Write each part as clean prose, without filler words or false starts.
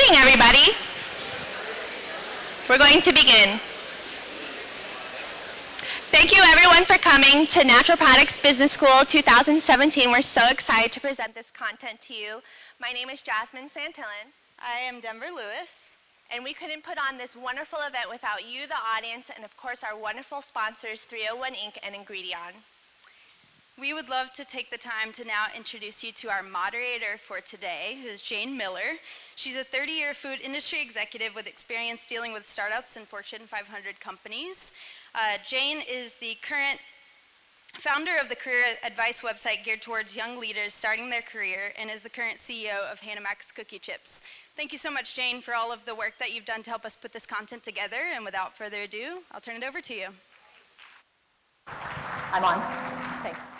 morning, everybody. We're going to begin. Thank you, everyone, for coming to Natural Products Business School 2017. We're so excited to present this content to you. My name is Jasmine Santillan. I am Denver Lewis. And we couldn't put on this wonderful event without you, the audience, and of course our wonderful sponsors, 301 Inc. and Ingredion. We would love to take the time to now introduce you to our moderator for today, who is Jane Miller. She's a 30-year food industry executive with experience dealing with startups and Fortune 500 companies. Jane is the current founder of the career advice website geared towards young leaders starting their career and is the current CEO of Hannah Mac's Cookie Chips. Thank you so much, Jane, for all of the work that you've done to help us put this content together. And without further ado, I'll turn it over to you. I'm on. Thanks.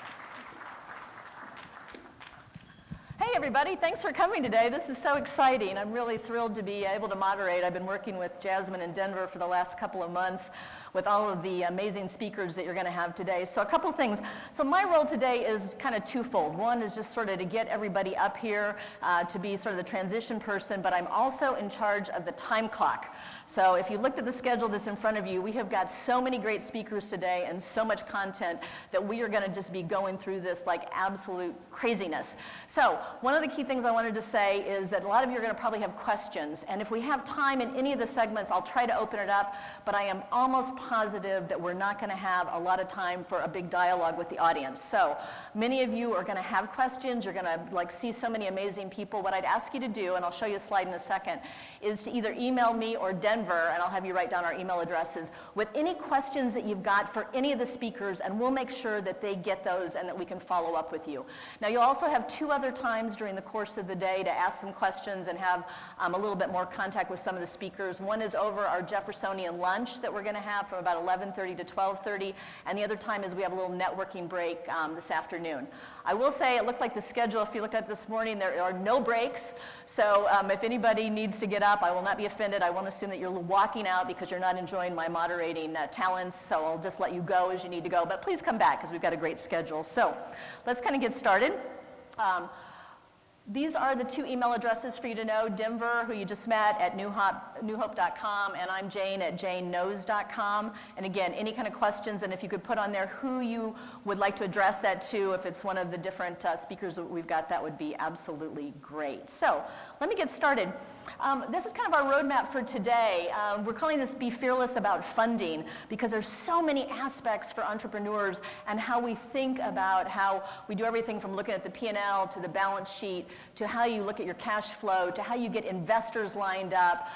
Hey everybody, thanks for coming today. This is so exciting. I'm really thrilled to be able to moderate. I've been working with Jasmine in Denver for the last couple of months with all of the amazing speakers that you're going to have today. So a couple things. So my role today is kind of twofold. One is just sort of to get everybody up here to be sort of the transition person, but I'm also in charge of the time clock. So if you looked at the schedule that's in front of you, we have got so many great speakers today and so much content that we are going to just be going through this like absolute craziness. So one of the key things I wanted to say is that a lot of you are going to probably have questions, and if we have time in any of the segments, I'll try to open it up, but I am almost positive that we're not going to have a lot of time for a big dialogue with the audience. So many of you are going to have questions. You're going to see so many amazing people. What I'd ask you to do, and I'll show you a slide in a second, is to either email me or Denver, and I'll have you write down our email addresses, with any questions that you've got for any of the speakers, and we'll make sure that they get those and that we can follow up with you. Now, you'll also have two other times during the course of the day to ask some questions and have a little bit more contact with some of the speakers. One is over our Jeffersonian lunch that we're going to have from about 11:30 to 12:30, and the other time is we have a little networking break this afternoon. I will say it looked like the schedule, if you looked at it this morning, there are no breaks, so if anybody needs to get up, I will not be offended. I won't assume that you're walking out because you're not enjoying my moderating talents, so I'll just let you go as you need to go, but please come back because we've got a great schedule. So let's kind of get started. These are the two email addresses for you to know. Denver, who you just met, at newhope.com, and I'm Jane at janeknows.com. And again, any kind of questions, and if you could put on there who you would like to address that to, if it's one of the different speakers that we've got, that would be absolutely great. So let me get started. This is kind of our roadmap for today. We're calling this Be Fearless About Funding because there's so many aspects for entrepreneurs and how we think about how we do everything from looking at the P&L to the balance sheet to how you look at your cash flow, to how you get investors lined up.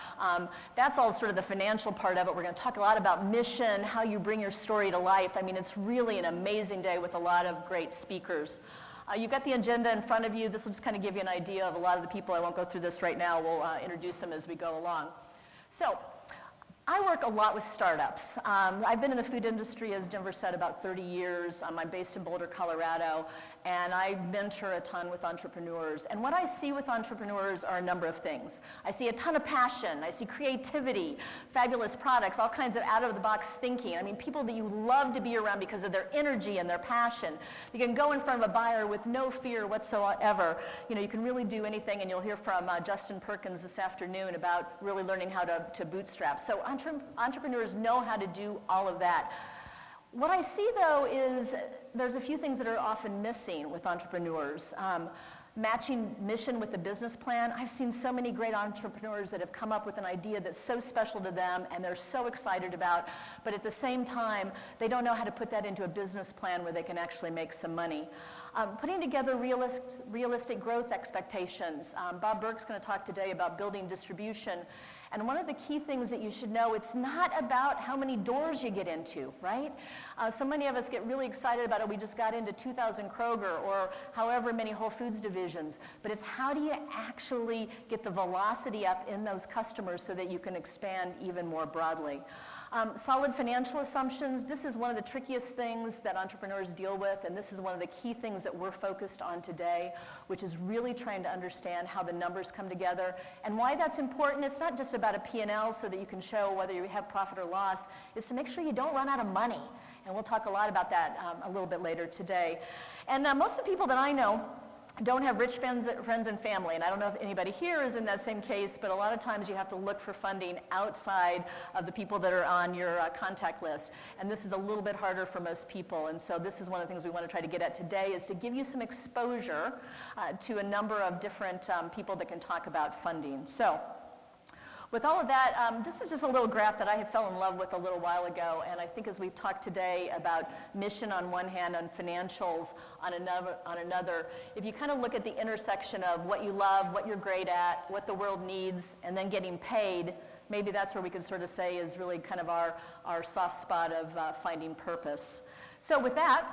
That's all sort of the financial part of it. We're going to talk a lot about mission, how you bring your story to life. I mean, it's really an amazing day with a lot of great speakers. You've got the agenda in front of you. This will just kind of give you an idea of a lot of the people. I won't go through this right now. We'll introduce them as we go along. So I work a lot with startups. I've been in the food industry, as Denver said, about 30 years. I'm based in Boulder, Colorado, and I mentor a ton with entrepreneurs. And what I see with entrepreneurs are a number of things. I see a ton of passion. I see creativity, fabulous products, all kinds of out-of-the-box thinking. I mean, people that you love to be around because of their energy and their passion. You can go in front of a buyer with no fear whatsoever. You know, you can really do anything, and you'll hear from Justin Perkins this afternoon about really learning how to bootstrap. So entrepreneurs know how to do all of that. What I see, though, is there's a few things that are often missing with entrepreneurs. Matching mission with the business plan. I've seen so many great entrepreneurs that have come up with an idea that's so special to them and they're so excited about, but at the same time, they don't know how to put that into a business plan where they can actually make some money. Putting together realistic growth expectations. Bob Burke's going to talk today about building distribution. And one of the key things that you should know, it's not about how many doors you get into, right? So many of us get really excited about it. We just got into 2,000 Kroger or however many Whole Foods divisions. But it's how do you actually get the velocity up in those customers so that you can expand even more broadly. Solid financial assumptions. This is one of the trickiest things that entrepreneurs deal with, and this is one of the key things that we're focused on today, which is really trying to understand how the numbers come together and why that's important. It's not just about a P&L so that you can show whether you have profit or loss. It's to make sure you don't run out of money, and we'll talk a lot about that a little bit later today. And most of the people that I know don't have rich friends and family, and I don't know if anybody here is in that same case, but a lot of times you have to look for funding outside of the people that are on your contact list, and this is a little bit harder for most people, and so this is one of the things we want to try to get at today, is to give you some exposure to a number of different people that can talk about funding. So, with all of that, this is just a little graph that I fell in love with a little while ago, and I think as we've talked today about mission on one hand and financials on another, if you kind of look at the intersection of what you love, what you're great at, what the world needs, and then getting paid, maybe that's where we could sort of say is really kind of our soft spot of finding purpose. So with that,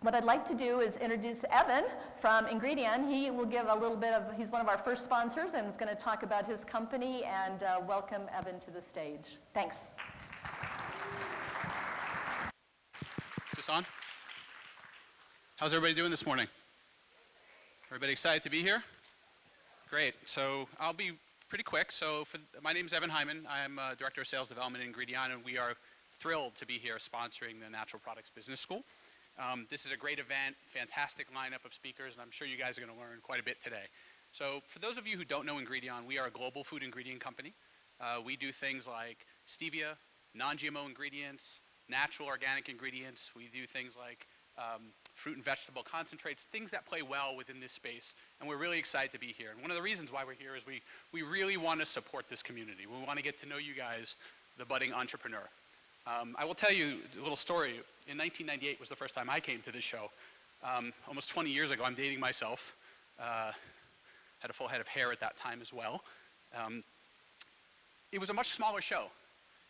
what I'd like to do is introduce Evan from Ingredion. He will give a little bit of, he's one of our first sponsors and is going to talk about his company, and welcome Evan to the stage. Thanks. Is this on? How's everybody doing this morning? Everybody excited to be here? Great. So I'll be pretty quick. So my name is Evan Hyman. I'm Director of Sales Development at Ingredion, and we are thrilled to be here sponsoring the Natural Products Business School. This is a great event, fantastic lineup of speakers, and I'm sure you guys are going to learn quite a bit today. So for those of you who don't know Ingredion, we are a global food ingredient company. We do things like stevia, non-GMO ingredients, natural organic ingredients. We do things like fruit and vegetable concentrates, things that play well within this space, and we're really excited to be here. And one of the reasons why we're here is we really want to support this community. We want to get to know you guys, the budding entrepreneur. I will tell you a little story. In 1998 was the first time I came to this show. Almost 20 years ago, I'm dating myself. Had a full head of hair at that time as well. It was a much smaller show.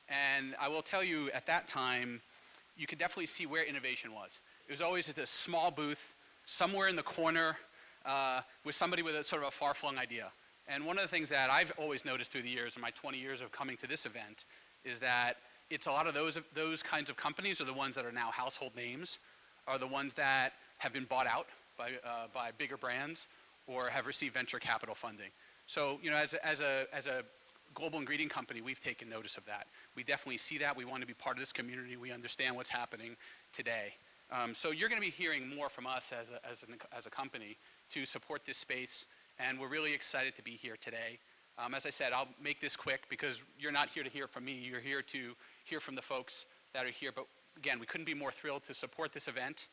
And I will tell you, at that time, you could definitely see where innovation was. It was always at this small booth, somewhere in the corner, with somebody with a sort of a far-flung idea. And one of the things that I've always noticed through the years, in my 20 years of coming to this event, is that it's a lot of those kinds of companies are the ones that are now household names, are the ones that have been bought out by bigger brands or have received venture capital funding. So, you know, as a global ingredient company, we've taken notice of that. We definitely see that. We want to be part of this community. We understand what's happening today. So you're going to be hearing more from us as a company to support this space, and we're really excited to be here today. As I said, I'll make this quick because you're not here to hear from me. You're here to hear from the folks that are here. But again, we couldn't be more thrilled to support this event.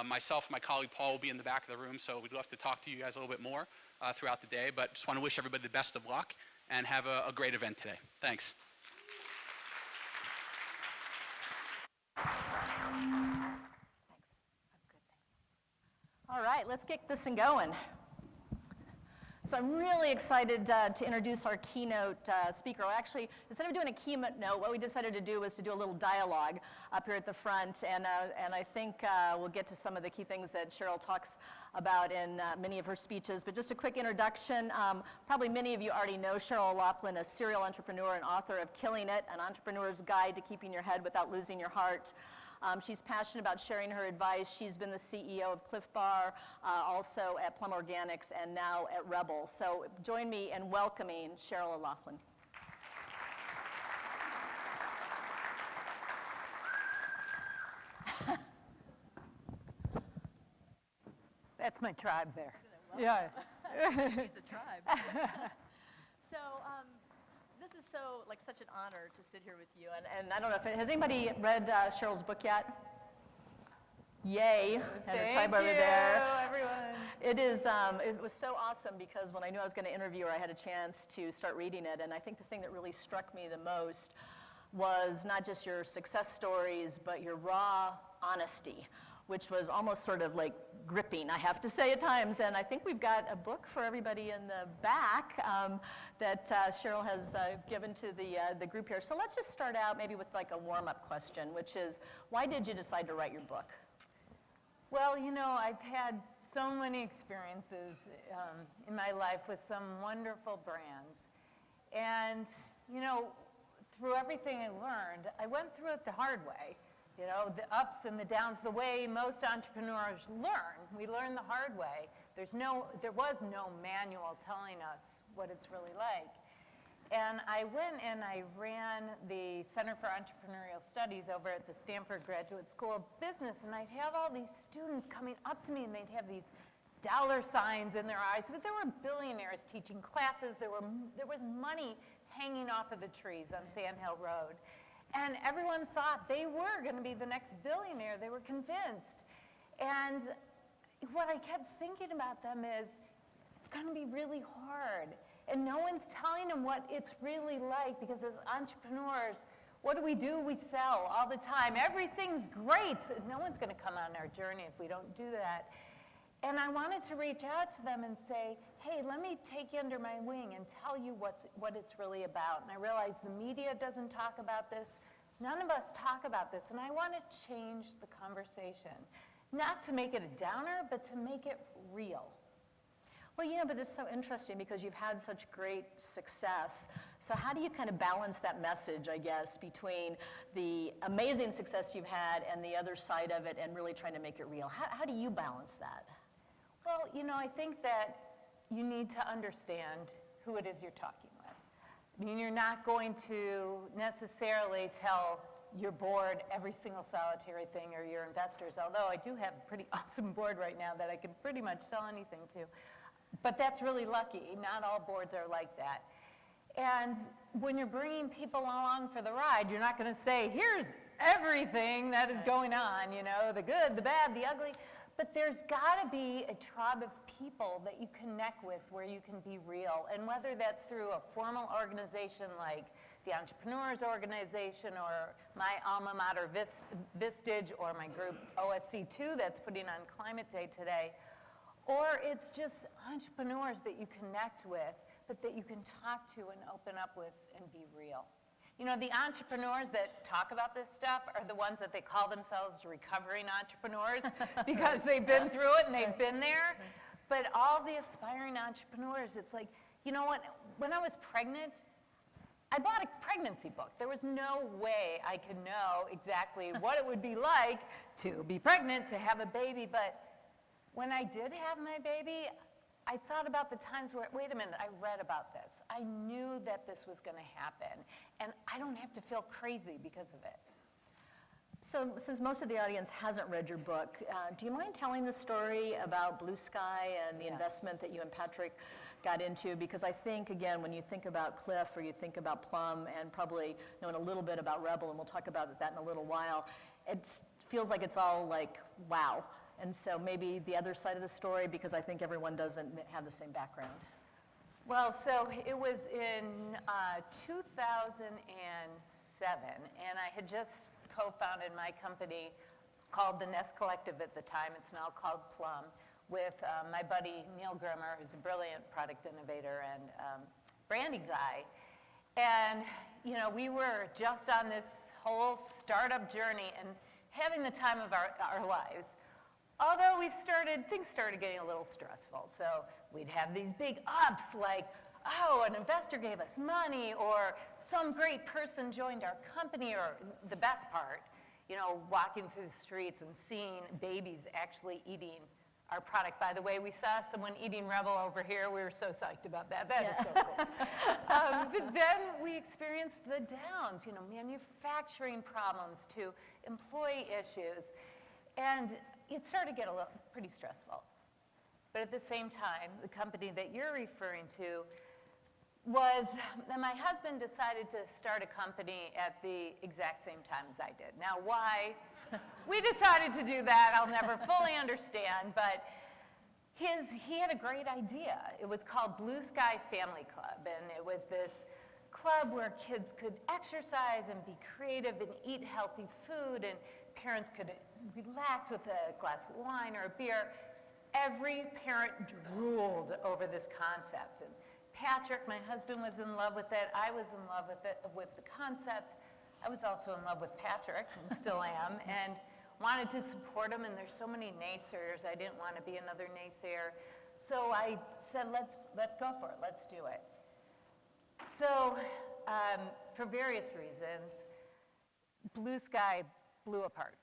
Myself and my colleague Paul will be in the back of the room, so we'd love to talk to you guys a little bit more throughout the day. But just want to wish everybody the best of luck and have a great event today. Thanks. Thanks. I'm good, thanks. All right, let's get this and going. So I'm really excited to introduce our keynote speaker. Well, actually, instead of doing a keynote, what we decided to do was to do a little dialogue up here at the front, and I think we'll get to some of the key things that Cheryl talks about in many of her speeches. But just a quick introduction. Probably many of you already know Cheryl O'Loughlin, a serial entrepreneur and author of Killing It, An Entrepreneur's Guide to Keeping Your Head Without Losing Your Heart. She's passionate about sharing her advice. She's been the CEO of Cliff Bar, also at Plum Organics, and now at Rebel. So join me in welcoming Cheryl O'Loughlin. That's my tribe there. Yeah. He's a tribe. So this is so such an honor to sit here with you. And I don't know if has anybody read Cheryl's book yet? Yay! And her tribe over there. Everyone. It is. It was so awesome because when I knew I was going to interview her, I had a chance to start reading it. And I think the thing that really struck me the most was not just your success stories, but your raw honesty, which was almost sort of like gripping, I have to say at times. And I think we've got a book for everybody in the back that Cheryl has given to the group here. So let's just start out maybe with like a warm-up question, which is, why did you decide to write your book? Well, you know, I've had so many experiences in my life with some wonderful brands. And, you know, through everything I learned, I went through it the hard way. You know, the ups and the downs, the way most entrepreneurs learn. We learn the hard way. There was no manual telling us what it's really like. And I went and I ran the Center for Entrepreneurial Studies over at the Stanford Graduate School of Business, and I'd have all these students coming up to me, and they'd have these dollar signs in their eyes, but there were billionaires teaching classes. There was money hanging off of the trees on Sand Hill Road. And everyone thought they were going to be the next billionaire. They were convinced. And what I kept thinking about them is, it's going to be really hard. And no one's telling them what it's really like, because as entrepreneurs, what do? We sell all the time. Everything's great. No one's going to come on our journey if we don't do that. And I wanted to reach out to them and say, hey, let me take you under my wing and tell you what it's really about. And I realized the media doesn't talk about this. None of us talk about this. And I want to change the conversation. Not to make it a downer, but to make it real. Well, yeah, but it's so interesting because you've had such great success. So how do you kind of balance that message, I guess, between the amazing success you've had and the other side of it and really trying to make it real? How do you balance that? Well, I think that you need to understand who it is you're talking with. I mean, you're not going to necessarily tell your board every single solitary thing, or your investors, although I do have a pretty awesome board right now that I can pretty much tell anything to. But that's really lucky. Not all boards are like that. And when you're bringing people along for the ride, you're not going to say, here's everything that is going on, the good, the bad, the ugly. But there's got to be a tribe of people that you connect with where you can be real. And whether that's through a formal organization like the Entrepreneurs Organization, or my alma mater, Vistage, or my group OSC2 that's putting on Climate Day today, or it's just entrepreneurs that you connect with, but that you can talk to and open up with and be real. The entrepreneurs that talk about this stuff are the ones that they call themselves recovering entrepreneurs because they've been through it and they've been there. But all the aspiring entrepreneurs, it's like, you know what? When I was pregnant, I bought a pregnancy book. There was no way I could know exactly what it would be like to be pregnant, to have a baby. But when I did have my baby, I thought about the times where, wait a minute, I read about this. I knew that this was going to happen, and I don't have to feel crazy because of it. So since most of the audience hasn't read your book, do you mind telling the story about Blue Sky and the investment that you and Patrick got into? Because I think, again, when you think about Cliff or you think about Plum and probably knowing a little bit about Rebel, and we'll talk about that in a little while, it feels like it's all like, wow. And so maybe the other side of the story, because I think everyone doesn't have the same background. Well, so it was in 2007, and I had just co-founded my company called the Nest Collective at the time. It's now called Plum, with my buddy Neil Grimmer, who's a brilliant product innovator and branding guy. And, we were just on this whole startup journey and having the time of our lives. Although things started getting a little stressful. So we'd have these big ups like, oh, an investor gave us money, or some great person joined our company, or the best part, walking through the streets and seeing babies actually eating our product. By the way, we saw someone eating Rebel over here. We were so psyched about that. That is so cool. But then we experienced the downs, manufacturing problems to employee issues. And it started to get pretty stressful. But at the same time, the company that you're referring to was that my husband decided to start a company at the exact same time as I did. Now, why we decided to do that, I'll never fully understand, but he had a great idea. It was called Blue Sky Family Club, and it was this club where kids could exercise and be creative and eat healthy food, and parents could relax with a glass of wine or a beer. Every parent drooled over this concept. And Patrick, my husband, was in love with it. I was in love with it, with the concept. I was also in love with Patrick, and still am, and wanted to support him. And there's so many naysayers. I didn't want to be another naysayer. So I said, let's go for it. Let's do it. So for various reasons, Blue Sky blew apart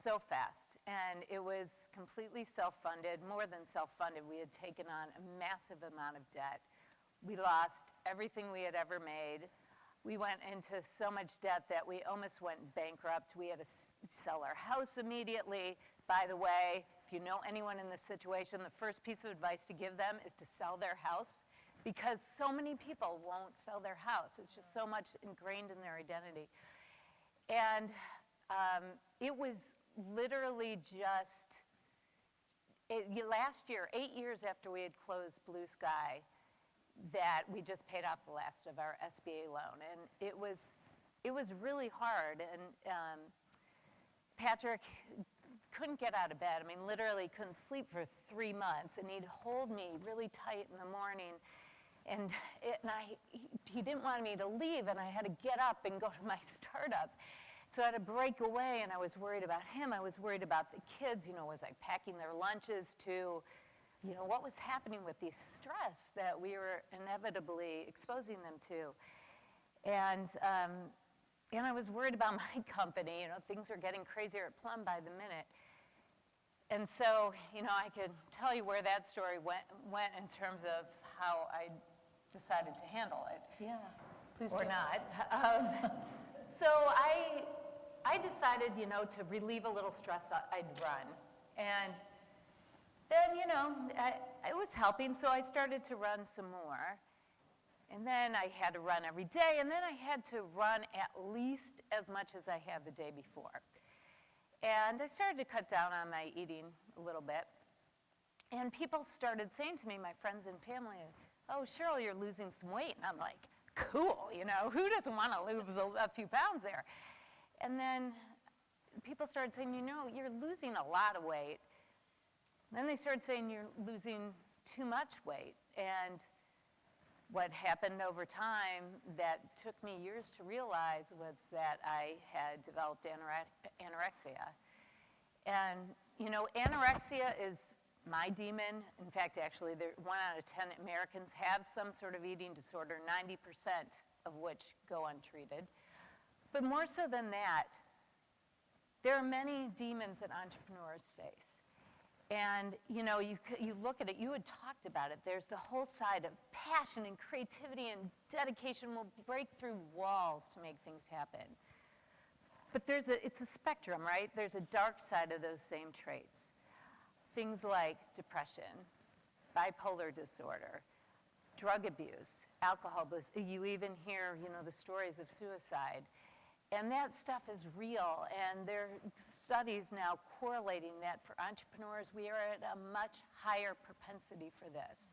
so fast, and it was completely self-funded, more than self-funded. We had taken on a massive amount of debt. We lost everything we had ever made. We went into so much debt that we almost went bankrupt. We had to sell our house immediately. By the way, if if you know anyone in this situation, the first piece of advice to give them is to sell their house, because so many people won't sell their house. It's just so much ingrained in their identity. And it was literally just, last year, 8 years after we had closed Blue Sky, that we just paid off the last of our SBA loan. And it was really hard. And Patrick couldn't get out of bed. I mean, literally couldn't sleep for 3 months. And he'd hold me really tight in the morning. And he didn't want me to leave, and I had to get up and go to my startup. So I had to break away, and I was worried about him. I was worried about the kids. Was I packing their lunches to, what was happening with the stress that we were inevitably exposing them to? And I was worried about my company. Things were getting crazier at Plum by the minute. And so, I could tell you where that story went in terms of how I decided to handle it. Yeah, please Or do. not. So I decided, to relieve a little stress, I'd run. And then, it was helping, so I started to run some more. And then I had to run every day, and then I had to run at least as much as I had the day before. And I started to cut down on my eating a little bit. And people started saying to me, my friends and family, "Oh, Cheryl, you're losing some weight." And I'm like, cool, who doesn't want to lose a few pounds there? And then people started saying, you're losing a lot of weight. Then they started saying you're losing too much weight. And what happened over time that took me years to realize was that I had developed anorexia. And, anorexia is my demon. In fact, actually, 1 out of 10 Americans have some sort of eating disorder, 90% of which go untreated. But more so than that, there are many demons that entrepreneurs face. And, you look at it, you had talked about it, there's the whole side of passion and creativity and dedication will break through walls to make things happen. But it's a spectrum, right? There's a dark side of those same traits. Things like depression, bipolar disorder, drug abuse, alcohol abuse. You even hear, the stories of suicide. And that stuff is real, and there are studies now correlating that for entrepreneurs, we are at a much higher propensity for this.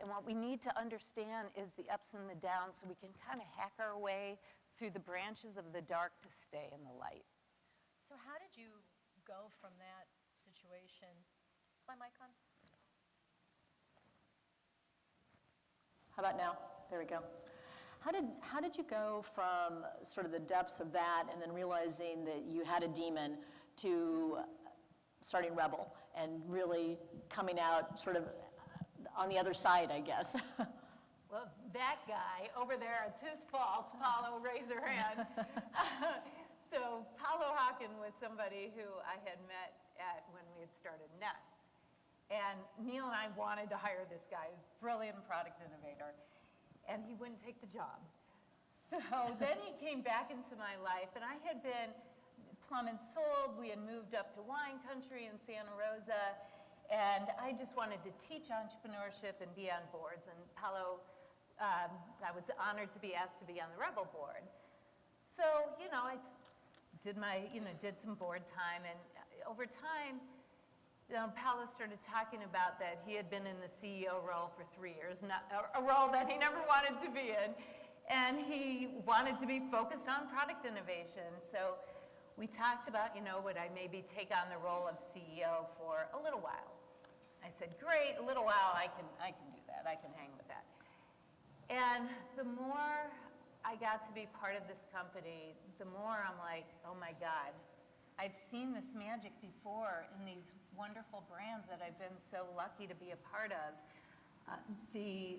And what we need to understand is the ups and the downs so we can kind of hack our way through the branches of the dark to stay in the light. So how did you go from that situation? Is my mic on? How about now? There we go. How did you go from sort of the depths of that and then realizing that you had a demon to starting Rebel and really coming out sort of on the other side, I guess? Well, that guy over there, it's his fault. Paulo, raise her hand. So Paulo Hawken was somebody who I had met when we had started Nest. And Neil and I wanted to hire this guy, he's a brilliant product innovator, and he wouldn't take the job. So then he came back into my life, and I had been Plum and Sold. We had moved up to wine country in Santa Rosa, and I just wanted to teach entrepreneurship and be on boards. And Paulo, I was honored to be asked to be on the Rebel board. So, I did some board time, and over time, Paulo started talking about that he had been in the CEO role for 3 years, a role that he never wanted to be in, and he wanted to be focused on product innovation. So we talked about, would I maybe take on the role of CEO for a little while? I said, great, a little while, I can do that, I can hang with that. And the more I got to be part of this company, the more I'm like, oh my God, I've seen this magic before in these wonderful brands that I've been so lucky to be a part of. The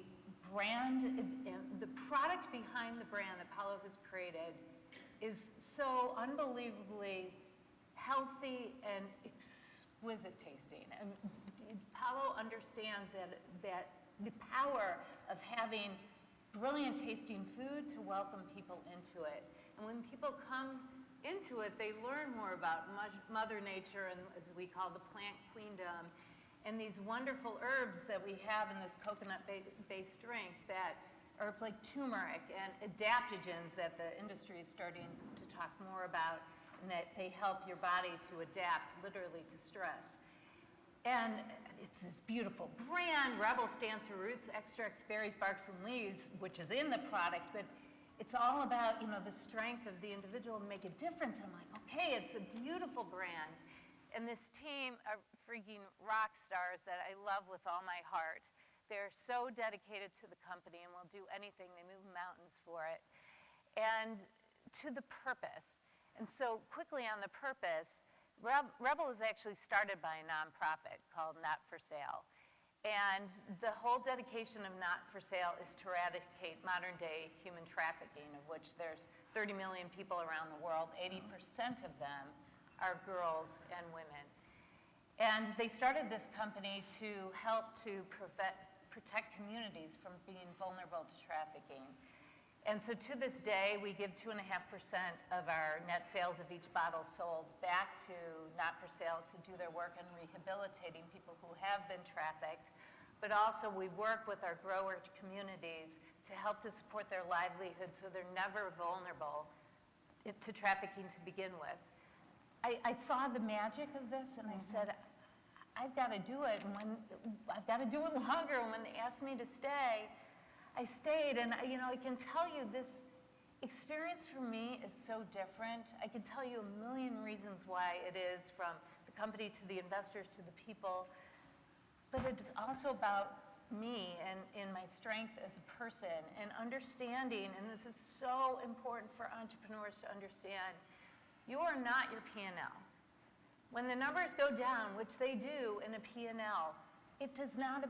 brand, and the product behind the brand that Paulo has created is so unbelievably healthy and exquisite tasting. And Paulo understands that the power of having brilliant tasting food to welcome people into it. And when people come into it, they learn more about Mother Nature and, as we call, the plant queendom, and these wonderful herbs that we have in this coconut-based drink, that herbs like turmeric and adaptogens that the industry is starting to talk more about, and that they help your body to adapt literally to stress. And it's this beautiful brand. Rebel stands for roots, extracts, berries, barks, and leaves, which is in the product, but it's all about, the strength of the individual to make a difference. I'm like, okay, it's a beautiful brand. And this team are freaking rock stars that I love with all my heart. They're so dedicated to the company and will do anything. They move mountains for it. And to the purpose. And so quickly on the purpose, Rebel is actually started by a nonprofit called Not for Sale. And the whole dedication of Not for Sale is to eradicate modern day human trafficking, of which there's 30 million people around the world. 80% of them are girls and women. And they started this company to help to protect communities from being vulnerable to trafficking. And so to this day, we give 2.5% of our net sales of each bottle sold back to Not for Sale to do their work in rehabilitating people who have been trafficked. But also we work with our grower communities to help to support their livelihood so they're never vulnerable to trafficking to begin with. I saw the magic of this and I said, I've got to do it. And I've got to do it longer. And when they asked me to stay, I stayed, and I can tell you this experience for me is so different. I can tell you a million reasons why it is, from the company to the investors to the people, but it's also about me and in my strength as a person and understanding, and this is so important for entrepreneurs to understand, you are not your P&L. When the numbers go down, which they do in a P&L, it's not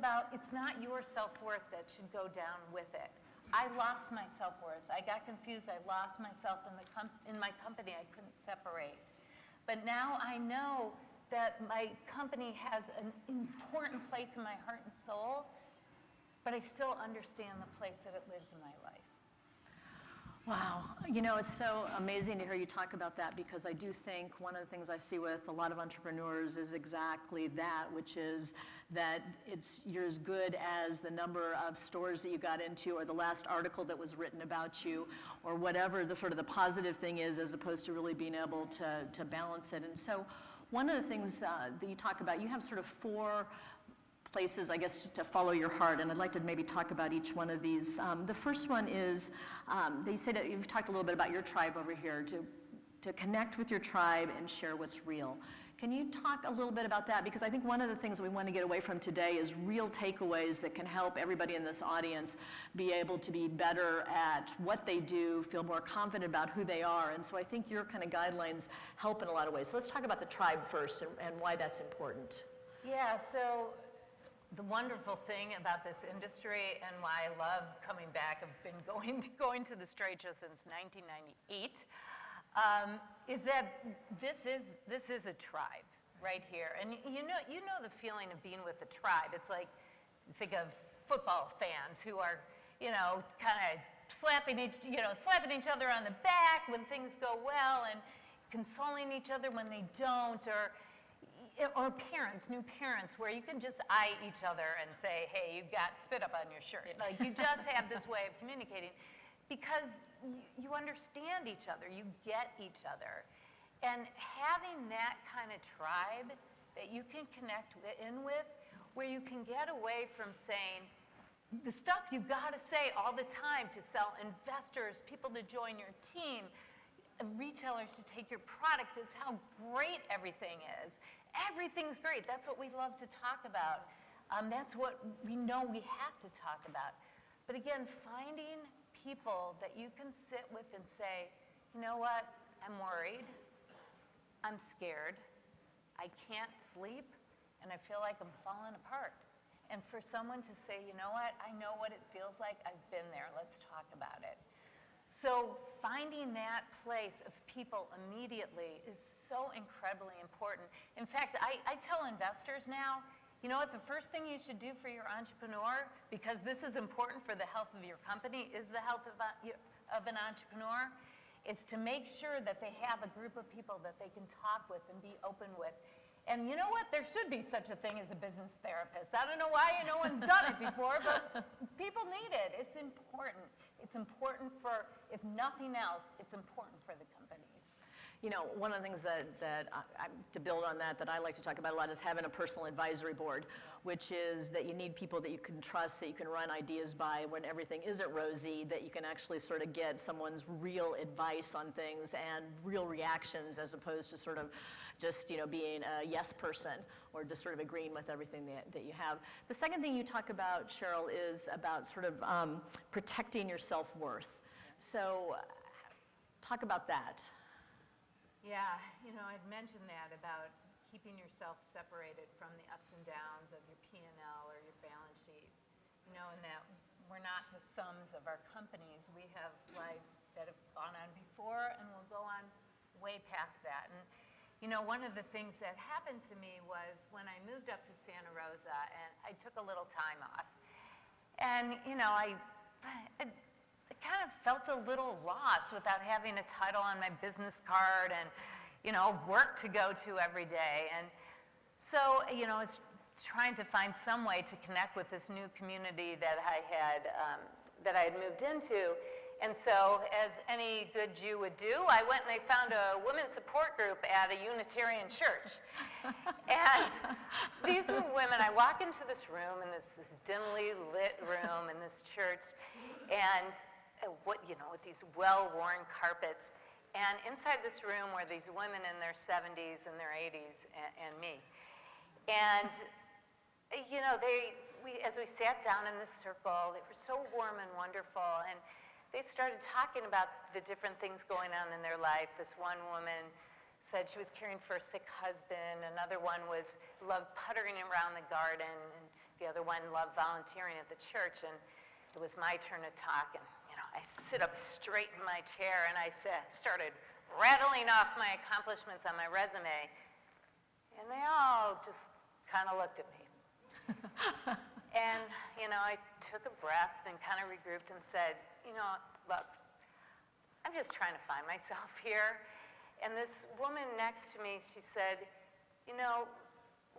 your self-worth that should go down with it. I lost my self-worth. I got confused. I lost myself in my company. I couldn't separate. But now I know that my company has an important place in my heart and soul, but I still understand the place that it lives in my life. Wow. It's so amazing to hear you talk about that, because I do think one of the things I see with a lot of entrepreneurs is exactly that, which is that you're as good as the number of stores that you got into, or the last article that was written about you, or whatever the sort of the positive thing is, as opposed to really being able to balance it. And so one of the things that you talk about, you have sort of 4 places, I guess, to follow your heart, and I'd like to maybe talk about each one of these. The first one is, you said that you've talked a little bit about your tribe over here, to connect with your tribe and share what's real. Can you talk a little bit about that? Because I think one of the things we want to get away from today is real takeaways that can help everybody in this audience be able to be better at what they do, feel more confident about who they are, and so I think your kind of guidelines help in a lot of ways. So let's talk about the tribe first and why that's important. Yeah, so the wonderful thing about this industry and why I love coming back, I've been going to this trade show since 1998, is that this is a tribe right here. And you know the feeling of being with a tribe. It's like, think of football fans who are, kind of slapping each other on the back when things go well, and consoling each other when they don't, or parents, new parents, where you can just eye each other and say, hey, you got spit up on your shirt. Like, you just have this way of communicating because you understand each other, you get each other. And having that kind of tribe that you can connect in with, where you can get away from saying the stuff you gotta say all the time to sell investors, people to join your team, retailers to take your product, is how great everything is. Everything's great. That's what we love to talk about. That's what we know we have to talk about. But again, finding people that you can sit with and say, you know what, I'm worried, I'm scared, I can't sleep, and I feel like I'm falling apart. And for someone to say, you know what, I know what it feels like, I've been there, let's talk about it. So finding that place of people immediately is so incredibly important. In fact, I tell investors now, you know what, the first thing you should do for your entrepreneur, because this is important for the health of your company, is the health of an entrepreneur, is to make sure that they have a group of people that they can talk with and be open with. And you know what? There should be such a thing as a business therapist. I don't know why no one's done it before, but people need it. It's important. It's important for, if nothing else, it's important for the companies. You know, one of the things to build on that I like to talk about a lot is having a personal advisory board, which is that you need people that you can trust, that you can run ideas by when everything isn't rosy, that you can actually sort of get someone's real advice on things and real reactions as opposed to sort of just, you know, being a yes person or just sort of agreeing with everything that you have. The second thing you talk about, Cheryl, is about sort of protecting your self-worth. So talk about that. Yeah, you know, I'd mentioned that about keeping yourself separated from the ups and downs of your P&L or your balance sheet. You know, and that we're not the sums of our companies. We have lives that have gone on before and will go on way past that. And, you know, one of the things that happened to me was when I moved up to Santa Rosa and I took a little time off. And, you know, I kind of felt a little lost without having a title on my business card and, you know, work to go to every day. And so, you know, I was trying to find some way to connect with this new community that I had moved into. And so, as any good Jew would do, I went and I found a women's support group at a Unitarian church. And these were women. I walk into this room, and this dimly lit room in this church, and with these well-worn carpets. And inside this room were these women in their 70s and their 80s and me. And, you know, as we sat down in this circle, they were so warm and wonderful. And they started talking about the different things going on in their life. This one woman said she was caring for a sick husband. Another one loved puttering around the garden. And the other one loved volunteering at the church. And it was my turn to talk. And I sit up straight in my chair and I started rattling off my accomplishments on my resume. And they all just kind of looked at me. And, you know, I took a breath and kind of regrouped and said, you know, look, I'm just trying to find myself here. And this woman next to me, she said, you know,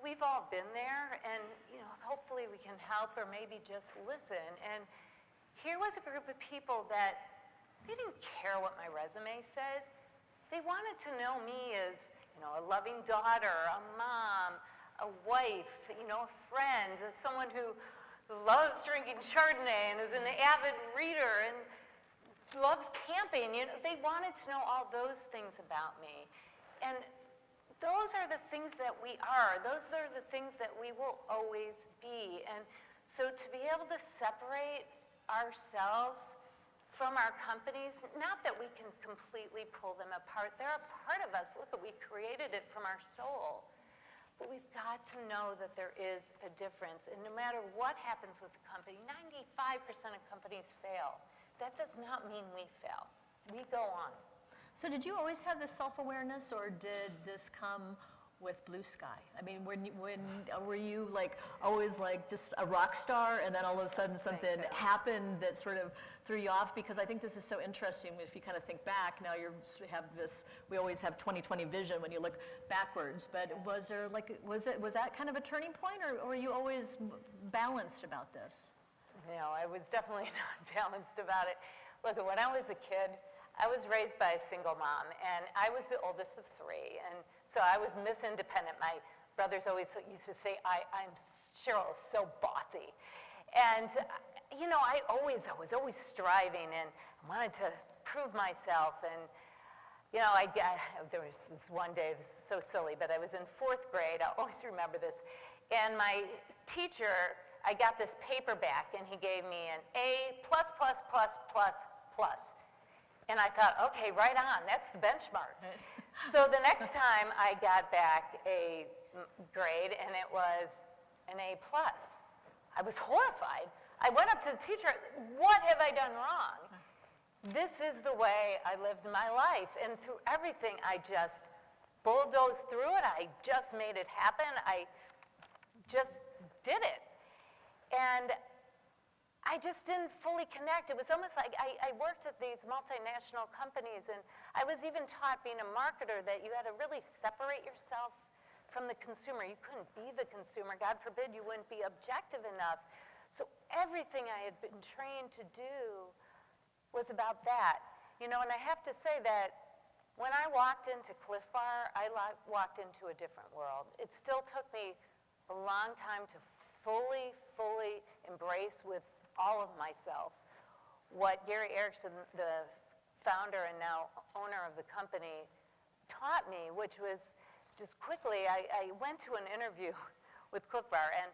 we've all been there and, you know, hopefully we can help or maybe just listen. And here was a group of people that they didn't care what my resume said. They wanted to know me as, you know, a loving daughter, a mom, a wife, you know, a friend, as someone who loves drinking Chardonnay and is an avid reader and loves camping. You know, they wanted to know all those things about me. And those are the things that we are. Those are the things that we will always be. And so to be able to separate ourselves from our companies, not that we can completely pull them apart. They're a part of us. Look, we created it from our soul. But we've got to know that there is a difference. And no matter what happens with the company, 95% of companies fail. That does not mean we fail. We go on. So did you always have this self-awareness, or did this come with blue sky? I mean, were you like always like just a rock star, and then all of a sudden something happened that sort of threw you off? Because I think this is so interesting. If you kind of think back, now we always have 20/20 vision when you look backwards. But was that kind of a turning point, or were you always balanced about this? No, I was definitely not balanced about it. Look, when I was a kid, I was raised by a single mom, and I was the oldest of three, and so I was Miss Independent. My brothers always used to say, Cheryl is so bossy. And, you know, I was always striving and wanted to prove myself. And, you know, there was this one day, this is so silly, but I was in 4th grade. I'll always remember this. And my teacher, I got this paper back, and he gave me an A++++++. And I thought, okay, right on, that's the benchmark. So the next time I got back a grade, and it was an A+. I was horrified. I went up to the teacher, what have I done wrong? This is the way I lived my life. And through everything, I just bulldozed through it. I just made it happen. I just did it. And I just didn't fully connect. It was almost like I worked at these multinational companies, and I was even taught, being a marketer, that you had to really separate yourself from the consumer. You couldn't be the consumer. God forbid you wouldn't be objective enough. So everything I had been trained to do was about that. And I have to say that when I walked into Cliff Bar, I walked into a different world. It still took me a long time to fully embrace with all of myself what Gary Erickson, the founder and now owner of the company, taught me, which was just quickly, I went to an interview with Cliff Bar, and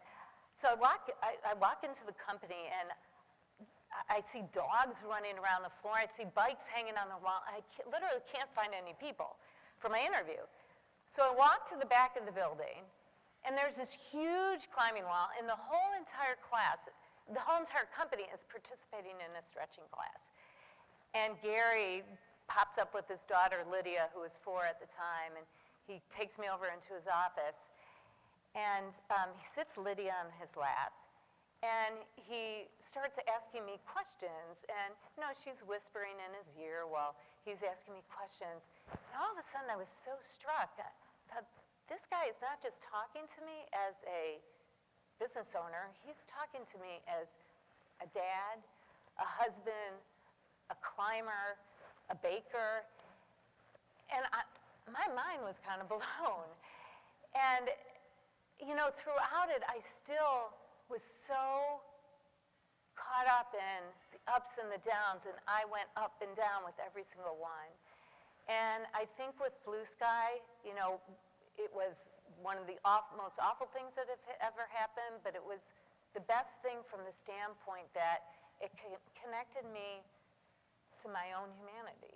so I walk into the company, and I see dogs running around the floor. I see bikes hanging on the wall. I literally can't find any people for my interview. So I walk to the back of the building, and there's this huge climbing wall, and the whole entire company is participating in a stretching class. And Gary pops up with his daughter, Lydia, who was 4 at the time, and he takes me over into his office, and he sits Lydia on his lap, and he starts asking me questions, and she's whispering in his ear while he's asking me questions. And all of a sudden I was so struck. I thought, this guy is not just talking to me as a business owner, he's talking to me as a dad, a husband, a climber, a baker, and my mind was kind of blown. And, throughout it, I still was so caught up in the ups and the downs, and I went up and down with every single one. And I think with Blue Sky, it was one of the most awful things that have ever happened, but it was the best thing from the standpoint that it connected me to my own humanity.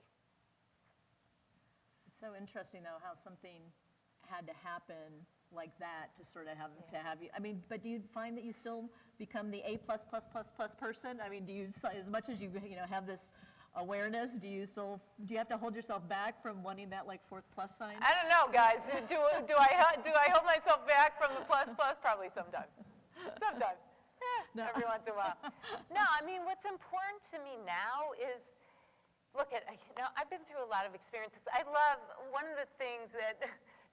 It's so interesting, though, how something had to happen like that to sort of have you. I mean, but do you find that you still become the A+++ person? I mean, do you, as much as you have this awareness, do you have to hold yourself back from wanting that like 4th plus sign? I don't know, guys. Do I hold myself back from the plus? Probably sometimes. Sometimes. No. Every once in a while. No, I mean, what's important to me now is, look at, I've been through a lot of experiences. I love, one of the things that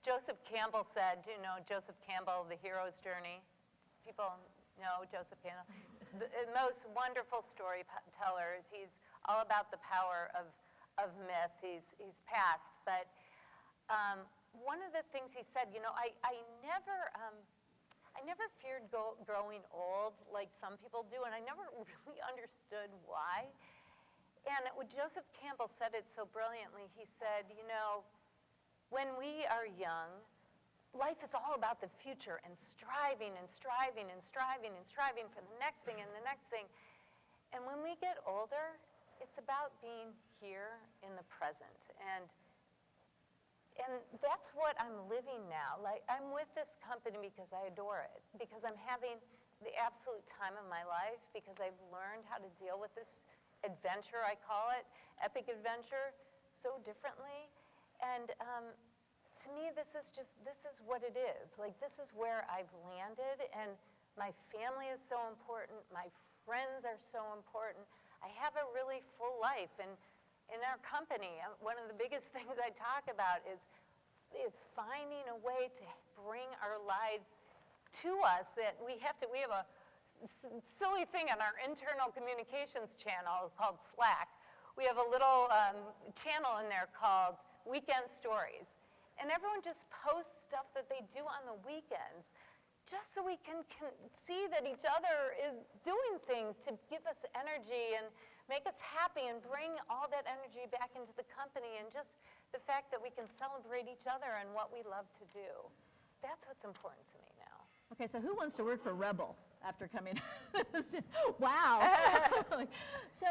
Joseph Campbell said, do you know Joseph Campbell, The Hero's Journey? People know Joseph Campbell. The most wonderful storyteller. He's all about the power of myth. He's passed. But one of the things he said, I never feared growing old like some people do, and I never really understood why. And Joseph Campbell said it so brilliantly. He said, when we are young, life is all about the future and striving and striving and striving and striving for the next thing and the next thing. And when we get older, it's about being here in the present. And that's what I'm living now. Like, I'm with this company because I adore it, because I'm having the absolute time of my life, because I've learned how to deal with this adventure, I call it, epic adventure, so differently. And to me, this is what it is. Like, this is where I've landed, and my family is so important. My friends are so important. I have a really full life, and in our company, one of the biggest things I talk about is finding a way to bring our lives to us. That we have a silly thing on our internal communications channel called Slack. We have a little channel in there called Weekend Stories. And everyone just posts stuff that they do on the weekends, just so we can see that each other is doing things to give us energy and make us happy and bring all that energy back into the company, and just the fact that we can celebrate each other and what we love to do. That's what's important to me now. Okay, so who wants to work for Rebel after coming? Wow. So,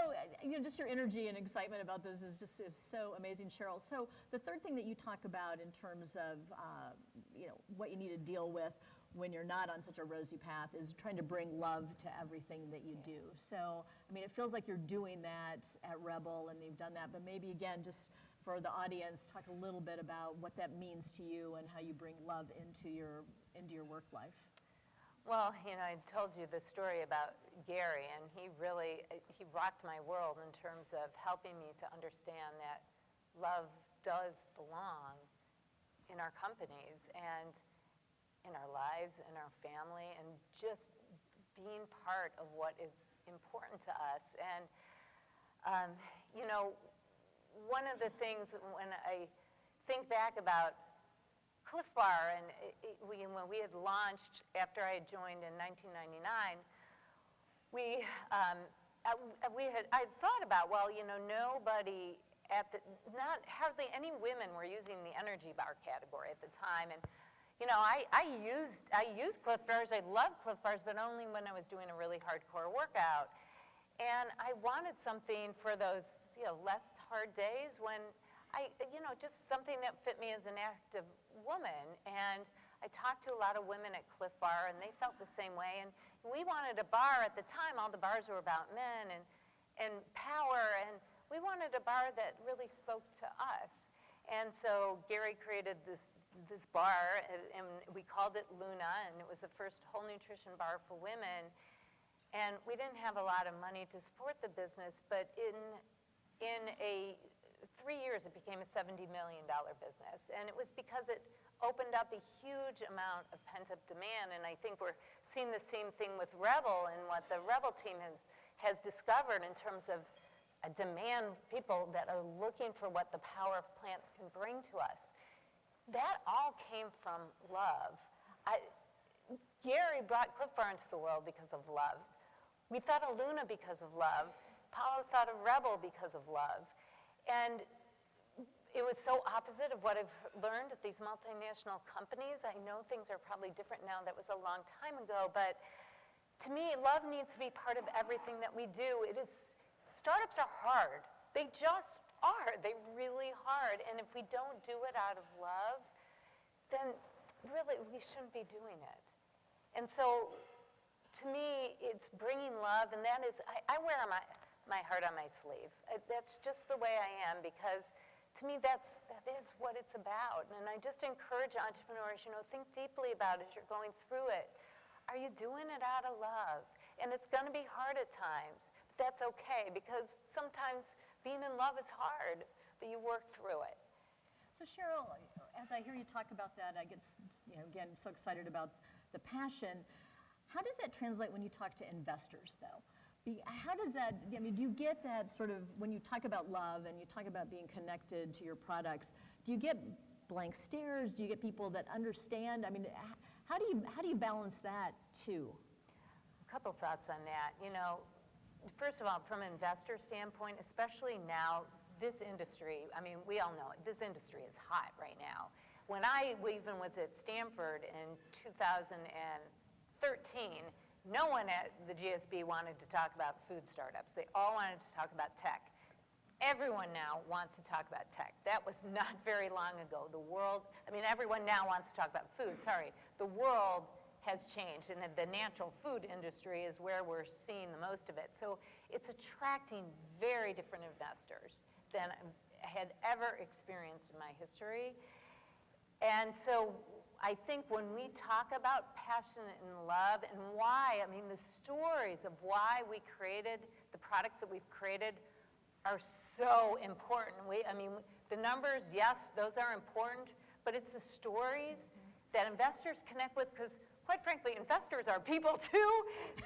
just your energy and excitement about this is so amazing, Cheryl. So the third thing that you talk about in terms of, what you need to deal with when you're not on such a rosy path is trying to bring love to everything that you do. So, I mean, it feels like you're doing that at Rebel, and you've done that, but maybe again, just for the audience, talk a little bit about what that means to you and how you bring love into your work life. Well, I told you the story about Gary, and he rocked my world in terms of helping me to understand that love does belong in our companies and in our lives, in our family, and just being part of what is important to us. And, you know, one of the things when I think back about Cliff Bar, and when we had launched after I had joined in 1999, I thought about, well, you know, nobody not hardly any women were using the energy bar category at the time, and you know, I used Cliff Bars. I loved Cliff Bars, but only when I was doing a really hardcore workout, and I wanted something for those, you know, less hard days when you know, just something that fit me as an active woman. And I talked to a lot of women at Cliff Bar, and they felt the same way. And we wanted a bar at the time. All the bars were about men and power, and we wanted a bar that really spoke to us. And so Gary created this bar, and we called it Luna, and it was the first whole nutrition bar for women. And we didn't have a lot of money to support the business, but in 3 years, it became a $70 million business. And it was because it opened up a huge amount of pent-up demand. And I think we're seeing the same thing with Rebel and what the Rebel team has discovered in terms of a demand, people that are looking for what the power of plants can bring to us. That all came from love. Gary brought Cliff Bar into the world because of love. We thought of Luna because of love. Paulo thought of Rebel because of love. And it was so opposite of what I've learned at these multinational companies. I know things are probably different now. That was a long time ago. But to me, love needs to be part of everything that we do. Startups are hard. They just are. They're really hard. And if we don't do it out of love, then really we shouldn't be doing it. And so to me, it's bringing love. And that is, I wear my heart on my sleeve. That's just the way I am, because to me that is what it's about. And I just encourage entrepreneurs, you know, think deeply about it as you're going through it. Are you doing it out of love? And it's going to be hard at times, but that's okay, because sometimes being in love is hard, but you work through it. So Cheryl, as I hear you talk about that, I get, you know, again, so excited about the passion. How does that translate when you talk to investors, though? How does that, I mean, do you get that sort of, when you talk about love and you talk about being connected to your products, do you get blank stares? Do you get people that understand? I mean, how do you balance that too? A couple thoughts on that. You know, first of all, from an investor standpoint, especially now, this industry, I mean, we all know it, this industry is hot right now. When I even was at Stanford in 2013, no one at the GSB wanted to talk about food startups. They all wanted to talk about tech. Everyone now wants to talk about tech. That was not very long ago. Everyone now wants to talk about food, sorry. The world has changed, and the natural food industry is where we're seeing the most of it. So it's attracting very different investors than I had ever experienced in my history. And so I think when we talk about passion and love and why, I mean, the stories of why we created the products that we've created are so important. The numbers, yes, those are important, but it's the stories that investors connect with, because quite frankly, investors are people too.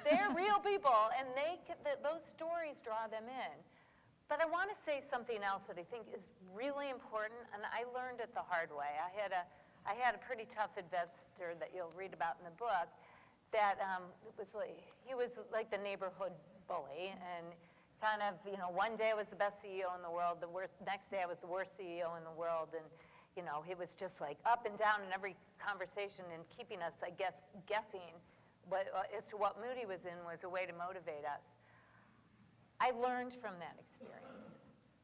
They're real people, and those stories draw them in. But I want to say something else that I think is really important, and I learned it the hard way. I had a pretty tough investor that you'll read about in the book that he was like the neighborhood bully, and kind of, you know, one day I was the best CEO in the world, next day I was the worst CEO in the world, and you know, it was just like up and down in every conversation, and keeping us, I guess, guessing as to what mood he was in was a way to motivate us. I learned from that experience.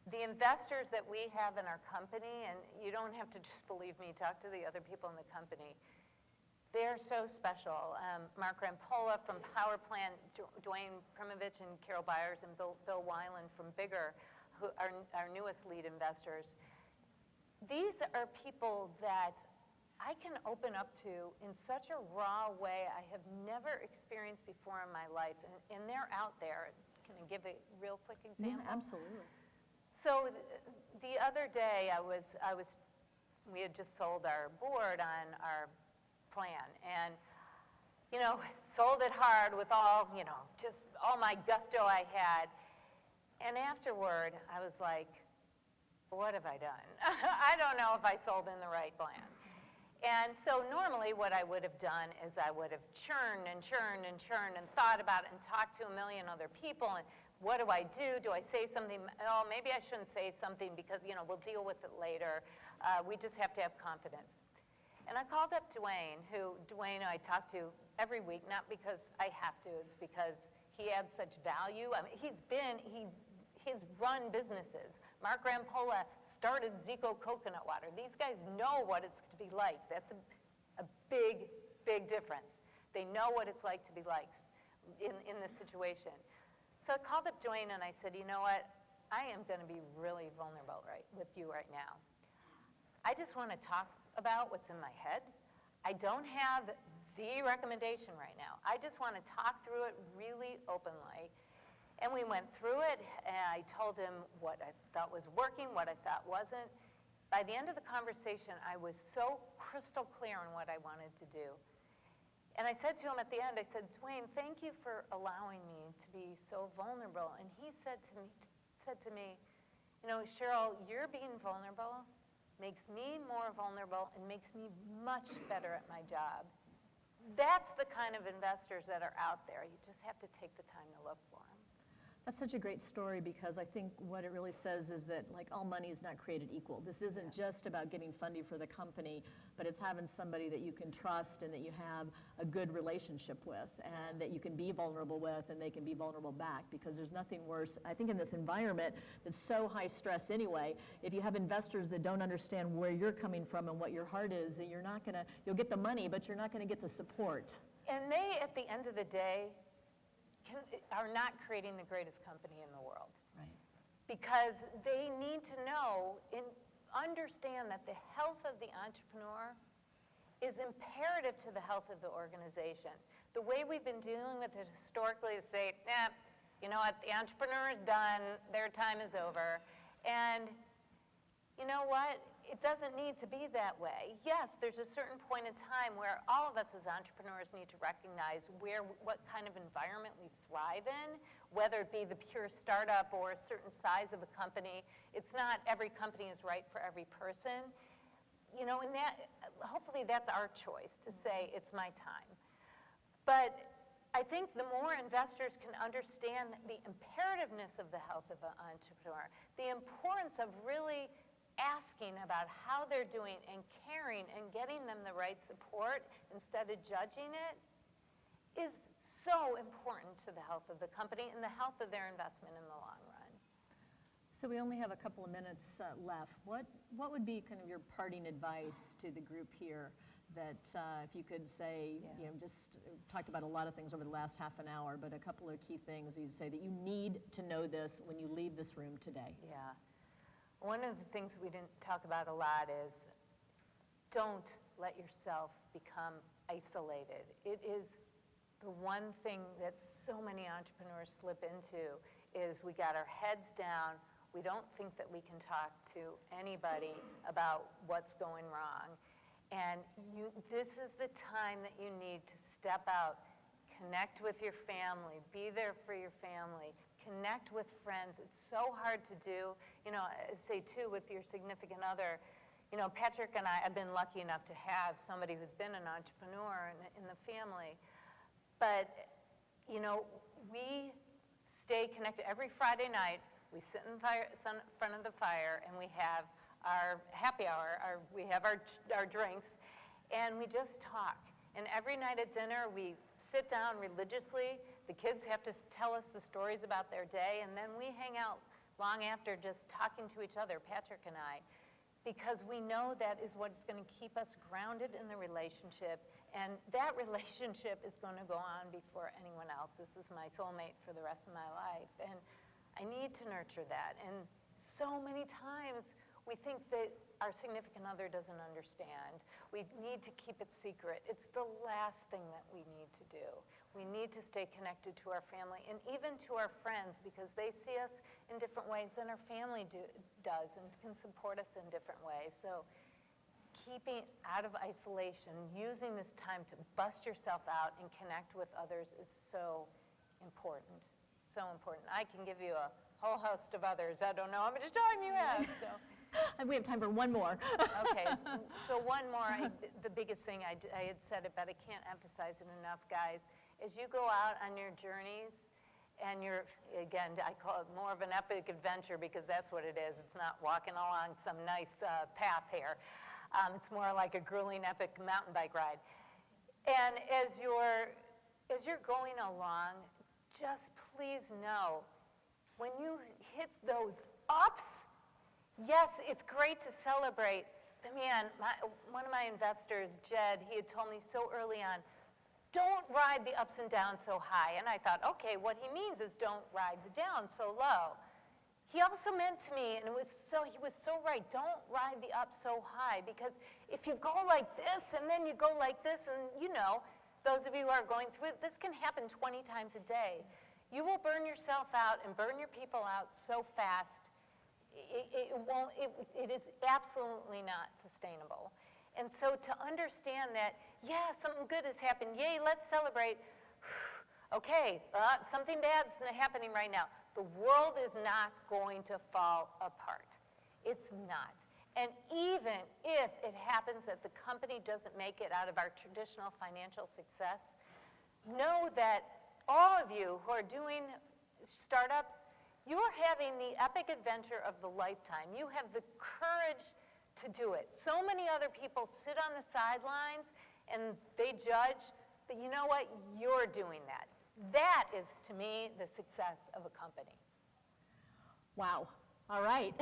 The investors that we have in our company, and you don't have to just believe me, talk to the other people in the company, they're so special. Mark Rampolla from Power Plant, Dwayne Primovich and Carol Byers, and Bill Weiland from Bigger, who are our newest lead investors. These are people that I can open up to in such a raw way I have never experienced before in my life, and they're out there. Can I give a real quick example? Yeah, absolutely. So the other day, we had just sold our board on our plan, and sold it hard with all, just all my gusto I had. And afterward, I was like, what have I done? I don't know if I sold in the right plan. And so normally what I would have done is I would have churned and churned and churned and thought about it and talked to a million other people. And what do I do? Do I say something? Oh, maybe I shouldn't say something because, we'll deal with it later. We just have to have confidence. And I called up Dwayne I talk to every week, not because I have to, it's because he adds such value. I mean, he's run businesses. Mark Rampola started Zico Coconut Water. These guys know what it's to be like. That's a big, big difference. They know what it's like to be like in this situation. So I called up Dwayne and I said, you know what? I am going to be really vulnerable with you right now. I just want to talk about what's in my head. I don't have the recommendation right now. I just want to talk through it really openly. And we went through it, and I told him what I thought was working, what I thought wasn't. By the end of the conversation, I was so crystal clear on what I wanted to do. And I said to him at the end, I said, Dwayne, thank you for allowing me to be so vulnerable. And he said to me, Cheryl, your being vulnerable makes me more vulnerable and makes me much better at my job. That's the kind of investors that are out there. You just have to take the time to look for them. That's such a great story because I think what it really says is that all money is not created equal. This isn't just about getting funding for the company, but it's having somebody that you can trust and that you have a good relationship with and that you can be vulnerable with and they can be vulnerable back, because there's nothing worse. I think in this environment that's so high stress anyway, if you have investors that don't understand where you're coming from and what your heart is, that you'll get the money, but you're not going to get the support. And they, at the end of the day, are not creating the greatest company in the world. Right. Because they need to understand that the health of the entrepreneur is imperative to the health of the organization. The way we've been dealing with it historically is say, you know what, the entrepreneur is done, their time is over. And you know what? It doesn't need to be that way. Yes, there's a certain point in time where all of us as entrepreneurs need to recognize what kind of environment we thrive in, whether it be the pure startup or a certain size of a company. It's not every company is right for every person. And hopefully that's our choice to say it's my time. But I think the more investors can understand the imperativeness of the health of an entrepreneur, the importance of really asking about how they're doing and caring and getting them the right support instead of judging it is so important to the health of the company and the health of their investment in the long run. So we only have a couple of minutes left. What would be kind of your parting advice to the group here that if you could say, just talked about a lot of things over the last half an hour, but a couple of key things you'd say that you need to know this when you leave this room today? Yeah. One of the things we didn't talk about a lot is don't let yourself become isolated. It is the one thing that so many entrepreneurs slip into is we got our heads down. We don't think that we can talk to anybody about what's going wrong. And this is the time that you need to step out, connect with your family, be there for your family, connect with friends. It's so hard to do. Say too with your significant other. Patrick and I have been lucky enough to have somebody who's been an entrepreneur in the family. But, we stay connected. Every Friday night, we sit in front of the fire and we have our happy hour, we have our drinks, and we just talk. And every night at dinner, we sit down religiously. The kids have to tell us the stories about their day, and then we hang out long after just talking to each other, Patrick and I, because we know that is what's going to keep us grounded in the relationship, and that relationship is going to go on before anyone else. This is my soulmate for the rest of my life, and I need to nurture that. And so many times We think that our significant other doesn't understand. We need to keep it secret. It's the last thing that we need to do. We need to stay connected to our family and even to our friends, because they see us in different ways than our family does and can support us in different ways. So keeping out of isolation, using this time to bust yourself out and connect with others is so important. So important. I can give you a whole host of others. I don't know how much time you have. So. And we have time for one more. Okay, so one more. The biggest thing, I had said it, but I can't emphasize it enough, guys. As you go out on your journeys, and you're, again, I call it more of an epic adventure, because that's what it is. It's not walking along some nice path here. It's more like a grueling epic mountain bike ride. And as you're going along, just please know, when you hit those ups, yes, it's great to celebrate. But man, one of my investors, Jed, he had told me so early on, don't ride the ups and downs so high. And I thought, okay, what he means is don't ride the downs so low. He also meant to me, and he was so right, don't ride the up so high, because if you go like this and then you go like this, and you know, those of you who are going through it, this can happen 20 times a day. You will burn yourself out and burn your people out so fast, it is absolutely not sustainable. And so to understand that, yeah, something good has happened, yay, let's celebrate. Okay, something bad's happening right now. The world is not going to fall apart. It's not. And even if it happens that the company doesn't make it out of our traditional financial success, know that all of you who are doing startups, you're having the epic adventure of the lifetime. You have the courage to do it. So many other people sit on the sidelines and they judge, but you know what? You're doing that. That is, to me, the success of a company. Wow. All right.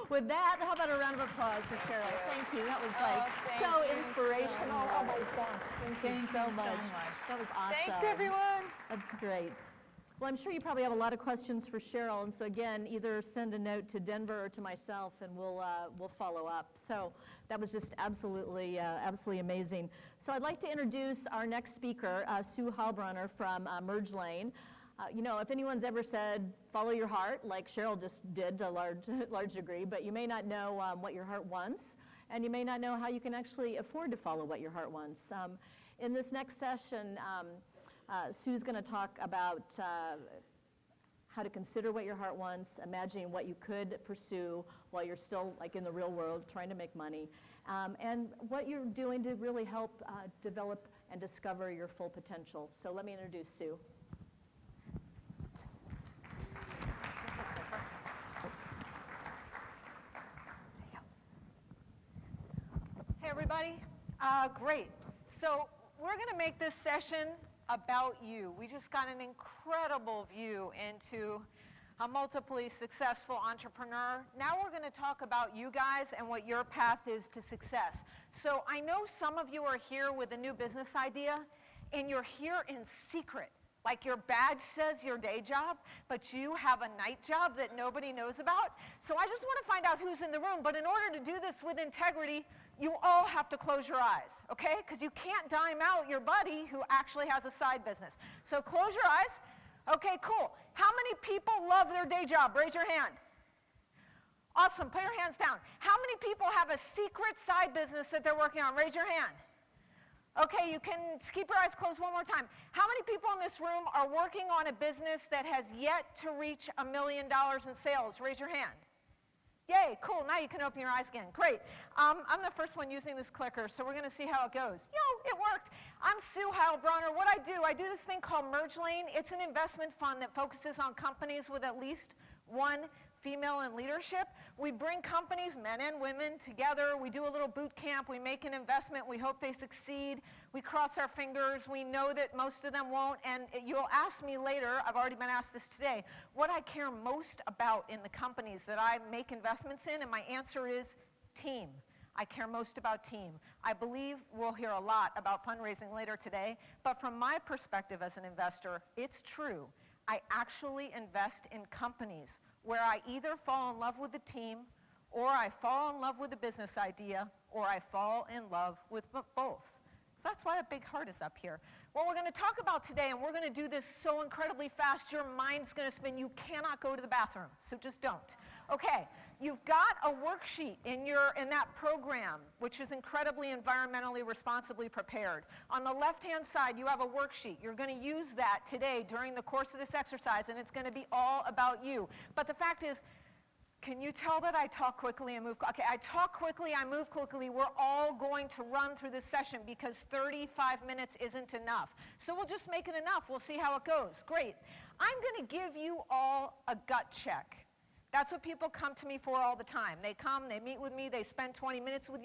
With that, how about a round of applause for Cheryl? Thank you. That was so inspirational. Oh my gosh. Thank you so much. That was awesome. Thanks, everyone. That's great. Well, I'm sure you probably have a lot of questions for Cheryl, and so again, either send a note to Denver or to myself, and we'll follow up. So that was just absolutely amazing. So I'd like to introduce our next speaker, Sue Heilbronner from Merge Lane. You know, if anyone's ever said, follow your heart, like Cheryl just did to a large degree, but you may not know what your heart wants, and you may not know how you can actually afford to follow what your heart wants. In this next session, Sue's going to talk about how to consider what your heart wants, imagining what you could pursue while you're still like in the real world trying to make money, and what you're doing to really help develop and discover your full potential. So let me introduce Sue. Hey everybody, great. So we're going to make this session about you. We just got an incredible view into a multiply successful entrepreneur. Now we're going to talk about you guys and what your path is to success. So I know some of you are here with a new business idea, and you're here in secret. Like your badge says your day job, but you have a night job that nobody knows about. So I just want to find out who's in the room. But in order to do this with integrity, you all have to close your eyes, okay? Because you can't dime out your buddy who actually has a side business. So close your eyes. Okay, cool. How many people love their day job? Raise your hand. Awesome. Put your hands down. How many people have a secret side business that they're working on? Raise your hand. Okay, you can keep your eyes closed one more time. How many people in this room are working on a business that has yet to reach $1 million in sales? Raise your hand. Yay, cool. Now you can open your eyes again. Great. I'm the first one using this clicker, so we're going to see how it goes. Yo, it worked. I'm Sue Heilbronner. What I do this thing called Merge Lane. It's an investment fund that focuses on companies with at least one female in leadership. We bring companies, men and women, together. We do a little boot camp. We make an investment. We hope they succeed. We cross our fingers. We know that most of them won't. And you'll ask me later, I've already been asked this today, what I care most about in the companies that I make investments in, and my answer is team. I care most about team. I believe we'll hear a lot about fundraising later today, but from my perspective as an investor, it's true. I actually invest in companies where I either fall in love with the team or I fall in love with a business idea, or I fall in love with both. So that's why that big heart is up here. What we're going to talk about today, and we're going to do this so incredibly fast, your mind's going to spin. You cannot go to the bathroom, so just don't. Okay, you've got a worksheet in that program, which is incredibly environmentally responsibly prepared. On the left-hand side, you have a worksheet. You're going to use that today during the course of this exercise, and it's going to be all about you. But the fact is, can you tell that I talk quickly and move? Okay, I talk quickly, I move quickly. We're all going to run through this session because 35 minutes isn't enough. So we'll just make it enough. We'll see how it goes. Great. I'm going to give you all a gut check. That's what people come to me for all the time. They come, they meet with me, they spend 20 minutes with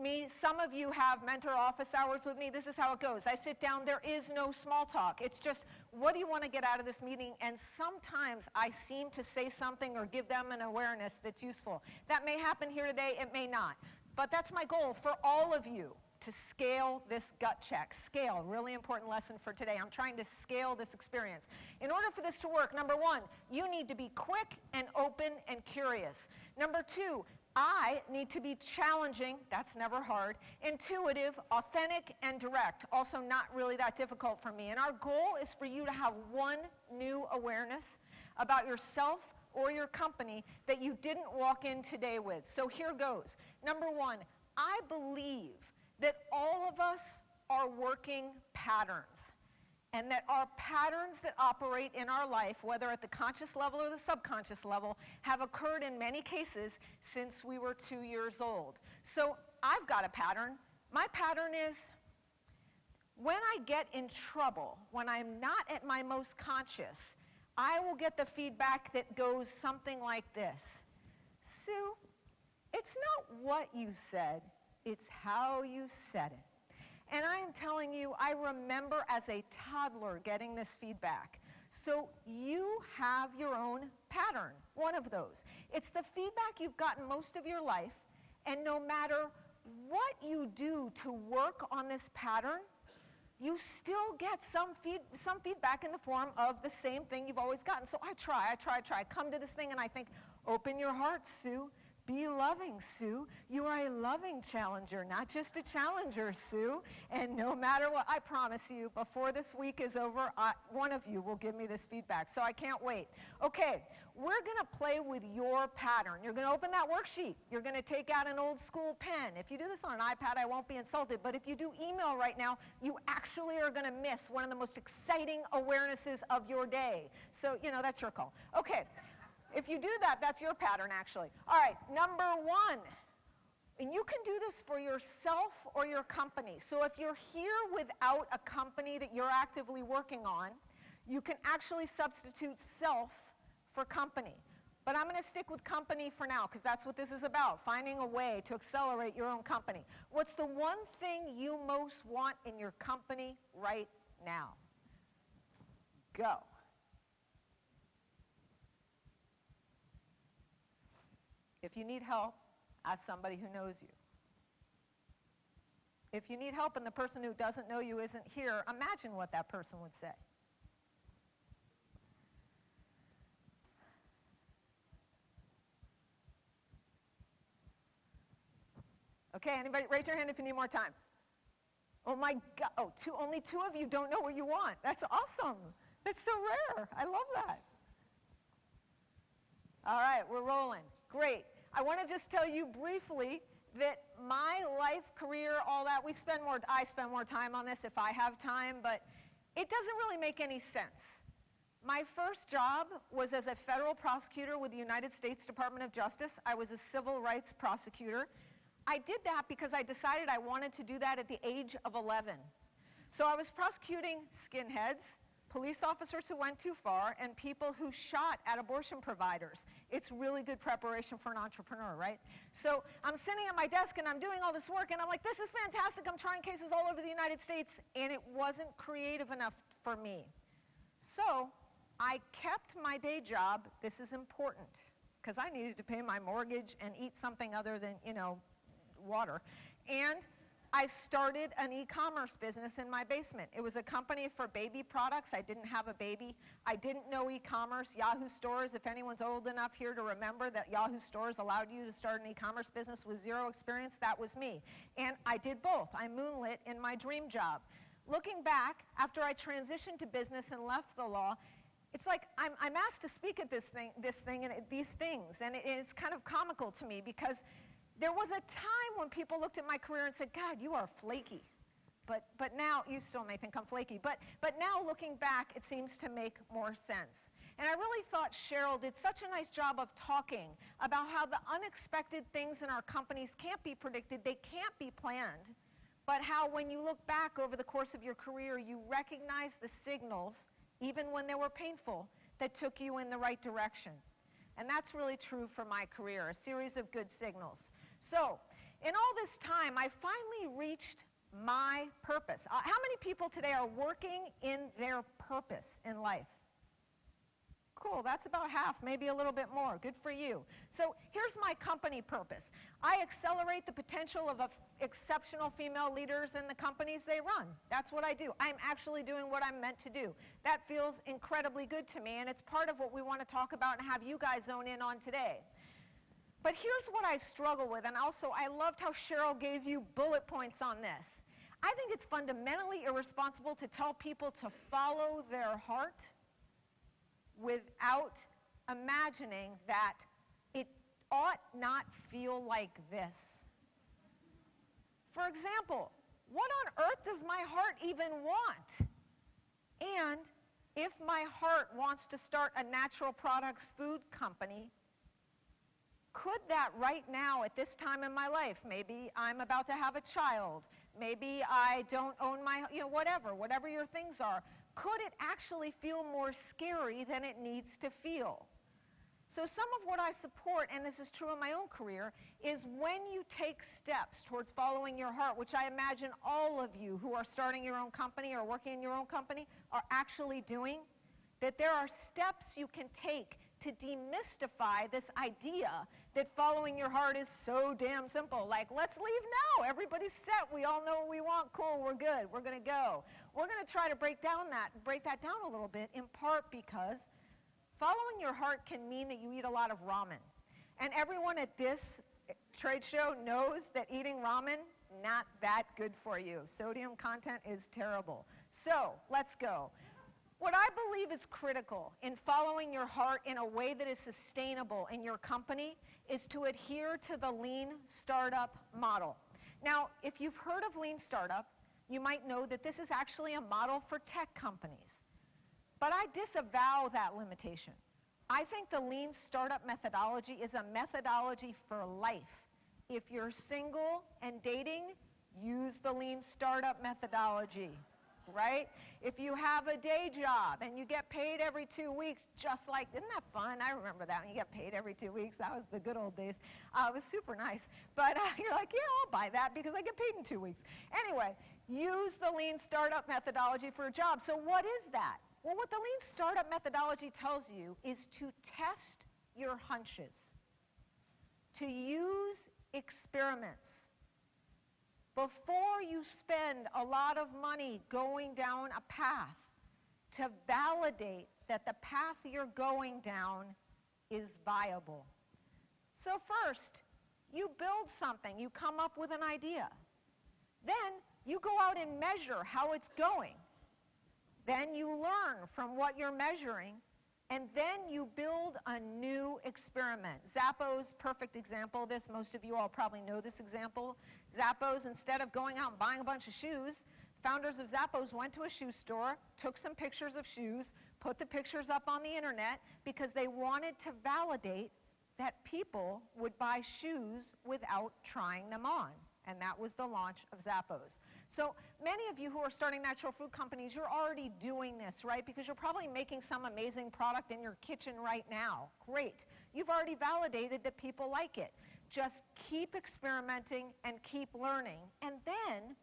me. Some of you have mentor office hours with me. This is how it goes. I sit down, there is no small talk. It's just, what do you want to get out of this meeting? And sometimes I seem to say something or give them an awareness that's useful. That may happen here today, it may not. But that's my goal for all of you, to scale this gut check. Scale, really important lesson for today. I'm trying to scale this experience. In order for this to work, number one, you need to be quick and open and curious. Number two, I need to be challenging, that's never hard, intuitive, authentic, and direct. Also not really that difficult for me. And our goal is for you to have one new awareness about yourself or your company that you didn't walk in today with. So here goes. Number one, I believe that all of us are working patterns, and that our patterns that operate in our life, whether at the conscious level or the subconscious level, have occurred in many cases since we were 2 years old. So I've got a pattern. My pattern is, when I get in trouble, when I'm not at my most conscious, I will get the feedback that goes something like this. Sue, it's not what you said, it's how you said it. And I am telling you, I remember as a toddler getting this feedback. So you have your own pattern, one of those. It's the feedback you've gotten most of your life, and no matter what you do to work on this pattern, you still get some feedback in the form of the same thing you've always gotten. So I try. I come to this thing and I think, open your heart, Sue. Be loving, Sue. You are a loving challenger, not just a challenger, Sue. And no matter what, I promise you, before this week is over, one of you will give me this feedback. So I can't wait. Okay, we're going to play with your pattern. You're going to open that worksheet. You're going to take out an old school pen. If you do this on an iPad, I won't be insulted. But if you do email right now, you actually are going to miss one of the most exciting awarenesses of your day. So, that's your call. Okay. If you do that, that's your pattern, actually. All right, number one, and you can do this for yourself or your company. So if you're here without a company that you're actively working on, you can actually substitute self for company. But I'm going to stick with company for now, because that's what this is about, finding a way to accelerate your own company. What's the one thing you most want in your company right now? Go. If you need help, ask somebody who knows you. If you need help and the person who doesn't know you isn't here, imagine what that person would say. Okay, anybody, raise your hand if you need more time. Oh my God, only two of you don't know what you want. That's awesome. That's so rare. I love that. All right, we're rolling. Great. I want to just tell you briefly that my life, career, all that, I spend more time on this if I have time, but it doesn't really make any sense. My first job was as a federal prosecutor with the United States Department of Justice. I was a civil rights prosecutor. I did that because I decided I wanted to do that at the age of 11. So I was prosecuting skinheads, police officers who went too far, and people who shot at abortion providers. It's really good preparation for an entrepreneur, right? So I'm sitting at my desk and I'm doing all this work and I'm like, this is fantastic. I'm trying cases all over the United States, and it wasn't creative enough for me. So I kept my day job. This is important because I needed to pay my mortgage and eat something other than, water. And I started an e-commerce business in my basement. It was a company for baby products. I didn't have a baby. I didn't know e-commerce. Yahoo Stores, if anyone's old enough here to remember that Yahoo Stores allowed you to start an e-commerce business with zero experience, that was me. And I did both. I moonlit in my dream job. Looking back, after I transitioned to business and left the law, it's like I'm asked to speak at these things, and it's kind of comical to me because there was a time when people looked at my career and said, God, you are flaky. But now, you still may think I'm flaky, but now looking back, it seems to make more sense. And I really thought Cheryl did such a nice job of talking about how the unexpected things in our companies can't be predicted, they can't be planned, but how when you look back over the course of your career, you recognize the signals, even when they were painful, that took you in the right direction. And that's really true for my career, a series of good signals. So, in all this time, I finally reached my purpose. How many people today are working in their purpose in life? Cool, that's about half, maybe a little bit more. Good for you. So here's my company purpose. I accelerate the potential of exceptional female leaders in the companies they run. That's what I do. I'm actually doing what I'm meant to do. That feels incredibly good to me, and it's part of what we want to talk about and have you guys zone in on today. But here's what I struggle with, and also I loved how Cheryl gave you bullet points on this. I think it's fundamentally irresponsible to tell people to follow their heart without imagining that it ought not feel like this. For example, what on earth does my heart even want? And if my heart wants to start a natural products food company, could that right now at this time in my life, maybe I'm about to have a child, maybe I don't own my, whatever your things are, could it actually feel more scary than it needs to feel? So some of what I support, and this is true in my own career, is when you take steps towards following your heart, which I imagine all of you who are starting your own company or working in your own company are actually doing, that there are steps you can take to demystify this idea that following your heart is so damn simple. Like, let's leave now. Everybody's set. We all know what we want. Cool, we're good. We're going to go. We're going to try to break that down a little bit, in part because following your heart can mean that you eat a lot of ramen. And everyone at this trade show knows that eating ramen, not that good for you. Sodium content is terrible. So, let's go. What I believe is critical in following your heart in a way that is sustainable in your company is to adhere to the lean startup model. Now, if you've heard of lean startup, you might know that this is actually a model for tech companies. But I disavow that limitation. I think the lean startup methodology is a methodology for life. If you're single and dating, use the lean startup methodology, right? If you have a day job and you get paid every 2 weeks, just like, isn't that fun? I remember that when you get paid every 2 weeks. That was the good old days. It was super nice. But you're like, yeah, I'll buy that because I get paid in 2 weeks. Anyway, use the lean startup methodology for a job. So what is that? Well, what the lean startup methodology tells you is to test your hunches, to use experiments. Before you spend a lot of money going down a path, to validate that the path you're going down is viable. So first, you build something, you come up with an idea. Then you go out and measure how it's going. Then you learn from what you're measuring, and then you build a new experiment. Zappos, perfect example of this. Most of you all probably know this example. Zappos, instead of going out and buying a bunch of shoes, founders of Zappos went to a shoe store, took some pictures of shoes, put the pictures up on the internet because they wanted to validate that people would buy shoes without trying them on. And that was the launch of Zappos. So many of you who are starting natural food companies, you're already doing this, right? Because you're probably making some amazing product in your kitchen right now. Great. You've already validated that people like it. Just keep experimenting and keep learning. And then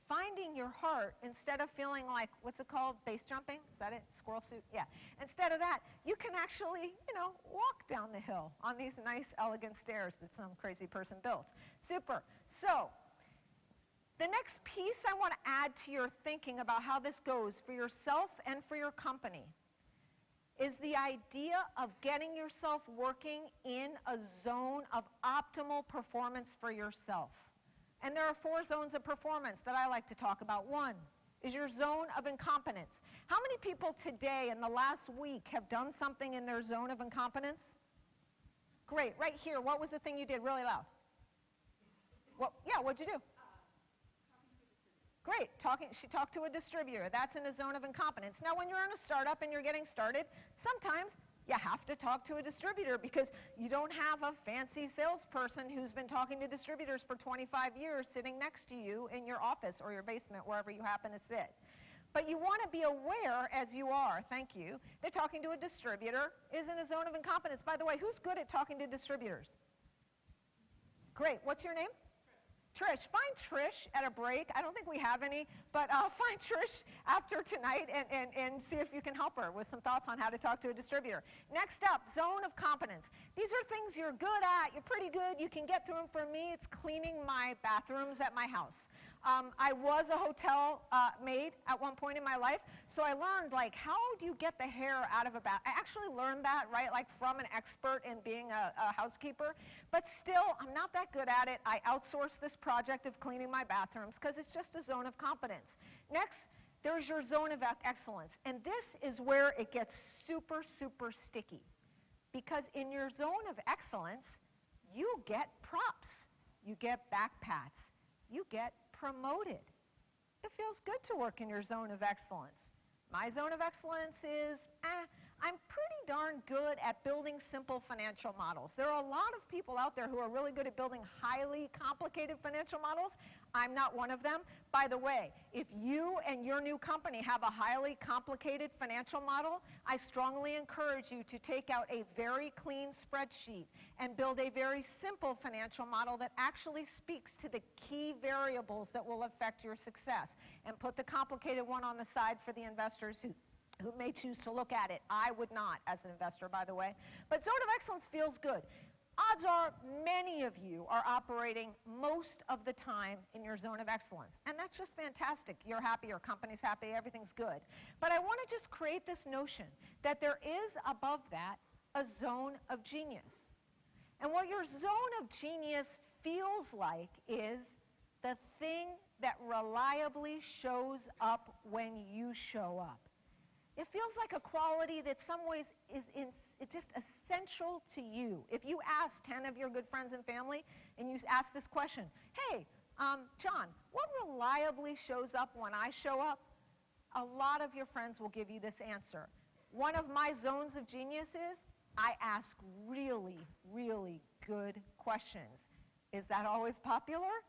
finding your heart, instead of feeling like, what's it called, base jumping? Is that it? Squirrel suit? Yeah. Instead of that, you can actually, walk down the hill on these nice, elegant stairs that some crazy person built. Super. So, The next piece I want to add to your thinking about how this goes for yourself and for your company is the idea of getting yourself working in a zone of optimal performance for yourself. And there are 4 zones of performance that I like to talk about. One is your zone of incompetence. How many people today in the last week have done something in their zone of incompetence? Great, right here. What was the thing you did really loud? What'd you do? Great, she talked to a distributor. That's in a zone of incompetence. Now, when you're in a startup and you're getting started, sometimes you have to talk to a distributor because you don't have a fancy salesperson who's been talking to distributors for 25 years sitting next to you in your office or your basement, wherever you happen to sit. But you want to be aware, as you are, thank you, that talking to a distributor is in a zone of incompetence. By the way, who's good at talking to distributors? Great, what's your name? Trish. Find Trish at a break. I don't think we have any, but find Trish after tonight and see if you can help her with some thoughts on how to talk to a distributor. Next up, zone of competence. These are things you're good at. You're pretty good. You can get through them. For me, it's cleaning my bathrooms at my house. I was a hotel maid at one point in my life, so I learned, like, how do you get the hair out of a bath? I actually learned that, right, like from an expert in being a housekeeper, but still, I'm not that good at it. I outsourced this project of cleaning my bathrooms because it's just a zone of competence. Next, there's your zone of excellence, and this is where it gets super, super sticky, because in your zone of excellence, you get props, you get back pats, you get promoted. It feels good to work in your zone of excellence. My zone of excellence is, I'm pretty darn good at building simple financial models. There are a lot of people out there who are really good at building highly complicated financial models. I'm not one of them. By the way, if you and your new company have a highly complicated financial model, I strongly encourage you to take out a very clean spreadsheet and build a very simple financial model that actually speaks to the key variables that will affect your success, and put the complicated one on the side for the investors who may choose to look at it. I would not as an investor, by the way. But zone of excellence feels good. Odds are many of you are operating most of the time in your zone of excellence. And that's just fantastic. You're happy, your company's happy, everything's good. But I want to just create this notion that there is above that a zone of genius. And what your zone of genius feels like is the thing that reliably shows up when you show up. It feels like a quality that some ways is it's just essential to you. If you ask 10 of your good friends and family and you ask this question, hey, John, what reliably shows up when I show up? A lot of your friends will give you this answer. One of my zones of genius is I ask really, really good questions. Is that always popular?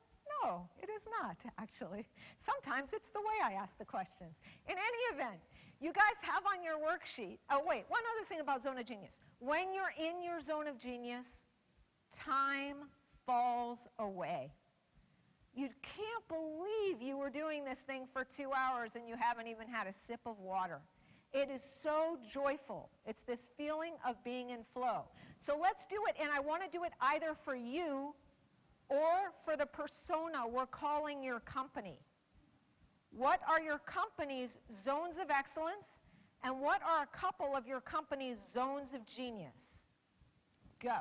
No, it is not, actually. Sometimes it's the way I ask the questions. In any event, you guys have on your worksheet, oh wait, one other thing about zone of genius. When you're in your zone of genius, time falls away. You can't believe you were doing this thing for 2 hours and you haven't even had a sip of water. It is so joyful. It's this feeling of being in flow. So let's do it, and I want to do it either for you or for the persona we're calling your company. What are your company's zones of excellence, and what are a couple of your company's zones of genius? Go.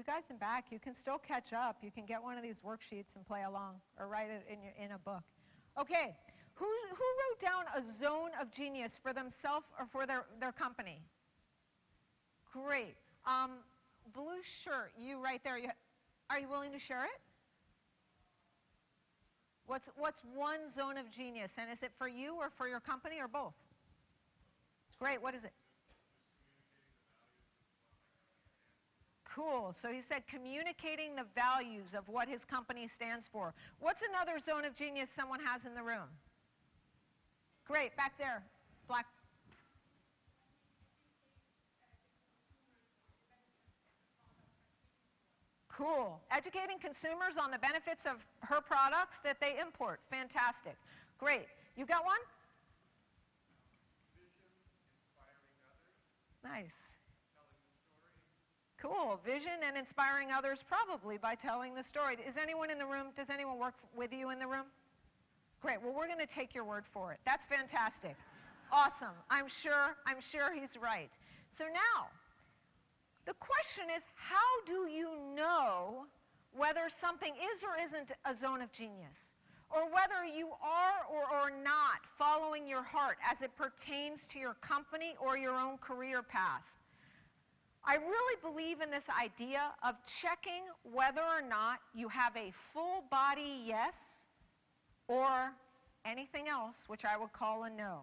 You guys in back, you can still catch up. You can get one of these worksheets and play along or write it in a book. Okay, who wrote down a zone of genius for themselves or for their company? Great. Blue shirt, you right there. Are you willing to share it? What's one zone of genius, and is it for you or for your company or both? Great, what is it? Cool, so he said communicating the values of what his company stands for. What's another zone of genius someone has in the room? Great, back there, black. Cool. Educating consumers on the benefits of her products that they import. Fantastic. Great. You got one? Nice. Cool. Vision and inspiring others probably by telling the story. Is anyone in the room, does anyone work with you in the room? Great. Well, we're going to take your word for it. That's fantastic. Awesome. I'm sure he's right. So now, the question is, how do you know whether something is or isn't a zone of genius? Or whether you are or are not following your heart as it pertains to your company or your own career path? I really believe in this idea of checking whether or not you have a full body yes or anything else, which I would call a no.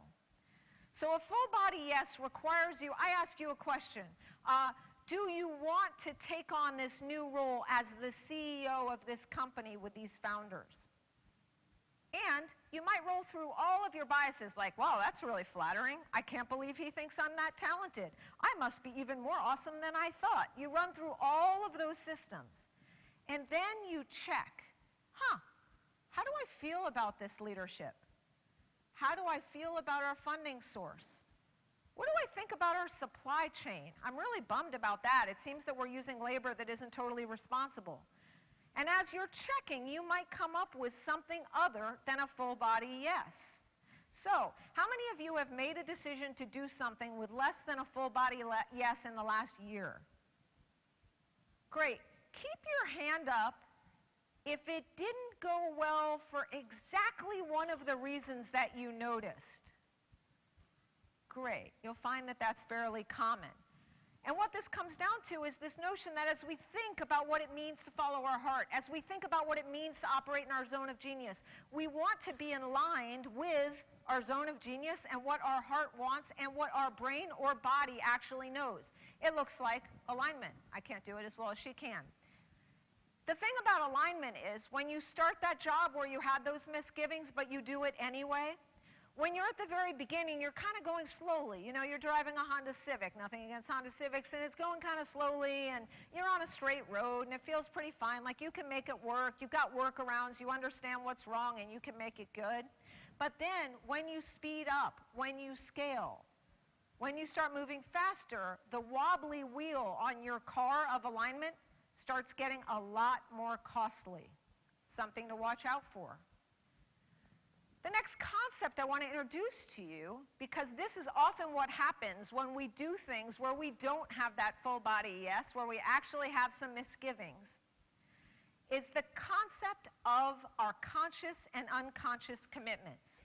So a full body yes requires you, I ask you a question. Do you want to take on this new role as the CEO of this company with these founders? And you might roll through all of your biases like, wow, that's really flattering. I can't believe he thinks I'm that talented. I must be even more awesome than I thought. You run through all of those systems. And then you check, how do I feel about this leadership? How do I feel about our funding source? What do I think about our supply chain? I'm really bummed about that. It seems that we're using labor that isn't totally responsible. And as you're checking, you might come up with something other than a full body yes. So, how many of you have made a decision to do something with less than a full body yes in the last year? Great. Keep your hand up if it didn't go well for exactly one of the reasons that you noticed. Great. You'll find that that's fairly common. And what this comes down to is this notion that as we think about what it means to follow our heart, as we think about what it means to operate in our zone of genius, we want to be aligned with our zone of genius and what our heart wants and what our brain or body actually knows. It looks like alignment. I can't do it as well as she can. The thing about alignment is when you start that job where you had those misgivings but you do it anyway, when you're at the very beginning, you're kind of going slowly. You know, you're driving a Honda Civic, nothing against Honda Civics, and it's going kind of slowly, and you're on a straight road, and it feels pretty fine, like you can make it work. You've got workarounds, you understand what's wrong, and you can make it good. But then, when you speed up, when you scale, when you start moving faster, the wobbly wheel on your car of alignment starts getting a lot more costly. Something to watch out for. The next concept I want to introduce to you, because this is often what happens when we do things where we don't have that full body yes, where we actually have some misgivings, is the concept of our conscious and unconscious commitments.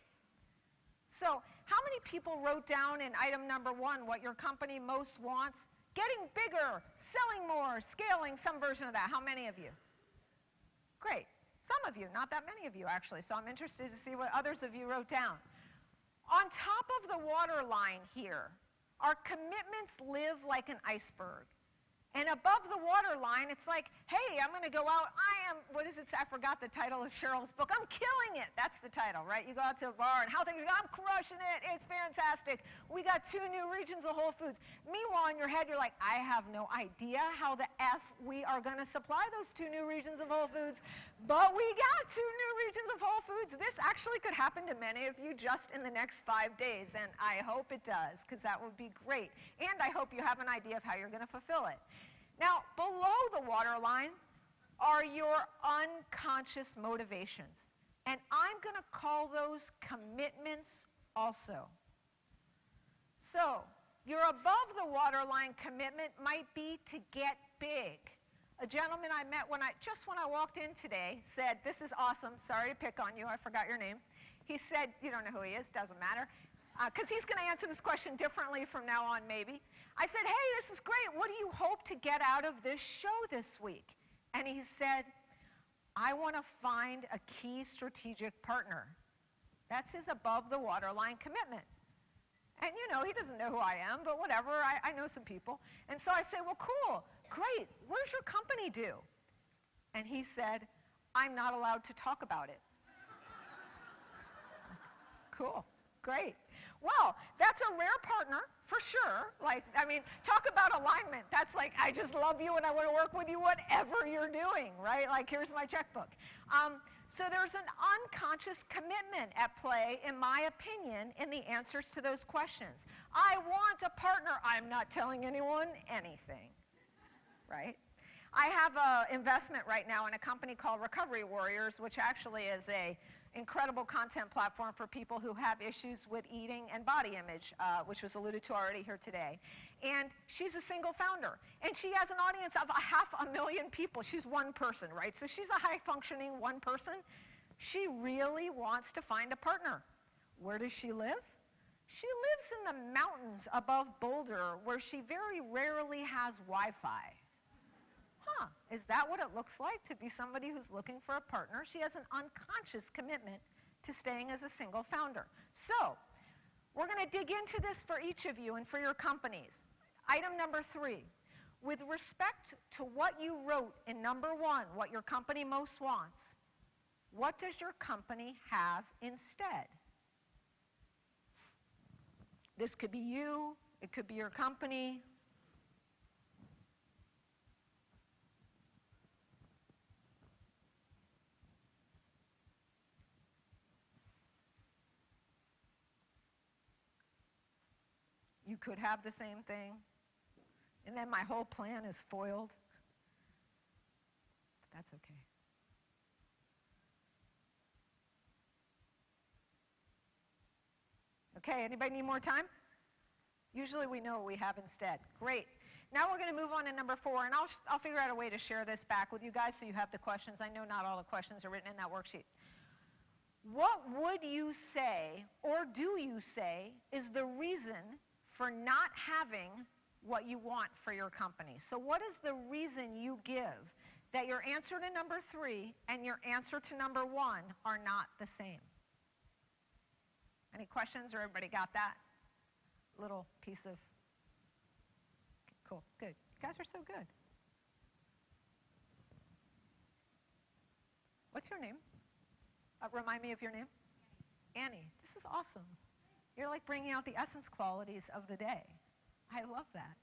So, how many people wrote down in item number 1 what your company most wants? Getting bigger, selling more, scaling, some version of that. How many of you? Great. Some of you, not that many of you actually, so I'm interested to see what others of you wrote down. On top of the waterline here, our commitments live like an iceberg. And above the waterline, it's like, hey, I'm going to go out. What is it? I forgot the title of Cheryl's book. I'm killing it. That's the title, right? You go out to a bar and how things are going. I'm crushing it. It's fantastic. We got 2 new regions of Whole Foods. Meanwhile, in your head, you're like, I have no idea how the F we are going to supply those 2 new regions of Whole Foods. But we got 2 new regions of Whole Foods. This actually could happen to many of you just in the next 5 days. And I hope it does, because that would be great. And I hope you have an idea of how you're going to fulfill it. Now, below the waterline are your unconscious motivations. And I'm going to call those commitments also. So, your above the waterline commitment might be to get big, a gentleman I met when I walked in today said, "This is awesome. Sorry to pick on you. I forgot your name." He said, you don't know who he is, doesn't matter, because he's going to answer this question differently from now on, maybe. I said, "Hey, this is great. What do you hope to get out of this show this week?" And he said, "I want to find a key strategic partner." That's his above the waterline commitment. And he doesn't know who I am, but whatever, I know some people. And so I say, "Well, cool, great. What does your company do?" And he said, "I'm not allowed to talk about it." Cool, great. Well, that's a rare partner, for sure. Talk about alignment. That's like, I just love you and I want to work with you whatever you're doing, right? Like, here's my checkbook. So there's an unconscious commitment at play, in my opinion, in the answers to those questions. I want a partner. I'm not telling anyone anything, right? I have an investment right now in a company called Recovery Warriors, which actually is a incredible content platform for people who have issues with eating and body image, which was alluded to already here today. And she's a single founder, and she has an audience of 500,000 people. She's one person, right? So she's a high-functioning one person. She really wants to find a partner. Where does she live? She lives in the mountains above Boulder, where she very rarely has Wi-Fi. Is that what it looks like to be somebody who's looking for a partner? She has an unconscious commitment to staying as a single founder. So, we're going to dig into this for each of you and for your companies. Item number 3, with respect to what you wrote in number 1, what your company most wants, what does your company have instead? This could be you, it could be your company. You could have the same thing, and then my whole plan is foiled. But that's okay. Okay, anybody need more time? Usually we know what we have instead. Great. Now we're going to move on to number 4, and I'll figure out a way to share this back with you guys so you have the questions. I know not all the questions are written in that worksheet. What would you say, or do you say, is the reason for not having what you want for your company? So what is the reason you give that your answer to number 3 and your answer to number 1 are not the same? Any questions, or everybody got that little piece of? Okay, cool, good. You guys are so good. What's your name? Remind me of your name. Annie. This is awesome. You're like bringing out the essence qualities of the day. I love that.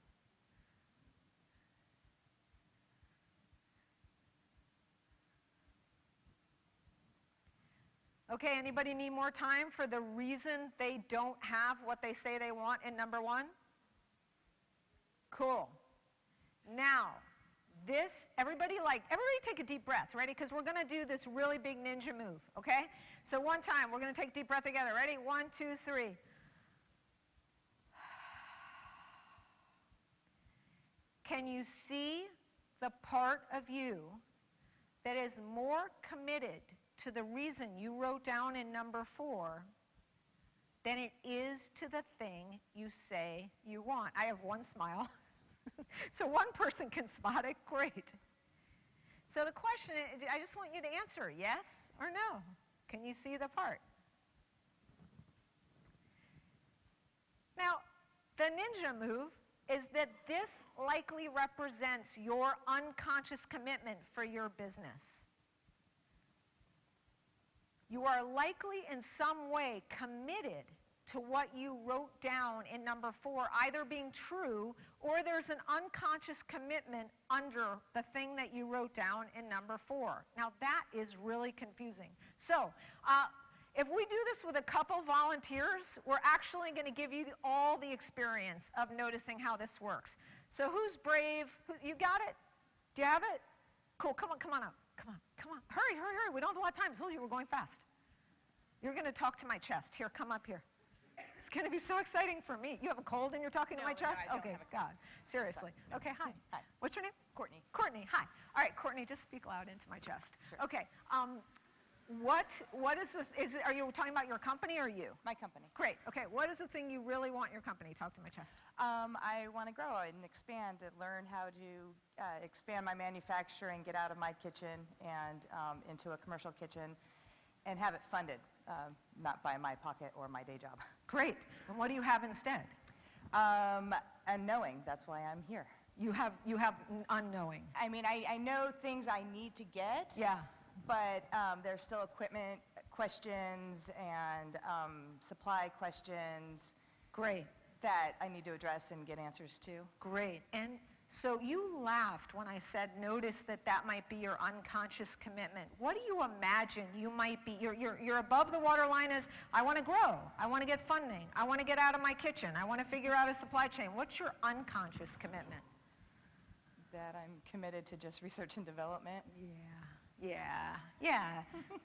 Okay, anybody need more time for the reason they don't have what they say they want in number 1? Cool. Now, everybody take a deep breath, ready? Because we're going to do this really big ninja move, okay? So one time, we're going to take a deep breath together. Ready? 1, 2, 3. Can you see the part of you that is more committed to the reason you wrote down in number 4 than it is to the thing you say you want? I have one smile. So one person can spot it, great. So the question is, I just want you to answer yes or no. Can you see the part? Now, the ninja move is that this likely represents your unconscious commitment for your business. You are likely in some way committed to what you wrote down in number 4 either being true, or there's an unconscious commitment under the thing that you wrote down in number 4. Now that is really confusing. So if we do this with a couple volunteers, we're actually going to give you all the experience of noticing how this works. So who's brave? You got it? Do you have it? Cool, come on up. Come on. Hurry. We don't have a lot of time. I told you we're going fast. You're going to talk to my chest. Here, come up here. It's going to be so exciting for me. You have a cold and you're talking to my chest? I don't Okay, have a cold. God, seriously. Okay, hi. Hi. What's your name? Courtney. Courtney, hi. All right, Courtney, just speak loud into my chest. Sure. Okay, what is are you talking about your company or you? My company. Great, okay, what is the thing you really want your company? Talk to my chest. I want to grow and expand and learn how to expand my manufacturing, get out of my kitchen and into a commercial kitchen and have it funded, not by my pocket or my day job. Great, and what do you have instead? And knowing, that's why I'm here. You have unknowing. I mean, I know things I need to get. Yeah. But there's still equipment questions and supply questions Great, that I need to address and get answers to. great. And so you laughed when I said, notice that might be your unconscious commitment. What do you imagine you might be? You're above the waterline as, I want to grow, I want to get funding, I want to get out of my kitchen, I want to figure out a supply chain. What's your unconscious commitment? That I'm committed to just research and development. Yeah.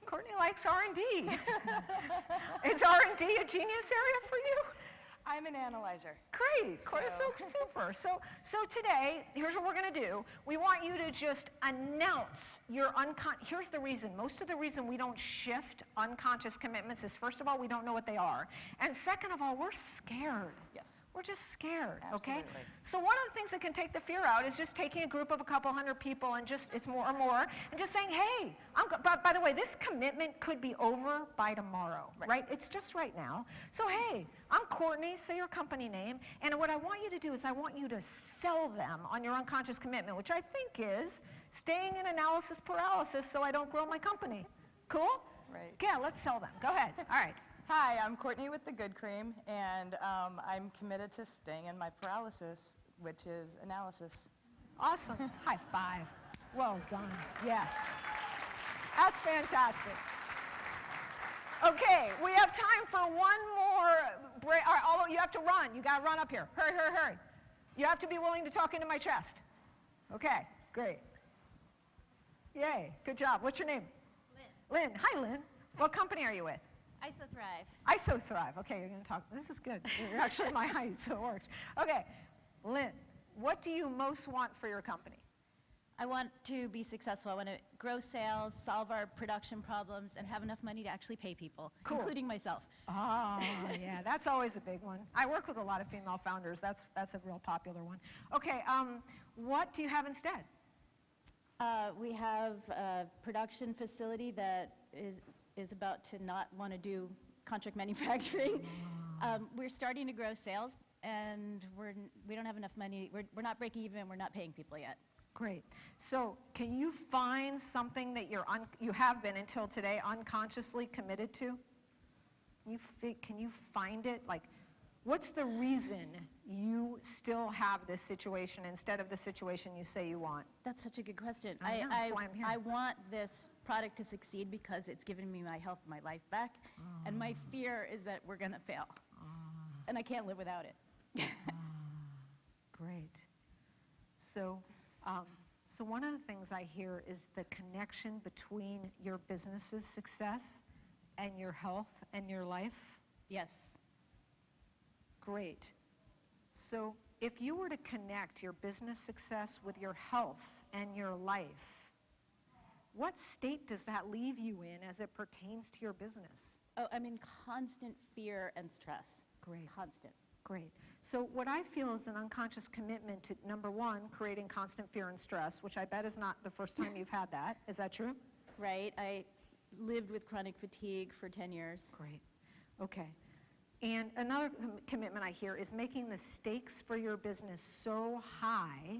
Courtney likes R&D. Is R&D a genius area for you? I'm an analyzer. Great, so super. So today, here's what we're going to do. We want you to just announce your here's the reason. Most of the reason we don't shift unconscious commitments is, first of all, we don't know what they are. And second of all, we're scared. Yes. We're just scared, okay? Absolutely. So one of the things that can take the fear out is just taking a group of a couple hundred people and just, it's more or more, and just saying, hey, by the way, this commitment could be over by tomorrow, right? It's just right now. So hey, I'm Courtney, say your company name, and what I want you to do is I want you to sell them on your unconscious commitment, which I think is staying in analysis paralysis so I don't grow my company. Cool? Right. Yeah, let's sell them. Go ahead. All right. Hi, I'm Courtney with the Good Cream, and I'm committed to staying in my paralysis, which is analysis. Awesome. High five. Well done. Yes. That's fantastic. Okay, we have time for one more break. All right, although you have to run. You got to run up here. Hurry. You have to be willing to talk into my chest. Okay, great. Yay, good job. What's your name? Lynn. Hi, Lynn. What company are you with? IsoThrive. IsoThrive. Okay, you're going to talk. This is good. You're actually my height, so it works. Okay, Lynn, what do you most want for your company? I want to be successful. I want to grow sales, solve our production problems, and have enough money to actually pay people, Cool. including myself. Oh, yeah, that's always a big one. I work with a lot of female founders. That's a real popular one. Okay, what do you have instead? We have a production facility that is about to not want to do contract manufacturing. We're starting to grow sales, and we don't have enough money. We're not breaking even. We're not paying people yet. Great. So can you find something that you have been until today unconsciously committed to? Can you find it? Like, what's the reason you still have this situation instead of the situation you say you want? That's such a good question. I know, that's why I'm here. I want this product to succeed because it's given me my health, my life back, and my fear is that we're going to fail, and I can't live without it. Great. So one of the things I hear is the connection between your business's success and your health and your life. Yes. Great. So if you were to connect your business success with your health and your life, what state does that leave you in as it pertains to your business? Oh, I'm in constant fear and stress. Great. Constant. Great. So what I feel is an unconscious commitment to, number one, creating constant fear and stress, which I bet is not the first time you've had that. Is that true? Right. I lived with chronic fatigue for 10 years. Great. Okay. And another commitment I hear is making the stakes for your business so high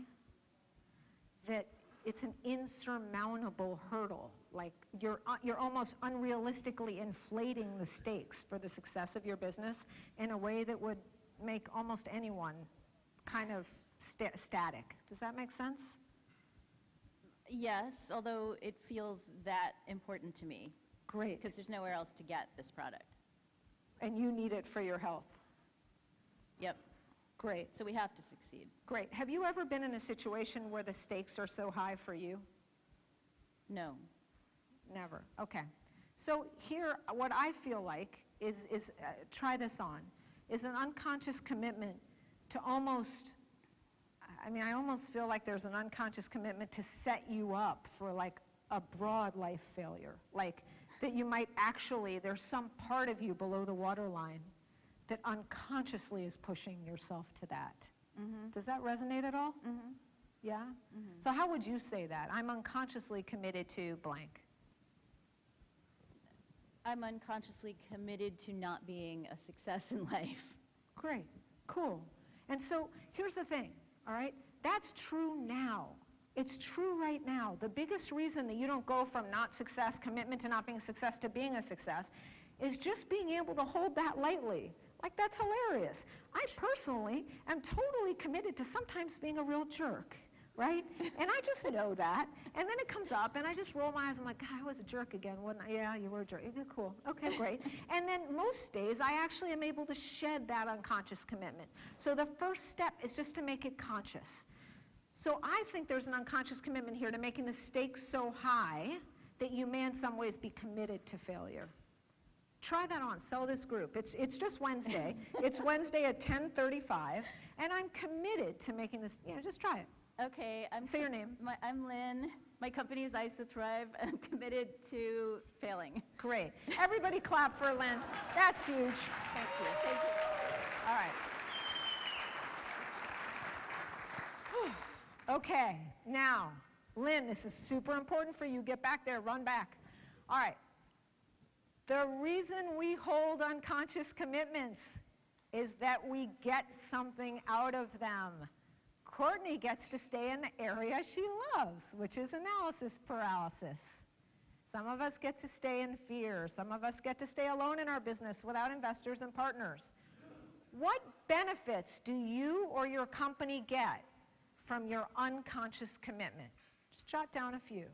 that it's an insurmountable hurdle. Like you're almost unrealistically inflating the stakes for the success of your business in a way that would make almost anyone kind of static. Does that make sense? Yes, although it feels that important to me. Great. Because there's nowhere else to get this product. And you need it for your health. Yep. Great. So we have to succeed. Great. Have you ever been in a situation where the stakes are so high for you? No. Never. Okay. So here, what I feel like is try this on. is an unconscious commitment to almost, I almost feel like there's an unconscious commitment to set you up for like a broad life failure. Like that you might actually, there's some part of you below the waterline that unconsciously is pushing yourself to that. Does that resonate at all? Yeah? So how would you say that? I'm unconsciously committed to blank. I'm unconsciously committed to not being a success in life. Great, cool. And so here's the thing, all right? That's true now. It's true right now. The biggest reason that you don't go from not success, commitment to not being a success, to being a success is just being able to hold that lightly. Like, that's hilarious. I personally am totally committed to sometimes being a real jerk, right? And I just know that. And then it comes up, and I just roll my eyes. I'm like, God, I was a jerk again, wasn't I? Yeah, you were a jerk. Yeah, cool. Okay, great. And then most days, I actually am able to shed that unconscious commitment. So the first step is just to make it conscious. So I think there's an unconscious commitment here to making the stakes so high that you may in some ways be committed to failure. Try that on, sell this group. It's just Wednesday. It's Wednesday at 10:35, and I'm committed to making this, just try it. Okay, Say your name. I'm Lynn. My company is Ice to Thrive. I'm committed to failing. Great. Everybody clap for Lynn. That's huge. Thank you. Thank you. All right. Okay, now, Lynn, this is super important for you. Get back there, run back. All right. The reason we hold unconscious commitments is that we get something out of them. Courtney gets to stay in the area she loves, which is analysis paralysis. Some of us get to stay in fear. Some of us get to stay alone in our business without investors and partners. What benefits do you or your company get from your unconscious commitment? Just jot down a few.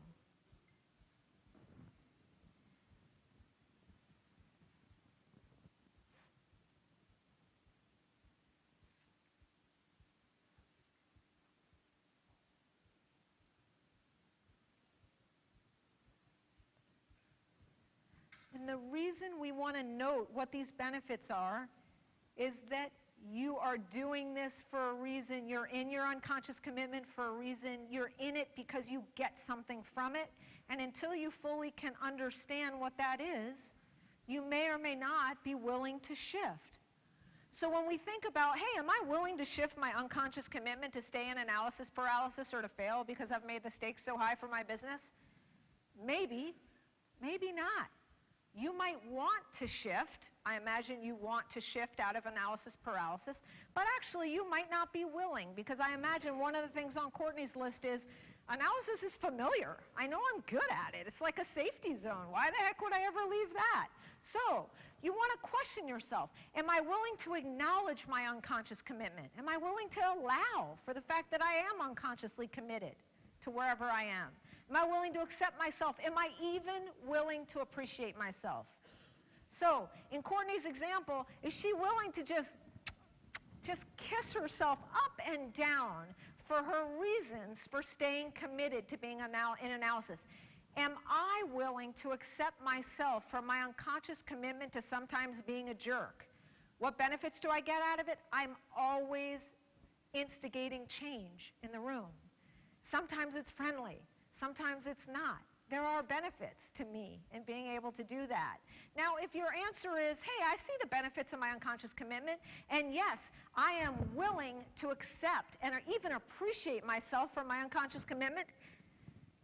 And the reason we want to note what these benefits are is that you are doing this for a reason. You're in your unconscious commitment for a reason. You're in it because you get something from it. And until you fully can understand what that is, you may or may not be willing to shift. So when we think about, hey, am I willing to shift my unconscious commitment to stay in analysis paralysis or to fail because I've made the stakes so high for my business? Maybe, maybe not. You might want to shift. I imagine you want to shift out of analysis paralysis, but actually you might not be willing, because I imagine one of the things on Courtney's list is analysis is familiar. I know I'm good at it. It's like a safety zone. Why the heck would I ever leave that? So you want to question yourself. Am I willing to acknowledge my unconscious commitment? Am I willing to allow for the fact that I am unconsciously committed to wherever I am? Am I willing to accept myself? Am I even willing to appreciate myself? So, in Courtney's example, is she willing to just kiss herself up and down for her reasons for staying committed to being in analysis? Am I willing to accept myself for my unconscious commitment to sometimes being a jerk? What benefits do I get out of it? I'm always instigating change in the room. Sometimes it's friendly. Sometimes it's not. There are benefits to me in being able to do that. Now, if your answer is, hey, I see the benefits of my unconscious commitment, and yes, I am willing to accept and even appreciate myself for my unconscious commitment,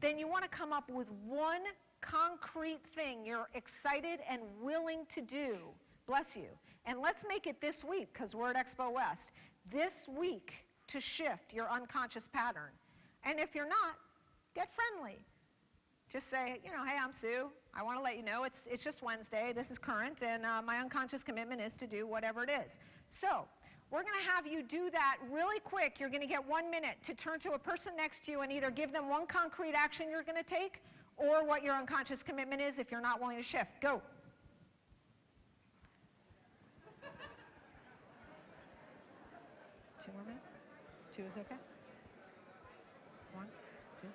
then you want to come up with one concrete thing you're excited and willing to do. Bless you. And let's make it this week, because we're at Expo West. This week to shift your unconscious pattern. And if you're not, get friendly. Just say, hey, I'm Sue. I want to let you know it's just Wednesday. This is current, and my unconscious commitment is to do whatever it is. So we're going to have you do that really quick. You're going to get 1 minute to turn to a person next to you and either give them one concrete action you're going to take or what your unconscious commitment is if you're not willing to shift. Go. Two more minutes? 2 is okay? 1, 2.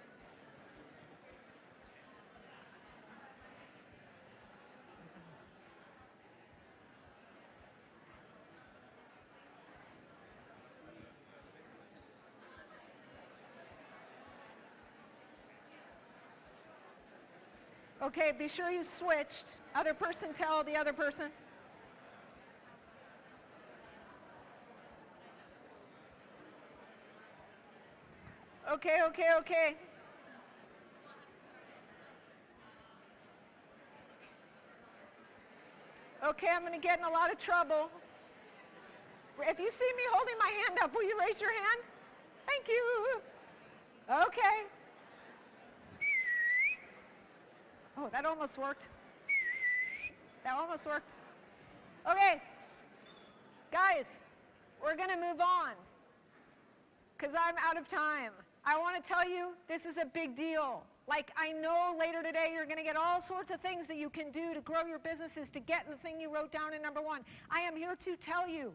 Okay, be sure you switched. Other person tell the other person. Okay, okay, okay. Okay, I'm going to get in a lot of trouble. If you see me holding my hand up, will you raise your hand? Thank you. Okay. Oh, that almost worked. That almost worked. Okay. Guys, we're going to move on because I'm out of time. I want to tell you this is a big deal. Like, I know later today you're going to get all sorts of things that you can do to grow your businesses, to get the thing you wrote down in number one. I am here to tell you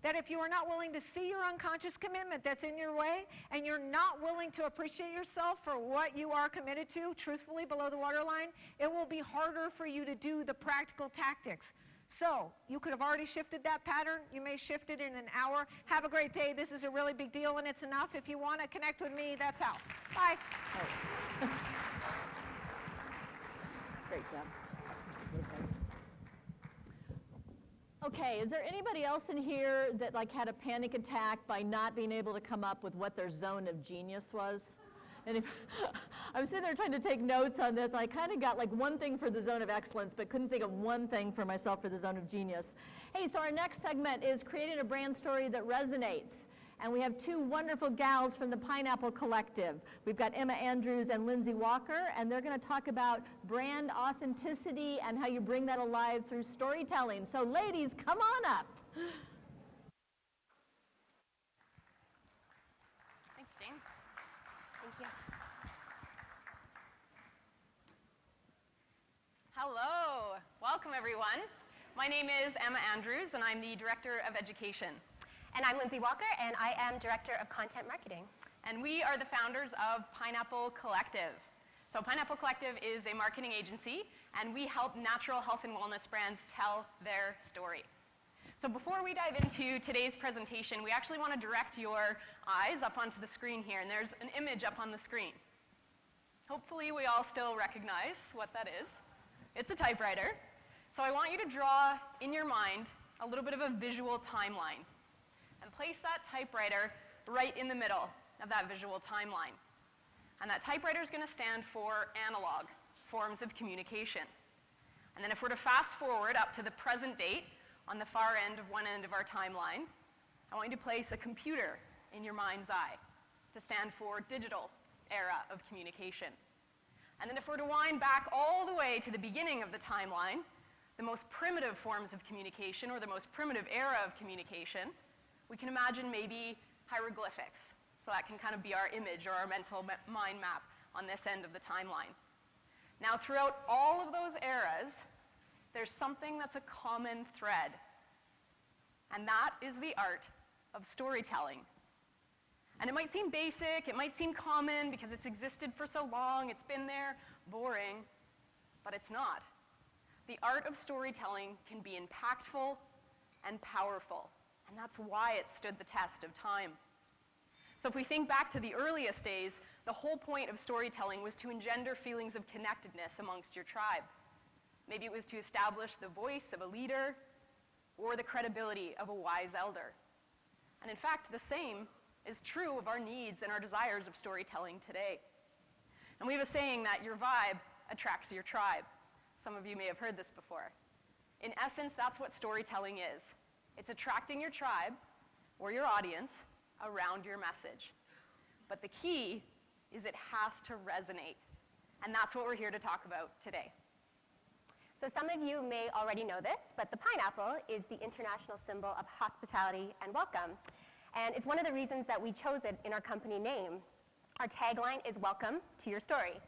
that if you are not willing to see your unconscious commitment that's in your way, and you're not willing to appreciate yourself for what you are committed to, truthfully below the waterline, it will be harder for you to do the practical tactics. So, you could have already shifted that pattern. You may shift it in an hour. Have a great day. This is a really big deal, and it's enough. If you want to connect with me, that's how. Bye. Great job. Those guys. Okay, is there anybody else in here that like had a panic attack by not being able to come up with what their zone of genius was? And if, I was sitting there trying to take notes on this. I kind of got like one thing for the zone of excellence, but couldn't think of one thing for myself for the zone of genius. Hey, so our next segment is creating a brand story that resonates. And we have two wonderful gals from the Pineapple Collective. We've got Emma Andrews and Lindsay Walker, and they're going to talk about brand authenticity and how you bring that alive through storytelling. So ladies, come on up. Thanks, Jane. Thank you. Hello. Welcome, everyone. My name is Emma Andrews, and I'm the Director of Education. And I'm Lindsay Walker, and I am Director of Content Marketing. And we are the founders of Pineapple Collective. So Pineapple Collective is a marketing agency, and we help natural health and wellness brands tell their story. So before we dive into today's presentation, we actually want to direct your eyes up onto the screen here, and there's an image up on the screen. Hopefully we all still recognize what that is. It's a typewriter. So I want you to draw in your mind a little bit of a visual timeline. And place that typewriter right in the middle of that visual timeline. And that typewriter is going to stand for analog forms of communication. And then if we're to fast forward up to the present date on the far end of one end of our timeline, I want you to place a computer in your mind's eye to stand for digital era of communication. And then if we're to wind back all the way to the beginning of the timeline, the most primitive forms of communication or the most primitive era of communication, we can imagine maybe hieroglyphics. So that can kind of be our image or our mental mind map on this end of the timeline. Now, throughout all of those eras, there's something that's a common thread. And that is the art of storytelling. And it might seem basic, it might seem common because it's existed for so long, it's been there, boring, but it's not. The art of storytelling can be impactful and powerful. And that's why it stood the test of time. So if we think back to the earliest days, the whole point of storytelling was to engender feelings of connectedness amongst your tribe. Maybe it was to establish the voice of a leader or the credibility of a wise elder. And in fact, the same is true of our needs and our desires of storytelling today. And we have a saying that your vibe attracts your tribe. Some of you may have heard this before. In essence, that's what storytelling is. It's attracting your tribe or your audience around your message. But the key is it has to resonate. And that's what we're here to talk about today. So some of you may already know this, but the pineapple is the international symbol of hospitality and welcome. And it's one of the reasons that we chose it in our company name. Our tagline is welcome to your story.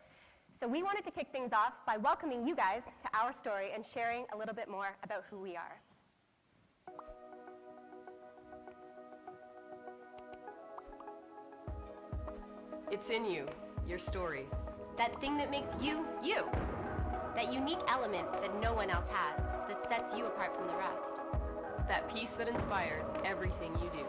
So we wanted to kick things off by welcoming you guys to our story and sharing a little bit more about who we are. It's in you, your story. That thing that makes you, you. That unique element that no one else has, that sets you apart from the rest. That piece that inspires everything you do.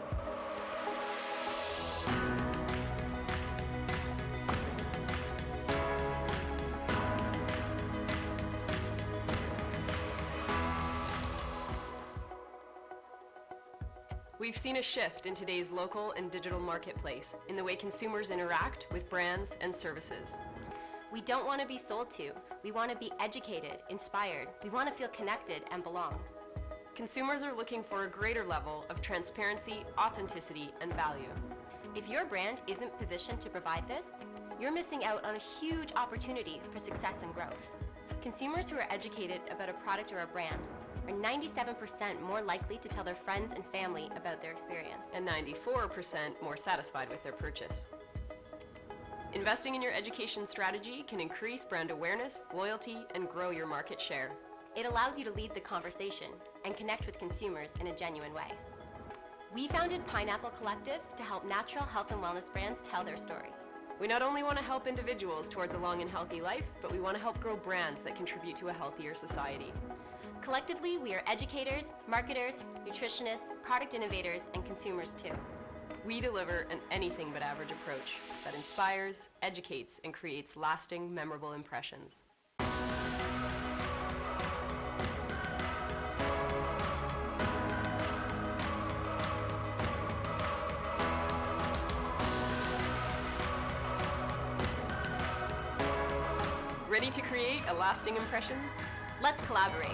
We've seen a shift in today's local and digital marketplace in the way consumers interact with brands and services. We don't want to be sold to. We want to be educated, inspired. We want to feel connected and belong. Consumers are looking for a greater level of transparency, authenticity, and value. If your brand isn't positioned to provide this, you're missing out on a huge opportunity for success and growth. Consumers who are educated about a product or a brand are 97% more likely to tell their friends and family about their experience. And 94% more satisfied with their purchase. Investing in your education strategy can increase brand awareness, loyalty, and grow your market share. It allows you to lead the conversation and connect with consumers in a genuine way. We founded Pineapple Collective to help natural health and wellness brands tell their story. We not only want to help individuals towards a long and healthy life, but we want to help grow brands that contribute to a healthier society. Collectively, we are educators, marketers, nutritionists, product innovators, and consumers too. We deliver an anything but average approach that inspires, educates, and creates lasting, memorable impressions. Ready to create a lasting impression? Let's collaborate.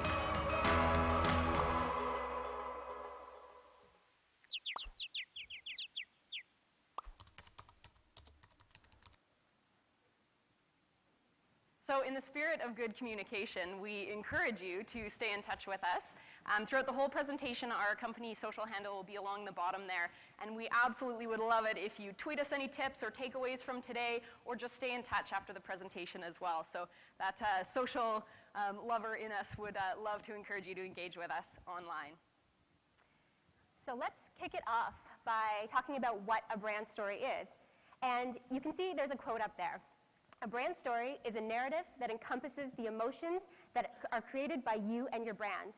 So in the spirit of good communication, we encourage you to stay in touch with us. Throughout the whole presentation, our company social handle will be along the bottom there, and we absolutely would love it if you tweet us any tips or takeaways from today, or just stay in touch after the presentation as well. So that social lover in us would love to encourage you to engage with us online. So let's kick it off by talking about what a brand story is. And you can see there's a quote up there. A brand story is a narrative that encompasses the emotions that are created by you and your brand.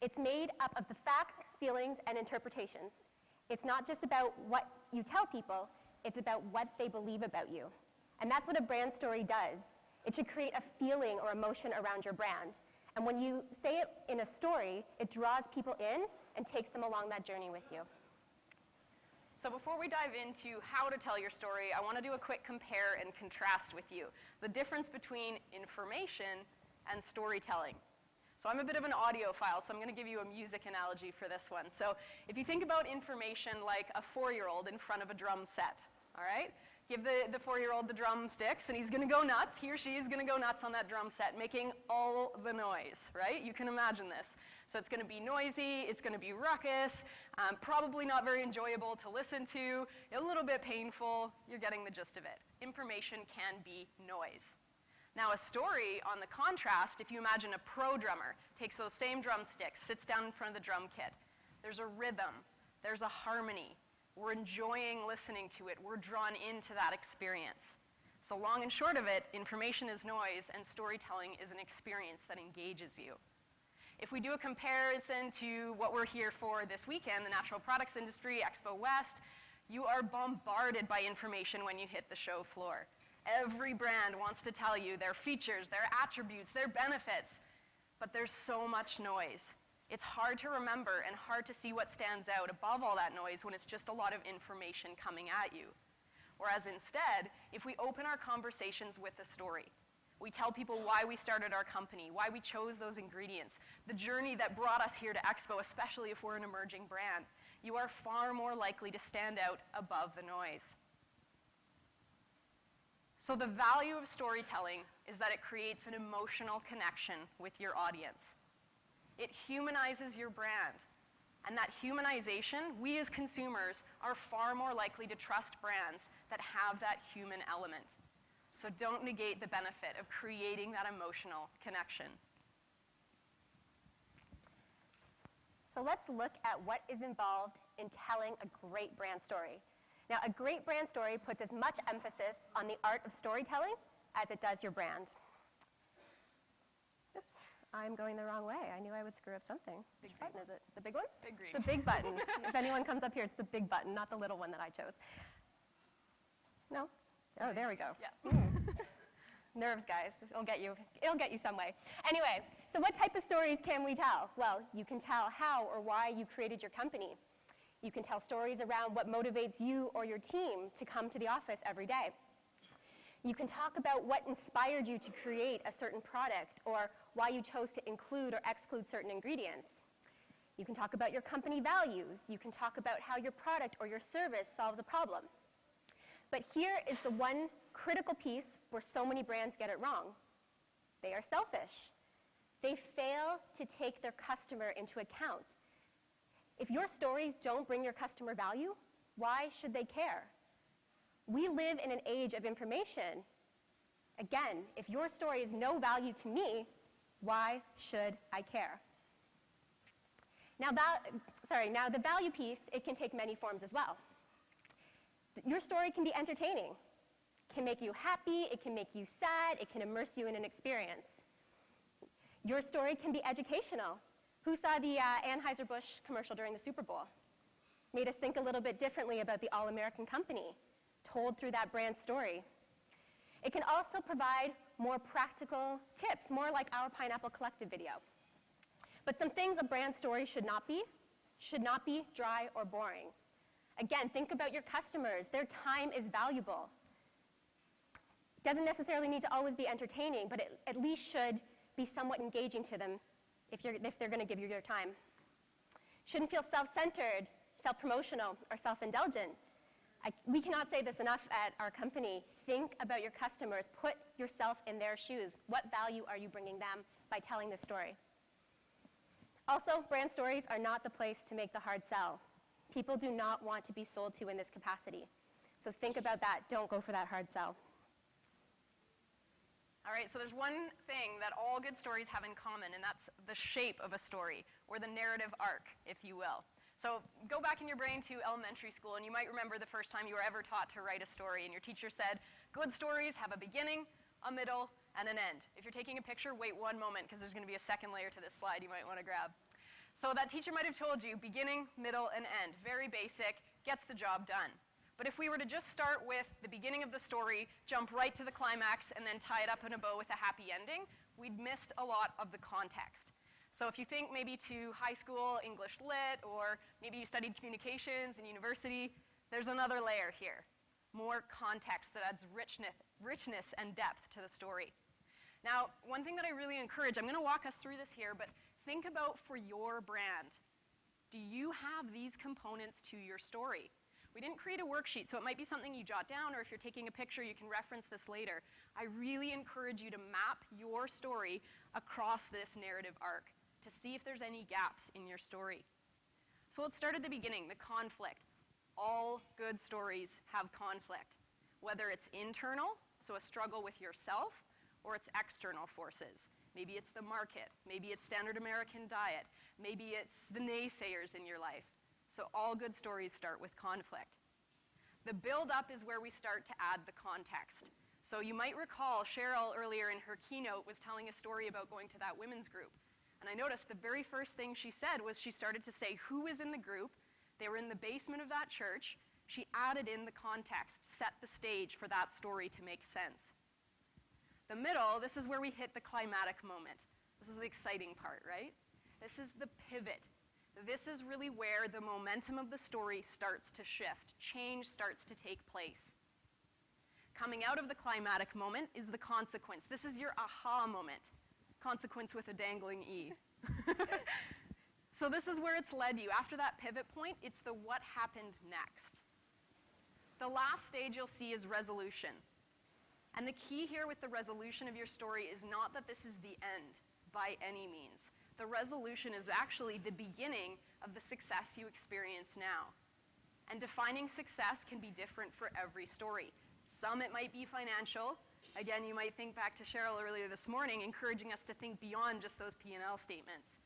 It's made up of the facts, feelings, and interpretations. It's not just about what you tell people, it's about what they believe about you. And that's what a brand story does. It should create a feeling or emotion around your brand. And when you say it in a story, it draws people in and takes them along that journey with you. So before we dive into how to tell your story, I want to do a quick compare and contrast with you. The difference between information and storytelling. So I'm a bit of an audiophile, so I'm going to give you a music analogy for this one. So if you think about information like a 4-year-old in front of a drum set, all right? Give the 4-year-old the drumsticks, and he's going to go nuts. He or she is going to go nuts on that drum set, making all the noise, right? You can imagine this. So it's going to be noisy, it's going to be ruckus, probably not very enjoyable to listen to, a little bit painful. You're getting the gist of it. Information can be noise. Now a story, on the contrast, if you imagine a pro drummer takes those same drumsticks, sits down in front of the drum kit, there's a rhythm, there's a harmony. We're enjoying listening to it. We're drawn into that experience. So long and short of it, information is noise and storytelling is an experience that engages you. If we do a comparison to what we're here for this weekend, the natural products industry, Expo West, you are bombarded by information when you hit the show floor. Every brand wants to tell you their features, their attributes, their benefits, but there's so much noise. It's hard to remember and hard to see what stands out above all that noise when it's just a lot of information coming at you. Whereas instead, if we open our conversations with a story, we tell people why we started our company, why we chose those ingredients, the journey that brought us here to Expo, especially if we're an emerging brand, you are far more likely to stand out above the noise. So the value of storytelling is that it creates an emotional connection with your audience. It humanizes your brand. And that humanization, we as consumers are far more likely to trust brands that have that human element. So don't negate the benefit of creating that emotional connection. So let's look at what is involved in telling a great brand story. Now, a great brand story puts as much emphasis on the art of storytelling as it does your brand. Oops. I'm going the wrong way. I knew I would screw up something. Which button is it? The big one? Big green. The big button. If anyone comes up here, it's the big button, not the little one that I chose. No? Oh, there we go. Yeah. Nerves, guys. It'll get you some way. Anyway, so what type of stories can we tell? Well, you can tell how or why you created your company. You can tell stories around what motivates you or your team to come to the office every day. You can talk about what inspired you to create a certain product or why you chose to include or exclude certain ingredients. You can talk about your company values. You can talk about how your product or your service solves a problem. But here is the one critical piece where so many brands get it wrong. They are selfish. They fail to take their customer into account. If your stories don't bring your customer value, why should they care? We live in an age of information. Again, if your story is no value to me, why should I care? Now, the value piece, it can take many forms as well. Your story can be entertaining. It can make you happy, it can make you sad, it can immerse you in an experience. Your story can be educational. Who saw the Anheuser-Busch commercial during the Super Bowl? Made us think a little bit differently about the all-American company, told through that brand story. It can also provide more practical tips, more like our Pineapple Collective video. But some things a brand story should not be dry or boring. Again, think about your customers. Their time is valuable. Doesn't necessarily need to always be entertaining, but it at least should be somewhat engaging to them if they're going to give you your time. Shouldn't feel self-centered, self-promotional, or self-indulgent. We cannot say this enough at our company. Think about your customers. Put yourself in their shoes. What value are you bringing them by telling this story? Also, brand stories are not the place to make the hard sell. People do not want to be sold to in this capacity. So think about that. Don't go for that hard sell. All right, so there's one thing that all good stories have in common, and that's the shape of a story, or the narrative arc, if you will. So go back in your brain to elementary school, and you might remember the first time you were ever taught to write a story, and your teacher said, good stories have a beginning, a middle, and an end. If you're taking a picture, wait one moment, because there's going to be a second layer to this slide you might want to grab. So that teacher might have told you beginning, middle, and end. Very basic, gets the job done. But if we were to just start with the beginning of the story, jump right to the climax, and then tie it up in a bow with a happy ending, we'd missed a lot of the context. So if you think maybe to high school English Lit, or maybe you studied communications in university, there's another layer here. More context that adds richness and depth to the story. Now, one thing that I really encourage, I'm going to walk us through this here, but think about for your brand. Do you have these components to your story? We didn't create a worksheet, so it might be something you jot down, or if you're taking a picture, you can reference this later. I really encourage you to map your story across this narrative arc to see if there's any gaps in your story. So let's start at the beginning, the conflict. All good stories have conflict, whether it's internal, so a struggle with yourself, or it's external forces. Maybe it's the market, maybe it's standard American diet, maybe it's the naysayers in your life. So all good stories start with conflict. The build-up is where we start to add the context. So you might recall Cheryl earlier in her keynote was telling a story about going to that women's group. And I noticed the very first thing she said was she started to say who was in the group. They were in the basement of that church. She added in the context, set the stage for that story to make sense. The middle, this is where we hit the climatic moment. This is the exciting part, right? This is the pivot. This is really where the momentum of the story starts to shift. Change starts to take place. Coming out of the climatic moment is the consequence. This is your aha moment. Consequence with a dangling E. So this is where it's led you. After that pivot point, it's the what happened next. The last stage you'll see is resolution. And the key here with the resolution of your story is not that this is the end by any means. The resolution is actually the beginning of the success you experience now. And defining success can be different for every story. Some it might be financial. Again, you might think back to Cheryl earlier this morning, encouraging us to think beyond just those P&L statements.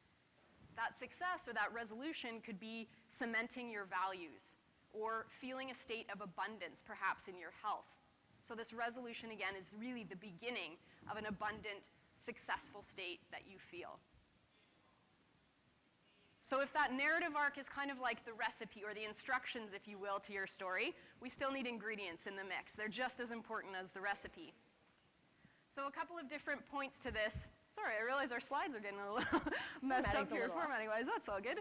That success or that resolution could be cementing your values or feeling a state of abundance, perhaps in your health. So this resolution, again, is really the beginning of an abundant, successful state that you feel. So if that narrative arc is kind of like the recipe or the instructions, if you will, to your story, we still need ingredients in the mix. They're just as important as the recipe. So a couple of different points to this. Sorry, I realize our slides are getting a little messed up here formatting-wise. That's all good.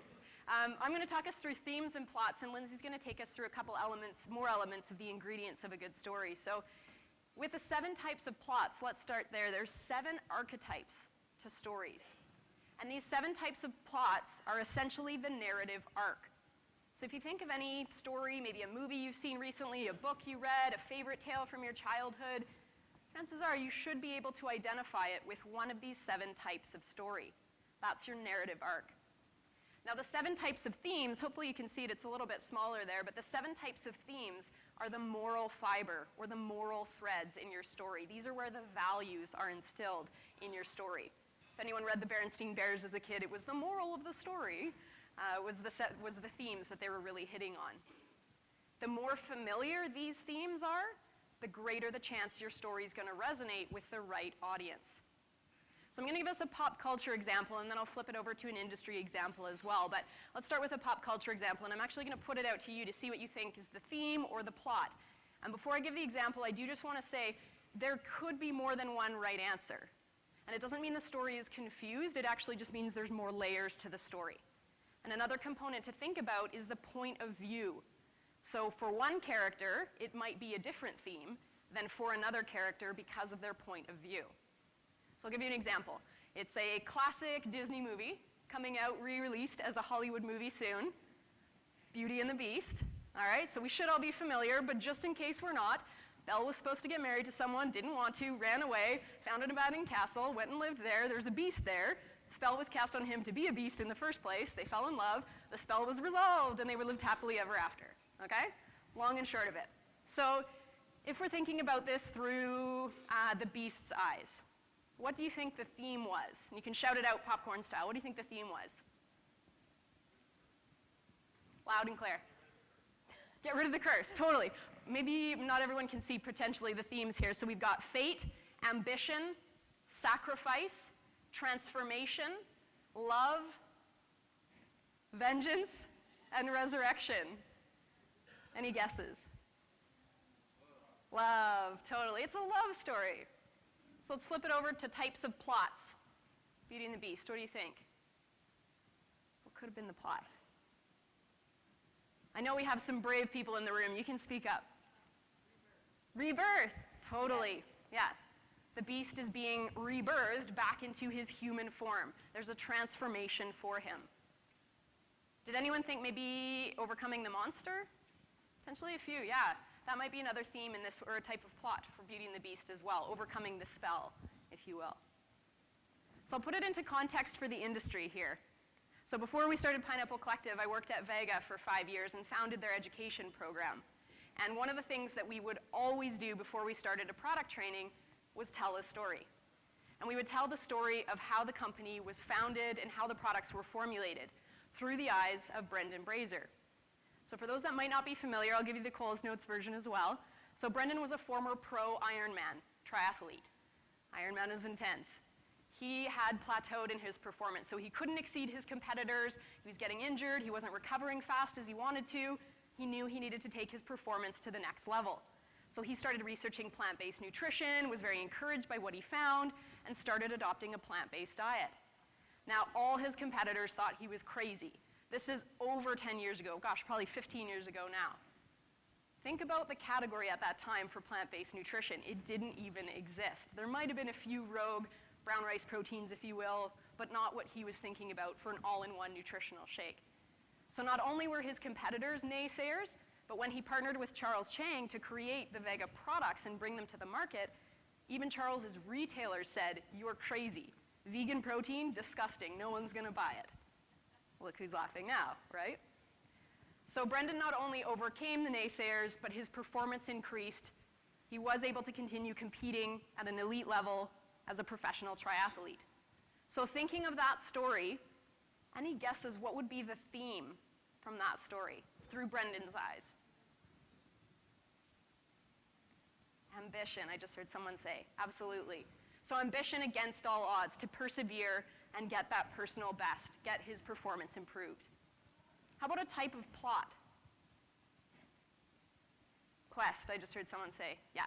I'm going to talk us through themes and plots, and Lindsay's going to take us through a couple elements, more elements of the ingredients of a good story. So with the 7 types of plots, let's start there. There's 7 archetypes to stories. And these 7 types of plots are essentially the narrative arc. So if you think of any story, maybe a movie you've seen recently, a book you read, a favorite tale from your childhood, chances are you should be able to identify it with one of these 7 types of story. That's your narrative arc. Now the 7 types of themes, hopefully you can see it, it's a little bit smaller there, but the 7 types of themes are the moral fiber or the moral threads in your story. These are where the values are instilled in your story. If anyone read the Berenstain Bears as a kid, it was the moral of the story, was the themes that they were really hitting on. The more familiar these themes are, the greater the chance your story is going to resonate with the right audience. So I'm going to give us a pop culture example, and then I'll flip it over to an industry example as well. But let's start with a pop culture example, and I'm actually going to put it out to you to see what you think is the theme or the plot. And before I give the example, I do just want to say there could be more than one right answer. And it doesn't mean the story is confused, it actually just means there's more layers to the story. And another component to think about is the point of view. So for one character, it might be a different theme than for another character because of their point of view. So I'll give you an example. It's a classic Disney movie coming out re-released as a Hollywood movie soon, Beauty and the Beast. All right, so we should all be familiar, but just in case we're not, Belle was supposed to get married to someone, didn't want to, ran away, found an abandoned castle, went and lived there. There's a beast there. The spell was cast on him to be a beast in the first place. They fell in love. The spell was resolved, and they lived happily ever after. Okay? Long and short of it. So if we're thinking about this through the beast's eyes, what do you think the theme was? And you can shout it out popcorn style. What do you think the theme was? Loud and clear. Get rid of the curse, totally. Maybe not everyone can see potentially the themes here. So we've got fate, ambition, sacrifice, transformation, love, vengeance, and resurrection. Any guesses? Love, totally. It's a love story. So let's flip it over to types of plots. Beauty and the Beast, what do you think? What could have been the plot? I know we have some brave people in the room. You can speak up. Rebirth, totally. Yeah. The beast is being rebirthed back into his human form. There's a transformation for him. Did anyone think maybe overcoming the monster? Potentially a few, yeah. That might be another theme in this, or a type of plot for Beauty and the Beast as well, overcoming the spell, if you will. So I'll put it into context for the industry here. So before we started Pineapple Collective, I worked at Vega for 5 years and founded their education program. And one of the things that we would always do before we started a product training was tell a story. And we would tell the story of how the company was founded and how the products were formulated through the eyes of Brendan Brazier. So for those that might not be familiar, I'll give you the Coles Notes version as well. So Brendan was a former pro Ironman triathlete. Ironman is intense. He had plateaued in his performance, so he couldn't exceed his competitors. He was getting injured. He wasn't recovering fast as he wanted to. He knew he needed to take his performance to the next level. So he started researching plant-based nutrition, was very encouraged by what he found, and started adopting a plant-based diet. Now, all his competitors thought he was crazy. This is over 10 years ago, gosh, probably 15 years ago now. Think about the category at that time for plant-based nutrition. It didn't even exist. There might have been a few rogue brown rice proteins, if you will, but not what he was thinking about for an all-in-one nutritional shake. So not only were his competitors naysayers, but when he partnered with Charles Chang to create the Vega products and bring them to the market, even Charles's retailers said, "You're crazy. Vegan protein, disgusting. No one's going to buy it." Look who's laughing now, right? So Brendan not only overcame the naysayers, but his performance increased. He was able to continue competing at an elite level as a professional triathlete. So thinking of that story, any guesses what would be the theme from that story through Brendan's eyes? Ambition, I just heard someone say, absolutely. So ambition against all odds, to persevere and get that personal best, get his performance improved. How about a type of plot? Quest, I just heard someone say, yeah.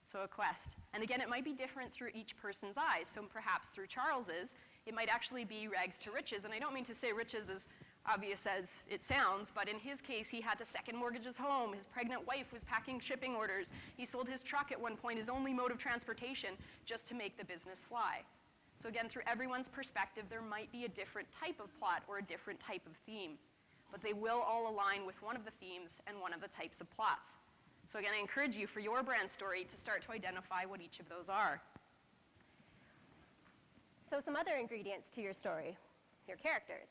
So a quest. And again, it might be different through each person's eyes. So perhaps through Charles's, it might actually be rags to riches. And I don't mean to say riches is obvious as it sounds, but in his case, he had to second mortgage his home. His pregnant wife was packing shipping orders. He sold his truck at one point, his only mode of transportation, just to make the business fly. So again, through everyone's perspective, there might be a different type of plot or a different type of theme, but they will all align with one of the themes and one of the types of plots. So again, I encourage you for your brand story to start to identify what each of those are. So some other ingredients to your story, your characters.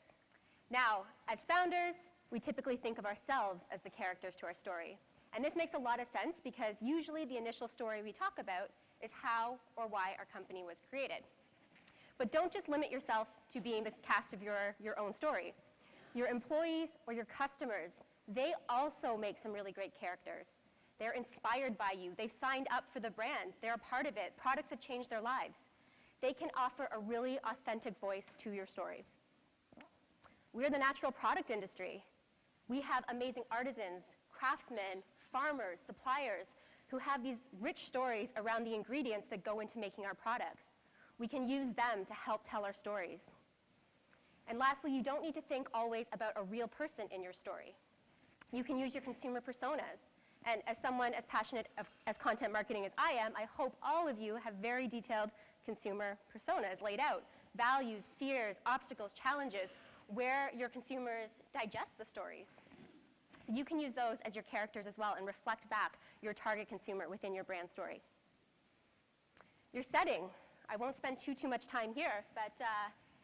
Now, as founders, we typically think of ourselves as the characters to our story. And this makes a lot of sense because usually the initial story we talk about is how or why our company was created. But don't just limit yourself to being the cast of your own story. Your employees or your customers, they also make some really great characters. They're inspired by you. They've signed up for the brand. They're a part of it. Products have changed their lives. They can offer a really authentic voice to your story. We're the natural product industry. We have amazing artisans, craftsmen, farmers, suppliers who have these rich stories around the ingredients that go into making our products. We can use them to help tell our stories. And lastly, you don't need to think always about a real person in your story. You can use your consumer personas. And as someone as passionate as content marketing as I am, I hope all of you have very detailed consumer personas laid out. Values, fears, obstacles, challenges, where your consumers digest the stories. So you can use those as your characters as well and reflect back your target consumer within your brand story. Your setting. I won't spend too much time here, but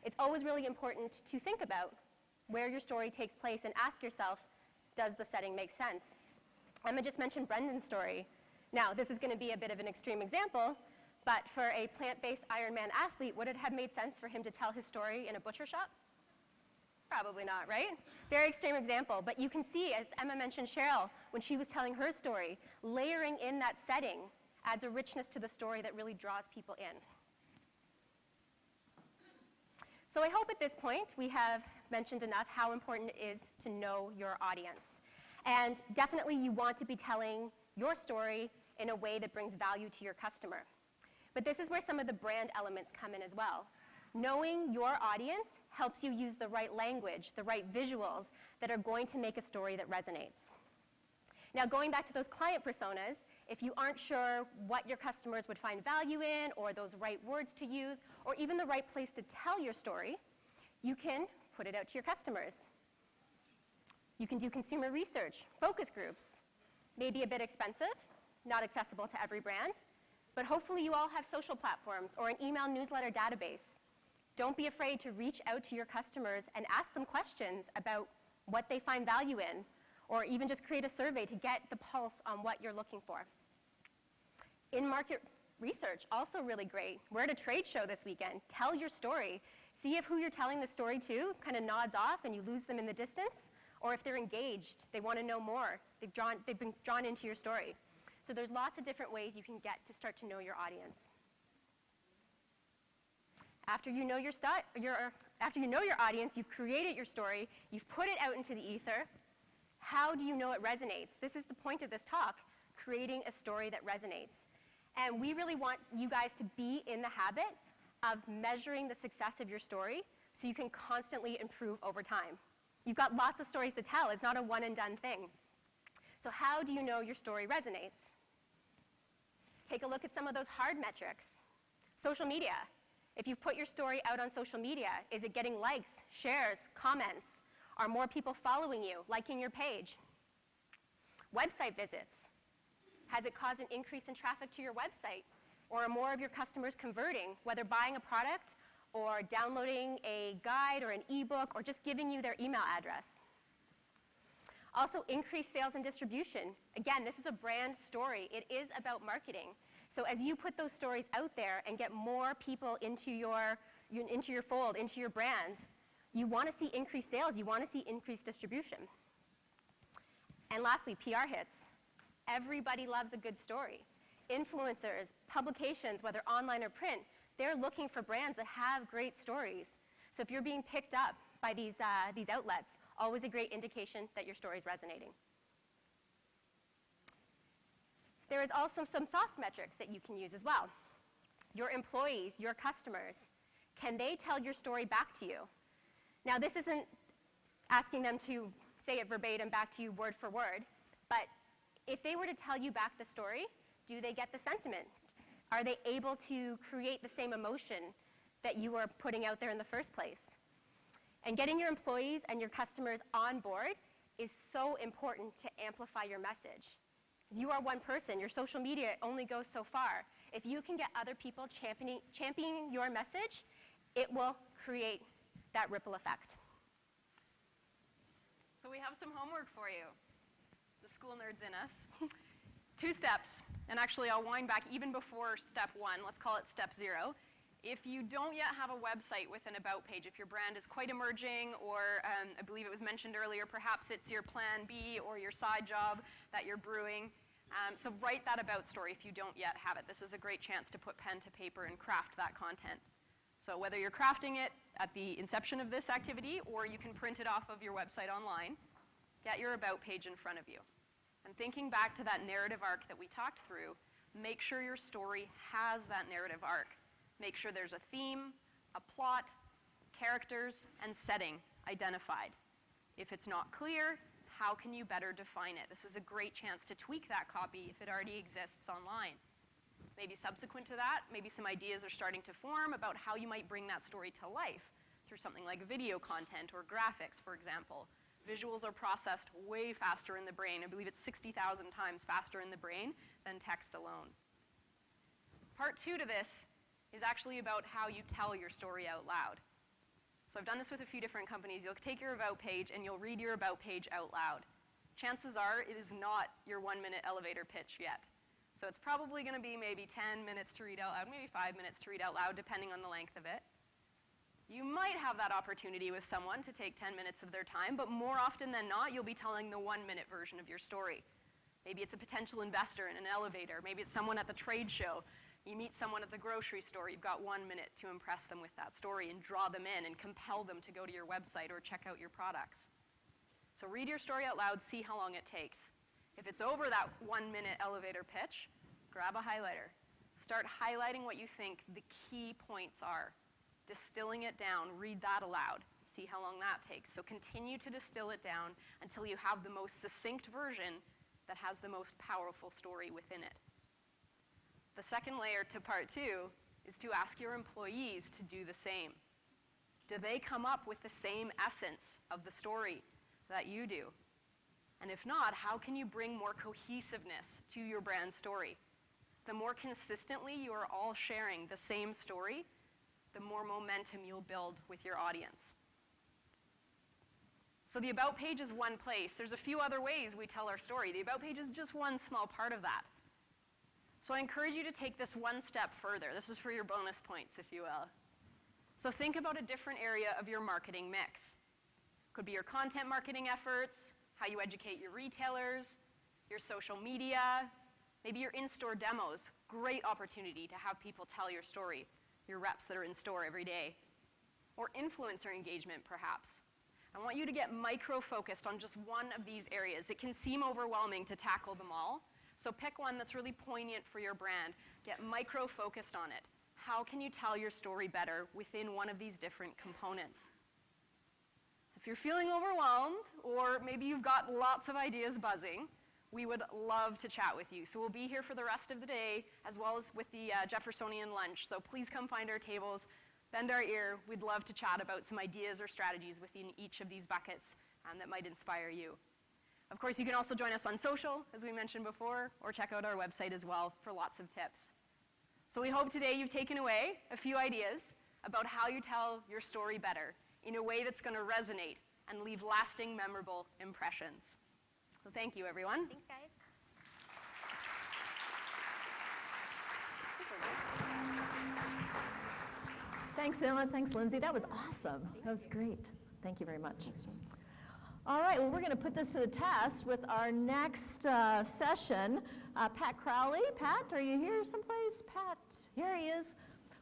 it's always really important to think about where your story takes place and ask yourself, does the setting make sense? Emma just mentioned Brendan's story. Now, this is going to be a bit of an extreme example, but for a plant-based Ironman athlete, would it have made sense for him to tell his story in a butcher shop? Probably not, right? Very extreme example, but you can see, as Emma mentioned Cheryl, when she was telling her story, layering in that setting adds a richness to the story that really draws people in. So I hope at this point we have mentioned enough how important it is to know your audience. And definitely you want to be telling your story in a way that brings value to your customer. But this is where some of the brand elements come in as well. Knowing your audience helps you use the right language, the right visuals that are going to make a story that resonates. Now, going back to those client personas, if you aren't sure what your customers would find value in, or those right words to use, or even the right place to tell your story, you can put it out to your customers. You can do consumer research, focus groups. Maybe a bit expensive, not accessible to every brand, but hopefully you all have social platforms or an email newsletter database. Don't be afraid to reach out to your customers and ask them questions about what they find value in, or even just create a survey to get the pulse on what you're looking for. In-market research, also really great. We're at a trade show this weekend. Tell your story. See if who you're telling the story to kind of nods off and you lose them in the distance, or if they're engaged, they want to know more. They've been drawn into your story. So there's lots of different ways you can get to start to know your audience. After you know your audience, you've created your story, you've put it out into the ether. How do you know it resonates? This is the point of this talk, creating a story that resonates. And we really want you guys to be in the habit of measuring the success of your story so you can constantly improve over time. You've got lots of stories to tell. It's not a one and done thing. So how do you know your story resonates? Take a look at some of those hard metrics. Social media. If you've put your story out on social media, is it getting likes, shares, comments? Are more people following you, liking your page? Website visits. Has it caused an increase in traffic to your website? Or are more of your customers converting, whether buying a product or downloading a guide or an ebook or just giving you their email address? Also, increased sales and distribution. Again, this is a brand story. It is about marketing. So as you put those stories out there and get more people into your fold, into your brand, you want to see increased sales. You want to see increased distribution. And lastly, PR hits. Everybody loves a good story. Influencers, publications, whether online or print, they're looking for brands that have great stories. So if you're being picked up by these outlets, always a great indication that your story is resonating. There is also some soft metrics that you can use as well. Your employees, your customers, can they tell your story back to you? Now, this isn't asking them to say it verbatim back to you word for word, but if they were to tell you back the story, do they get the sentiment? Are they able to create the same emotion that you were putting out there in the first place? And getting your employees and your customers on board is so important to amplify your message. You are one person. Your social media only goes so far. If you can get other people championing your message, it will create that ripple effect. So we have some homework for you. The school nerds in us. 2 steps, and actually I'll wind back even before step 1, let's call it step 0. If you don't yet have a website with an about page, if your brand is quite emerging, or I believe it was mentioned earlier, perhaps it's your plan B or your side job that you're brewing, so write that about story if you don't yet have it. This is a great chance to put pen to paper and craft that content. So whether you're crafting it at the inception of this activity, or you can print it off of your website online, get your about page in front of you. And thinking back to that narrative arc that we talked through, make sure your story has that narrative arc. Make sure there's a theme, a plot, characters, and setting identified. If it's not clear, how can you better define it? This is a great chance to tweak that copy if it already exists online. Maybe subsequent to that, maybe some ideas are starting to form about how you might bring that story to life through something like video content or graphics, for example. Visuals are processed way faster in the brain. I believe it's 60,000 times faster in the brain than text alone. Part 2 to this is actually about how you tell your story out loud. So I've done this with a few different companies. You'll take your about page and you'll read your about page out loud. Chances are it is not your 1-minute elevator pitch yet. So it's probably going to be maybe 10 minutes to read out loud, maybe 5 minutes to read out loud, depending on the length of it. You might have that opportunity with someone to take 10 minutes of their time, but more often than not, you'll be telling the 1-minute version of your story. Maybe it's a potential investor in an elevator. Maybe it's someone at the trade show. You meet someone at the grocery store. You've got 1 minute to impress them with that story and draw them in and compel them to go to your website or check out your products. So read your story out loud, see how long it takes. If it's over that 1-minute elevator pitch, grab a highlighter. Start highlighting what you think the key points are. Distilling it down, read that aloud, see how long that takes. So continue to distill it down until you have the most succinct version that has the most powerful story within it. The second layer to part 2 is to ask your employees to do the same. Do they come up with the same essence of the story that you do? And if not, how can you bring more cohesiveness to your brand story? The more consistently you are all sharing the same story, the more momentum you'll build with your audience. So the About page is one place. There's a few other ways we tell our story. The About page is just one small part of that. So I encourage you to take this one step further. This is for your bonus points, if you will. So think about a different area of your marketing mix. Could be your content marketing efforts, how you educate your retailers, your social media, maybe your in-store demos. Great opportunity to have people tell your story. Your reps that are in store every day. Or influencer engagement, perhaps. I want you to get micro-focused on just one of these areas. It can seem overwhelming to tackle them all, so pick one that's really poignant for your brand. Get micro-focused on it. How can you tell your story better within one of these different components? If you're feeling overwhelmed, or maybe you've got lots of ideas buzzing, we would love to chat with you. So we'll be here for the rest of the day, as well as with the Jeffersonian lunch. So please come find our tables, bend our ear. We'd love to chat about some ideas or strategies within each of these buckets that might inspire you. Of course, you can also join us on social, as we mentioned before, or check out our website as well for lots of tips. So we hope today you've taken away a few ideas about how you tell your story better in a way that's going to resonate and leave lasting, memorable impressions. So thank you, everyone. Thanks, guys. Thanks, Emma. Thanks, Lindsay. That was awesome. That was great. Thank you very much. All right, well, we're going to put this to the test with our next session. Pat Crowley. Pat, are you here someplace? Pat, here he is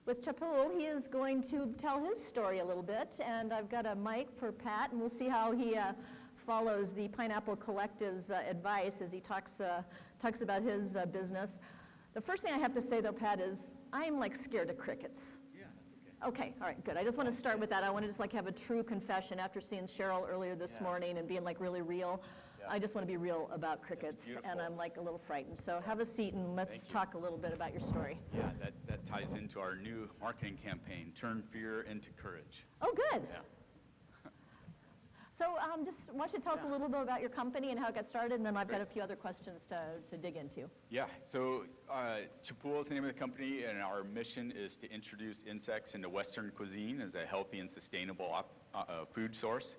with Chapul. He is going to tell his story a little bit, and I've got a mic for Pat, and we'll see how he follows the Pineapple Collective's advice as he talks about his business. The first thing I have to say, though, Pat, is I'm like scared of crickets. Yeah, that's Okay, all right, good. I just want to start with that. I want to just like have a true confession after seeing Cheryl earlier this morning and being like really real. I just want to be real about crickets, and I'm like a little frightened. So have a seat and let's talk a little bit about your story. Yeah, that ties into our new marketing campaign, Turn Fear into Courage. Oh, good. Yeah. So just why don't you tell us a little bit about your company and how it got started, and then I've got a few other questions to dig into. Yeah, so Chipul is the name of the company, and our mission is to introduce insects into Western cuisine as a healthy and sustainable food source.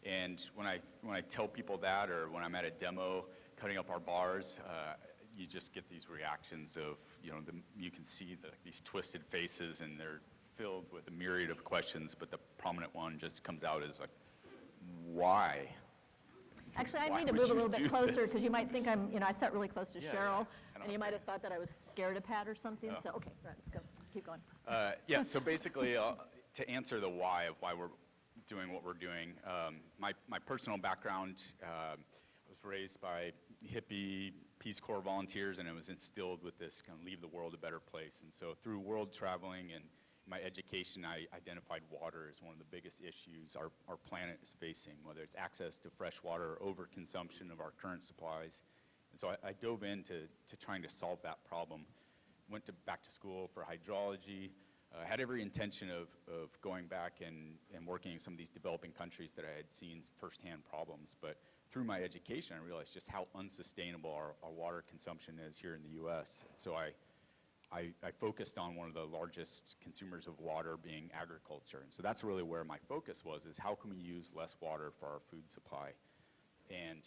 And when I tell people that, or when I'm at a demo cutting up our bars, you just get these reactions of, you can see these twisted faces, and they're filled with a myriad of questions, but the prominent one just comes out as like, why? Actually, I Why need to would move a you little bit do closer this? because you might think I sat really close to Yeah, Cheryl, yeah. and you might have thought that I was scared of Pat or something. No. So, okay, right, let's go. Keep going. Yeah, so basically, to answer the why of why we're doing what we're doing, my personal background, I was raised by hippie Peace Corps volunteers, and it was instilled with this kind of leave the world a better place. And so through world traveling and my education, I identified water as one of the biggest issues our planet is facing, whether it's access to fresh water or overconsumption of our current supplies. And so I dove into trying to solve that problem. Went back to school for hydrology, had every intention of going back and working in some of these developing countries that I had seen firsthand problems. But through my education, I realized just how unsustainable our water consumption is here in the U.S. So I focused on one of the largest consumers of water being agriculture. And so that's really where my focus was, is how can we use less water for our food supply? And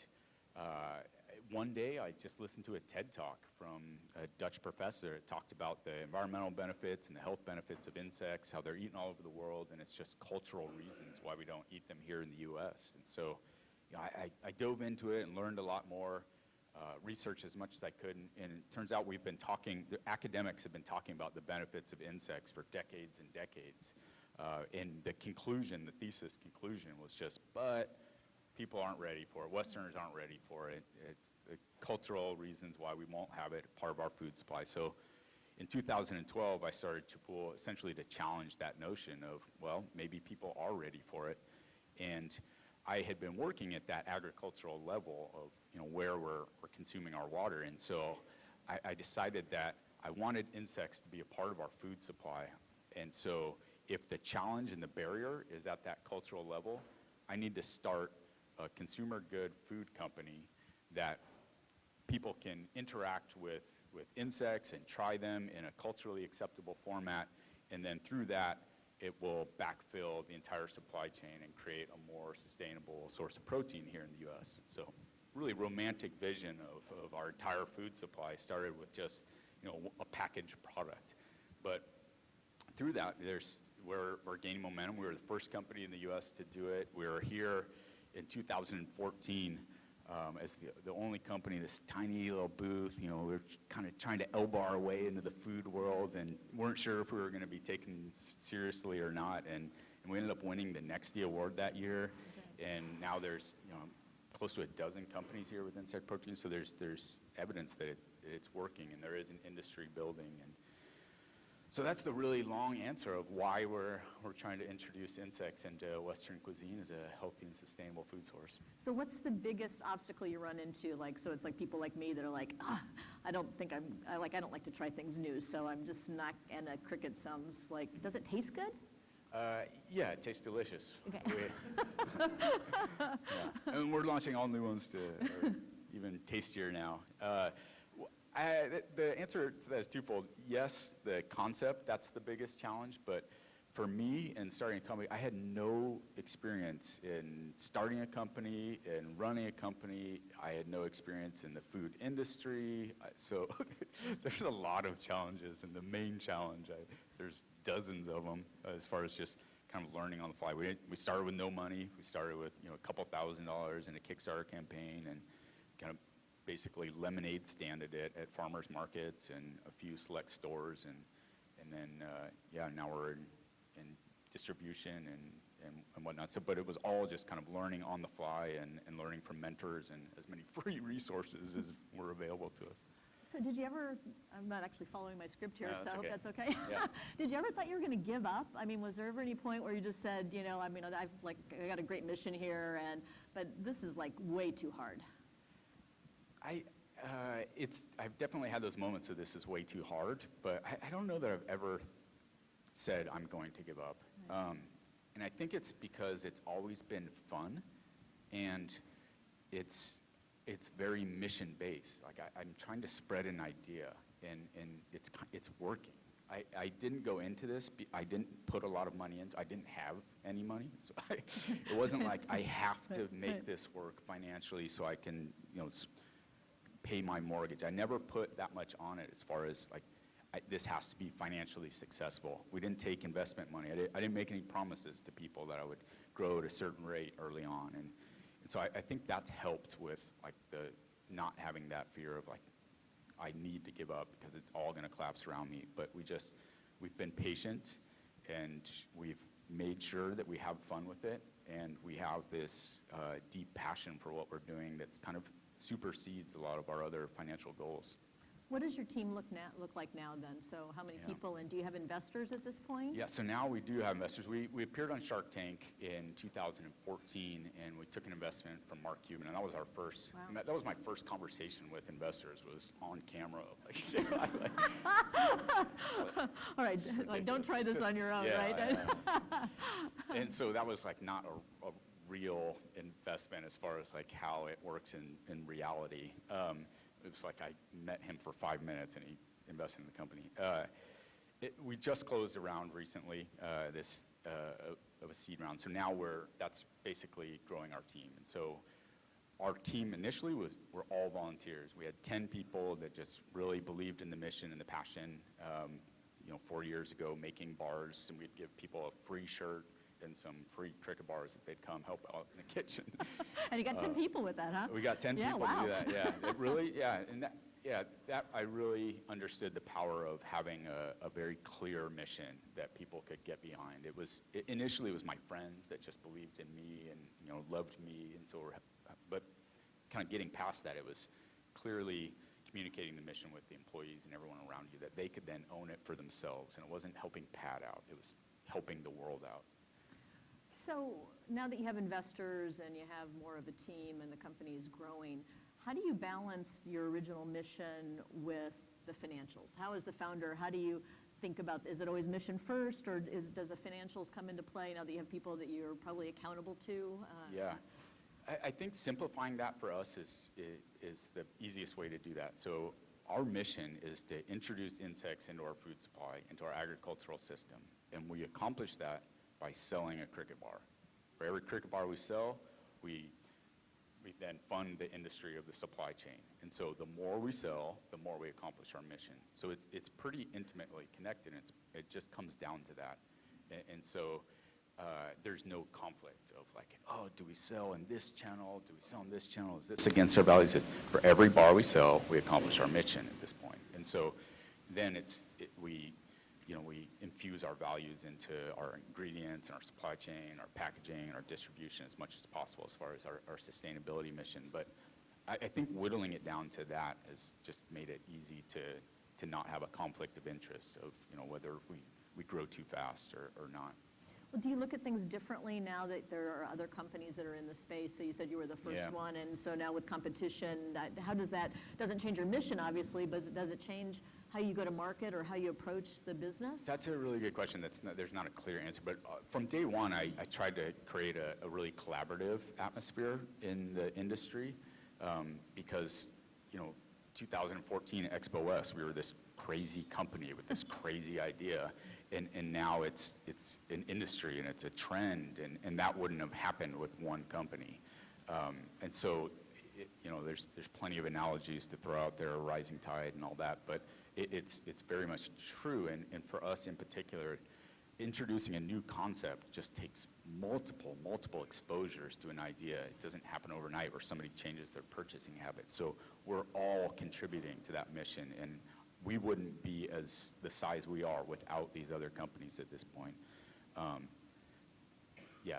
one day I just listened to a TED Talk from a Dutch professor. It talked about the environmental benefits and the health benefits of insects, how they're eaten all over the world, and it's just cultural reasons why we don't eat them here in the U.S. And so I dove into it and learned a lot more. Research as much as I could, and it turns out the academics have been talking about the benefits of insects for decades and decades. And the thesis conclusion was just, but people aren't ready for it. Westerners aren't ready for it. It's the cultural reasons why we won't have it part of our food supply. So in 2012, I started Chipul essentially to challenge that notion of, well, maybe people are ready for it. And I had been working at that agricultural level of where we're consuming our water, and so I decided that I wanted insects to be a part of our food supply. And so if the challenge and the barrier is at that cultural level, I need to start a consumer good food company that people can interact with insects and try them in a culturally acceptable format, and then through that it will backfill the entire supply chain and create a more sustainable source of protein here in the U.S. So really romantic vision of our entire food supply started with just a packaged product. But through that, we're gaining momentum. We were the first company in the U.S. to do it. We were here in 2014 as the only company, this tiny little booth. We were kind of trying to elbow our way into the food world and weren't sure if we were going to be taken seriously or not. And we ended up winning the Nexty Award that year. Okay. And now there's close to a dozen companies here with insect protein. So there's evidence that it's working, and there is an industry building. And so that's the really long answer of why we're trying to introduce insects into Western cuisine as a healthy and sustainable food source. So what's the biggest obstacle you run into? So it's like people like me that are like, I don't like to try things new, so I'm just not, and a cricket sounds like, does it taste good? Yeah, it tastes delicious. Okay. Yeah. And we're launching all new ones that are even tastier now. The answer to that is twofold. Yes, the concept, that's the biggest challenge, but for me, in starting a company, I had no experience in starting a company and running a company. I had no experience in the food industry. So there's a lot of challenges, and the main challenge, there's dozens of them as far as just kind of learning on the fly. We started with no money. We started with a couple $1,000s in a Kickstarter campaign, and kind of basically lemonade standed it at farmers markets and a few select stores, and then now we're in distribution and whatnot. So, but it was all just kind of learning on the fly and learning from mentors and as many free resources as were available to us. So did you ever, I'm not actually following my script here, No, so that's I hope okay. that's okay. Yeah. Did you ever thought you were going to give up? I mean, was there ever any point where you just said, you know, I mean, I got a great mission here, but this is like way too hard? I've definitely had those moments of this is way too hard, but I don't know that I've ever said I'm going to give up. And I think it's because it's always been fun, and it's very mission-based. Like I'm trying to spread an idea, and it's working. I didn't go into this, I didn't put a lot of money into, I didn't have any money, so it wasn't like I have to make this work financially so I can, you know, pay my mortgage. I never put that much on it as far as like, this has to be financially successful. We didn't take investment money. I didn't make any promises to people that I would grow at a certain rate early on. And so I think that's helped with like the not having that fear of like, I need to give up because it's all gonna collapse around me. But we've been patient, and we've made sure that we have fun with it, and we have this deep passion for what we're doing that's kind of supersedes a lot of our other financial goals. What does your team look like now then? So how many people, and do you have investors at this point? Yeah, so now we do have investors. We appeared on Shark Tank in 2014, and we took an investment from Mark Cuban, and that was our first, Wow. that was my first conversation with investors, was on camera. All right, like, don't try this on your own, right? And so that was like not a real investment as far as like how it works in reality. It was like I met him for 5 minutes and he invested in the company. We just closed a round recently, of a seed round. So now that's basically growing our team. And so our team initially were all volunteers. We had 10 people that just really believed in the mission and the passion. 4 years ago, making bars, and we'd give people a free shirt and some free cricket bars if they'd come help out in the kitchen. And you got 10 people with that, huh? We got 10 people to do that, yeah. It really, and that I really understood the power of having a very clear mission that people could get behind. Initially it was my friends that just believed in me and, loved me, and so but kind of getting past that, it was clearly communicating the mission with the employees and everyone around you that they could then own it for themselves, and it wasn't helping Pat out, it was helping the world out. So now that you have investors and you have more of a team and the company is growing, how do you balance your original mission with the financials? How is the founder, how do you think about, is it always mission first, or does the financials come into play now that you have people that you're probably accountable to? Yeah, I think simplifying that for us is the easiest way to do that. So our mission is to introduce insects into our food supply, into our agricultural system, and we accomplish that by selling a cricket bar. For every cricket bar we sell, we then fund the industry of the supply chain. And so the more we sell, the more we accomplish our mission. So it's pretty intimately connected, and it just comes down to that. And so there's no conflict of like, oh, do we sell in this channel? Do we sell in this channel? Is this against our values? For every bar we sell, we accomplish our mission at this point. And so then we infuse our values into our ingredients and our supply chain, our packaging, and our distribution as much as possible as far as our sustainability mission. But I think whittling it down to that has just made it easy to not have a conflict of interest of whether we grow too fast or not. Well, do you look at things differently now that there are other companies that are in the space? So you said you were the first one, and so now with competition, how doesn't change your mission, obviously, but does it change how you go to market or how you approach the business? That's a really good question. There's not a clear answer, but from day one, I tried to create a really collaborative atmosphere in the industry because, 2014 at Expo West, we were this crazy company with this crazy idea, and now it's an industry and it's a trend, and that wouldn't have happened with one company. And so, there's plenty of analogies to throw out there, rising tide and all that, but it's very much true, and for us in particular, introducing a new concept just takes multiple exposures to an idea. It doesn't happen overnight where somebody changes their purchasing habits. So we're all contributing to that mission, and we wouldn't be as the size we are without these other companies at this point.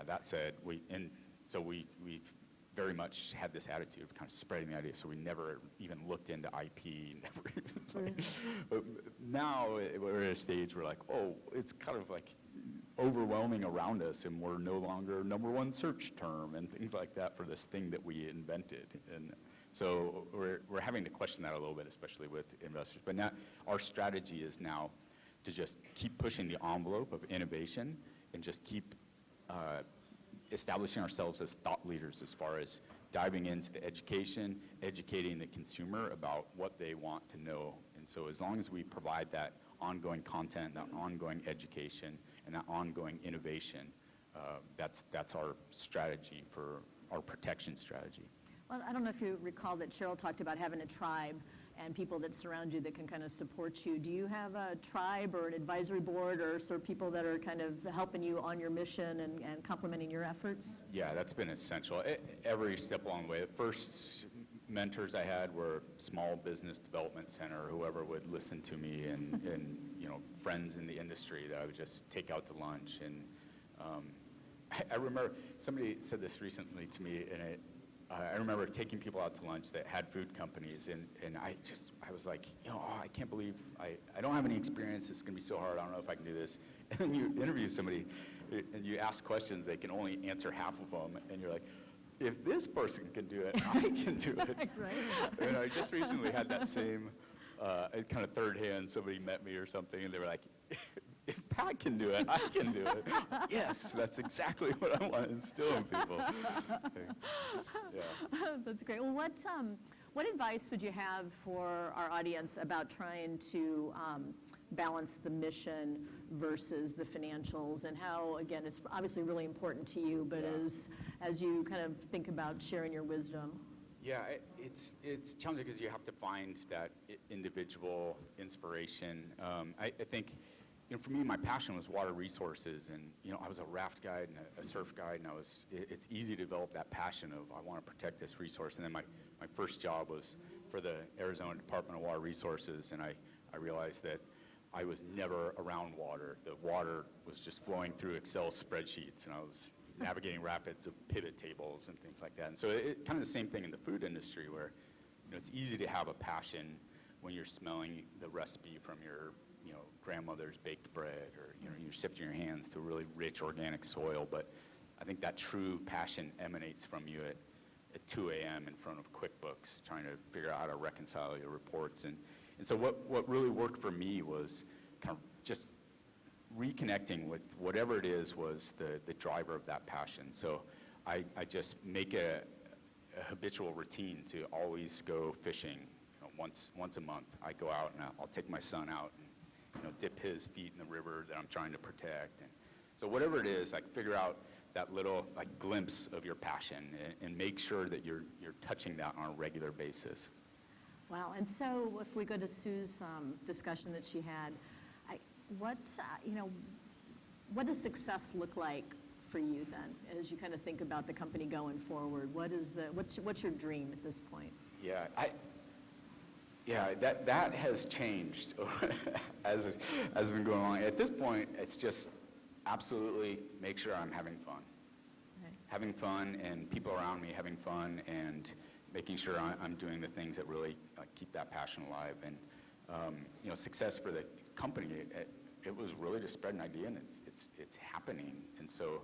That said, we've very much had this attitude of kind of spreading the idea, so we never even looked into IP. But now we're at a stage where like, oh, it's kind of like overwhelming around us, and we're no longer #1 search term and things like that for this thing that we invented. And so we're having to question that a little bit, especially with investors. But now our strategy is now to just keep pushing the envelope of innovation and just keep establishing ourselves as thought leaders as far as diving into the education, educating the consumer about what they want to know. And so as long as we provide that ongoing content, that ongoing education, and that ongoing innovation, that's our strategy for our protection strategy. Well, I don't know if you recall that Cheryl talked about having a tribe and people that surround you that can kind of support you. Do you have a tribe or an advisory board or sort of people that are kind of helping you on your mission and complementing your efforts? Yeah, that's been essential. Every step along the way. The first mentors I had were Small Business Development Center, whoever would listen to me, and you know, friends in the industry that I would just take out to lunch. And I remember somebody said this recently to me, and I remember taking people out to lunch that had food companies, and I was like, you know, oh, I can't believe I don't have any experience. It's going to be so hard. I don't know if I can do this. And then you interview somebody, and you ask questions, they can only answer half of them, and you're like, if this person can do it, I can do it. Right. And I just recently had that same kind of third hand. Somebody met me or something, and they were like, if Pat can do it, I can do it. Yes, that's exactly what I want to instill in people. That's great. Well, what advice would you have for our audience about trying to balance the mission versus the financials, and how, again, it's obviously really important to you, but as you kind of think about sharing your wisdom? Yeah, it's challenging because you have to find that individual inspiration. I think, you know, for me, my passion was water resources, and you know, I was a raft guide and a surf guide, and it's easy to develop that passion of I want to protect this resource. And then my first job was for the Arizona Department of Water Resources, and I realized that I was never around water. The water was just flowing through Excel spreadsheets, and I was navigating rapids of pivot tables and things like that. And so it kind of the same thing in the food industry, where you know, it's easy to have a passion when you're smelling the recipe from your grandmother's baked bread, or you're sifting your hands through really rich organic soil. But I think that true passion emanates from you at 2 a.m. in front of QuickBooks, trying to figure out how to reconcile your reports. And so what really worked for me was kind of just reconnecting with whatever it is was the driver of that passion. So I just make a habitual routine to always go fishing. Once a month, I go out and I'll take my son out and dip his feet in the river that I'm trying to protect. And so whatever it is, like, figure out that little glimpse of your passion and make sure that you're touching that on a regular basis. Wow. And so if we go to Sue's discussion that she had, what does success look like for you then, as you kind of think about the company going forward? What's your dream at this point? Yeah, that has changed as we've been going along. At this point, it's just absolutely make sure I'm having fun. Right. Having fun, and people around me having fun, and making sure I'm doing the things that really keep that passion alive. And success for the company, it was really to spread an idea, and it's happening. And so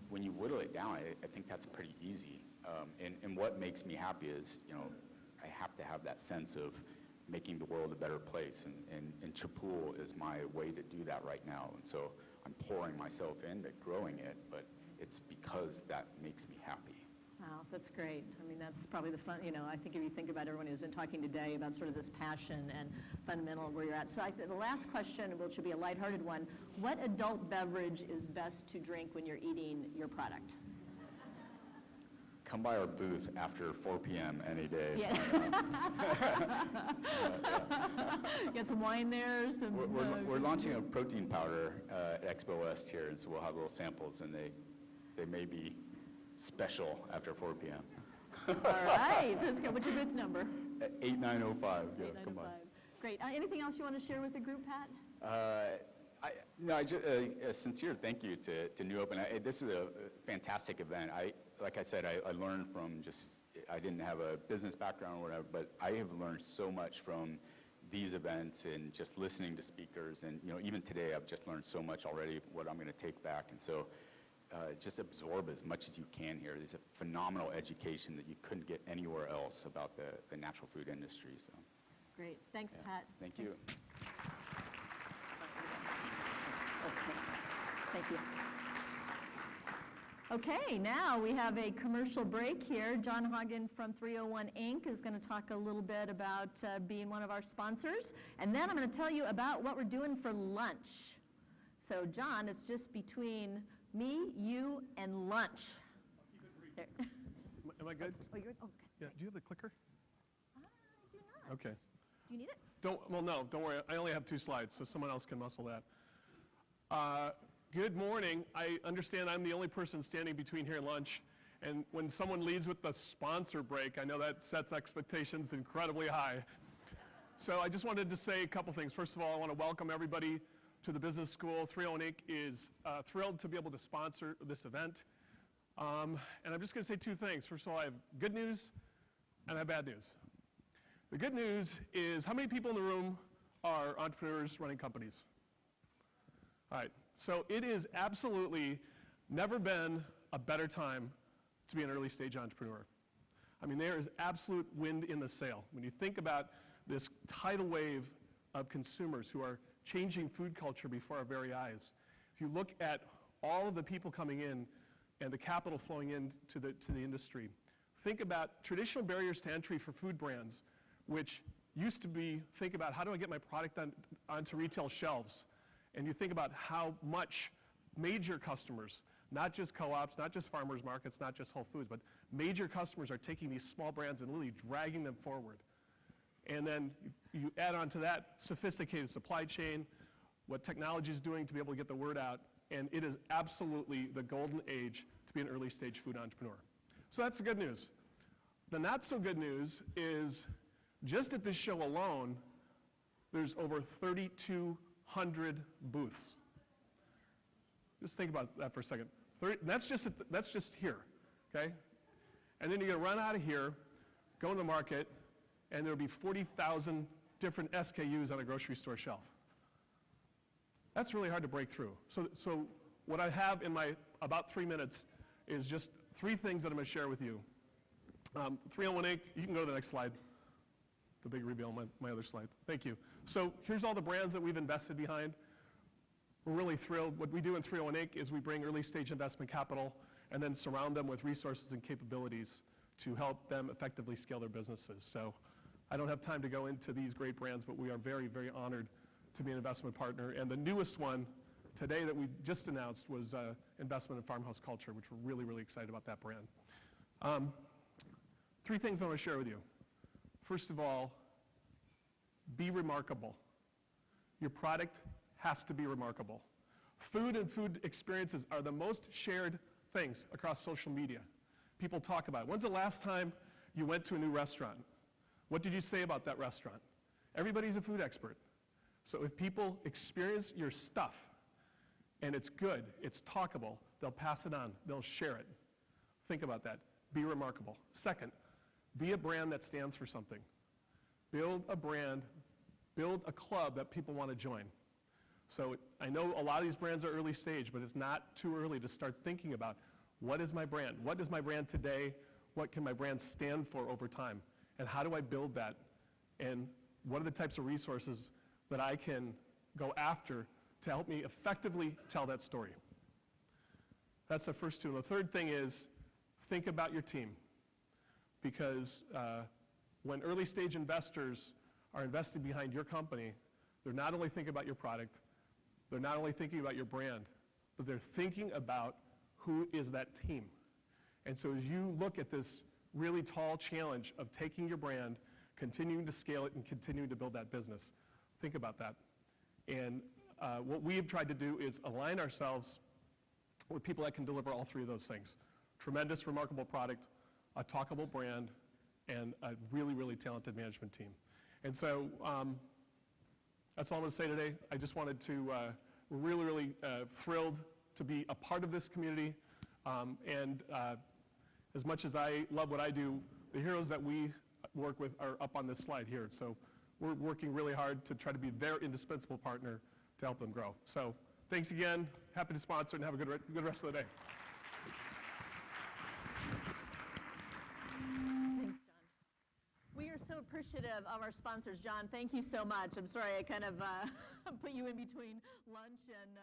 when you whittle it down, I think that's pretty easy. And what makes me happy is, I have to have that sense of making the world a better place, and Chapul is my way to do that right now. And so I'm pouring myself into growing it, but it's because that makes me happy. Wow, that's great. I mean, that's probably the fun, I think if you think about everyone who's been talking today about sort of this passion and fundamental where you're at. So the last question, which should be a lighthearted one, what adult beverage is best to drink when you're eating your product? Come by our booth after 4 p.m. any day. Yeah. Get some wine there. We're launching a protein powder at Expo West here, and so we'll have little samples, and they may be special after 4 p.m. All right. That's good. What's your booth number? 8905. Yeah, come on. Great. Anything else you want to share with the group, Pat? A sincere thank you to New Open. This is a fantastic event. like I said, I learned from just, I didn't have a business background or whatever, but I have learned so much from these events and just listening to speakers. And, even today, I've just learned so much already what I'm going to take back. And so just absorb as much as you can here. There's a phenomenal education that you couldn't get anywhere else about the natural food industry. So, Great. Thanks, Pat. thank you. Thank you. Okay, now we have a commercial break here. John Hagen from 301 Inc. is going to talk a little bit about being one of our sponsors. And then I'm going to tell you about what we're doing for lunch. So, John, it's just between me, you, and lunch. There. Am I good? Oh, you're, okay. Yeah, do you have the clicker? I do not. Okay. Do you need it? No, don't worry. I only have 2 slides, so someone else can muscle that. Good morning. I understand I'm the only person standing between here and lunch, and when someone leads with the sponsor break, I know that sets expectations incredibly high. So I just wanted to say a couple things. First of all, I want to welcome everybody to the business school. 301 Inc. is thrilled to be able to sponsor this event. And I'm just going to say 2 things. First of all, I have good news and I have bad news. The good news is, how many people in the room are entrepreneurs running companies? All right, so it is absolutely never been a better time to be an early stage entrepreneur. I mean, there is absolute wind in the sail. When you think about this tidal wave of consumers who are changing food culture before our very eyes, if you look at all of the people coming in and the capital flowing into the industry, think about traditional barriers to entry for food brands, which used to be, think about how do I get my product onto retail shelves? And you think about how much major customers, not just co-ops, not just farmers markets, not just Whole Foods, but major customers are taking these small brands and really dragging them forward. And then you add on to that sophisticated supply chain, what technology is doing to be able to get the word out, and it is absolutely the golden age to be an early stage food entrepreneur. So that's the good news. The not so good news is just at this show alone, there's over 3,200 booths. Just think about that for a second. That's just here, okay? And then you're gonna run out of here, go in the market, and there'll be 40,000 different SKUs on a grocery store shelf. That's really hard to break through. So what I have in my about 3 minutes is just 3 things that I'm gonna share with you. 301 Inc., you can go to the next slide. The big reveal on my other slide. Thank you. So here's all the brands that we've invested behind. We're really thrilled. What we do in 301 Inc. is we bring early stage investment capital and then surround them with resources and capabilities to help them effectively scale their businesses. So I don't have time to go into these great brands, but we are very, very honored to be an investment partner. And the newest one today that we just announced was investment in Farmhouse Culture, which we're really, really excited about that brand. 3 things I want to share with you. First of all, be remarkable. Your product has to be remarkable. Food and food experiences are the most shared things across social media. People talk about it. When's the last time you went to a new restaurant? What did you say about that restaurant? Everybody's a food expert. So if people experience your stuff and it's good, it's talkable, they'll pass it on, they'll share it. Think about that. Be remarkable. Second, be a brand that stands for something. Build a brand, build a club that people want to join. So I know a lot of these brands are early stage, but it's not too early to start thinking about what is my brand? What is my brand today? What can my brand stand for over time? And how do I build that? And what are the types of resources that I can go after to help me effectively tell that story? That's the first 2. And the third thing is think about your team. Because when early stage investors are investing behind your company, they're not only thinking about your product, they're not only thinking about your brand, but they're thinking about who is that team. And so as you look at this really tall challenge of taking your brand, continuing to scale it, and continuing to build that business, think about that. And what we've tried to do is align ourselves with people that can deliver all 3 of those things. Tremendous, remarkable product, a talkable brand, and a really, really talented management team. And so that's all I'm going to say today. I just wanted to, we're really, really thrilled to be a part of this community. And As much as I love what I do, the heroes that we work with are up on this slide here. So we're working really hard to try to be their indispensable partner to help them grow. So thanks again. Happy to sponsor and have a good rest of the day. Thanks, John. We are so appreciative of our sponsors. John, thank you so much. I'm sorry I kind of put you in between lunch and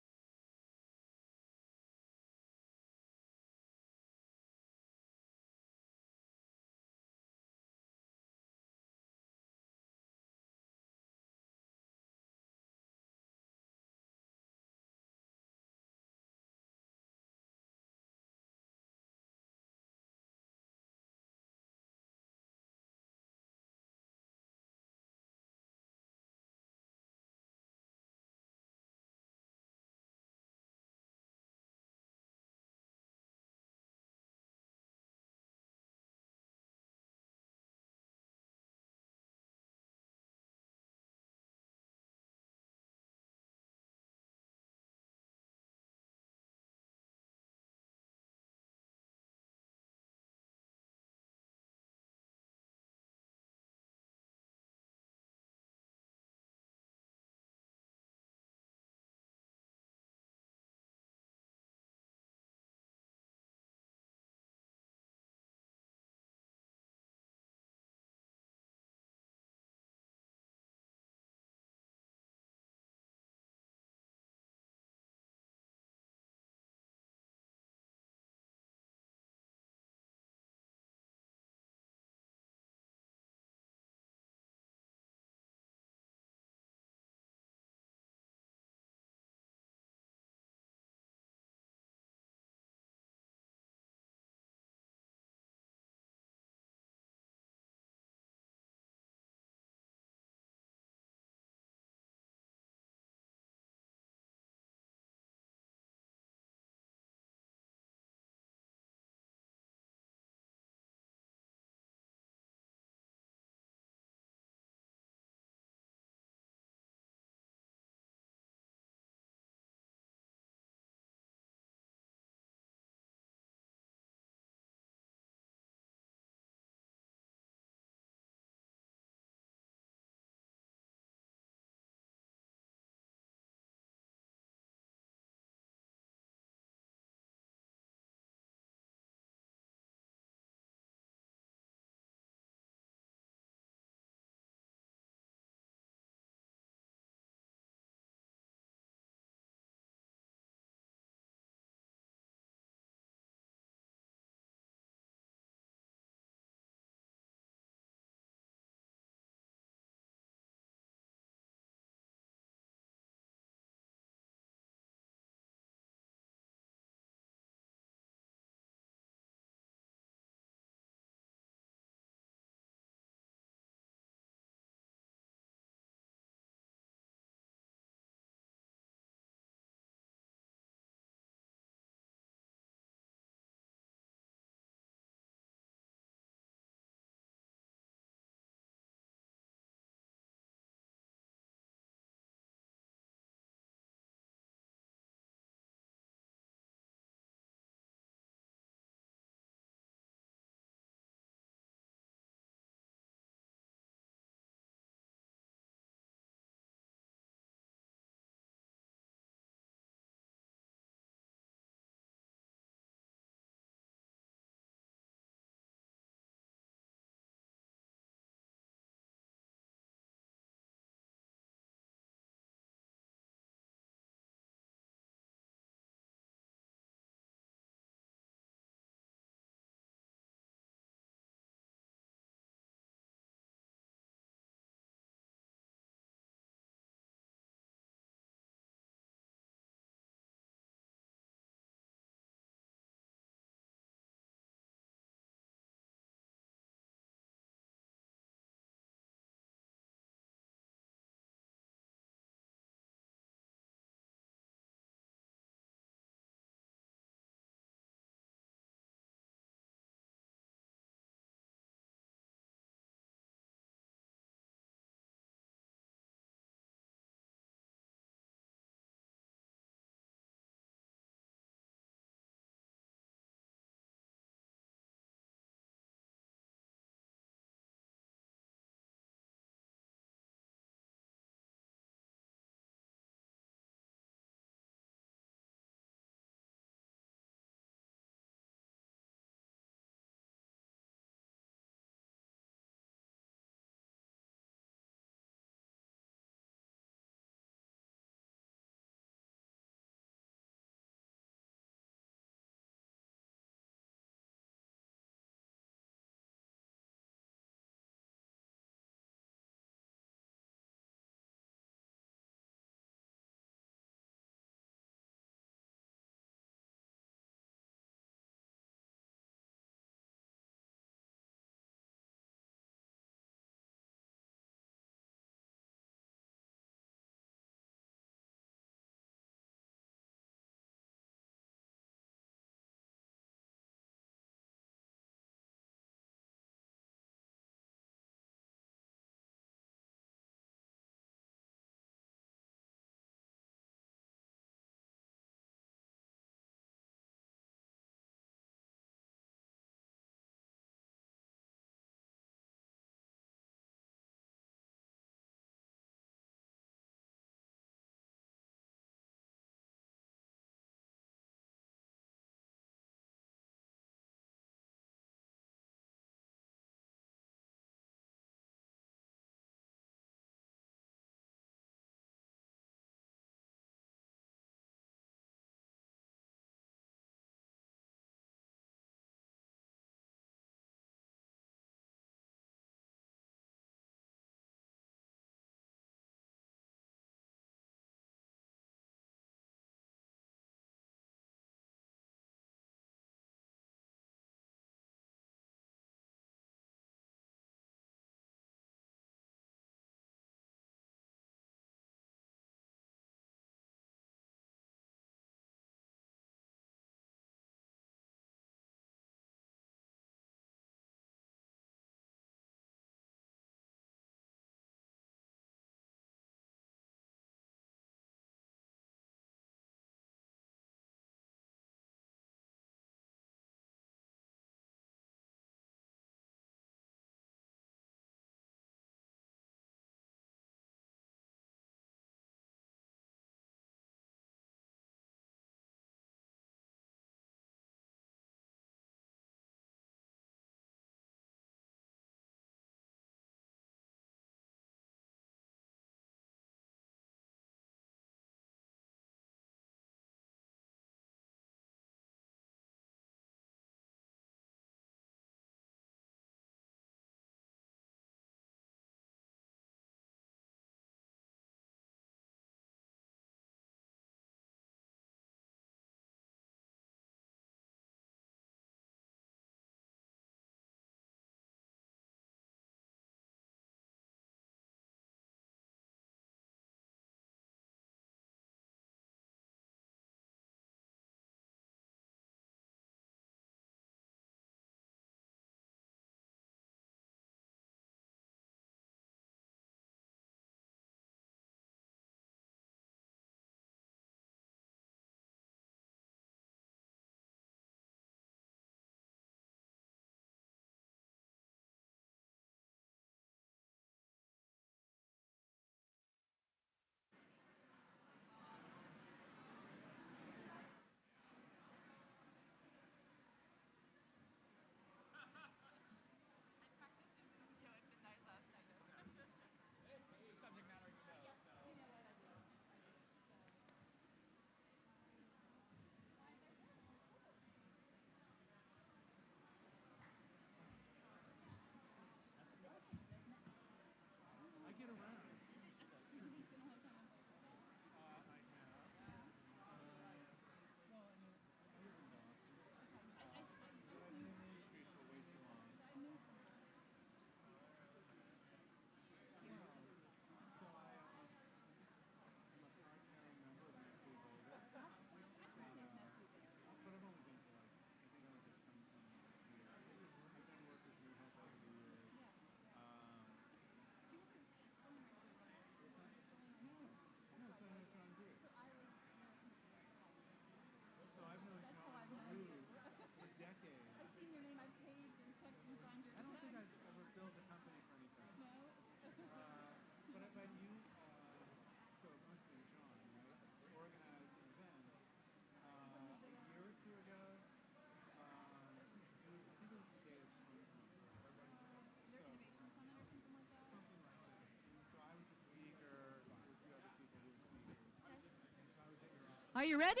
Are you ready?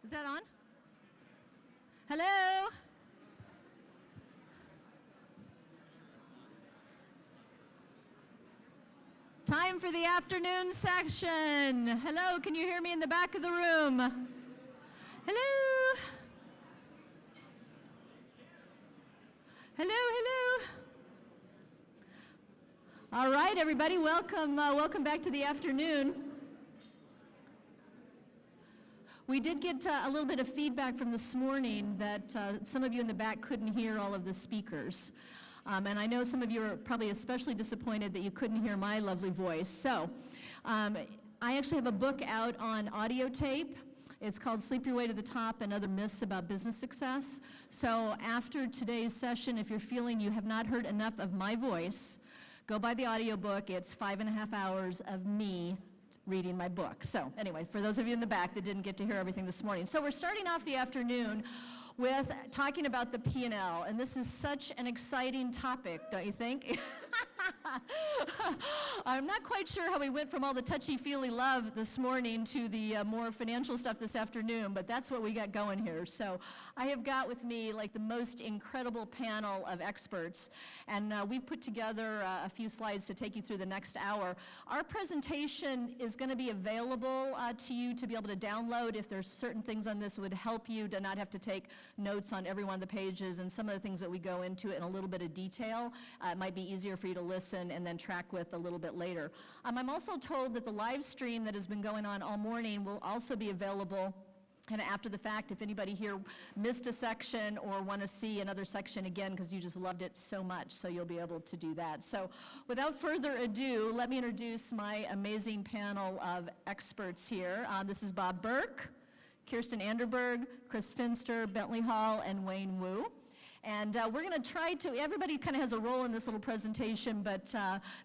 Is that on? Hello? Time for the afternoon section. Hello, can you hear me in the back of the room? Hello? Hello, hello. All right, everybody, welcome back to the afternoon. We did get a little bit of feedback from this morning that some of you in the back couldn't hear all of the speakers. And I know some of you are probably especially disappointed that you couldn't hear my lovely voice. So I actually have a book out on audio tape. It's called Sleep Your Way to the Top and Other Myths About Business Success. So after today's session, if you're feeling you have not heard enough of my voice, go buy the audiobook. It's 5.5 hours of me reading my book. So anyway, for those of you in the back that didn't get to hear everything this morning. So we're starting off the afternoon with talking about the P&L, and this is such an exciting topic, don't you think? I'm not quite sure how we went from all the touchy-feely love this morning to the more financial stuff this afternoon, but that's what we got going here. So I have got with me like the most incredible panel of experts, and we've put together a few slides to take you through the next hour. Our presentation is going to be available to you to be able to download if there's certain things on this that would help you to not have to take notes on every one of the pages, and some of the things that we go into in a little bit of detail. It might be easier for you to listen and then track with a little bit later. I'm also told that the live stream that has been going on all morning will also be available kind of after the fact if anybody here missed a section or want to see another section again because you just loved it so much, so you'll be able to do that. So without further ado, let me introduce my amazing panel of experts here. This is Bob Burke, Kirsten Anderberg, Chris Finster, Bentley Hall, and Wayne Wu. And we're going to try to, everybody kind of has a role in this little presentation, but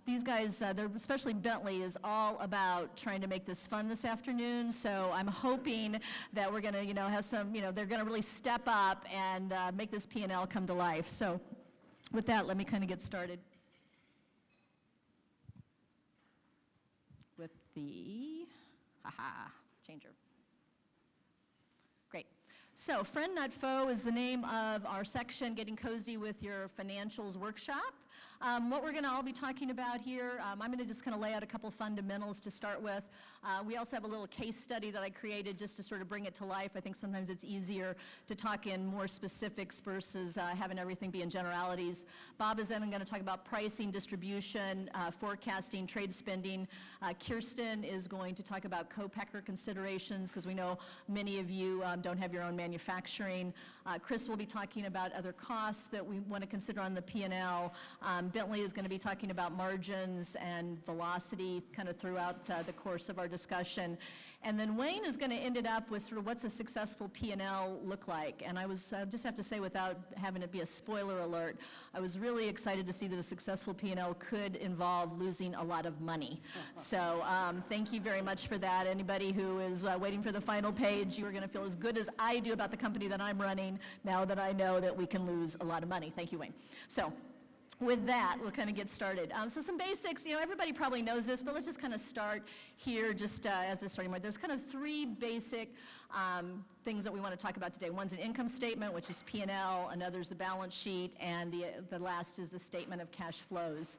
these guys, especially Bentley, is all about trying to make this fun this afternoon. So I'm hoping that we're going to, have some, they're going to really step up and make this P&L come to life. So with that, let me kind of get started with the, changer. Great. So, Friend Not Foe is the name of our section, Getting Cozy with Your Financials workshop. What we're going to all be talking about here, I'm going to just kind of lay out a couple fundamentals to start with. We also have a little case study that I created just to sort of bring it to life. I think sometimes it's easier to talk in more specifics versus having everything be in generalities. Bob is then going to talk about pricing, distribution, forecasting, trade spending. Kirsten is going to talk about co-packer considerations because we know many of you don't have your own manufacturing. Chris will be talking about other costs that we want to consider on the P&L. Bentley is going to be talking about margins and velocity kind of throughout the course of our discussion. And then Wayne is going to end it up with sort of what's a successful P&L look like. And I just have to say, without having it be a spoiler alert, I was really excited to see that a successful P&L could involve losing a lot of money. So thank you very much for that. Anybody who is waiting for the final page, you are going to feel as good as I do about the company that I'm running now that I know that we can lose a lot of money. Thank you, Wayne. So with that, we'll kind of get started. So some basics, everybody probably knows this, but let's just kind of start here just as a starting point. There's kind of three basic things that we want to talk about today. One's an income statement, which is P&L, another's the balance sheet, and the last is the statement of cash flows.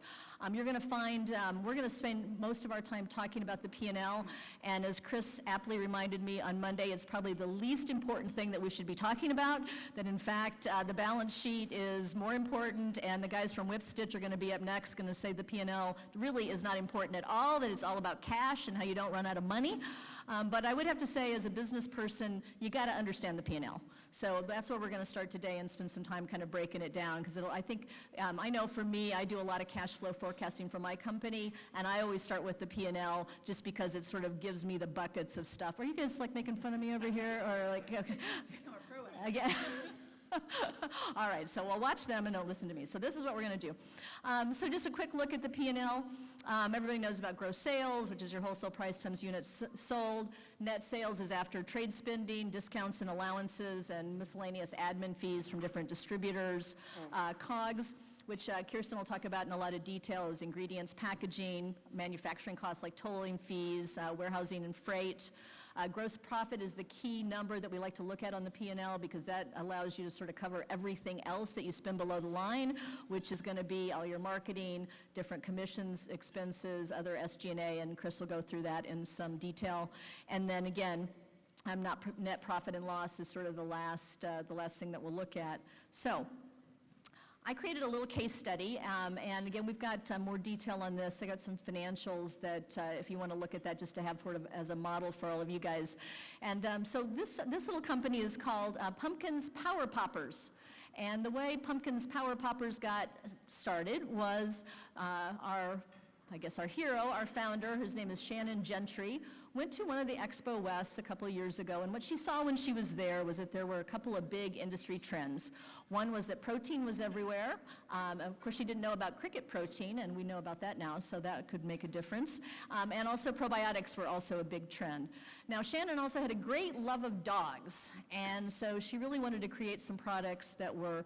You're going to find, we're going to spend most of our time talking about the P&L, and as Chris aptly reminded me on Monday, it's probably the least important thing that we should be talking about, that in fact the balance sheet is more important, and the guys from Whipstitch are going to be up next, going to say the P&L really is not important at all, that it's all about cash and how you don't run out of money. But I would have to say, as a business person, you got to understand the P&L. So that's where we're going to start today and spend some time kind of breaking it down, because I know for me, I do a lot of cash flow forecasting for my company, and I always start with the P&L just because it sort of gives me the buckets of stuff. Are you guys like making fun of me over here, or like? Okay. Again. All right, so we'll watch them and don't listen to me. So this is what we're going to do. So just a quick look at the P&L. Everybody knows about gross sales, which is your wholesale price times units sold. Net sales is after trade spending, discounts and allowances, and miscellaneous admin fees from different distributors. COGS, which Kirsten will talk about in a lot of detail, is ingredients, packaging, manufacturing costs like tolling fees, warehousing and freight. Gross profit is the key number that we like to look at on the P&L because that allows you to sort of cover everything else that you spend below the line, which is going to be all your marketing, different commissions, expenses, other SG&A, and Chris will go through that in some detail. And then again, net profit and loss is sort of the last thing that we'll look at. So I created a little case study, and again, we've got more detail on this. I got some financials that if you want to look at that just to have sort of as a model for all of you guys. And so this little company is called Pumpkins Power Poppers. And the way Pumpkins Power Poppers got started was our hero, our founder, whose name is Shannon Gentry, went to one of the Expo Wests a couple of years ago, and what she saw when she was there was that there were a couple of big industry trends. One was that protein was everywhere. Of course, she didn't know about cricket protein, and we know about that now, so that could make a difference. And also probiotics were also a big trend. Now, Shannon also had a great love of dogs, and so she really wanted to create some products that were,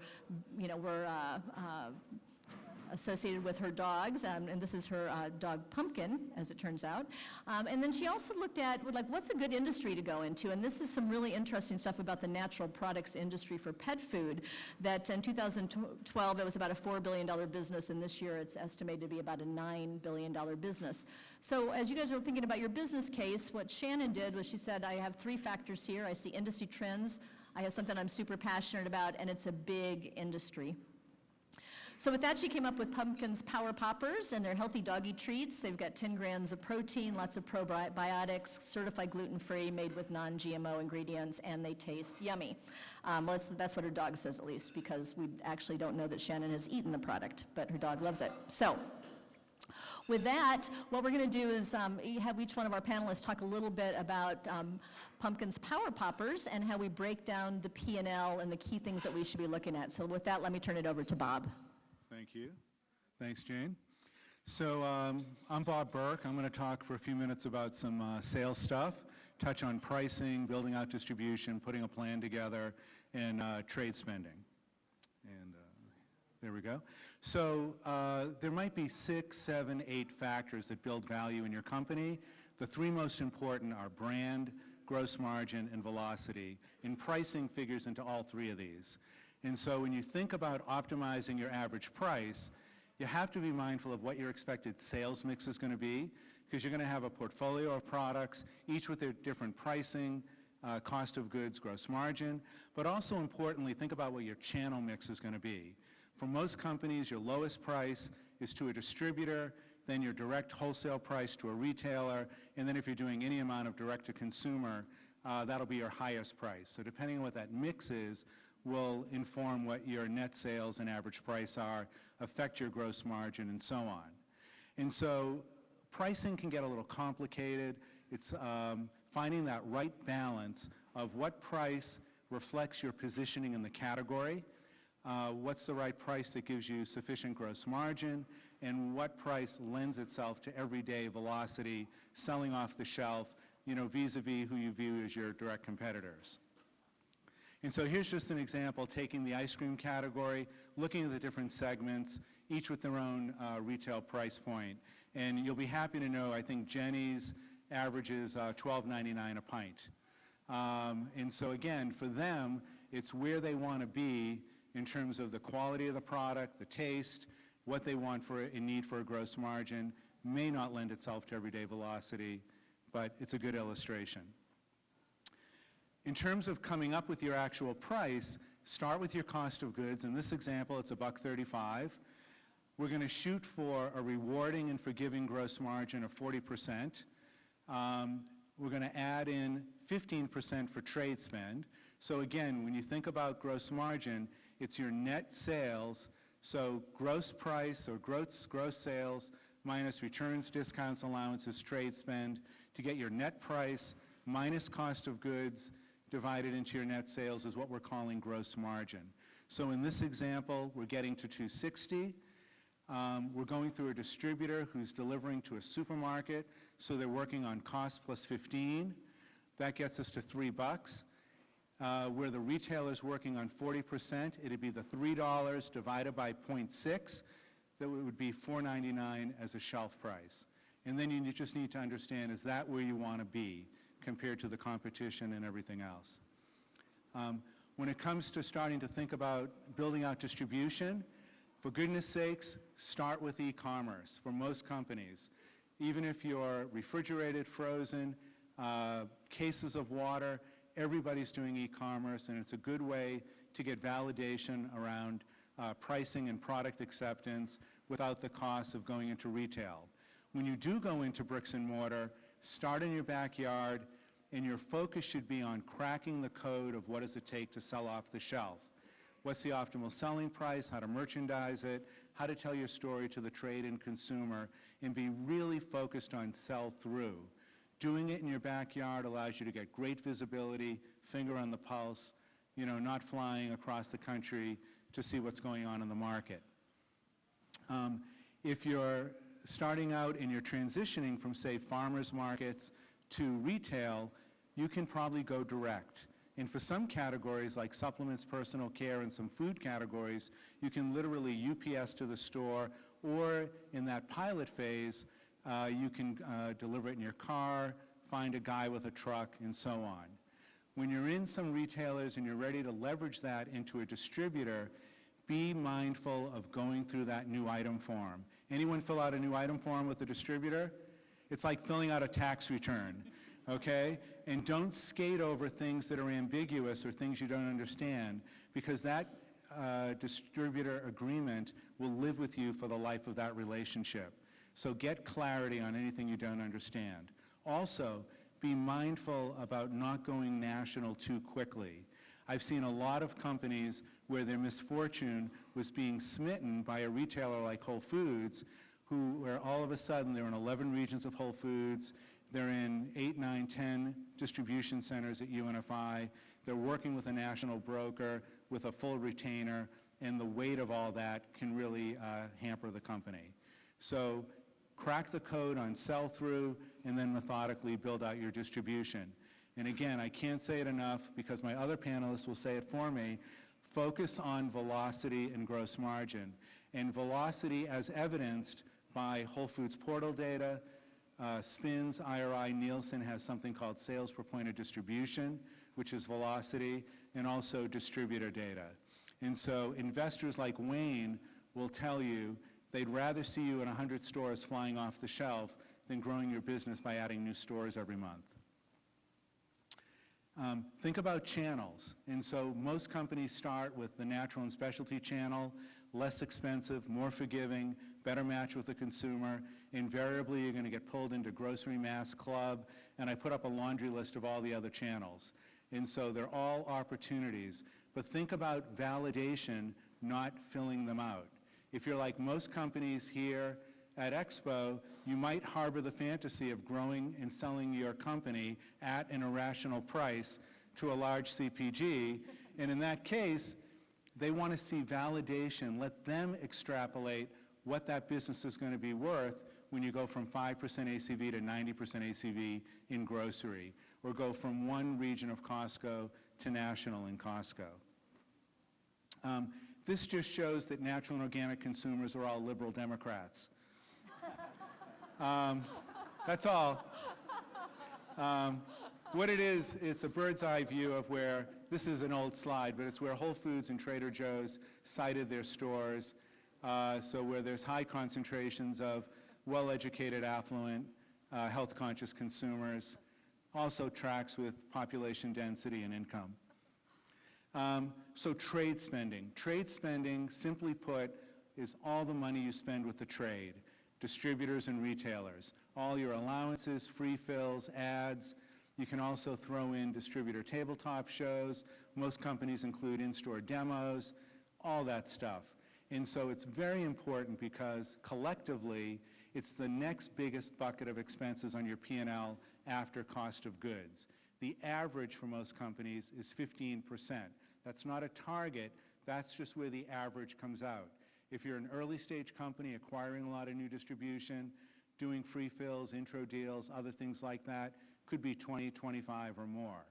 associated with her dogs, and this is her dog Pumpkin, as it turns out. And then she also looked at, what's a good industry to go into? And this is some really interesting stuff about the natural products industry for pet food, that in 2012, it was about a $4 billion business, and this year it's estimated to be about a $9 billion business. So as you guys are thinking about your business case, what Shannon did was she said, I have 3 factors here. I see industry trends, I have something I'm super passionate about, and it's a big industry. So with that, she came up with Pumpkins Power Poppers, and they're healthy doggy treats. They've got 10 grams of protein, lots of probiotics, certified gluten-free, made with non-GMO ingredients, and they taste yummy. That's what her dog says, at least, because we actually don't know that Shannon has eaten the product, but her dog loves it. So with that, what we're going to do is have each one of our panelists talk a little bit about Pumpkins Power Poppers and how we break down the P&L and the key things that we should be looking at. So with that, let me turn it over to Bob. Thank you. Thanks, Jane. So I'm Bob Burke. I'm going to talk for a few minutes about some sales stuff, touch on pricing, building out distribution, putting a plan together, and trade spending. And there we go. So there might be 6, 7, 8 factors that build value in your company. The 3 most important are brand, gross margin, and velocity. And pricing figures into all 3 of these. And so when you think about optimizing your average price, you have to be mindful of what your expected sales mix is going to be, because you're going to have a portfolio of products, each with their different pricing, cost of goods, gross margin, but also importantly, think about what your channel mix is going to be. For most companies, your lowest price is to a distributor, then your direct wholesale price to a retailer, and then if you're doing any amount of direct to consumer, that'll be your highest price. So depending on what that mix is, will inform what your net sales and average price are, affect your gross margin, and so on. And so pricing can get a little complicated. It's finding that right balance of what price reflects your positioning in the category, what's the right price that gives you sufficient gross margin, and what price lends itself to everyday velocity, selling off the shelf, vis-a-vis who you view as your direct competitors. And so here's just an example, taking the ice cream category, looking at the different segments, each with their own retail price point. And you'll be happy to know, I think Jenny's averages $12.99 a pint. And so again, for them, it's where they want to be in terms of the quality of the product, the taste, what they want for and need for a gross margin. May not lend itself to everyday velocity, but it's a good illustration. In terms of coming up with your actual price, start with your cost of goods. In this example, it's $1.35. We're going to shoot for a rewarding and forgiving gross margin of 40%. We're going to add in 15% for trade spend. So again, when you think about gross margin, it's your net sales, so gross price or gross sales minus returns, discounts, allowances, trade spend to get your net price minus cost of goods divided into your net sales is what we're calling gross margin. So in this example, we're getting to $2.60. We're going through a distributor who's delivering to a supermarket, so they're working on cost plus 15. That gets us to $3. Where the retailer's working on 40%, it'd be the $3 divided by 0.6, that would be $4.99 as a shelf price. And then you just need to understand, is that where you want to be? compared to the competition and everything else. When it comes to starting to think about building out distribution, for goodness sakes, start with e-commerce for most companies. Even if you're refrigerated, frozen, cases of water, everybody's doing e-commerce, and it's a good way to get validation around pricing and product acceptance without the cost of going into retail. When you do go into bricks and mortar, start in your backyard, and your focus should be on cracking the code of what does it take to sell off the shelf. What's the optimal selling price, how to merchandise it, how to tell your story to the trade and consumer, and be really focused on sell-through. Doing it in your backyard allows you to get great visibility, finger on the pulse, not flying across the country to see what's going on in the market. If you're starting out and you're transitioning from, say, farmers markets to retail, you can probably go direct. And for some categories like supplements, personal care, and some food categories, you can literally UPS to the store, or in that pilot phase, you can deliver it in your car, find a guy with a truck, and so on. When you're in some retailers and you're ready to leverage that into a distributor, be mindful of going through that new item form. Anyone fill out a new item form with a distributor? It's like filling out a tax return, okay? And don't skate over things that are ambiguous or things you don't understand, because that distributor agreement will live with you for the life of that relationship. So get clarity on anything you don't understand. Also, be mindful about not going national too quickly. I've seen a lot of companies where their misfortune was being smitten by a retailer like Whole Foods, where all of a sudden they're in 11 regions of Whole Foods, they're in 8, 9, 10 distribution centers at UNFI, they're working with a national broker with a full retainer, and the weight of all that can really hamper the company. So crack the code on sell-through, and then methodically build out your distribution. And again, I can't say it enough because my other panelists will say it for me, focus on velocity and gross margin. And velocity as evidenced by Whole Foods portal data, SPINS, IRI, Nielsen has something called sales per point of distribution, which is velocity, and also distributor data. And so investors like Wayne will tell you they'd rather see you in 100 stores flying off the shelf than growing your business by adding new stores every month. Think about channels. And so most companies start with the natural and specialty channel, less expensive, more forgiving, better match with the consumer. Invariably, you're going to get pulled into grocery, mass, club, and I put up a laundry list of all the other channels. And so they're all opportunities. But think about validation, not filling them out. If you're like most companies here at Expo, you might harbor the fantasy of growing and selling your company at an irrational price to a large CPG, and in that case, they want to see validation. Let them extrapolate what that business is going to be worth when you go from 5% ACV to 90% ACV in grocery, or go from one region of Costco to national in Costco. This just shows that natural and organic consumers are all liberal Democrats. That's all. What it is, it's a bird's eye view of where, this is an old slide, but it's where Whole Foods and Trader Joe's cited their stores. So where there's high concentrations of well-educated, affluent, health-conscious consumers, also tracks with population density and income. So trade spending. Trade spending, simply put, is all the money you spend with the trade, distributors and retailers. All your allowances, free fills, ads. You can also throw in distributor tabletop shows. Most companies include in-store demos, all that stuff. And so it's very important because collectively, it's the next biggest bucket of expenses on your P&L after cost of goods. The average for most companies is 15%. That's not a target, that's just where the average comes out. If you're an early stage company acquiring a lot of new distribution, doing free fills, intro deals, other things like that, could be 20, 25 or more.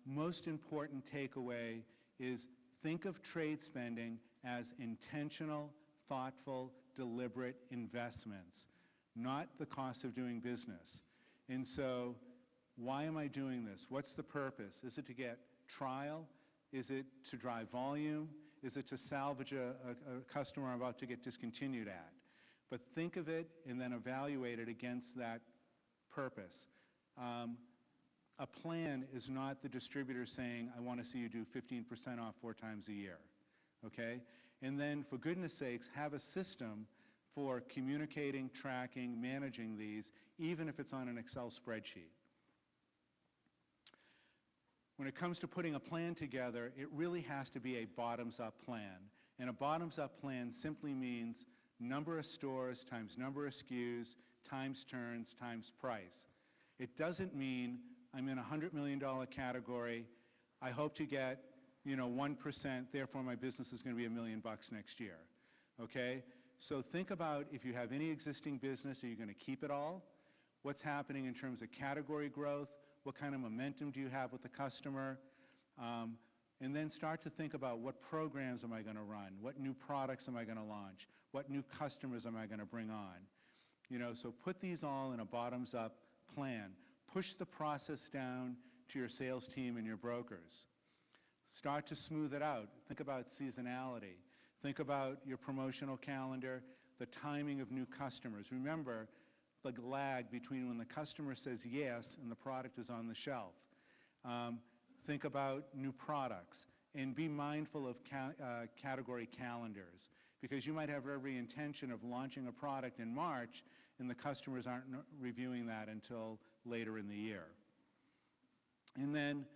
Most important takeaway is think of trade spending as intentional, thoughtful, deliberate investments, not the cost of doing business. And so why am I doing this? What's the purpose? Is it to get trial? Is it to drive volume? Is it to salvage a customer I'm about to get discontinued at? But think of it and then evaluate it against that purpose. A plan is not the distributor saying, I want to see you do 15% off 4 times a year, okay? And then, for goodness sakes, have a system for communicating, tracking, managing these, even if it's on an Excel spreadsheet. When it comes to putting a plan together, it really has to be a bottoms-up plan. And a bottoms-up plan simply means number of stores times number of SKUs times turns times price. It doesn't mean I'm in a $100 million category, I hope to get 1%, therefore my business is going to be $1 million next year, okay? So think about if you have any existing business, are you going to keep it all? What's happening in terms of category growth? What kind of momentum do you have with the customer? And then start to think about what programs am I going to run? What new products am I going to launch? What new customers am I going to bring on? So put these all in a bottoms-up plan. Push the process down to your sales team and your brokers. Start to smooth it out. Think about seasonality. Think about your promotional calendar, the timing of new customers. Remember the lag between when the customer says yes and the product is on the shelf. Think about new products and be mindful of category calendars, because you might have every intention of launching a product in March and the customers aren't reviewing that until later in the year. And then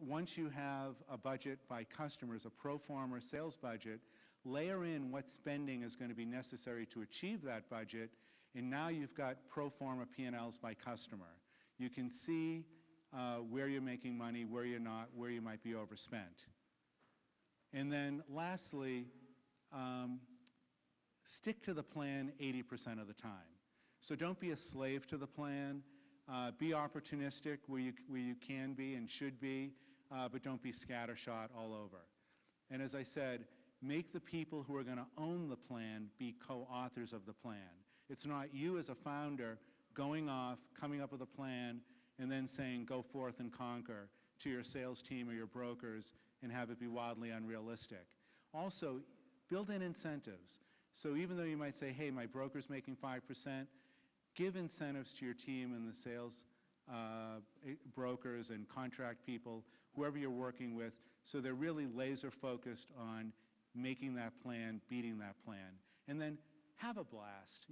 once you have a budget by customers, a pro forma sales budget, layer in what spending is going to be necessary to achieve that budget, and now you've got pro forma P&Ls by customer. You can see where you're making money, where you're not, where you might be overspent. And then lastly, stick to the plan 80% of the time. So don't be a slave to the plan. Be opportunistic where you can be and should be, but don't be scattershot all over. And as I said, make the people who are going to own the plan be co-authors of the plan. It's not you as a founder going off, coming up with a plan, and then saying, go forth and conquer to your sales team or your brokers and have it be wildly unrealistic. Also, build in incentives. So even though you might say, hey, my broker's making 5%, give incentives to your team and the sales brokers and contract people, whoever you're working with, so they're really laser focused on making that plan, beating that plan. And then have a blast.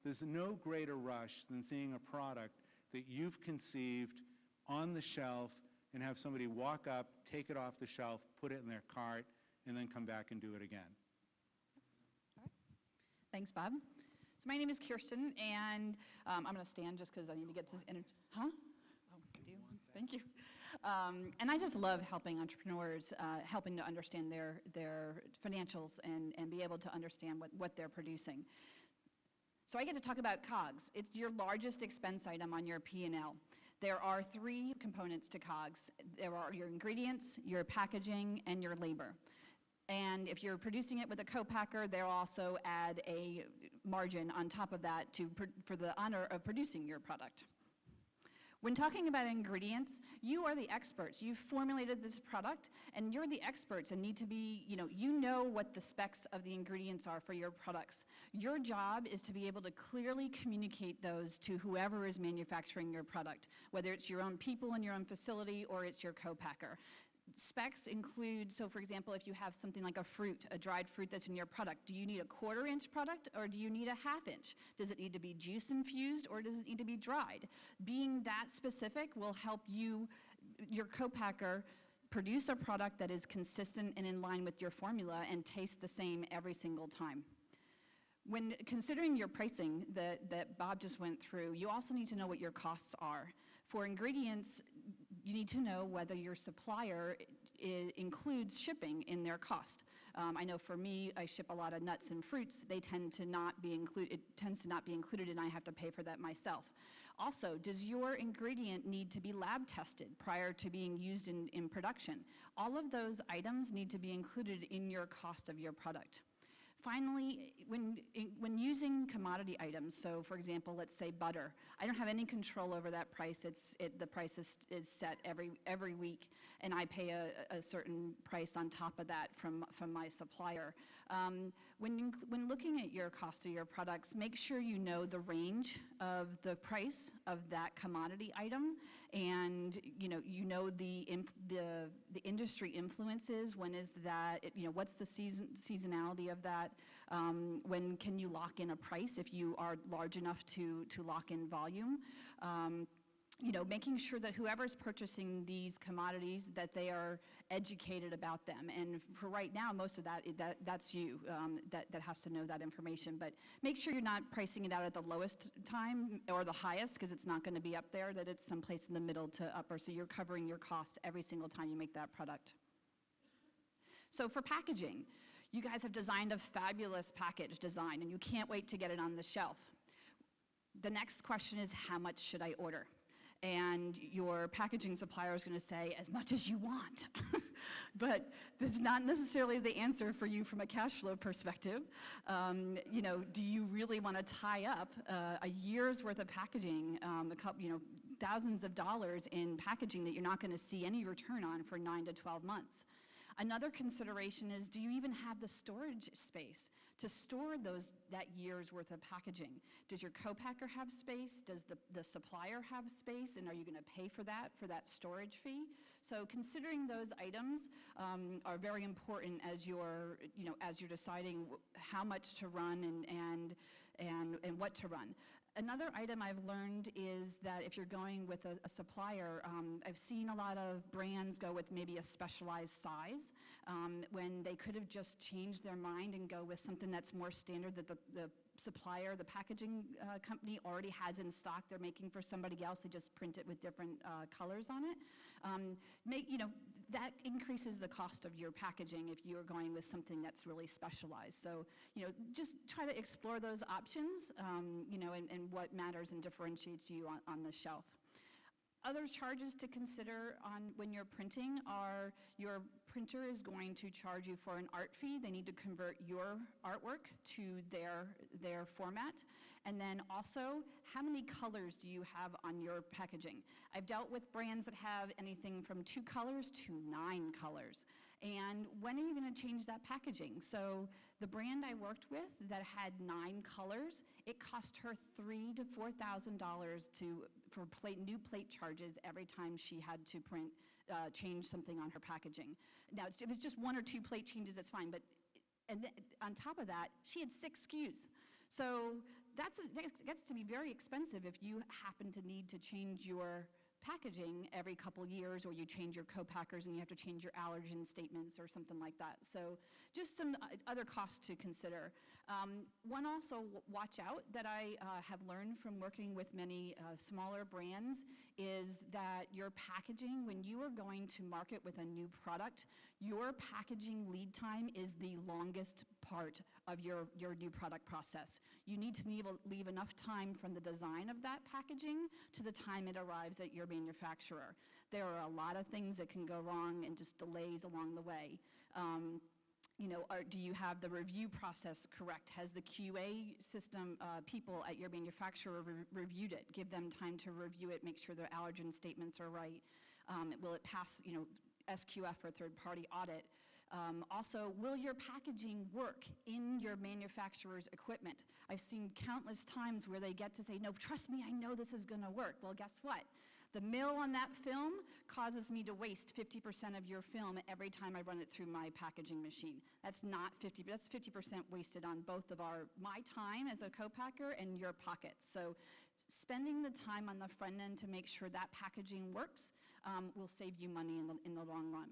There's no greater rush than seeing a product that you've conceived on the shelf and have somebody walk up, take it off the shelf, put it in their cart, and then come back and do it again. All right. Thanks, Bob. So my name is Kirsten, and I'm going to stand just because I need to get this energy. Huh? Oh, I do? Thank you. And I just love helping entrepreneurs, helping to understand their financials and be able to understand what they're producing. So I get to talk about COGS. It's your largest expense item on your P&L. There are 3 components to COGS. There are your ingredients, your packaging, and your labor. And if you're producing it with a co-packer, they'll also add a margin on top of that for the honor of producing your product. When talking about ingredients, you are the experts. You've formulated this product, and you're the experts and need to be, you know what the specs of the ingredients are for your products. Your job is to be able to clearly communicate those to whoever is manufacturing your product, whether it's your own people in your own facility or it's your co-packer. Specs include, so for example, if you have something like a dried fruit that's in your product, do you need a 1/4-inch product or do you need a 1/2 inch? Does it need to be juice infused or does it need to be dried? Being that specific will help you, your co-packer, produce a product that is consistent and in line with your formula and taste the same every single time. When considering your pricing that Bob just went through, you also need to know what your costs are. For ingredients, you need to know whether your supplier includes shipping in their cost. I know for me, I ship a lot of nuts and fruits. They tend to not be included. It tends to not be included, and I have to pay for that myself. Also, does your ingredient need to be lab tested prior to being used in production? All of those items need to be included in your cost of your product. Finally, when using commodity items, so for example, let's say butter, I don't have any control over that price. The price is set every week, and I pay a certain price on top of that from my supplier. When looking at your cost of your products, make sure you know the range of the price of that commodity item, and you know the industry influences. When is that? What's the seasonality of that? When can you lock in a price if you are large enough to lock in volume? Making sure that whoever's purchasing these commodities, that they are educated about them. And for right now, most of that's you that has to know that information. But make sure you're not pricing it out at the lowest time or the highest, because it's not going to be up there, that it's someplace in the middle to upper, so you're covering your costs every single time you make that product. So for packaging, you guys have designed a fabulous package design, and you can't wait to get it on the shelf. The next question is, how much should I order? And your packaging supplier is going to say, as much as you want. But that's not necessarily the answer for you from a cash flow perspective. Do you really want to tie up a year's worth of packaging, thousands of dollars in packaging that you're not going to see any return on for 9 to 12 months? Another consideration is, do you even have the storage space to store that year's worth of packaging? Does your co-packer have space? Does the supplier have space? And are you going to pay for that storage fee? So considering those items are very important as you're deciding how much to run and what to run. Another item I've learned is that if you're going with a supplier, I've seen a lot of brands go with maybe a specialized size when they could have just changed their mind and go with something that's more standard that the supplier, the packaging company already has in stock. They're making for somebody else. They just print it with different colors on it. That increases the cost of your packaging if you're going with something that's really specialized. So, just try to explore those options, and what matters and differentiates you on the shelf. Other charges to consider when you're printing are your printer is going to charge you for an art fee. They need to convert your artwork to their format. And then also, how many colors do you have on your packaging? I've dealt with brands that have anything from 2 colors to 9 colors. And when are you going to change that packaging? So the brand I worked with that had 9 colors, it cost her $3,000 to $4,000 for new plate charges every time she had to change something on her packaging. Now, if it's just 1 or 2 plate changes, it's fine. But on top of that, she had 6 SKUs. So that gets to be very expensive if you happen to need to change your packaging every couple years, or you change your co-packers and you have to change your allergen statements or something like that. So just some other costs to consider. One also watch out that I have learned from working with many smaller brands is that your packaging, when you are going to market with a new product, your packaging lead time is the longest part of your new product process. You need to leave enough time from the design of that packaging to the time it arrives at your manufacturer. There are a lot of things that can go wrong and just delays along the way. Do you have the review process correct? Has the QA system people at your manufacturer reviewed it? Give them time to review it, make sure their allergen statements are right. Will it pass, SQF or third-party audit? Also, will your packaging work in your manufacturer's equipment? I've seen countless times where they get to say, no, trust me, I know this is going to work. Well, guess what? The mill on that film causes me to waste 50% of your film every time I run it through my packaging machine. That's not 50%, that's 50% wasted on both of my time as a co-packer and your pockets. So spending the time on the front end to make sure that packaging works will save you money in the long run.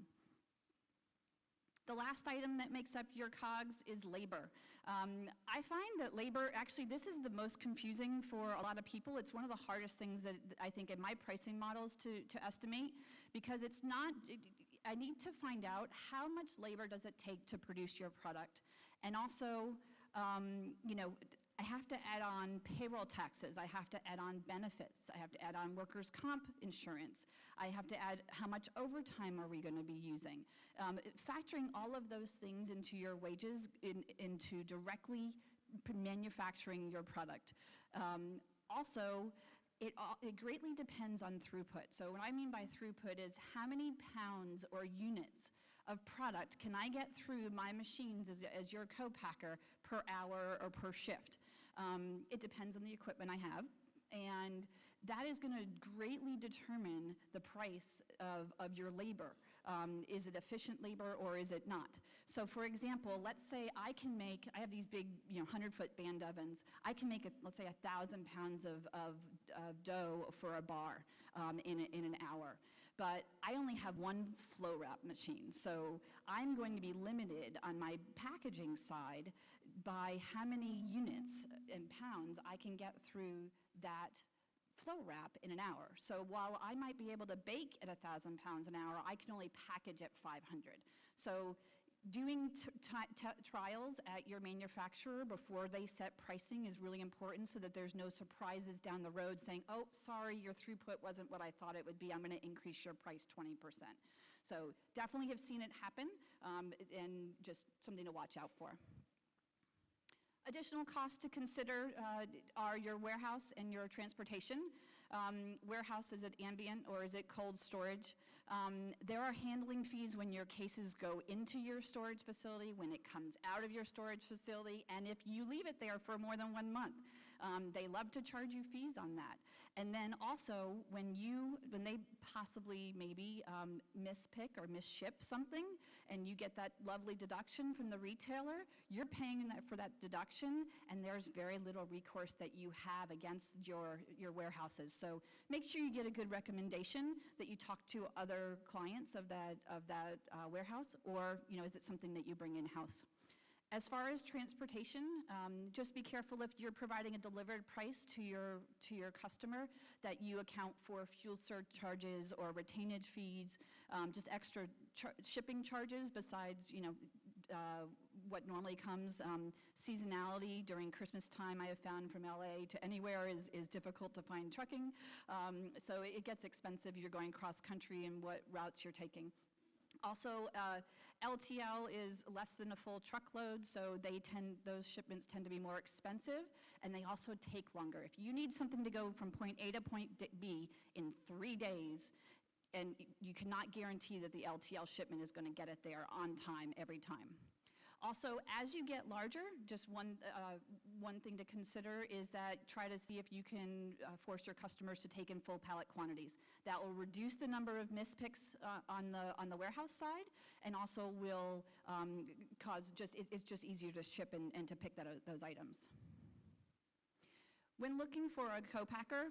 The last item that makes up your COGS is labor. I find that labor, actually, this is the most confusing for a lot of people. It's one of the hardest things that I think in my pricing models to estimate, because it's not, I need to find out how much labor does it take to produce your product. And also, I have to add on payroll taxes. I have to add on benefits. I have to add on workers' comp insurance. I have to add how much overtime are we going to be using. Factoring all of those things into your wages, into directly manufacturing your product. Also, it greatly depends on throughput. So what I mean by throughput is how many pounds or units of product can I get through my machines as your co-packer per hour or per shift. It depends on the equipment I have, and that is going to greatly determine the price of your labor. Is it efficient labor or is it not? So for example, let's say I have these big 100-foot band ovens. I can make, let's say, 1,000 pounds of dough for a bar in an hour. But I only have one flow wrap machine, so I'm going to be limited on my packaging side by how many units and pounds I can get through that flow wrap in an hour. So while I might be able to bake at 1,000 pounds an hour, I can only package at 500. So doing trials at your manufacturer before they set pricing is really important so that there's no surprises down the road saying, oh, sorry, your throughput wasn't what I thought it would be. I'm going to increase your price 20%. So definitely have seen it happen, and just something to watch out for. Additional costs to consider are your warehouse and your transportation. Warehouse, is it ambient or is it cold storage? There are handling fees when your cases go into your storage facility, when it comes out of your storage facility, and if you leave it there for more than 1 month. They love to charge you fees on that. And then also, when they possibly maybe mispick or misship something, and you get that lovely deduction from the retailer, you're paying for that deduction, and there's very little recourse that you have against your warehouses. So make sure you get a good recommendation, that you talk to other clients of that warehouse, or is it something that you bring in-house? As far as transportation, just be careful if you're providing a delivered price to your customer that you account for fuel surcharges or retainage fees, just extra shipping charges besides what normally comes. Seasonality during Christmas time, I have found, from LA to anywhere is difficult to find trucking. So it gets expensive. You're going cross country and what routes you're taking. Also, LTL is less than a full truckload, so those shipments tend to be more expensive, and they also take longer. If you need something to go from point A to point B in 3 days, and you cannot guarantee that the LTL shipment is going to get it there on time every time. Also, as you get larger, just one thing to consider is that try to see if you can force your customers to take in full pallet quantities. That will reduce the number of mispicks on the warehouse side, and also will cause it's just easier to ship and to pick those items. When looking for a co-packer,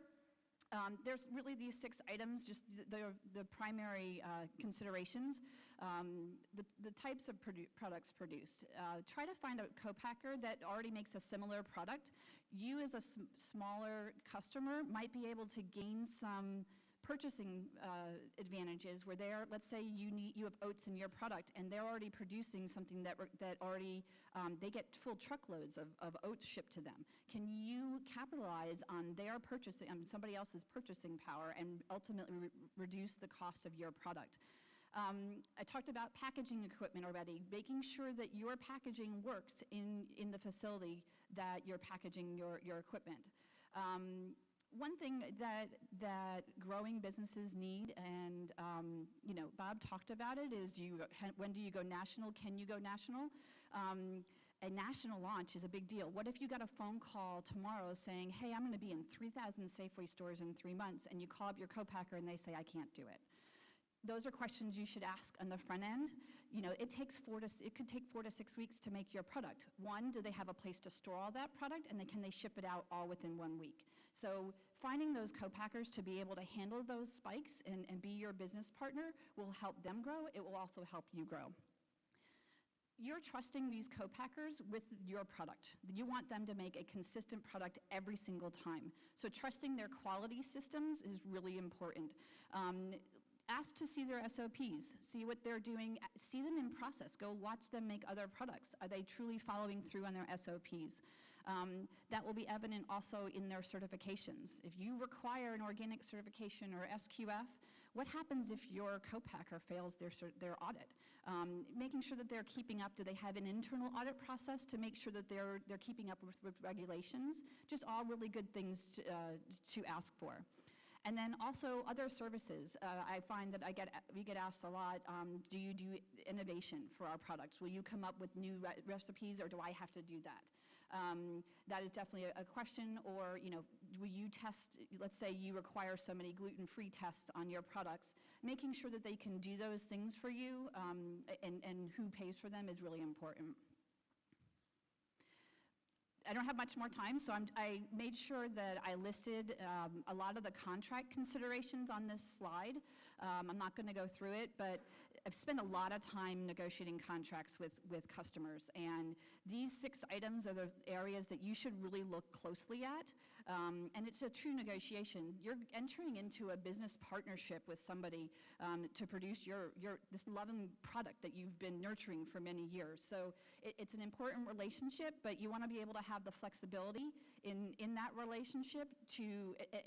there's really these 6 items, just the primary considerations. The types of products produced. Try to find a co-packer that already makes a similar product. You as a smaller customer might be able to gain some purchasing advantages where let's say you have oats in your product and they're already producing something that already, they get full truckloads of oats shipped to them. Can you capitalize on their purchasing, somebody else's purchasing power, and ultimately reduce the cost of your product? I talked about packaging equipment already, making sure that your packaging works in the facility that you're packaging your equipment. One thing that growing businesses need, and Bob talked about it, is when do you go national? Can you go national? A national launch is a big deal. What if you got a phone call tomorrow saying, hey, I'm going to be in 3,000 Safeway stores in 3 months, and you call up your co-packer and they say, I can't do it? Those are questions you should ask on the front end. It could take 4 to 6 weeks to make your product. One, do they have a place to store all that product, and can they ship it out all within 1 week? So finding those co-packers to be able to handle those spikes and be your business partner will help them grow. It will also help you grow. You're trusting these co-packers with your product. You want them to make a consistent product every single time. So trusting their quality systems is really important. Ask to see their SOPs, see what they're doing, see them in process. Go watch them make other products. Are they truly following through on their SOPs? That will be evident also in their certifications. If you require an organic certification or SQF, what happens if your co-packer fails their audit? Making sure that they're keeping up. Do they have an internal audit process to make sure that they're keeping up with regulations? Just all really good things to ask for. And then also other services. I find that we get asked a lot, do you do innovation for our products? Will you come up with new recipes, or do I have to do that? That is definitely a question. Or, will you test, let's say you require so many gluten-free tests on your products, making sure that they can do those things for you and who pays for them is really important. I don't have much more time, so I made sure that I listed a lot of the contract considerations on this slide. I'm not going to go through it, but I've spent a lot of time negotiating contracts with customers, and these 6 items are the areas that you should really look closely at, and it's a true negotiation. You're entering into a business partnership with somebody to produce this loving product that you've been nurturing for many years. So it's an important relationship, but you want to be able to have the flexibility in that relationship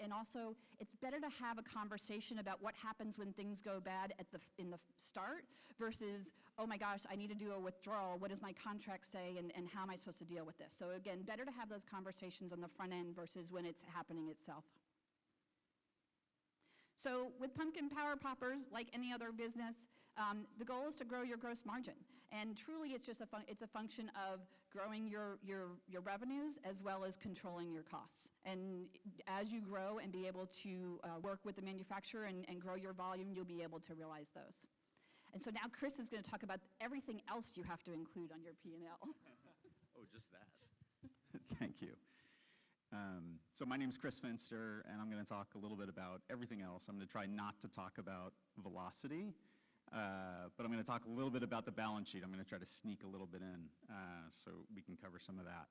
and also it's better to have a conversation about what happens when things go bad in the start versus, oh my gosh, I need to do a withdrawal. What does my contract say and how am I supposed to deal with this? So again, better to have those conversations on the front end versus when it's happening itself. So with Pumpkin Power Poppers, like any other business, the goal is to grow your gross margin. And truly it's just it's a function of growing your revenues as well as controlling your costs. And as you grow and be able to work with the manufacturer and grow your volume, you'll be able to realize those. And so now Chris is going to talk about everything else you have to include on your P&L. Oh, just that. Thank you. So my name is Chris Finster, and I'm going to talk a little bit about everything else. I'm going to try not to talk about velocity, but I'm going to talk a little bit about the balance sheet. I'm going to try to sneak a little bit in so we can cover some of that.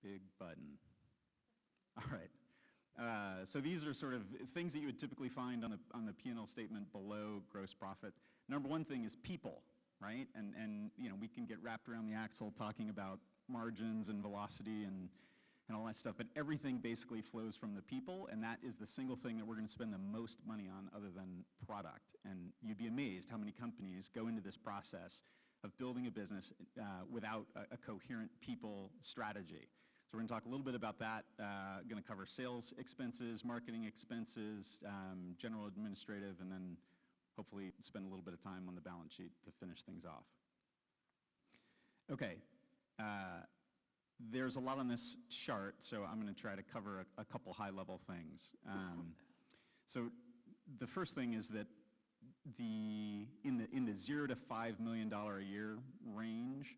Big button. All right. So these are sort of things that you would typically find on the P&L statement below gross profit. Number one thing is people, right? And we can get wrapped around the axle talking about margins and velocity and all that stuff, but everything basically flows from the people, and that is the single thing that we're going to spend the most money on other than product. And you'd be amazed how many companies go into this process of building a business without a coherent people strategy. So we're going to talk a little bit about that. Going to cover sales expenses, marketing expenses, general administrative, and then hopefully spend a little bit of time on the balance sheet to finish things off. Okay. There's a lot on this chart, so I'm going to try to cover a couple high-level things. So the first thing is that in the $0 to $5 million a year range,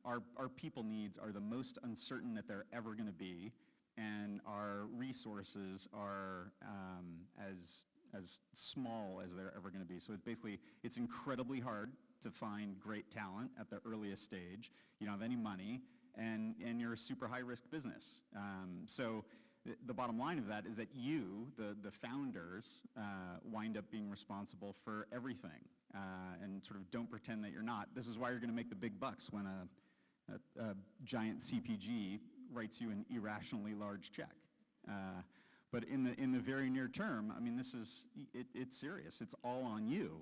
our people needs are the most uncertain that they're ever going to be, and our resources are as small as they're ever going to be. So it's incredibly hard to find great talent at the earliest stage. You don't have any money, and you're a super high-risk business. So the bottom line of that is that you, the founders, wind up being responsible for everything, and sort of don't pretend that you're not. This is why you're going to make the big bucks when a giant CPG writes you an irrationally large check. But in the very near term, I mean, it's serious. It's all on you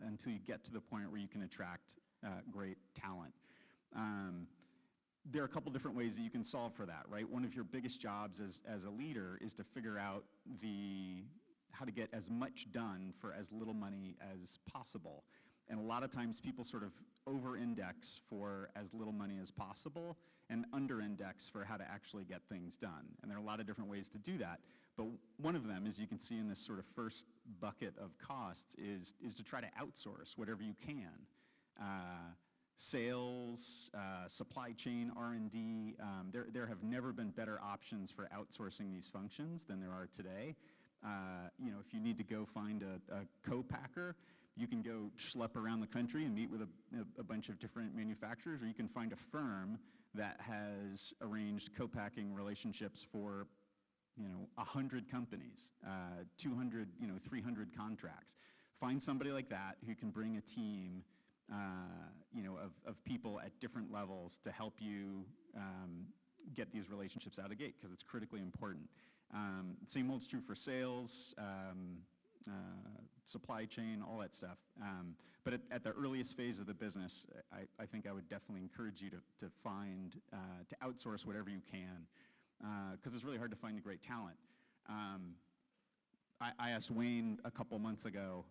until you get to the point where you can attract great talent. There are a couple different ways that you can solve for that, right? One of your biggest jobs as a leader is to figure out how to get as much done for as little money as possible. And a lot of times people sort of over-index for as little money as possible and under-index for how to actually get things done. And there are a lot of different ways to do that. But one of them, as you can see in this sort of first bucket of costs, is to try to outsource whatever you can. Sales, supply chain, R&D, there have never been better options for outsourcing these functions than there are today. If you need to go find a co-packer, you can go schlep around the country and meet with a bunch of different manufacturers, or you can find a firm that has arranged co-packing relationships for 100 companies, 200, 300 contracts. Find somebody like that who can bring a team of people at different levels to help you get these relationships out of the gate, because it's critically important. Same holds true for sales, supply chain, all that stuff. But at the earliest phase of the business, I think I would definitely encourage you to find, to outsource whatever you can, because it's really hard to find the great talent. I asked Wayne a couple months ago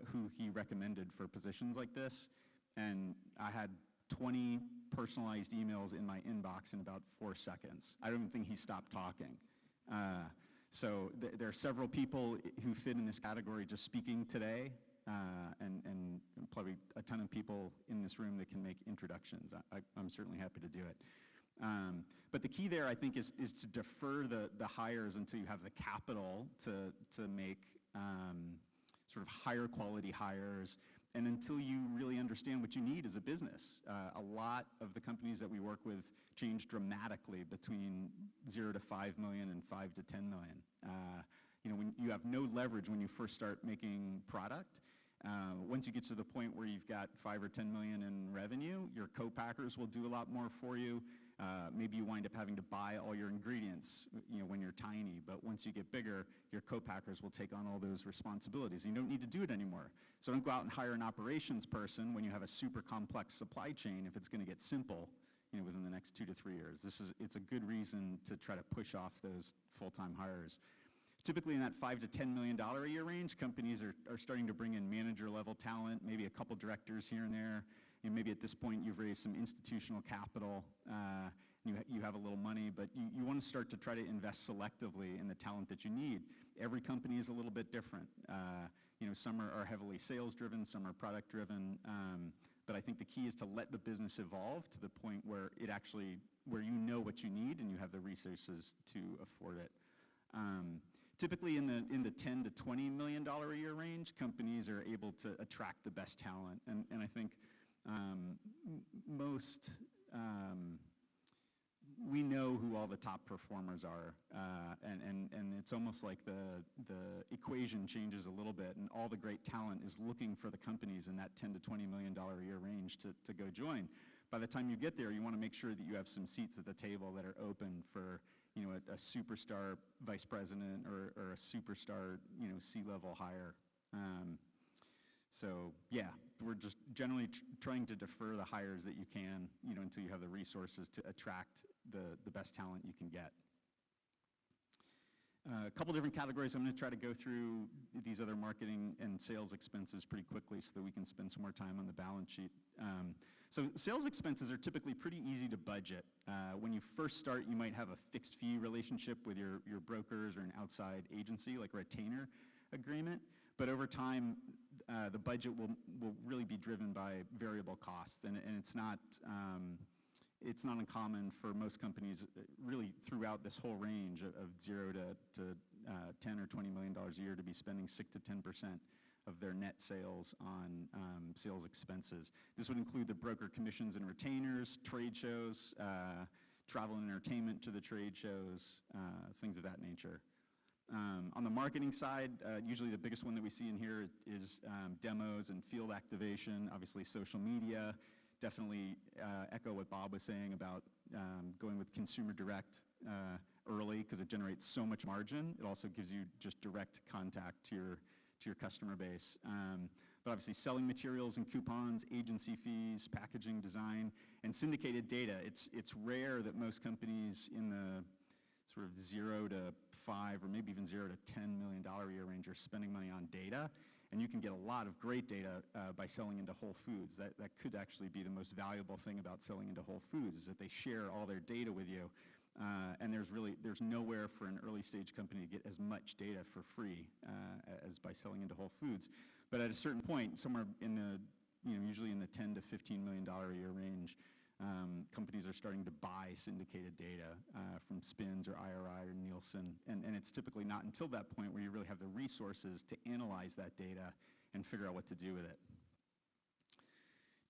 who he recommended for positions like this, and I had 20 personalized emails in my inbox in about 4 seconds. I don't even think he stopped talking. So there are several people who fit in this category just speaking today, and probably a ton of people in this room that can make introductions. I'm certainly happy to do it. But the key there, I think, is to defer the hires until you have the capital to make sort of higher quality hires, and until you really understand what you need as a business. A lot of the companies that we work with change dramatically between 0 to 5 million and 5 to 10 million. When you have no leverage when you first start making product. Once you get to the point where you've got 5 or 10 million in revenue, your co-packers will do a lot more for you. Maybe you wind up having to buy all your ingredients, when you're tiny. But once you get bigger, your co-packers will take on all those responsibilities. You don't need to do it anymore. So don't go out and hire an operations person when you have a super complex supply chain if it's going to get simple, within the next 2 to 3 years. It's a good reason to try to push off those full-time hires. Typically in that $5 to $10 million a year range, companies are starting to bring in manager-level talent, maybe a couple directors here and there. Maybe at this point you've raised some institutional capital, you have a little money, but you want to start to try to invest selectively in the talent that you need. Every company is a little bit different. Some are heavily sales-driven, some are product-driven, but I think the key is to let the business evolve to the point where where you know what you need and you have the resources to afford it. Typically in the $10 to $20 million a year range, companies are able to attract the best talent, and I think we know who all the top performers are, and it's almost like the equation changes a little bit, and all the great talent is looking for the companies in that $10 to $20 million a year range to go join. By the time you get there, you want to make sure that you have some seats at the table that are open for a superstar vice president or a superstar C-level hire. So yeah, we're just generally trying to defer the hires that you can, until you have the resources to attract the best talent you can get. A couple different categories. I'm going to try to go through these other marketing and sales expenses pretty quickly so that we can spend some more time on the balance sheet. So sales expenses are typically pretty easy to budget. When you first start, you might have a fixed fee relationship with your brokers or an outside agency, like a retainer agreement. But over time, the budget will really be driven by variable costs, and it's not uncommon for most companies, really throughout this whole range of 0 to 10 or $20 million a year, to be spending 6 to 10% of their net sales on sales expenses. This would include the broker commissions and retainers, trade shows, travel and entertainment to the trade shows, things of that nature. On the marketing side, usually the biggest one that we see in here is demos and field activation, obviously social media. Definitely echo what Bob was saying about going with consumer direct early, because it generates so much margin. It also gives you just direct contact to your customer base. But obviously selling materials and coupons, agency fees, packaging, design, and syndicated data. It's rare that most companies in the sort of 0 to 5 or maybe even 0 to $10 million a year range are spending money on data. And you can get a lot of great data by selling into Whole Foods. That could actually be the most valuable thing about selling into Whole Foods, is that they share all their data with you. And there's nowhere for an early stage company to get as much data for free as by selling into Whole Foods. But at a certain point, somewhere in the, usually in the $10 to $15 million a year range, companies are starting to buy syndicated data from Spins or IRI or Nielsen, and it's typically not until that point where you really have the resources to analyze that data and figure out what to do with it.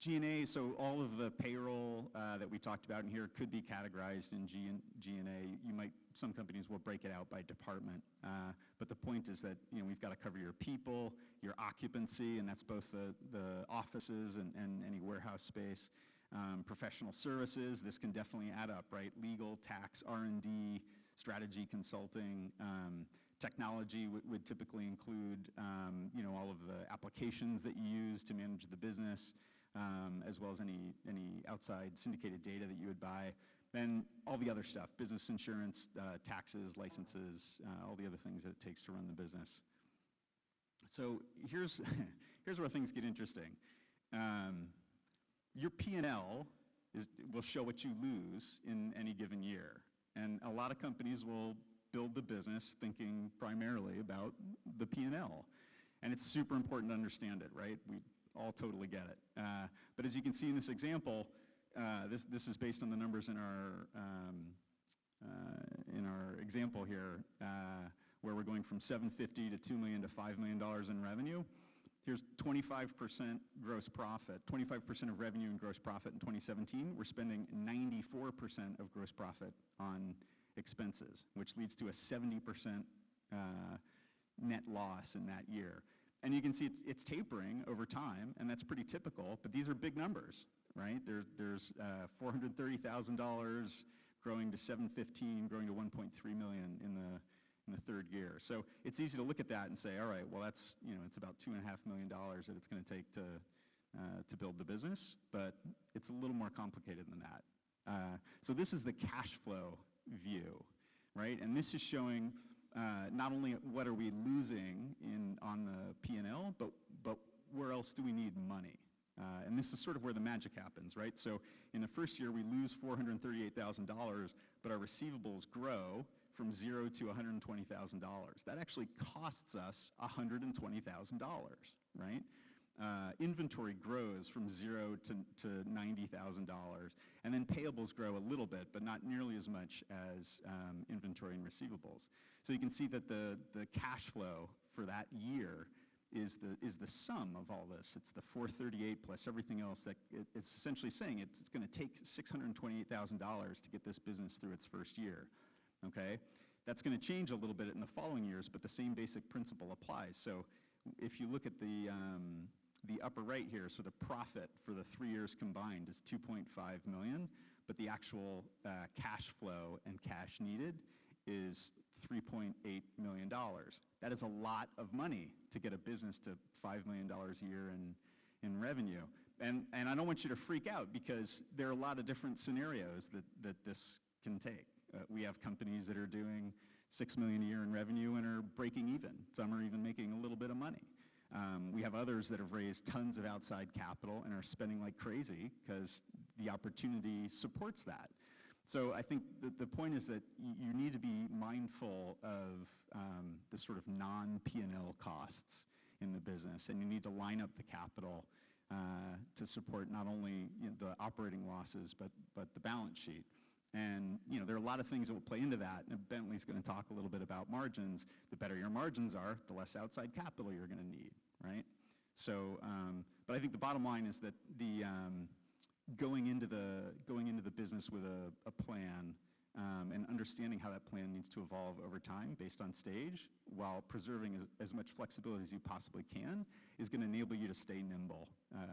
G&A, so all of the payroll that we talked about in here could be categorized in G&A. Some companies will break it out by department, but the point is that we've got to cover your people, your occupancy, and that's both the offices and any warehouse space. Professional services, this can definitely add up, right? Legal, tax, R&D, strategy consulting. Technology would typically include all of the applications that you use to manage the business, as well as any outside syndicated data that you would buy. Then all the other stuff, business insurance, taxes, licenses, all the other things that it takes to run the business. So here's where things get interesting. Your P&L will show what you lose in any given year. And a lot of companies will build the business thinking primarily about the P&L. And it's super important to understand it, right? We all totally get it. But as you can see in this example, this is based on the numbers in our example here, where we're going from $750 to $2 million to $5 million in revenue. Here's 25% gross profit, 25% of revenue and gross profit in 2017. We're spending 94% of gross profit on expenses, which leads to a 70% net loss in that year. And you can see it's tapering over time, and that's pretty typical, but these are big numbers, right? There's $430,000 growing to $715,000, growing to $1.3 million in the third year. So it's easy to look at that and say, all right, well, that's, it's about $2.5 million that it's going to take to build the business, but it's a little more complicated than that. So this is the cash flow view, right? And this is showing not only what are we losing on the P&L, but where else do we need money? And this is sort of where the magic happens, right? So in the first year, we lose $438,000, but our receivables grow from $0 to $120,000. That actually costs us $120,000, right? Inventory grows from $0 to $90,000, and then payables grow a little bit, but not nearly as much as inventory and receivables. So you can see that the cash flow for that year is the sum of all this. It's the 438 plus everything else that it's essentially saying it's going to take $628,000 to get this business through its first year. Okay, that's going to change a little bit in the following years, but the same basic principle applies. So if you look at the upper right here, so the profit for the 3 years combined is $2.5 million, but the actual cash flow and cash needed is $3.8 million. That is a lot of money to get a business to $5 million a year in revenue. And I don't want you to freak out, because there are a lot of different scenarios that this can take. We have companies that are doing $6 million a year in revenue and are breaking even. Some are even making a little bit of money. We have others that have raised tons of outside capital and are spending like crazy because the opportunity supports that. So I think the point is that you need to be mindful of the sort of non-P&L costs in the business, and you need to line up the capital to support not only the operating losses, but the balance sheet. And there are a lot of things that will play into that, and Bentley's going to talk a little bit about margins. The better your margins are, the less outside capital you're going to need, right? So, but I think the bottom line is that the going into the business with a plan and understanding how that plan needs to evolve over time based on stage, while preserving as much flexibility as you possibly can, is going to enable you to stay nimble,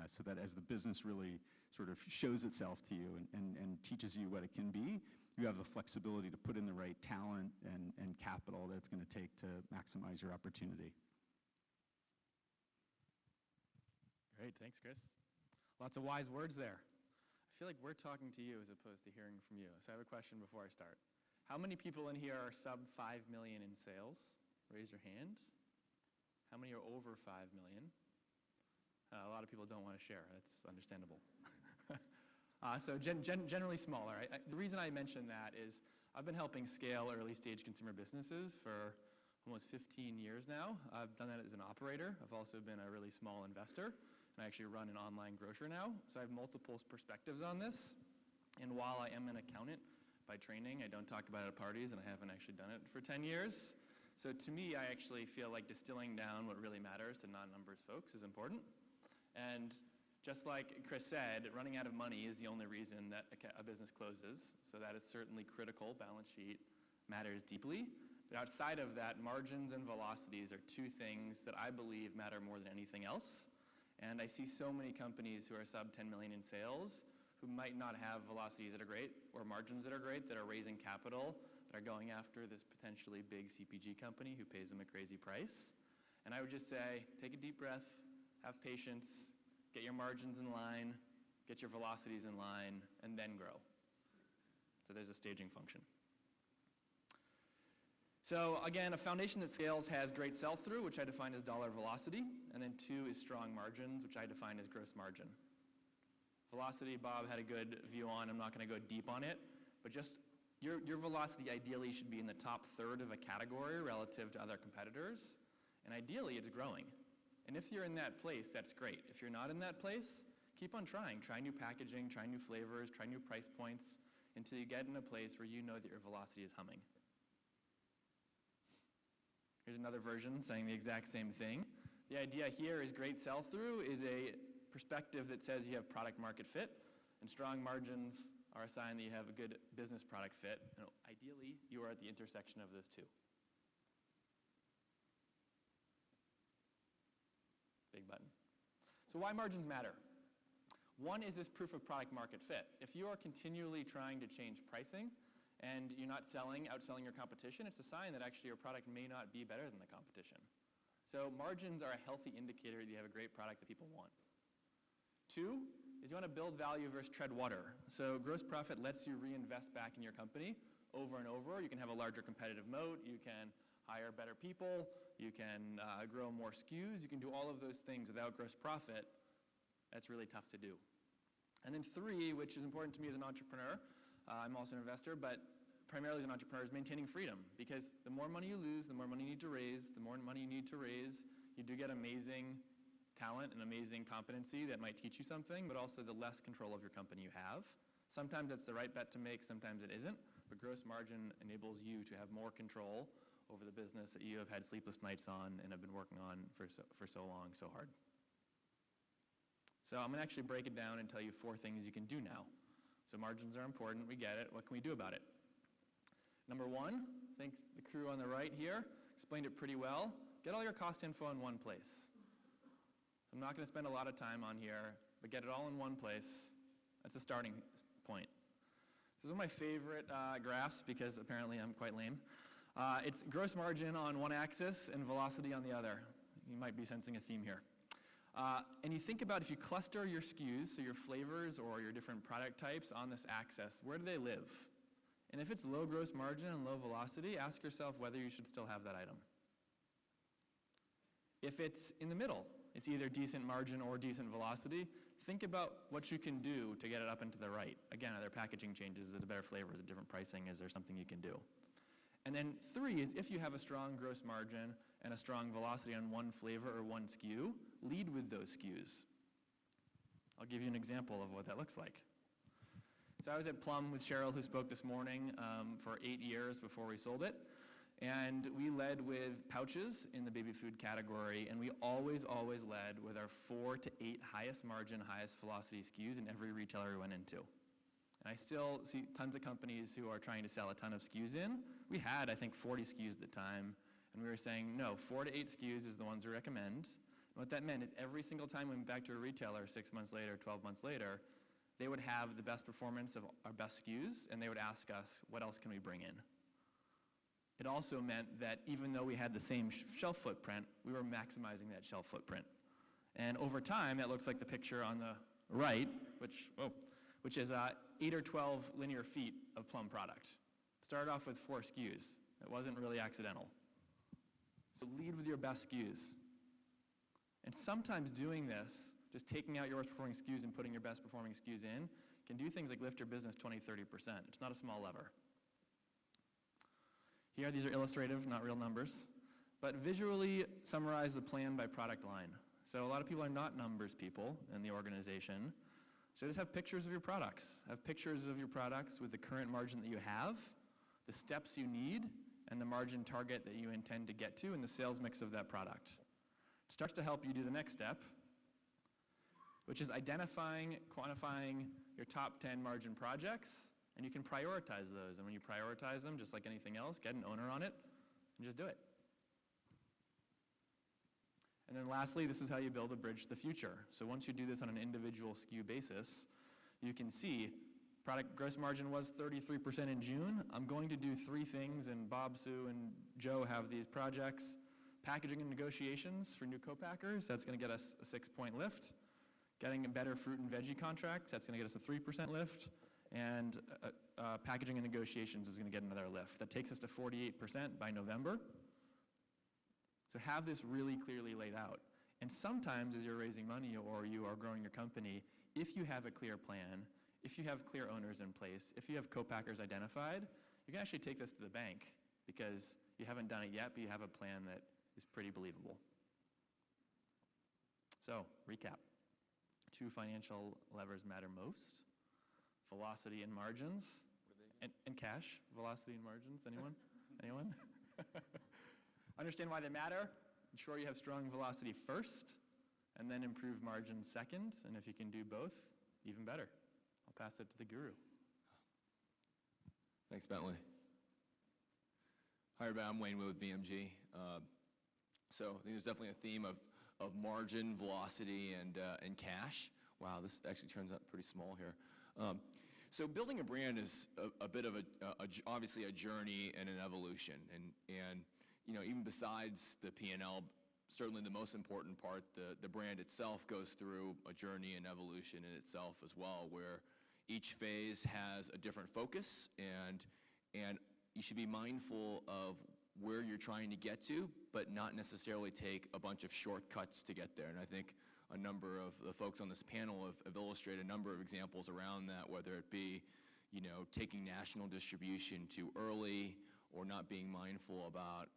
so that as the business really sort of shows itself to you and teaches you what it can be, you have the flexibility to put in the right talent and capital that it's going to take to maximize your opportunity. Great, thanks, Chris. Lots of wise words there. I feel like we're talking to you as opposed to hearing from you. So I have a question before I start. How many people in here are sub 5 million in sales? Raise your hands. How many are over 5 million? A lot of people don't want to share. That's understandable. So generally smaller. The reason I mention that is I've been helping scale early stage consumer businesses for almost 15 years now. I've done that as an operator. I've also been a really small investor, and I actually run an online grocer now. So I have multiple perspectives on this. And while I am an accountant by training, I don't talk about it at parties, and I haven't actually done it for 10 years. So to me, I actually feel like distilling down what really matters to non-numbers folks is important. And Just like Chris said, running out of money is the only reason that a business closes, so that is certainly critical. Balance sheet matters deeply. But outside of that, margins and velocities are two things that I believe matter more than anything else. And I see so many companies who are sub 10 million in sales who might not have velocities that are great or margins that are great, that are raising capital, that are going after this potentially big CPG company who pays them a crazy price. And I would just say, take a deep breath, have patience, get your margins in line, get your velocities in line, and then grow. So there's a staging function. So again, a foundation that scales has great sell-through, which I define as dollar velocity, and then 2 is strong margins, which I define as gross margin. Velocity, Bob had a good view on. I'm not going to go deep on it, but just your velocity ideally should be in the top third of a category relative to other competitors, and ideally it's growing. And if you're in that place, that's great. If you're not in that place, keep on trying. Try new packaging, try new flavors, try new price points until you get in a place where you know that your velocity is humming. Here's another version saying the exact same thing. The idea here is great sell-through is a perspective that says you have product market fit, and strong margins are a sign that you have a good business product fit, and ideally you are at the intersection of those two. Big button. So why margins matter? One is this proof of product market fit. If you are continually trying to change pricing and you're not outselling your competition, it's a sign that actually your product may not be better than the competition. So margins are a healthy indicator that you have a great product that people want. 2 is you want to build value versus tread water. So gross profit lets you reinvest back in your company over and over. You can have a larger competitive moat. You can hire better people. You can grow more SKUs. You can do all of those things without gross profit. That's really tough to do. And then 3, which is important to me as an entrepreneur, I'm also an investor, but primarily as an entrepreneur, is maintaining freedom. Because the more money you lose, the more money you need to raise. The more money you need to raise, you do get amazing talent and amazing competency that might teach you something, but also the less control of your company you have. Sometimes it's the right bet to make, sometimes it isn't, but gross margin enables you to have more control over the business that you have had sleepless nights on and have been working on for so long, so hard. So I'm going to actually break it down and tell you 4 things you can do now. So margins are important, we get it. What can we do about it? Number 1, I think the crew on the right here explained it pretty well. Get all your cost info in one place. So I'm not going to spend a lot of time on here, but get it all in one place. That's a starting point. This is one of my favorite graphs because apparently I'm quite lame. It's gross margin on one axis and velocity on the other. You might be sensing a theme here. And you think about if you cluster your SKUs, so your flavors or your different product types on this axis, where do they live? And if it's low gross margin and low velocity, ask yourself whether you should still have that item. If it's in the middle, it's either decent margin or decent velocity, think about what you can do to get it up and to the right. Again, are there packaging changes? Is it a better flavor? Is it different pricing? Is there something you can do? And then 3 is if you have a strong gross margin and a strong velocity on one flavor or one SKU, lead with those SKUs. I'll give you an example of what that looks like. So I was at Plum with Cheryl, who spoke this morning, for 8 years before we sold it. And we led with pouches in the baby food category, and we always led with our 4 to 8 highest margin, highest velocity SKUs in every retailer we went into. And I still see tons of companies who are trying to sell a ton of SKUs in. We had, I think, 40 SKUs at the time, and we were saying, no, 4 to 8 SKUs is the ones we recommend. And what that meant is every single time we went back to a retailer 6 months later, 12 months later, they would have the best performance of our best SKUs, and they would ask us, what else can we bring in? It also meant that even though we had the same shelf footprint, we were maximizing that shelf footprint. And over time, that looks like the picture on the right, which is 8 or 12 linear feet of Plum product. Started off with 4 SKUs. It wasn't really accidental. So lead with your best SKUs. And sometimes doing this, just taking out your worst performing SKUs and putting your best performing SKUs in, can do things like lift your business 20, 30%. It's not a small lever. Here, these are illustrative, not real numbers, but visually summarize the plan by product line. So a lot of people are not numbers people in the organization. So just have pictures of your products. Have pictures of your products with the current margin that you have, the steps you need, and the margin target that you intend to get to, and the sales mix of that product. It starts to help you do the next step, which is identifying, quantifying your top 10 margin projects, and you can prioritize those. And when you prioritize them, just like anything else, get an owner on it and just do it. And then lastly, this is how you build a bridge to the future. So once you do this on an individual SKU basis, you can see product gross margin was 33% in June. I'm going to do 3 things, and Bob, Sue, and Joe have these projects. Packaging and negotiations for new co-packers, that's going to get us a 6-point lift. Getting a better fruit and veggie contracts, that's going to get us a 3% lift. And packaging and negotiations is going to get another lift. That takes us to 48% by November. So have this really clearly laid out. And sometimes as you're raising money or you are growing your company, if you have a clear plan, if you have clear owners in place, if you have co-packers identified, you can actually take this to the bank because you haven't done it yet, but you have a plan that is pretty believable. So, recap. 2 financial levers matter most: velocity and margins, and cash. Velocity and margins, anyone? Anyone? Understand why they matter. Ensure you have strong velocity first, and then improve margins second. And if you can do both, even better. I'll pass it to the guru. Thanks, Bentley. Hi, everybody. I'm Wayne Wood with VMG. So I think there's definitely a theme of margin, velocity, and cash. Wow, this actually turns out pretty small here. So building a brand is a bit of obviously a journey and an evolution. And you know, even besides the P&L, certainly the most important part, the brand itself goes through a journey and evolution in itself as well, where each phase has a different focus, and you should be mindful of where you're trying to get to, but not necessarily take a bunch of shortcuts to get there. And I think a number of the folks on this panel have illustrated a number of examples around that, whether it be, you know, taking national distribution too early, or not being mindful about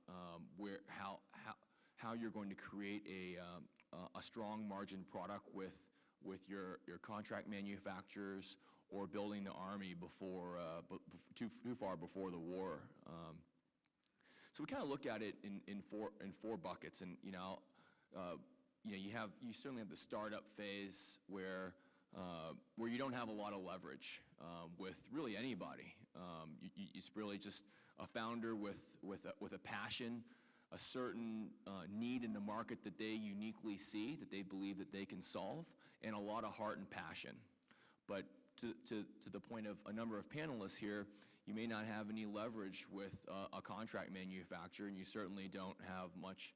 how you're going to create a strong margin product with your contract manufacturers, or building the army too far before the war. So we kind of look at it in four buckets, and you certainly have the startup phase where you don't have a lot of leverage with really anybody. It's really just a founder with a passion, a certain need in the market that they uniquely see, that they believe that they can solve, and a lot of heart and passion. But to the point of a number of panelists here, you may not have any leverage with a contract manufacturer, and you certainly don't have much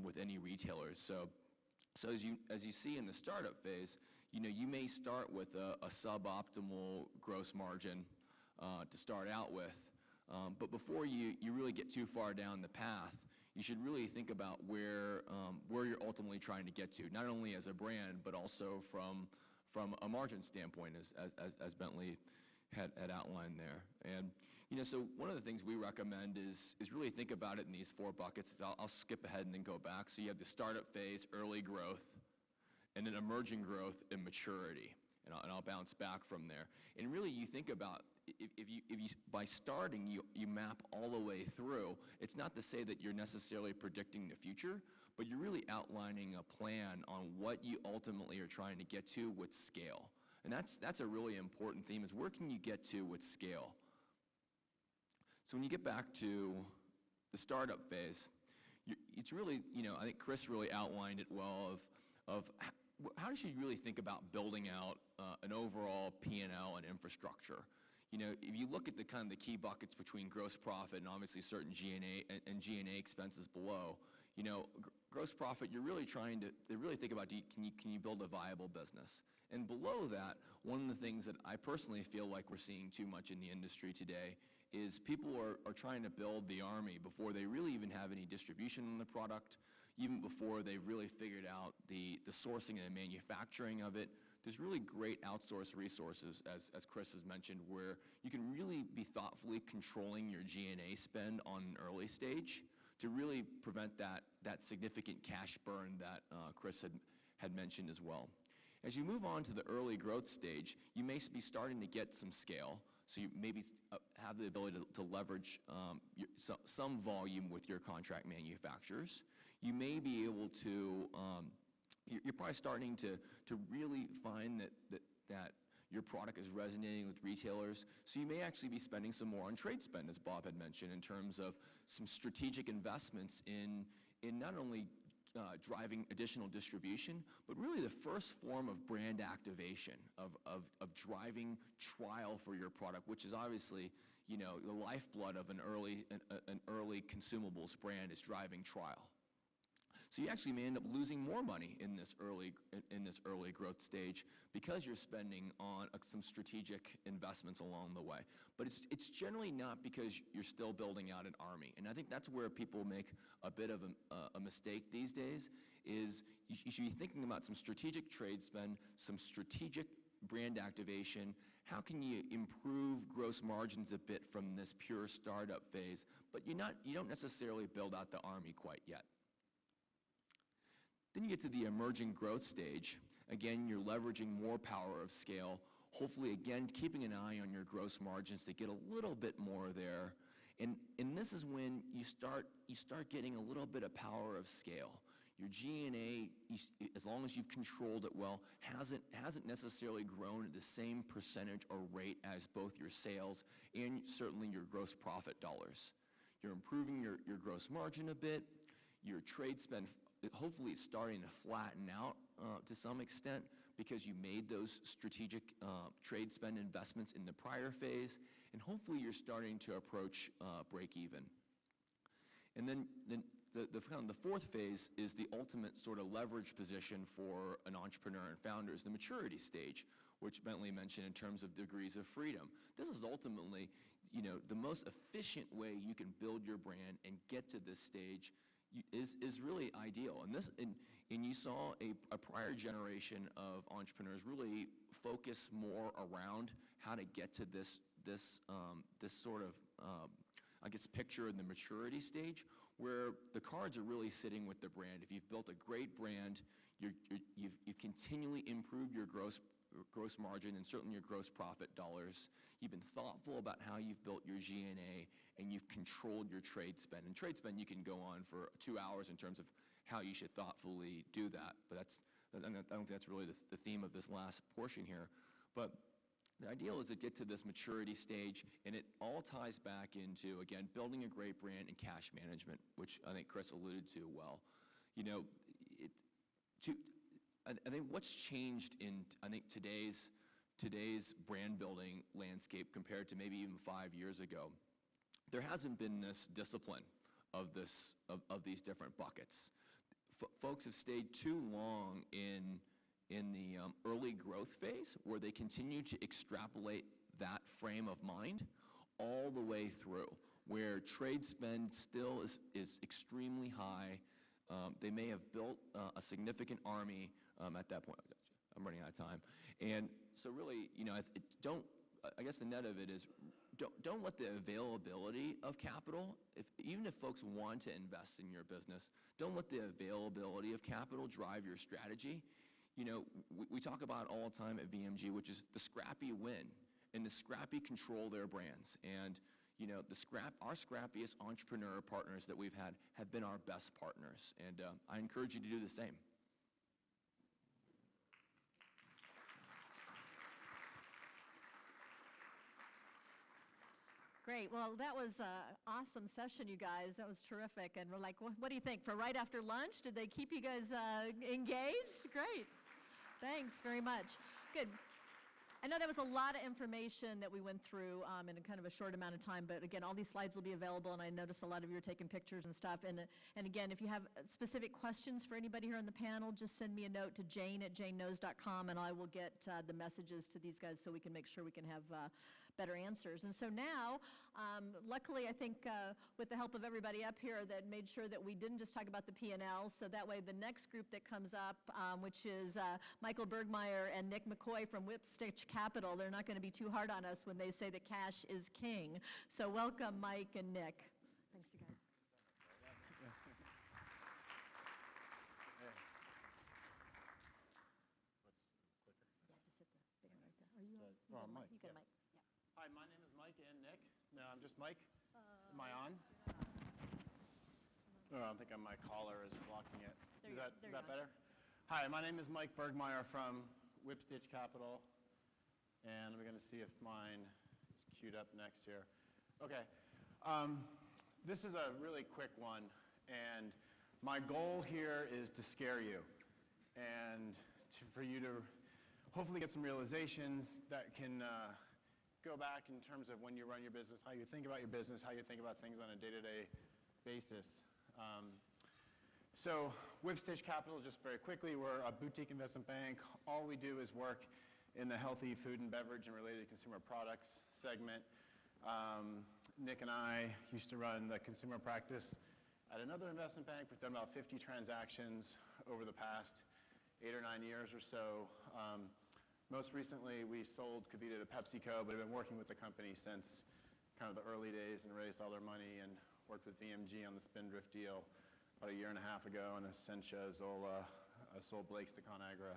with any retailers. So as you see in the startup phase, you may start with a suboptimal gross margin to start out with. But before you really get too far down the path, you should really think about where you're ultimately trying to get to, not only as a brand, but also from a margin standpoint, as Bentley had outlined there. And so one of the things we recommend is really think about it in these 4 buckets. I'll skip ahead and then go back. So you have the startup phase, early growth, and then emerging growth and maturity. And I'll bounce back from there. And really, you think about if you by starting you map all the way through. It's not to say that you're necessarily predicting the future, but you're really outlining a plan on what you ultimately are trying to get to with scale. And that's a really important theme, is where can you get to with scale? So when you get back to the startup phase, it's really, I think Chris really outlined it well of how does you really think about building out an overall P&L and infrastructure. If you look at the kind of the key buckets between gross profit and obviously certain G&A and G&A expenses below, gross profit, you're really trying to really think about, can you build a viable business? And below that, one of the things that I personally feel like we're seeing too much in the industry today is people are trying to build the army before they really even have any distribution on the product, even before they've really figured out the sourcing and manufacturing of it. There's really great outsourced resources, as Chris has mentioned, where you can really be thoughtfully controlling your G&A spend on an early stage to really prevent that significant cash burn that Chris had mentioned as well. As you move on to the early growth stage, you may be starting to get some scale, so you maybe have the ability to leverage some volume with your contract manufacturers. You may be able to you're probably starting to really find that your product is resonating with retailers. So you may actually be spending some more on trade spend, as Bob had mentioned, in terms of some strategic investments in not only driving additional distribution, but really the first form of brand activation, of driving trial for your product, which is obviously, the lifeblood of an early consumables brand is driving trial. So you actually may end up losing more money in this early growth stage because you're spending on some strategic investments along the way. But it's generally not because you're still building out an army. And I think that's where people make a bit of a mistake these days, is you should be thinking about some strategic trade spend, some strategic brand activation. How can you improve gross margins a bit from this pure startup phase? But you don't necessarily build out the army quite yet. Then you get to the emerging growth stage. Again, you're leveraging more power of scale, hopefully, again, keeping an eye on your gross margins to get a little bit more there. And this is when you start getting a little bit of power of scale. Your G&A, as long as you've controlled it well, hasn't necessarily grown at the same percentage or rate as both your sales and certainly your gross profit dollars. You're improving your gross margin a bit. Your trade spend, hopefully, it's starting to flatten out to some extent because you made those strategic trade spend investments in the prior phase, and hopefully you're starting to approach break even. And then the fourth phase is the ultimate sort of leverage position for an entrepreneur and founder, is the maturity stage, which Bentley mentioned in terms of degrees of freedom. This is ultimately, the most efficient way you can build your brand and get to this stage is really ideal. And you saw a prior generation of entrepreneurs really focus more around how to get to this sort of, I guess, picture in the maturity stage, where the cards are really sitting with the brand. If you've built a great brand, you've continually improved your gross margin and certainly your gross profit dollars. You've been thoughtful about how you've built your G&A, and you've controlled your trade spend. And trade spend, you can go on for 2 hours in terms of how you should thoughtfully do that. But I don't think that's really the theme of this last portion here. But the ideal is to get to this maturity stage, and it all ties back into, again, building a great brand and cash management, which I think Chris alluded to well. I think what's changed in today's brand building landscape compared to maybe even 5 years ago, there hasn't been this discipline of these different buckets. Folks have stayed too long in the early growth phase, where they continue to extrapolate that frame of mind all the way through, where trade spend still is extremely high. They may have built a significant army at that point. I'm running out of time. And so really, I guess the net of it is, don't let the availability of capital, even if folks want to invest in your business, don't let the availability of capital drive your strategy. We talk about all the time at VMG, which is the scrappy win, and the scrappy control their brands. And our scrappiest entrepreneur partners that we've had have been our best partners. And I encourage you to do the same. Great. Well, that was an awesome session, you guys. That was terrific. And we're like, what do you think? For right after lunch, did they keep you guys engaged? Great. Thanks very much. Good. I know that was a lot of information that we went through in a kind of a short amount of time, but again, all these slides will be available, and I noticed a lot of you are taking pictures and stuff. And again, if you have specific questions for anybody here on the panel, just send me a note to jane@janeknows.com, and I will get the messages to these guys so we can make sure we can have better answers. And so now, luckily, I think with the help of everybody up here that made sure that we didn't just talk about the P&L, so that way the next group that comes up, which is Michael Bergmeyer and Nick McCoy from Whipstitch Capital, they're not going to be too hard on us when they say that cash is king. So welcome, Mike and Nick. Thanks, you guys. Mike. You got a mic. Hi, my name is Mike and Nick. No, I'm just Mike. Am I on? I don't think my collar is blocking it. Is that better? Hi, my name is Mike Bergmeyer from Whipstitch Capital, and we're going to see if mine is queued up next here. Okay, this is a really quick one, and my goal here is to scare you, and for you to hopefully get some realizations that can go back in terms of when you run your business, how you think about your business, how you think about things on a day-to-day basis. So Whipstitch Capital, just very quickly, we're a boutique investment bank. All we do is work in the healthy food and beverage and related consumer products segment. Nick and I used to run the consumer practice at another investment bank. We've done about 50 transactions over the past 8 or 9 years or so. Most recently, we sold Kavita to PepsiCo, but have been working with the company since kind of the early days and raised all their money and worked with VMG on the Spindrift deal about 1.5 years ago, and Essentia, Zola, sold Blake's to ConAgra.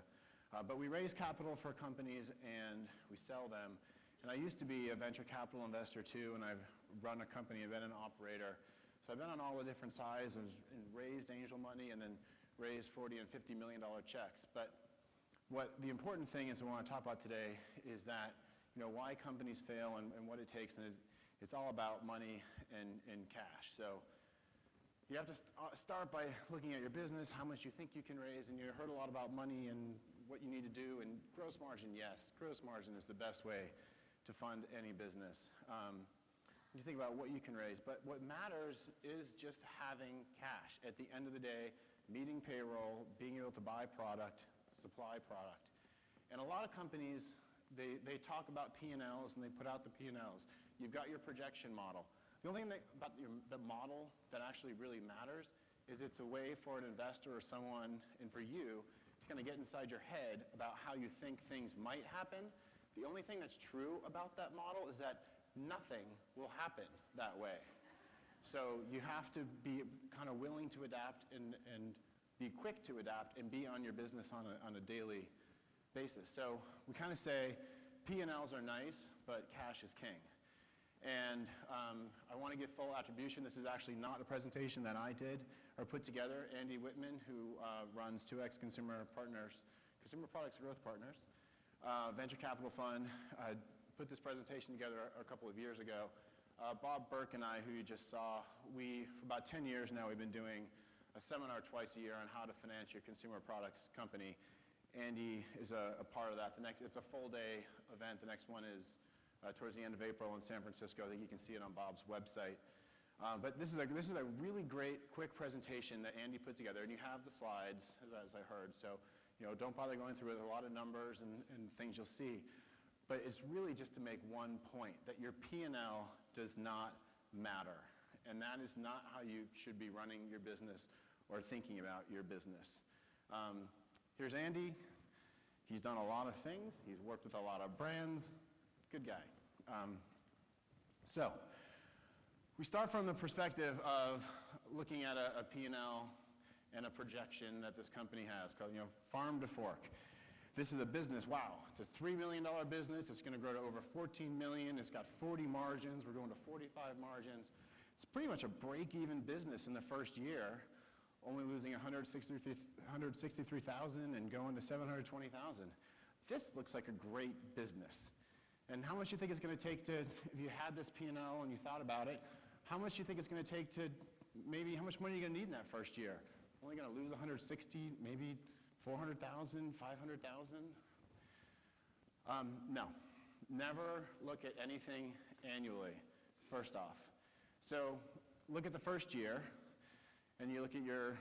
But we raise capital for companies and we sell them. And I used to be a venture capital investor too, and I've run a company, I've been an operator. So I've been on all the different sizes and raised angel money and then raised $40 and $50 million checks. But what the important thing is we want to talk about today is that, why companies fail and what it takes, and it's all about money and cash. So you have to start by looking at your business, how much you think you can raise, and you heard a lot about money and what you need to do, and gross margin, yes. Gross margin is the best way to fund any business. You think about what you can raise, but what matters is just having cash. At the end of the day, meeting payroll, being able to buy product, supply product. And a lot of companies, they talk about P&Ls and they put out the P&Ls. You've got your projection model. The only thing about the model that actually really matters is it's a way for an investor or someone, and for you, to kind of get inside your head about how you think things might happen. The only thing that's true about that model is that nothing will happen that way. So you have to be kind of willing to adapt and be quick to adapt and be on your business on a daily basis. So we kind of say P&Ls are nice, but cash is king. And I want to give full attribution. This is actually not a presentation that I did or put together. Andy Whitman, who runs 2X Consumer Partners, Consumer Products Growth Partners, venture capital fund, put this presentation together a couple of years ago. Bob Burke and I, who you just saw, for about 10 years now, we've been doing a seminar twice a year on how to finance your consumer products company. Andy is a part of that. It's a full day event. The next one is towards the end of April in San Francisco. I think you can see it on Bob's website. But this is a really great, quick presentation that Andy put together, and you have the slides, as I heard. So, don't bother going through it. There's a lot of numbers and things you'll see. But it's really just to make one point, that your P&L does not matter. And that is not how you should be running your business or thinking about your business. Here's Andy. He's done a lot of things. He's worked with a lot of brands. Good guy. So we start from the perspective of looking at a P&L and a projection that this company has called, farm to fork. This is a business, wow, it's a $3 million business. It's going to grow to over $14 million. It's got 40 margins. We're going to 45 margins. It's pretty much a break-even business in the first year, only losing $163,000 and going to $720,000. This looks like a great business. And how much do you think it's going to take to, if you had this P&L and you thought about it, how much do you think it's going to take to, maybe how much money are you going to need in that first year? Only going to lose 160, maybe 400,000, 500,000? No. Never look at anything annually, first off. So look at the first year, and you look at your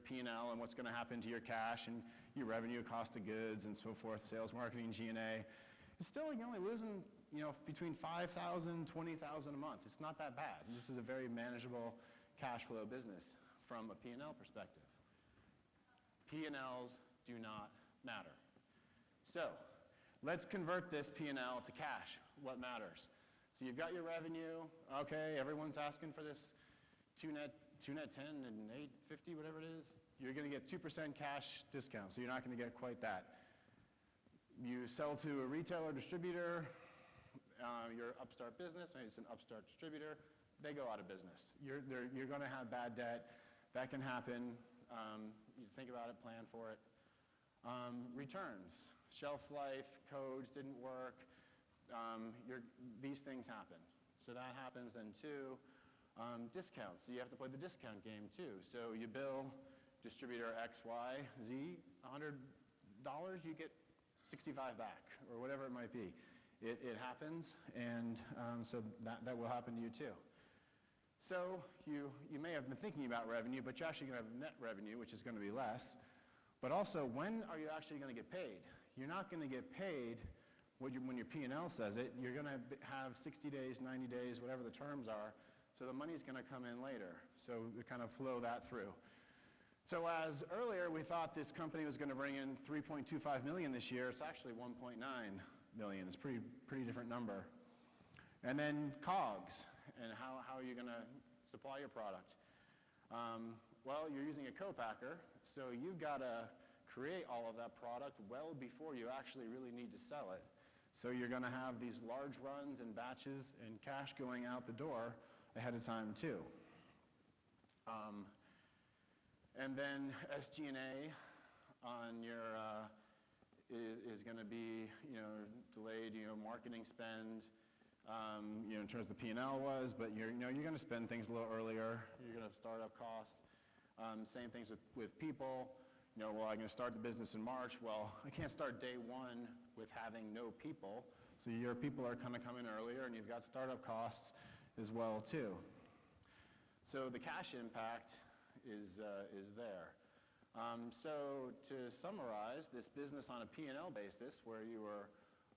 P&L and what's going to happen to your cash and your revenue, cost of goods, and so forth, sales, marketing, G&A. It's still, you're only losing, between $5,000 and $20,000 a month. It's not that bad. This is a very manageable cash flow business from a P&L perspective. P&Ls do not matter. So let's convert this P&L to cash. What matters? So you've got your revenue. Okay, everyone's asking for this 2net 10 and 850, whatever it is. You're going to get 2% cash discount, so you're not going to get quite that. You sell to a retailer distributor, your upstart business, maybe it's an upstart distributor, they go out of business. You're going to have bad debt. That can happen. You think about it, plan for it. Returns, shelf life, codes didn't work, these things happen. So that happens. Then two, discounts. So you have to play the discount game too. So you bill distributor X, Y, Z $100, you get 65 back, or whatever it might be. It happens, and so that will happen to you too. So you may have been thinking about revenue, but you're actually going to have net revenue, which is going to be less. But also, when are you actually going to get paid? You're not going to get paid when your P&L says it. You're going to have 60 days, 90 days, whatever the terms are. So the money's going to come in later. So we kind of flow that through. So as earlier we thought this company was going to bring in $3.25 million this year, it's actually $1.9 million. It's a pretty different number. And then COGS, and how are you going to supply your product? Well, you're using a co-packer, so you've got to create all of that product well before you actually really need to sell it. So you're going to have these large runs and batches and cash going out the door ahead of time too. And then SG&A on your is going to be delayed marketing spend in terms of the P&L was, but you're going to spend things a little earlier. You're going to have startup costs. Same things with people. Well, I'm going to start the business in March. Well, I can't start day one with having no people. So your people are kind of coming earlier, and you've got startup costs as well too. So the cash impact is there. So to summarize, this business on a P&L basis, where you were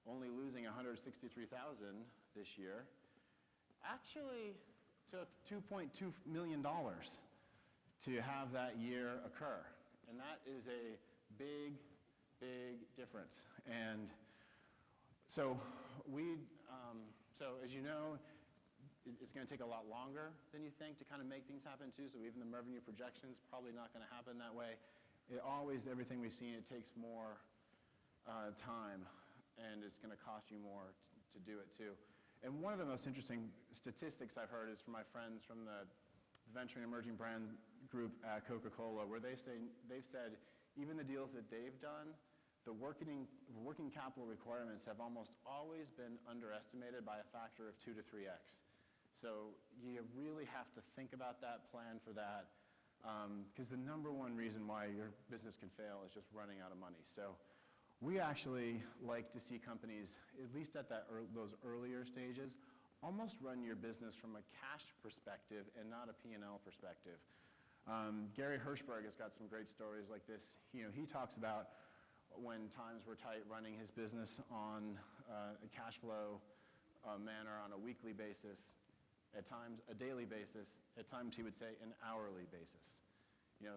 only losing $163,000 this year, actually took $2.2 million to have that year occur. And that is a big, big difference. And so so as you know, it's going to take a lot longer than you think to kind of make things happen too. So even the revenue projections probably not going to happen that way. Everything we've seen, it takes more time, and it's going to cost you more to do it too. And one of the most interesting statistics I've heard is from my friends from the Venture and Emerging Brand group at Coca-Cola, where they've said even the deals that they've done, the working capital requirements have almost always been underestimated by a factor of 2 to 3x. So you really have to think about that, plan for that, because the number one reason why your business can fail is just running out of money. So we actually like to see companies, at least at those earlier stages, almost run your business from a cash perspective and not a P&L perspective. Gary Hirschberg has got some great stories like this. He talks about when times were tight, running his business on a cash flow manner on a weekly basis, at times a daily basis, at times he would say an hourly basis.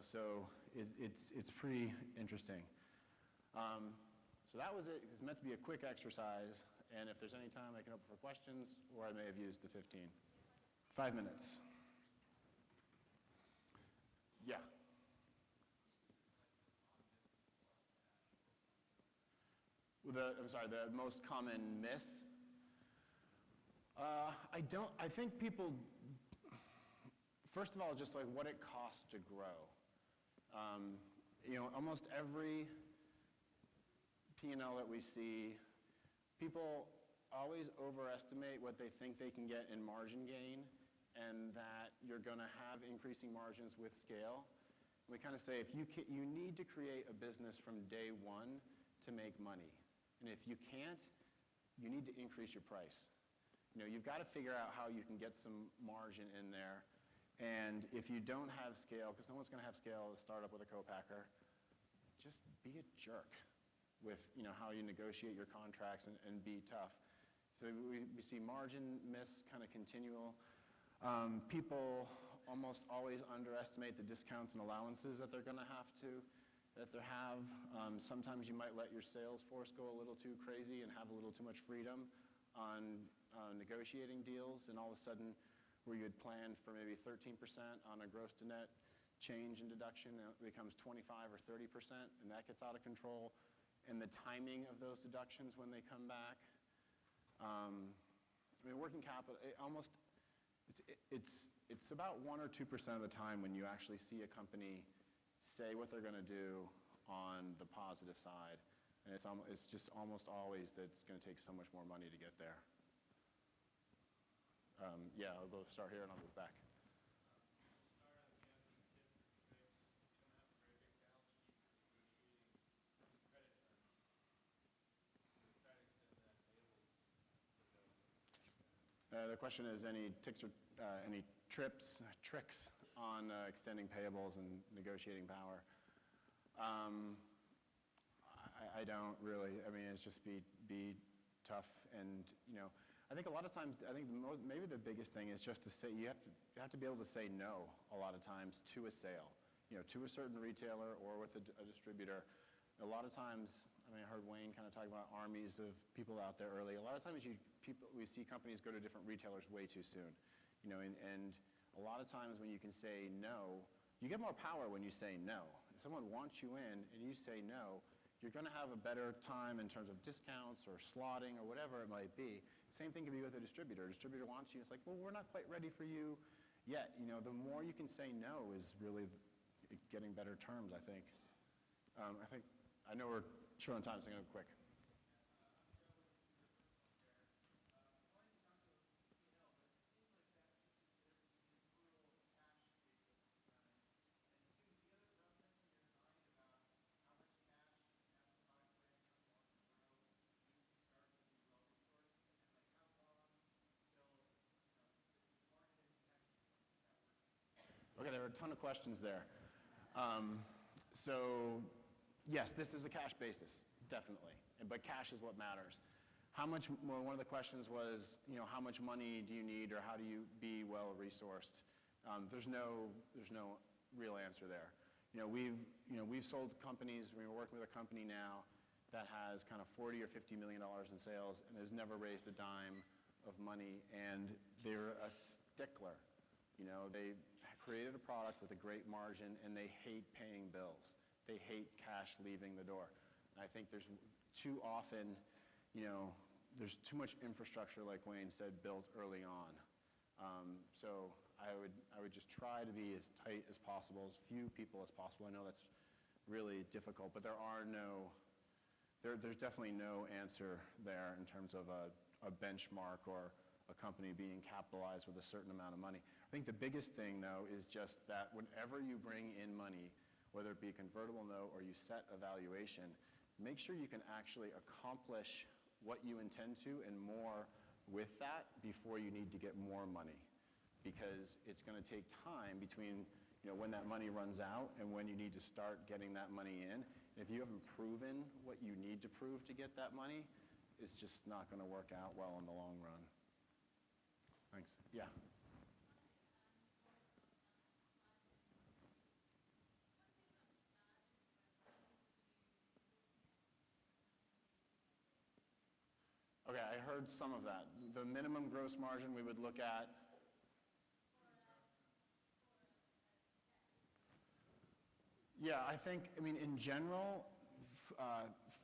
So it's pretty interesting. So that was it. It's meant to be a quick exercise, and if there's any time I can open for questions, or I may have used the 15. 5 minutes. Yeah. The most common miss? I think people, first of all, just like what it costs to grow. Almost every P&L that we see, people always overestimate what they think they can get in margin gain, and that you're going to have increasing margins with scale. We kind of say if you need to create a business from day one to make money. And if you can't, you need to increase your price. You've got to figure out how you can get some margin in there. And if you don't have scale, because no one's going to have scale to start up with a co-packer, just be a jerk with how you negotiate your contracts and be tough. So we see margin miss kind of continual. People almost always underestimate the discounts and allowances that they're going to have. Sometimes you might let your sales force go a little too crazy and have a little too much freedom on negotiating deals, and all of a sudden where you had planned for maybe 13% on a gross to net change in deduction, it becomes 25 or 30%, and that gets out of control. And the timing of those deductions when they come back. Working capital, it's about 1 or 2% of the time when you actually see a company say what they're going to do on the positive side. And it's just almost always that it's going to take so much more money to get there. Yeah, I'll go start here and I'll move back. The question is any tricks on extending payables and negotiating power. I don't really. I mean, it's just be tough, and I think a lot of times, maybe the biggest thing is just to say you have to be able to say no a lot of times to a sale, to a certain retailer or with a distributor. A lot of times, I mean, I heard Wayne kind of talk about armies of people out there early. A lot of times we see companies go to different retailers way too soon, and a lot of times when you can say no, you get more power when you say no. If someone wants you in and you say no, you're going to have a better time in terms of discounts or slotting or whatever it might be. Same thing can be with a distributor. A distributor wants you, it's like, well, we're not quite ready for you yet. The more you can say no is really getting better terms, I think. I know we're short on time, so I'm going to go quick. Okay, there are a ton of questions there. So, yes, this is a cash basis, definitely, but cash is what matters. One of the questions was, how much money do you need, or how do you be well-resourced? There's no real answer there. We've sold companies. We're working with a company now that has kind of $40 or $50 million in sales and has never raised a dime of money, and they're a stickler. They created a product with a great margin, and they hate paying bills. They hate cash leaving the door. And I think there's too often, there's too much infrastructure, like Wayne said, built early on. So I would just try to be as tight as possible, as few people as possible. I know that's really difficult, but there's definitely no answer there in terms of a benchmark or a company being capitalized with a certain amount of money. I think the biggest thing, though, is just that whenever you bring in money, whether it be a convertible note or you set a valuation, make sure you can actually accomplish what you intend to and more with that before you need to get more money. Because it's going to take time between when that money runs out and when you need to start getting that money in. And if you haven't proven what you need to prove to get that money, it's just not going to work out well in the long run. Thanks. Yeah. Okay, I heard some of that. The minimum gross margin we would look at. Yeah, I mean, in general,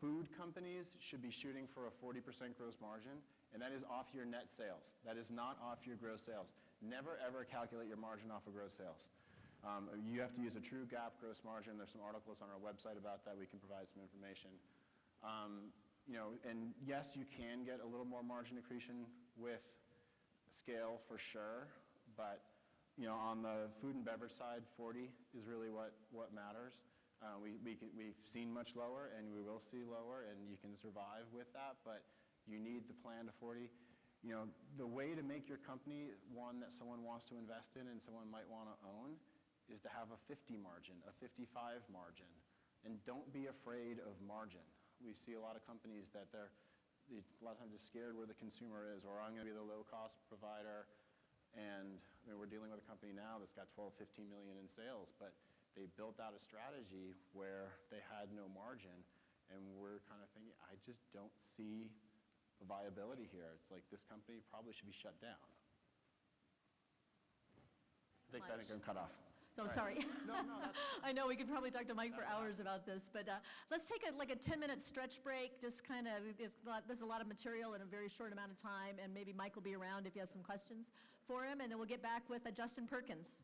food companies should be shooting for a 40% gross margin, and that is off your net sales. That is not off your gross sales. Never, ever calculate your margin off of gross sales. You have to use a true GAAP gross margin. There's some articles on our website about that. We can provide some information. And yes, you can get a little more margin accretion with scale for sure, but on the food and beverage side, 40 is really what matters. We've seen much lower, and we will see lower, and you can survive with that, but you need the plan to 40. The way to make your company one that someone wants to invest in and someone might want to own is to have a 50 margin, a 55 margin, and don't be afraid of margin. We see a lot of companies that a lot of times they're scared where the consumer is, or I'm going to be the low-cost provider. And we're dealing with a company now that's got 12, 15 million in sales, but they built out a strategy where they had no margin, and we're kind of thinking, I just don't see the viability here. It's like this company probably should be shut down. I think that I'm cut off. So sorry. No, that's I know we could probably talk to Mike for hours about this, but let's take a 10-minute stretch break. Just kind of, there's a lot of material in a very short amount of time, and maybe Mike will be around if you have some questions for him, and then we'll get back with Justin Perkins.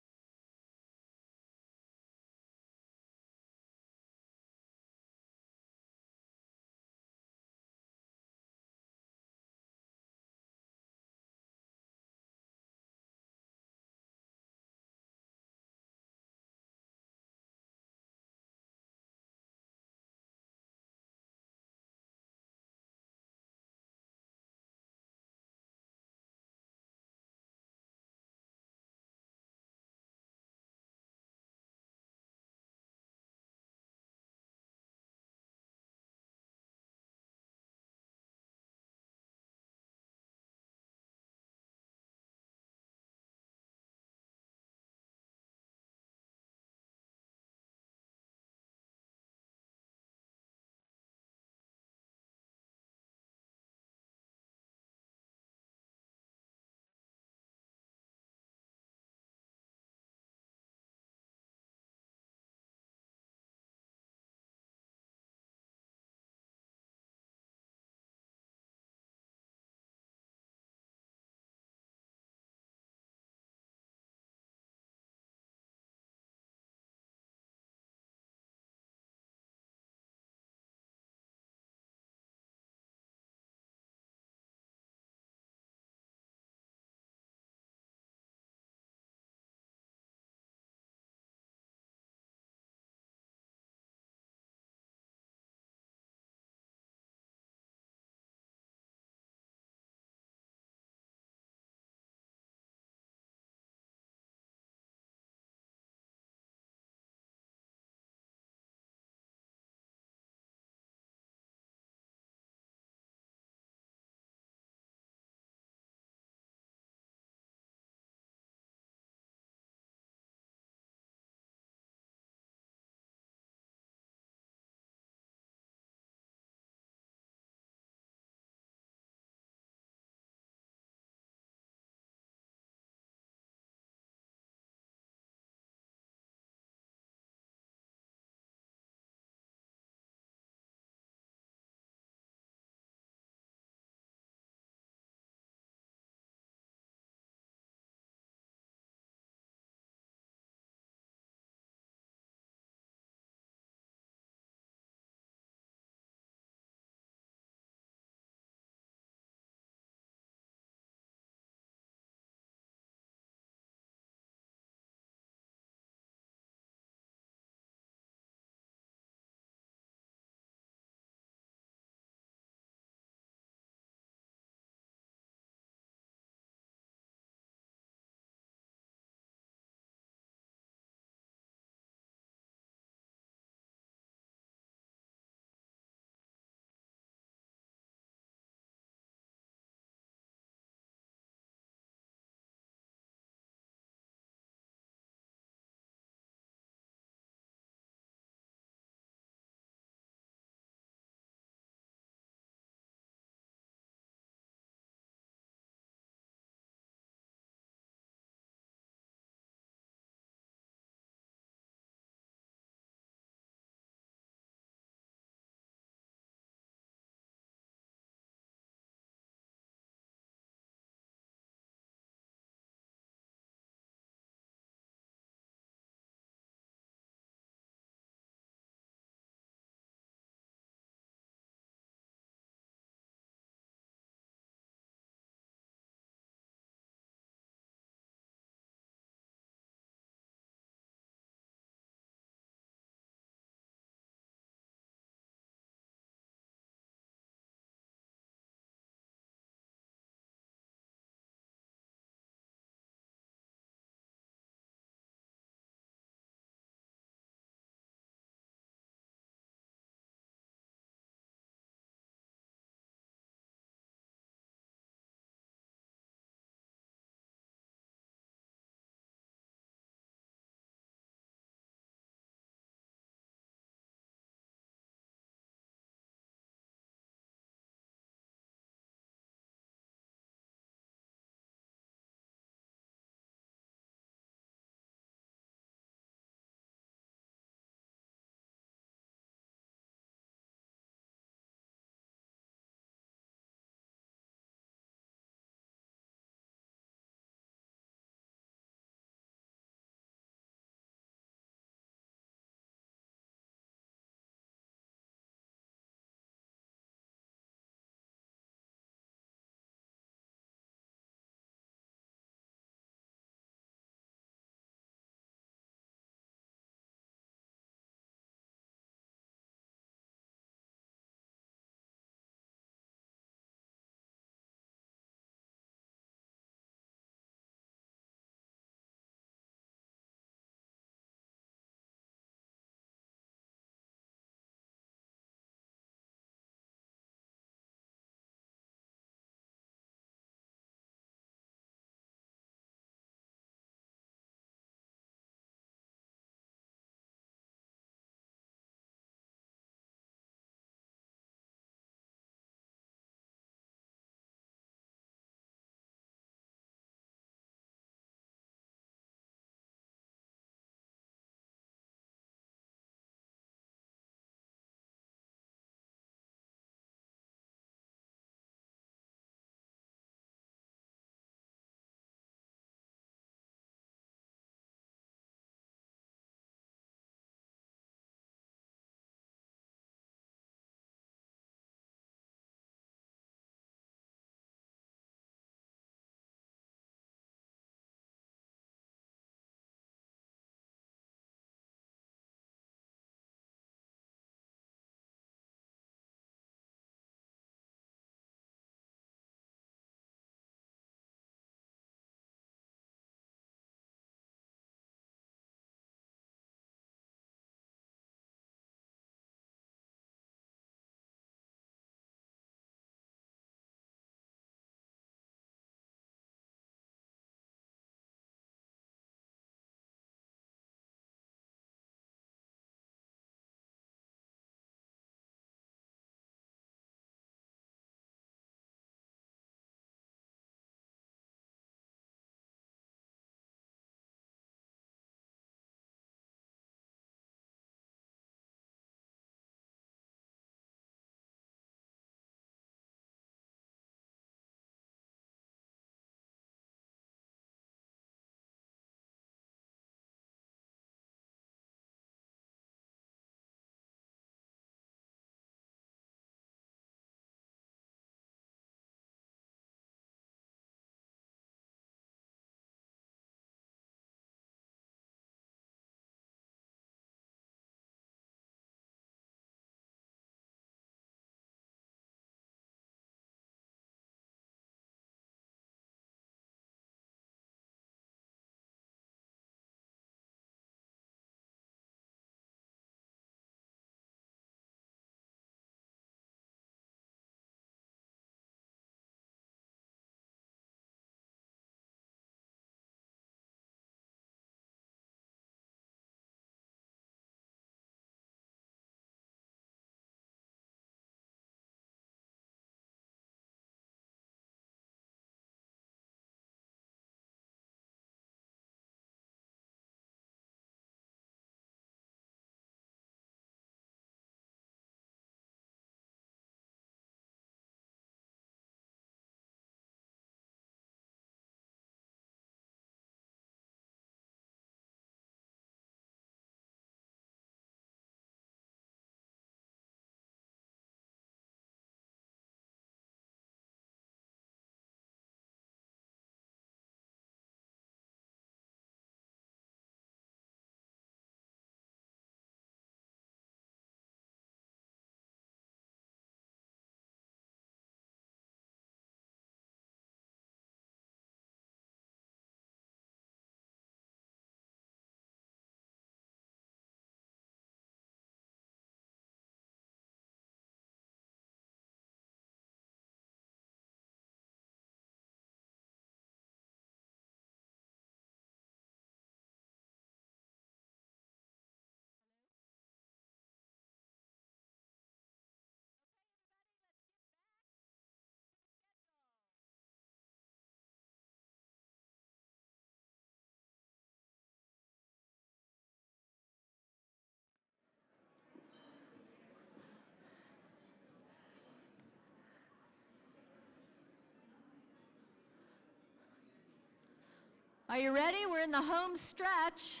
Are you ready? We're in the home stretch.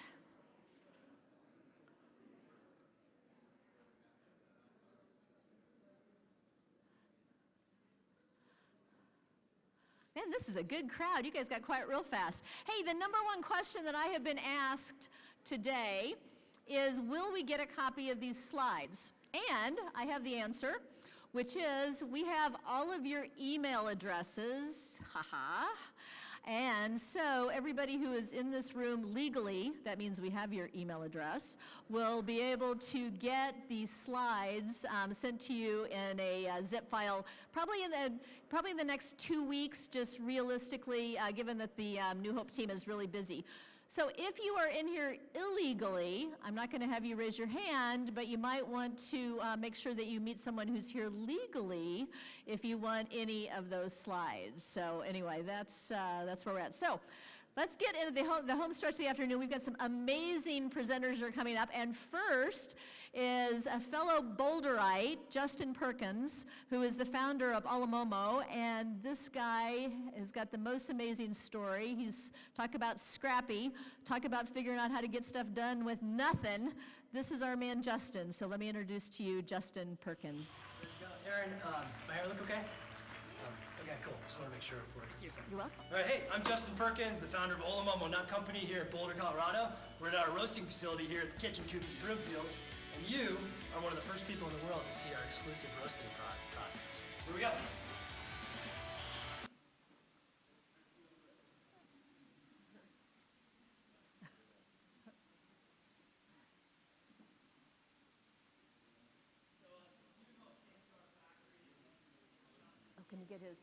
Man, this is a good crowd. You guys got quiet real fast. Hey, the number one question that I have been asked today is, will we get a copy of these slides? And I have the answer, which is we have all of your email addresses, haha. And so everybody who is in this room legally, that means we have your email address, will be able to get these slides sent to you in a zip file, probably in the next 2 weeks, just realistically, given that the New Hope team is really busy. So if you are in here illegally, I'm not going to have you raise your hand, but you might want to make sure that you meet someone who's here legally if you want any of those slides. So anyway, that's where we're at. So let's get into the home stretch of the afternoon. We've got some amazing presenters that are coming up. And first is a fellow Boulderite, Justin Perkins, who is the founder of Alamomo. And this guy has got the most amazing story. He's talk about scrappy, talk about figuring out how to get stuff done with nothing. This is our man, Justin. So let me introduce to you Justin Perkins. There you go. Aaron, does my hair look okay? Okay, cool. Just want to make sure it works. You're welcome. All right, hey, I'm Justin Perkins, the founder of Olamomo Nut Company here at Boulder, Colorado. We're at our roasting facility here at the Kitchen Coop in Broomfield, and you are one of the first people in the world to see our exclusive roasting process. Here we go. Oh, can you get his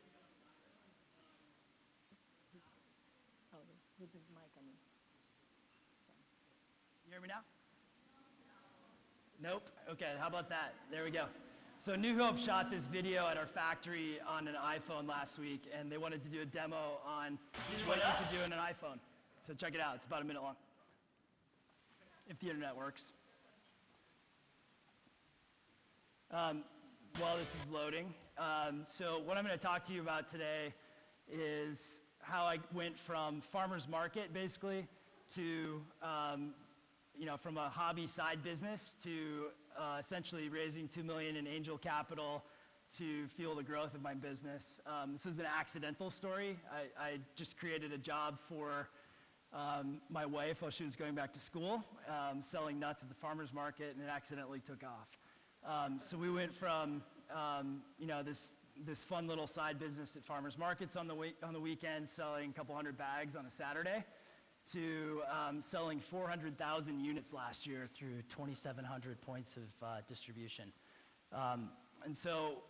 with his mic, I mean. You hear me now? Nope. Okay, how about that? There we go. So New Hope shot this video at our factory on an iPhone last week, and they wanted to do a demo on what you could do in an iPhone. So check it out. It's about a minute long, if the internet works. While this is loading. So what I'm going to talk to you about today is how I went from farmer's market, basically, to, from a hobby side business to essentially raising $2 million in angel capital to fuel the growth of my business. This was an accidental story. I just created a job for my wife while she was going back to school, selling nuts at the farmer's market, and it accidentally took off. So we went from, this fun little side business at farmers markets on the weekend, selling a couple hundred bags on a Saturday, to selling 400,000 units last year through 2,700 points of distribution. And so,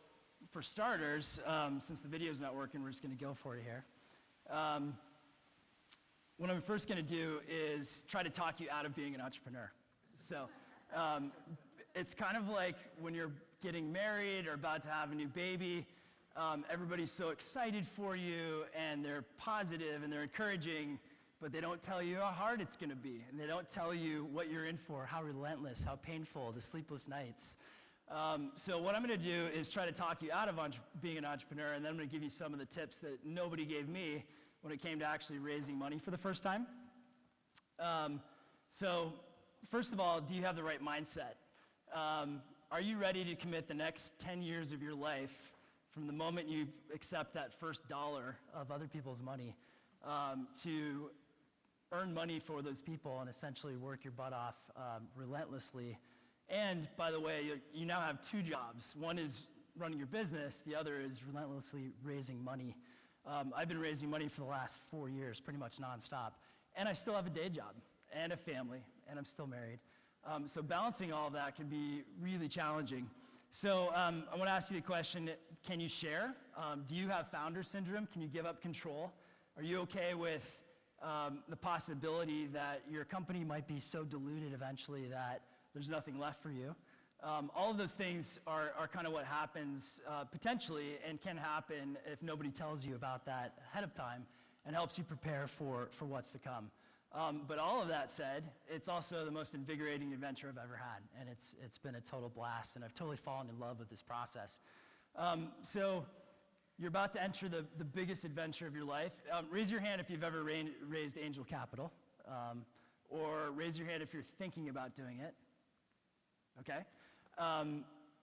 for starters, since the video's not working, we're just going to go for it here. What I'm first going to do is try to talk you out of being an entrepreneur. So, it's kind of like when you're getting married or about to have a new baby. Everybody's so excited for you, and they're positive and they're encouraging, but they don't tell you how hard it's going to be, and they don't tell you what you're in for, how relentless, how painful, the sleepless nights. So what I'm going to do is try to talk you out of being an entrepreneur, and then I'm going to give you some of the tips that nobody gave me when it came to actually raising money for the first time. So first of all, do you have the right mindset? Are you ready to commit the next 10 years of your life from the moment you accept that first dollar of other people's money to earn money for those people and essentially work your butt off relentlessly? And by the way, you now have two jobs. One is running your business, the other is relentlessly raising money. I've been raising money for the last 4 years, pretty much nonstop. And I still have a day job and a family, and I'm still married. So balancing all of that can be really challenging. So I want to ask you the question, can you share? Do you have founder syndrome? Can you give up control? Are you okay with the possibility that your company might be so diluted eventually that there's nothing left for you? All of those things are kind of what happens potentially and can happen if nobody tells you about that ahead of time and helps you prepare for what's to come. But all of that said, it's also the most invigorating adventure I've ever had, and it's been a total blast, and I've totally fallen in love with this process. So You're about to enter the biggest adventure of your life. Raise your hand if you've ever raised angel capital, or raise your hand if you're thinking about doing it. Okay?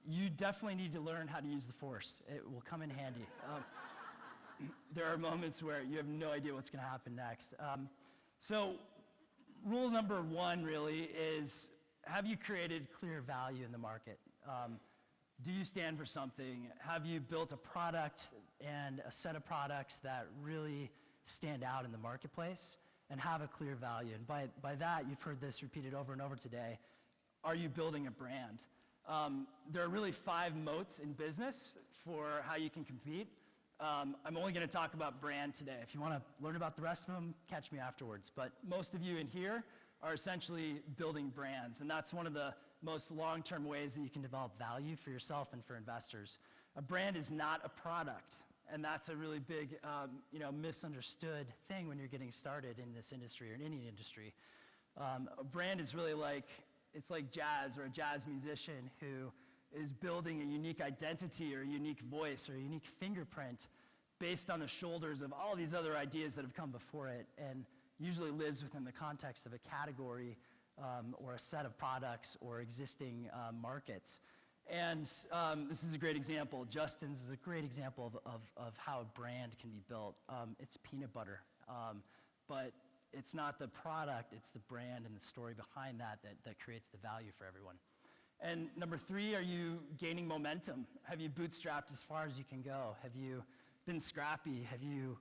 You definitely need to learn how to use the force. It will come in handy. There are moments where you have no idea what's going to happen next. So rule number one really is, have you created clear value in the market? Do you stand for something? Have you built a product and a set of products that really stand out in the marketplace and have a clear value? And by that, you've heard this repeated over and over today. Are you building a brand? There are really 5 moats in business for how you can compete. I'm only going to talk about brand today. If you want to learn about the rest of them, catch me afterwards. But most of you in here are essentially building brands, and that's one of the most long-term ways that you can develop value for yourself and for investors. A brand is not a product, and that's a really big misunderstood thing when you're getting started in this industry or in any industry. A brand is really it's like jazz or a jazz musician who is building a unique identity or a unique voice or a unique fingerprint based on the shoulders of all these other ideas that have come before it, and usually lives within the context of a category or a set of products or existing markets. And this is a great example. Justin's is a great example of how a brand can be built. It's peanut butter, but it's not the product, it's the brand and the story behind that creates the value for everyone. And number 3, are you gaining momentum? Have you bootstrapped as far as you can go? Have you been scrappy? Have you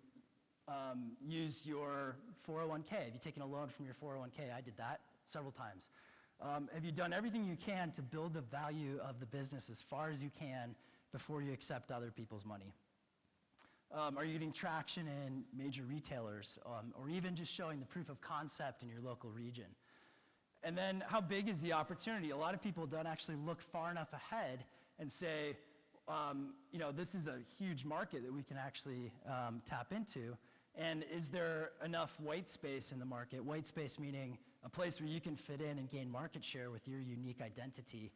used your 401k? Have you taken a loan from your 401k? I did that several times. Have you done everything you can to build the value of the business as far as you can before you accept other people's money? Are you getting traction in major retailers, or even just showing the proof of concept in your local region? And then how big is the opportunity? A lot of people don't actually look far enough ahead and say, this is a huge market that we can actually tap into. And is there enough white space in the market? White space meaning a place where you can fit in and gain market share with your unique identity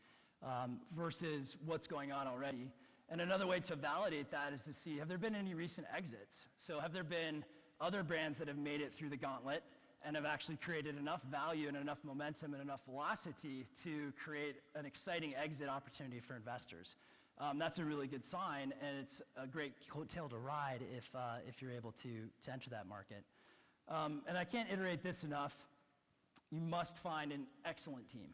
versus what's going on already. And another way to validate that is to see, have there been any recent exits? So have there been other brands that have made it through the gauntlet and have actually created enough value and enough momentum and enough velocity to create an exciting exit opportunity for investors? That's a really good sign, and it's a great coattail to ride if you're able to enter that market. And I can't iterate this enough. You must find an excellent team,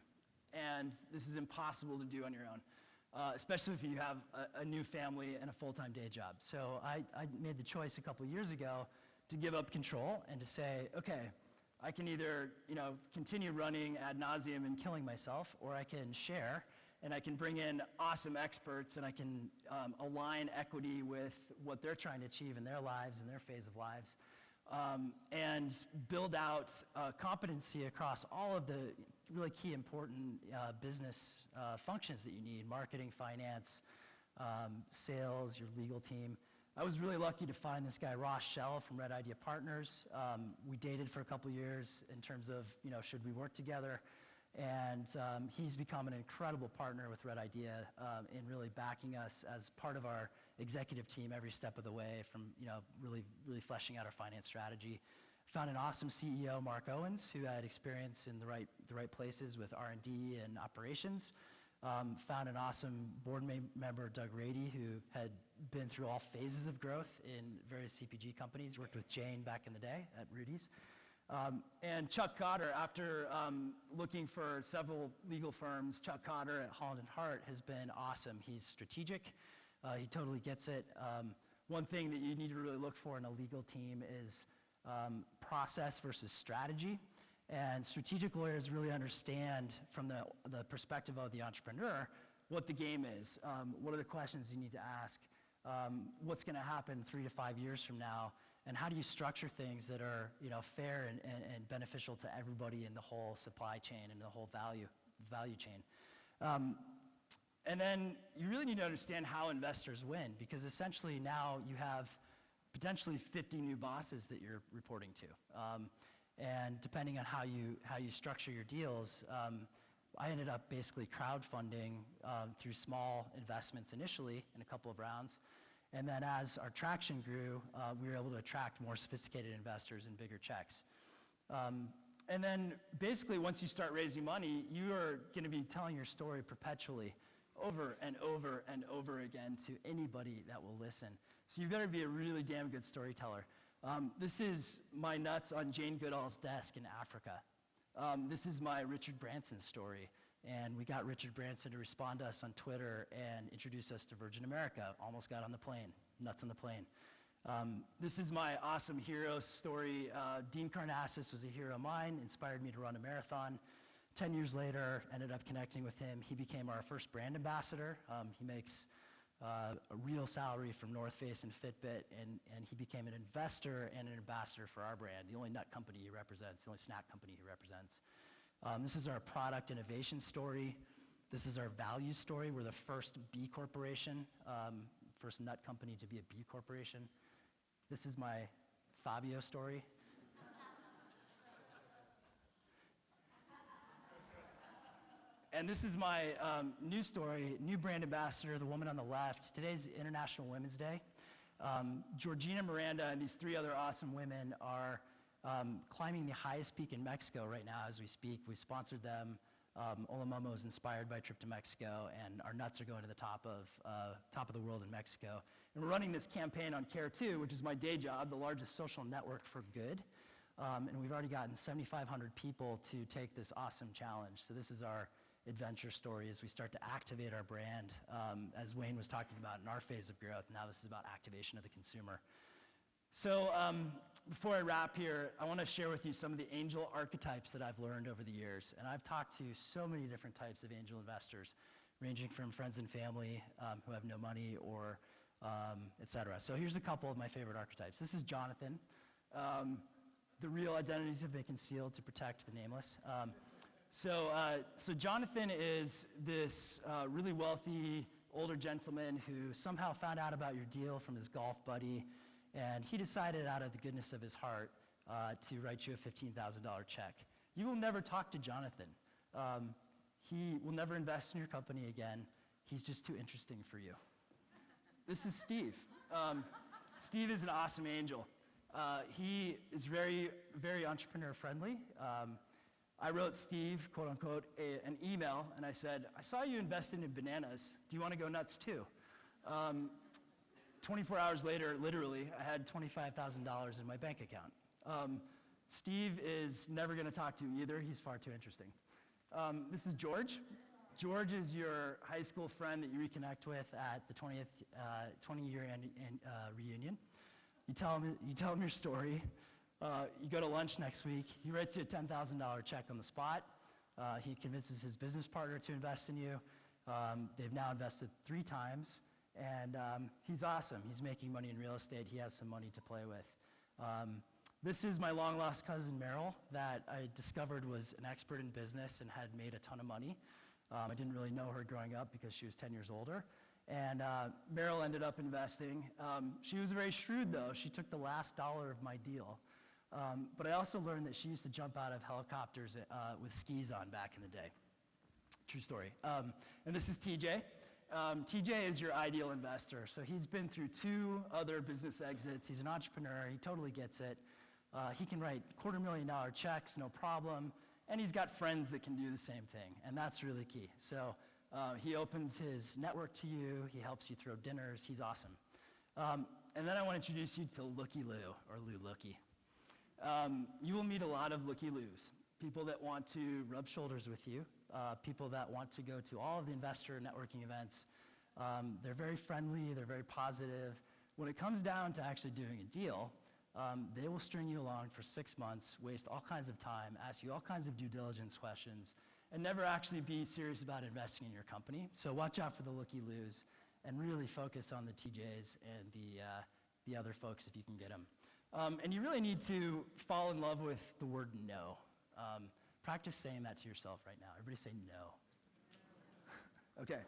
and this is impossible to do on your own, especially if you have a new family and a full-time day job. So I made the choice a couple years ago to give up control and to say, okay, I can either continue running ad nauseum and killing myself, or I can share, and I can bring in awesome experts, and I can align equity with what they're trying to achieve in their lives and their phase of lives, and build out competency across all of the really key important business functions that you need: marketing, finance, sales, your legal team. I was really lucky to find this guy, Ross Shell from Red Idea Partners. We dated for a couple years in terms of, should we work together? And he's become an incredible partner with Red Idea in really backing us as part of our executive team every step of the way, from really fleshing out our finance strategy. Found an awesome CEO, Mark Owens, who had experience in the right places with R&D and operations. Found an awesome board member, Doug Rady, who had been through all phases of growth in various CPG companies, worked with Jane back in the day at Rudy's. And Chuck Cotter, after looking for several legal firms, Chuck Cotter at Holland & Hart has been awesome. He's strategic. He totally gets it. One thing that you need to really look for in a legal team is process versus strategy. And strategic lawyers really understand from the perspective of the entrepreneur what the game is. What are the questions you need to ask? What's going to happen 3 to 5 years from now? And how do you structure things that are fair and beneficial to everybody in the whole supply chain and the whole value chain? And then you really need to understand how investors win, because essentially now you have potentially 50 new bosses that you're reporting to. And depending on how you structure your deals, I ended up basically crowdfunding through small investments initially in a couple of rounds, And then as our traction grew, we were able to attract more sophisticated investors and bigger checks. And then basically once you start raising money, you are gonna be telling your story perpetually over and over and over again to anybody that will listen. So you better be a really damn good storyteller. This is my nuts on Jane Goodall's desk in Africa. This is my Richard Branson story. And we got Richard Branson to respond to us on Twitter and introduce us to Virgin America. Almost got on the plane, nuts on the plane. This is my awesome hero story. Dean Karnassus was a hero of mine, inspired me to run a marathon. 10 years later, ended up connecting with him. He became our first brand ambassador. He makes a real salary from North Face and Fitbit, and he became an investor and an ambassador for our brand, the only nut company he represents, the only snack company he represents. This is our product innovation story. This is our value story. We're the first B Corporation, first nut company to be a B Corporation. This is my Fabio story. And this is my new story, new brand ambassador, the woman on the left. Today's International Women's Day. Georgina Miranda and these 3 other awesome women are climbing the highest peak in Mexico right now as we speak. We sponsored them. Olamomo is inspired by a trip to Mexico, and our nuts are going to the top of the world in Mexico. And we're running this campaign on Care2, which is my day job, the largest social network for good. And we've already gotten 7,500 people to take this awesome challenge. So this is our adventure story as we start to activate our brand, as Wayne was talking about in our phase of growth. Now this is about activation of the consumer. So before I wrap here, I want to share with you some of the angel archetypes that I've learned over the years. And I've talked to so many different types of angel investors, ranging from friends and family who have no money or et cetera. So here's a couple of my favorite archetypes. This is Jonathan. The real identities have been concealed to protect the nameless. So Jonathan is this really wealthy older gentleman who somehow found out about your deal from his golf buddy, and he decided out of the goodness of his heart to write you a $15,000 check. You will never talk to Jonathan. He will never invest in your company again. He's just too interesting for you. This is Steve. Steve is an awesome angel. He is very, very entrepreneur friendly. I wrote Steve, quote unquote, an email, and I said, I saw you invested in bananas. Do you want to go nuts too? 24 hours later, literally, I had $25,000 in my bank account. Steve is never going to talk to you either. He's far too interesting. This is George. George is your high school friend that you reconnect with at the 20-year reunion. You tell him your story. You go to lunch next week. He writes you a $10,000 check on the spot. He convinces his business partner to invest in you. They've now invested 3 times, and he's awesome. He's making money in real estate. He has some money to play with. This is my long-lost cousin, Meryl, that I discovered was an expert in business and had made a ton of money. I didn't really know her growing up because she was 10 years older. And Meryl ended up investing. She was very shrewd, though. She took the last dollar of my deal. But I also learned that she used to jump out of helicopters with skis on back in the day. True story. And this is TJ. TJ is your ideal investor. So he's been through 2 other business exits. He's an entrepreneur. He totally gets it. He can write $250,000 checks, no problem. And he's got friends that can do the same thing. And that's really key. So he opens his network to you. He helps you throw dinners. He's awesome. And then I want to introduce you to Looky Lou, or Lou Looky. You will meet a lot of looky-loos, people that want to rub shoulders with you, people that want to go to all of the investor networking events. They're very friendly, they're very positive. When it comes down to actually doing a deal, they will string you along for 6 months, waste all kinds of time, ask you all kinds of due diligence questions, and never actually be serious about investing in your company. So watch out for the looky-loos and really focus on the TJs and the other folks if you can get them. And you really need to fall in love with the word no. Practice saying that to yourself right now. Everybody say no. Okay.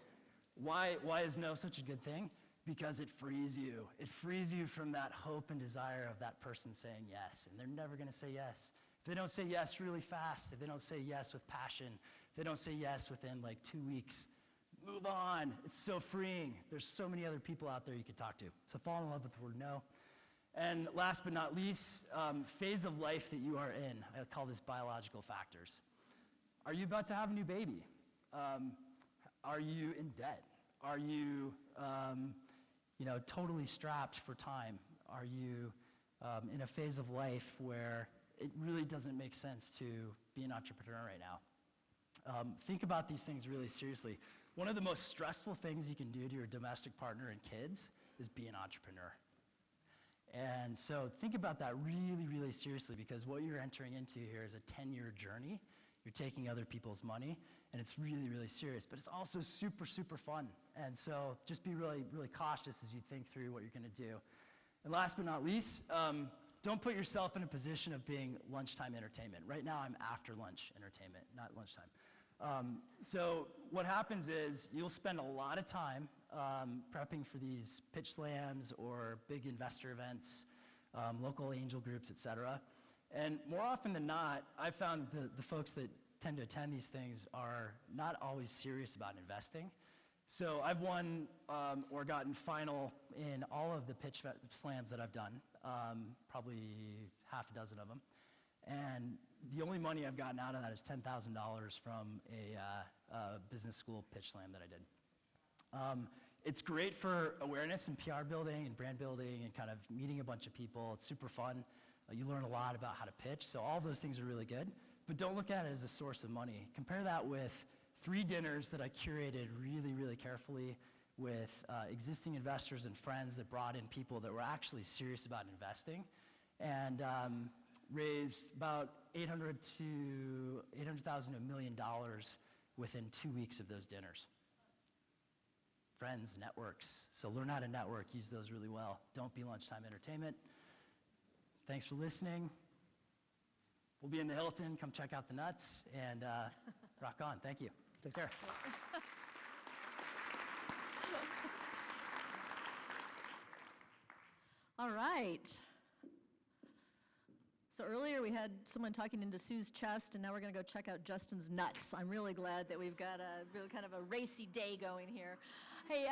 Why is no such a good thing? Because it frees you. It frees you from that hope and desire of that person saying yes. And they're never going to say yes. If they don't say yes really fast, if they don't say yes with passion, if they don't say yes within like 2 weeks, Move on. It's so freeing. There's so many other people out there you could talk to. So fall in love with the word no. And last but not least, phase of life that you are in. I call this biological factors. Are you about to have a new baby? Are you in debt? Are you, totally strapped for time? Are you in a phase of life where it really doesn't make sense to be an entrepreneur right now? Think about these things really seriously. One of the most stressful things you can do to your domestic partner and kids is be an entrepreneur. And so think about that really, really seriously, because what you're entering into here is a 10-year journey. You're taking other people's money, and it's really, really serious. But it's also super, super fun. And so just be really, really cautious as you think through what you're going to do. And last but not least, don't put yourself in a position of being lunchtime entertainment. Right now, I'm after lunch entertainment, not lunchtime. So what happens is you'll spend a lot of time prepping for these pitch slams or big investor events, local angel groups, et cetera. And more often than not, I found the folks that tend to attend these things are not always serious about investing. So I've won or gotten final in all of the pitch slams that I've done, probably half a dozen of them. And the only money I've gotten out of that is $10,000 from a business school pitch slam that I did. It's great for awareness and PR building and brand building and kind of meeting a bunch of people. It's super fun. You learn a lot about how to pitch, so all those things are really good. But don't look at it as a source of money. Compare that with 3 dinners that I curated really, really carefully with existing investors and friends that brought in people that were actually serious about investing, and raised about $800,000 to $1 million within 2 weeks of those dinners. Friends, networks. So learn how to network, use those really well. Don't be lunchtime entertainment. Thanks for listening. We'll be in the Hilton. Come check out the nuts and rock on. Thank you. Take care. All right. So earlier we had someone talking into Sue's chest, and now we're going to go check out Justin's nuts. I'm really glad that we've got a really kind of a racy day going here. Hey,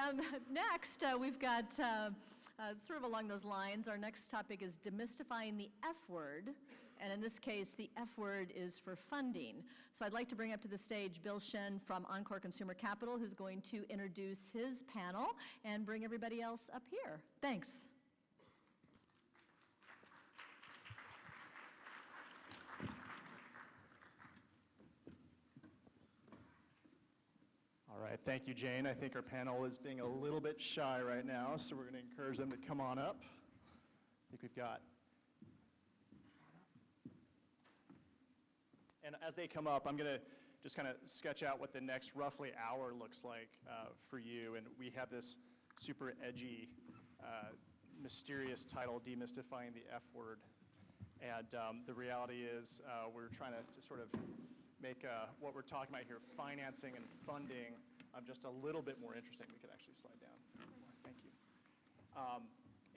next we've got sort of along those lines. Our next topic is demystifying the F word, and in this case, the F word is for funding. So I'd like to bring up to the stage Bill Shen from Encore Consumer Capital, who's going to introduce his panel and bring everybody else up here. Thanks. All right, thank you, Jane. I think our panel is being a little bit shy right now, so we're going to encourage them to come on up. I think we've got. And as they come up, I'm going to just kind of sketch out what the next roughly hour looks like for you. And we have this super edgy, mysterious title, Demystifying the F Word. And the reality is we're trying to sort of make what we're talking about here, financing and funding, just a little bit more interesting. We could actually slide down. Thank you.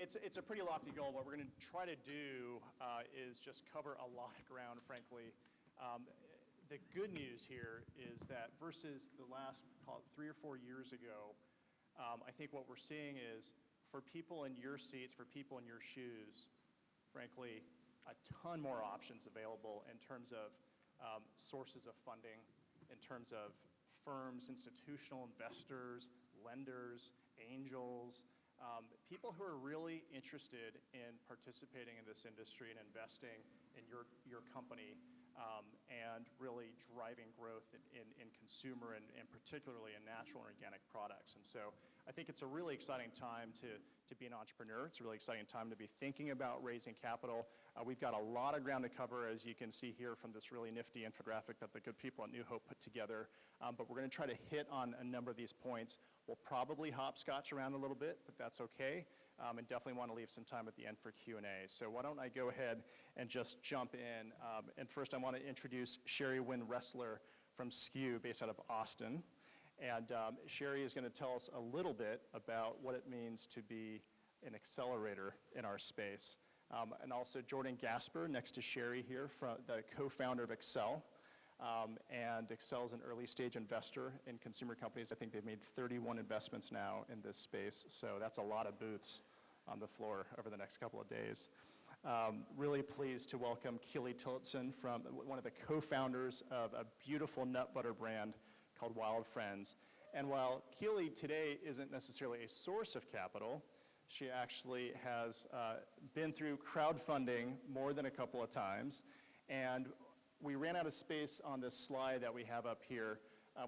It's a pretty lofty goal. What we're going to try to do is just cover a lot of ground, frankly. The good news here is that versus the last, call it 3 or 4 years ago, I think what we're seeing is for people in your seats, for people in your shoes, frankly, a ton more options available in terms of sources of funding, in terms of firms, institutional investors, lenders, angels, people who are really interested in participating in this industry and investing in your company and really driving growth in consumer and particularly in natural and organic products. And so I think it's a really exciting time to be an entrepreneur. It's a really exciting time to be thinking about raising capital. We've got a lot of ground to cover, as you can see here from this really nifty infographic that the good people at New Hope put together. But we're going to try to hit on a number of these points. We'll probably hopscotch around a little bit, but that's okay. And definitely want to leave some time at the end for Q&A. So why don't I go ahead and just jump in. And first I want to introduce Sherry Wynn Ressler from SKU, based out of Austin. And Sherry is going to tell us a little bit about what it means to be an accelerator in our space. And also Jordan Gasper, next to Sherry here, the co-founder of Excel. and excels an early stage investor in consumer companies. I think they've made 31 investments now in this space, so that's a lot of booths on the floor over the next couple of days. Really pleased to welcome Keely Tillotson, from one of the co-founders of a beautiful nut butter brand called Wild Friends. And while Keely today isn't necessarily a source of capital, she actually has been through crowdfunding more than a couple of times. And we ran out of space on this slide that we have up here.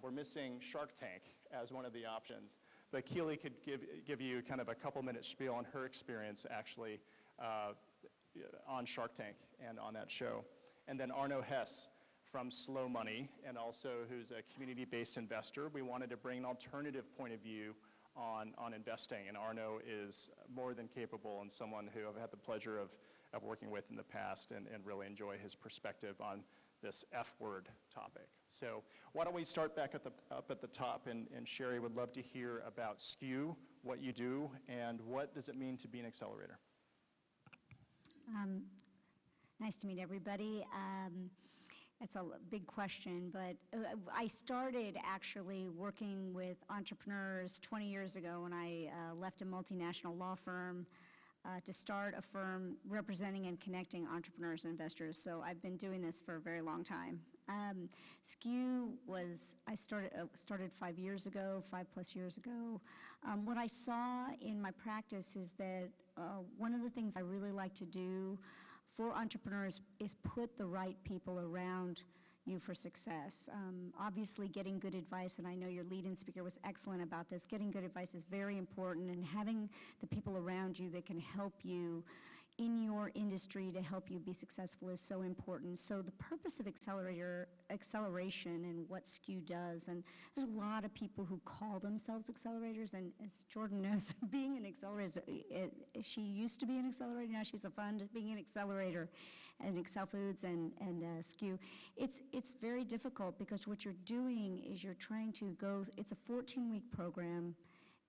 We're missing Shark Tank as one of the options. But Keely could give you kind of a couple minute spiel on her experience actually on Shark Tank and on that show. And then Arno Hess from Slow Money, and also who's a community-based investor. We wanted to bring an alternative point of view on investing, and Arno is more than capable and someone who I've had the pleasure of working with in the past, and really enjoy his perspective on this F-word topic. So why don't we start back up at the top, and Sherry would love to hear about SKU, what you do, and what does it mean to be an accelerator? Nice to meet everybody. It's a big question, but I started actually working with entrepreneurs 20 years ago when I left a multinational law firm to start a firm representing and connecting entrepreneurs and investors. So I've been doing this for a very long time. SKU was, I started 5 years ago, 5+ years ago. What I saw in my practice is that one of the things I really like to do for entrepreneurs is put the right people around you for success. Obviously, getting good advice, and I know your lead-in speaker was excellent about this, getting good advice is very important, and having the people around you that can help you in your industry to help you be successful is so important. So the purpose of acceleration and what SKU does, and there's a lot of people who call themselves accelerators, and as Jordan knows, being an accelerator, she used to be an accelerator, now she's a fund, being an accelerator and Excel Foods and SKU. It's very difficult because what you're doing is you're trying to go, it's a 14-week program,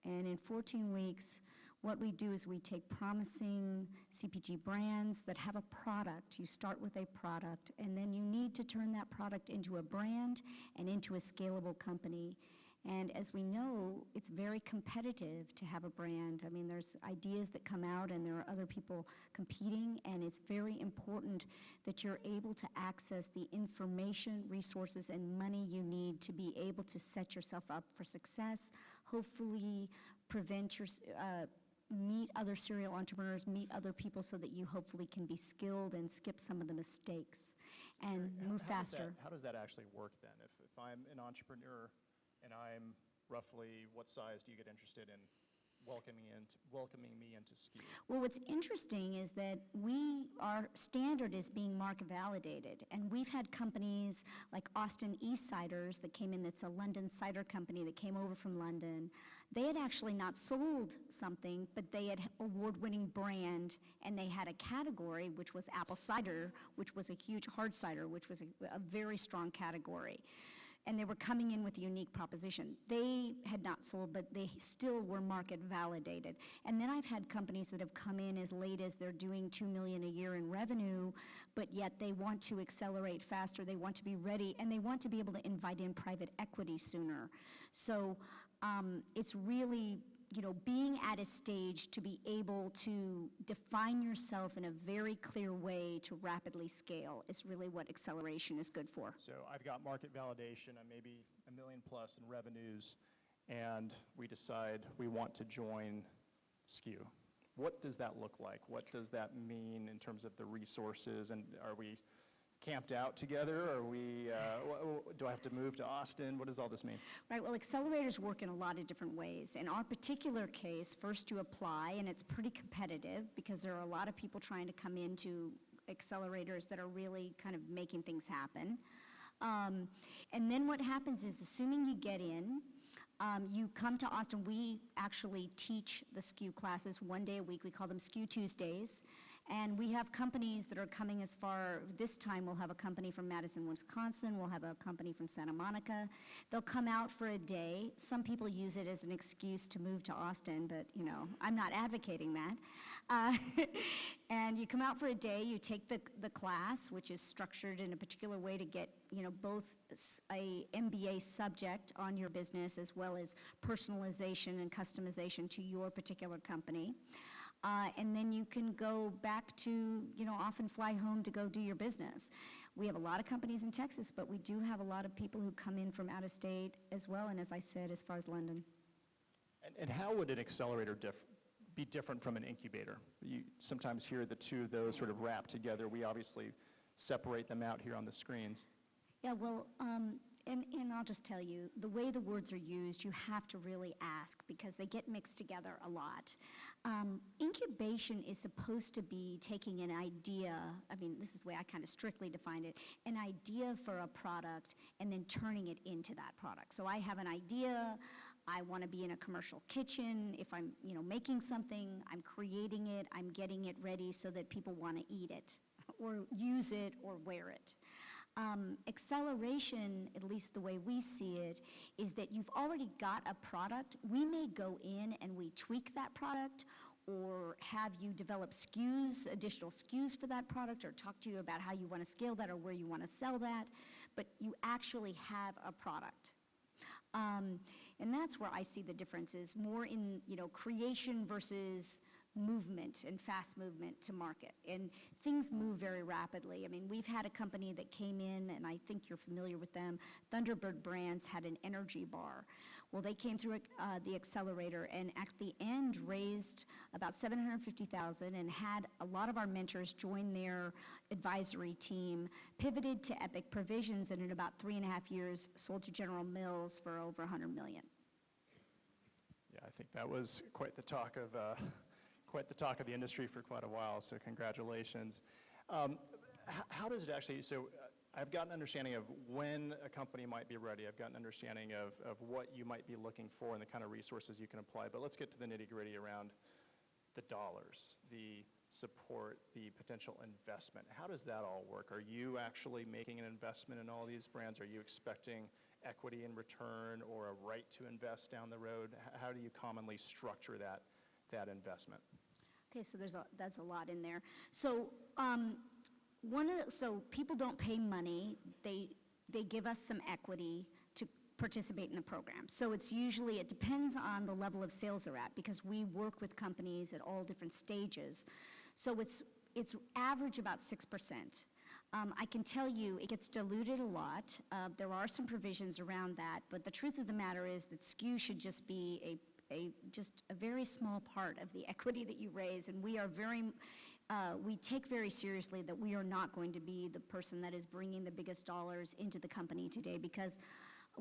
and in 14 weeks, what we do is we take promising CPG brands that have a product. You start with a product, and then you need to turn that product into a brand and into a scalable company. And as we know, it's very competitive to have a brand. I mean, there's ideas that come out, and there are other people competing, and it's very important that you're able to access the information, resources, and money you need to be able to set yourself up for success, hopefully prevent your meet other serial entrepreneurs, meet other people so that you hopefully can be skilled and skip some of the mistakes and move faster. How does that actually work then? If I'm an entrepreneur and I'm roughly, what size do you get interested in welcoming me into SKU? Well, what's interesting is that our standard is being market validated, and we've had companies like Austin East Ciders that came in, that's a London cider company that came over from London. They had actually not sold something, but they had award-winning brand, and they had a category, which was apple cider, which was a huge hard cider, which was a very strong category. And they were coming in with a unique proposition. They had not sold, but they still were market validated. And then I've had companies that have come in as late as they're doing $2 million a year in revenue, but yet they want to accelerate faster, they want to be ready, and they want to be able to invite in private equity sooner. So it's really, being at a stage to be able to define yourself in a very clear way to rapidly scale is really what acceleration is good for. So I've got market validation, and maybe $1 million+ in revenues, and we decide we want to join SKU. What does that look like? What does that mean in terms of the resources, and are we camped out together? Are we, do I have to move to Austin? What does all this mean? Right, well, accelerators work in a lot of different ways. In our particular case, first you apply, and it's pretty competitive because there are a lot of people trying to come into accelerators that are really kind of making things happen. And then what happens is, assuming you get in, you come to Austin. We actually teach the SKU classes 1 day a week. We call them SKU Tuesdays. And we have companies that are coming as far, this time we'll have a company from Madison, Wisconsin, we'll have a company from Santa Monica. They'll come out for a day. Some people use it as an excuse to move to Austin, but you know, I'm not advocating that. And you come out for a day, you take the class, which is structured in a particular way to get, you know, both a MBA subject on your business as well as personalization and customization to your particular company. And then you can go back to, you know, often fly home to go do your business. We have a lot of companies in Texas, but we do have a lot of people who come in from out of state as well, and as I said, as far as London. And how would an accelerator be different from an incubator? You sometimes hear the two of those sort of wrapped together. We obviously separate them out here on the screens. Yeah, well, and I'll just tell you, the way the words are used, you have to really ask because they get mixed together a lot. Incubation is supposed to be taking an idea, I mean, this is the way I kind of strictly define it, an idea for a product and then turning it into that product. So I have an idea, I want to be in a commercial kitchen. If I'm, you know, making something, I'm creating it, I'm getting it ready so that people want to eat it or use it or wear it. Acceleration, at least the way we see it, is that you've already got a product. We may go in and we tweak that product or have you develop SKUs, additional SKUs for that product, or talk to you about how you want to scale that or where you want to sell that, but you actually have a product. And that's where I see the difference is more in, you know, creation versus movement and fast movement to market. And things move very rapidly. I mean, we've had a company that came in, and I think you're familiar with them, Thunderbird Brands had an energy bar. Well, they came through the accelerator and at the end raised about $750,000 and had a lot of our mentors join their advisory team, pivoted to Epic Provisions, and in about 3.5 years sold to General Mills for over $100 million. Yeah, I think that was quite the talk of the industry for quite a while, so congratulations. How does it actually, so I've got an understanding of when a company might be ready. I've got an understanding of what you might be looking for and the kind of resources you can apply, but let's get to the nitty-gritty around the dollars, the support, the potential investment. How does that all work? Are you actually making an investment in all these brands? Are you expecting equity in return or a right to invest down the road? How do you commonly structure that investment? Okay, so that's a lot in there. So so people don't pay money. They give us some equity to participate in the program. So it's usually, it depends on the level of sales they're at because we work with companies at all different stages. So it's average about 6%. I can tell you it gets diluted a lot. There are some provisions around that, but the truth of the matter is that SKU should just be just a very small part of the equity that you raise, and we take very seriously that we are not going to be the person that is bringing the biggest dollars into the company today because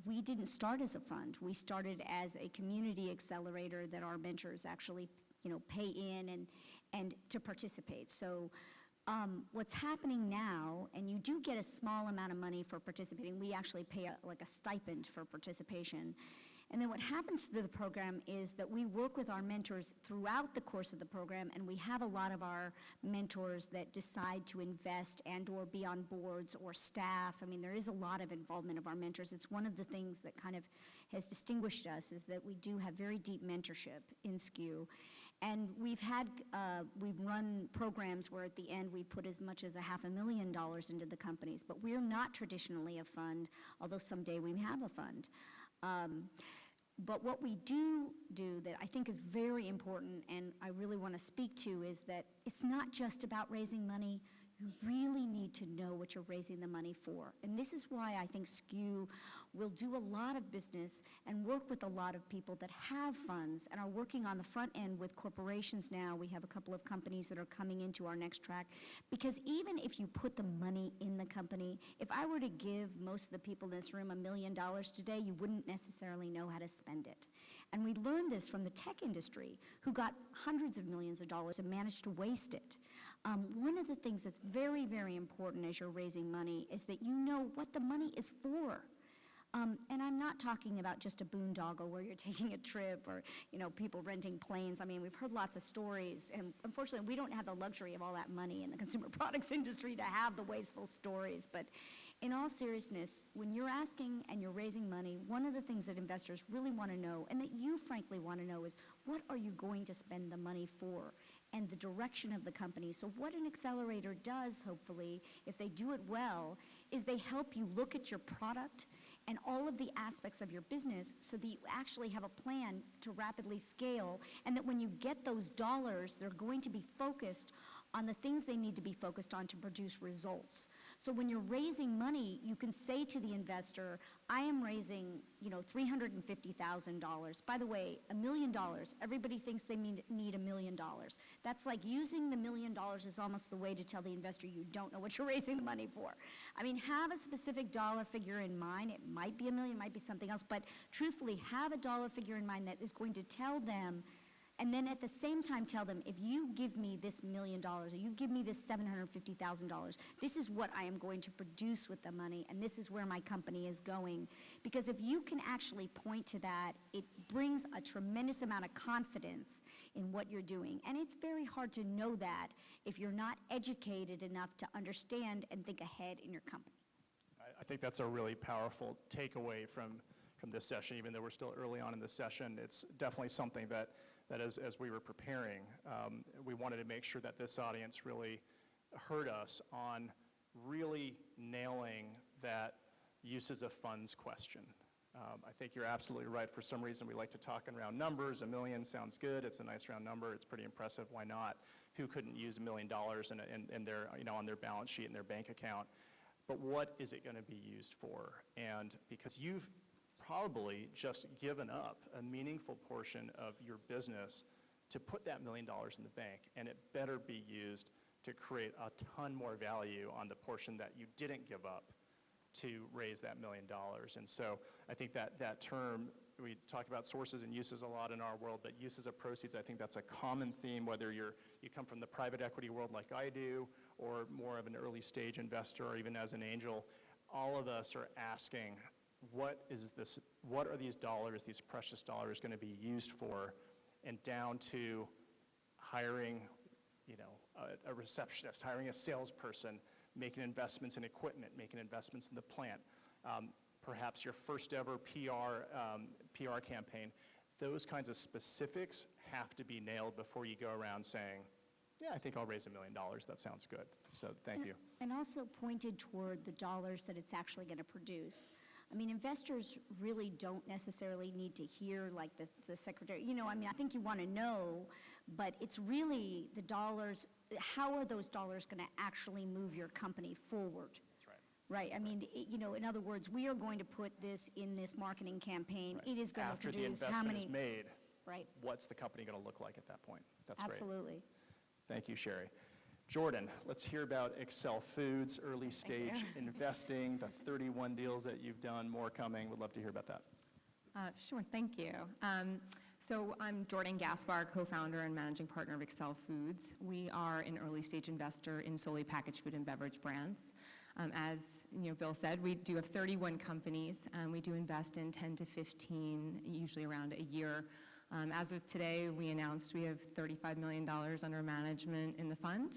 we didn't start as a fund. We started as a community accelerator that our mentors actually, you know, pay in and to participate. So what's happening now, and you do get a small amount of money for participating. We actually pay like a stipend for participation. And then what happens through the program is that we work with our mentors throughout the course of the program, and we have a lot of our mentors that decide to invest and or be on boards or staff. I mean, there is a lot of involvement of our mentors. It's one of the things that kind of has distinguished us is that we do have very deep mentorship in SKU. And we've run programs where at the end we put as much as $500,000 into the companies, but we're not traditionally a fund, although someday we have a fund. But what we do that I think is very important and I really want to speak to is that it's not just about raising money. You really need to know what you're raising the money for. And this is why I think SKU will do a lot of business and work with a lot of people that have funds and are working on the front end with corporations now. We have a couple of companies that are coming into our next track. Because even if you put the money in the company, if I were to give most of the people in this room $1 million today, you wouldn't necessarily know how to spend it. And we learned this from the tech industry, who got hundreds of millions of dollars and managed to waste it. One of the things that's very, very important as you're raising money is that you know what the money is for. And I'm not talking about just a boondoggle where you're taking a trip or, people renting planes. I mean, we've heard lots of stories, and unfortunately, we don't have the luxury of all that money in the consumer products industry to have the wasteful stories. But in all seriousness, when you're asking and you're raising money, one of the things that investors really want to know, and that you frankly want to know, is what are you going to spend the money for? And the direction of the company. So what an accelerator does, hopefully, if they do it well, is they help you look at your product and all of the aspects of your business so that you actually have a plan to rapidly scale, and that when you get those dollars, they're going to be focused on the things they need to be focused on to produce results. So when you're raising money, you can say to the investor, I am raising, $350,000. By the way, $1 million, everybody thinks they need $1 million. That's like using the $1 million is almost the way to tell the investor you don't know what you're raising the money for. I mean, have a specific dollar figure in mind. It might be $1 million, it might be something else, but truthfully, have a dollar figure in mind that is going to tell them, and then at the same time tell them, if you give me this $1 million, or you give me this $750,000, this is what I am going to produce with the money, and this is where my company is going. Because if you can actually point to that, it brings a tremendous amount of confidence in what you're doing. And it's very hard to know that if you're not educated enough to understand and think ahead in your company. I think that's a really powerful takeaway from this session, even though we're still early on in the session. It's definitely something that as we were preparing, we wanted to make sure that this audience really heard us on really nailing that uses of funds question. I think you're absolutely right. For some reason, we like to talk in round numbers. $1 million sounds good. It's a nice round number. It's pretty impressive. Why not? Who couldn't use $1 million in their, on their balance sheet in their bank account? But what is it going to be used for? And because you've probably just given up a meaningful portion of your business to put that $1 million in the bank, and it better be used to create a ton more value on the portion that you didn't give up to raise that $1 million. And so I think that term, we talk about sources and uses a lot in our world, but uses of proceeds, I think that's a common theme, whether you come from the private equity world like I do, or more of an early stage investor, or even as an angel. All of us are asking, what are these dollars, these precious dollars, going to be used for? And down to hiring, a receptionist, hiring a salesperson, making investments in equipment, making investments in the plant, perhaps your first ever PR campaign. Those kinds of specifics have to be nailed before you go around saying, yeah, I think I'll raise $1 million. That sounds good. So thank you. And also pointed toward the dollars that it's actually going to produce. I mean, investors really don't necessarily need to hear like the secretary, I think you want to know, but it's really the dollars, how are those dollars going to actually move your company forward? That's right. Right, I mean, in other words, we are going to put this in this marketing campaign. Right. It is going After to produce how many? the investment is made, right. What's the company going to look like at that point? That's Absolutely. Great. Thank you, Sherry. Jordan, let's hear about Excel Foods, early stage investing, the 31 deals that you've done, more coming. Would love to hear about that. Sure, thank you. So I'm Jordan Gaspar, co-founder and managing partner of Excel Foods. We are an early stage investor in solely packaged food and beverage brands. As Bill said, we do have 31 companies. We do invest in 10 to 15, usually around a year. As of today, we announced we have $35 million under management in the fund.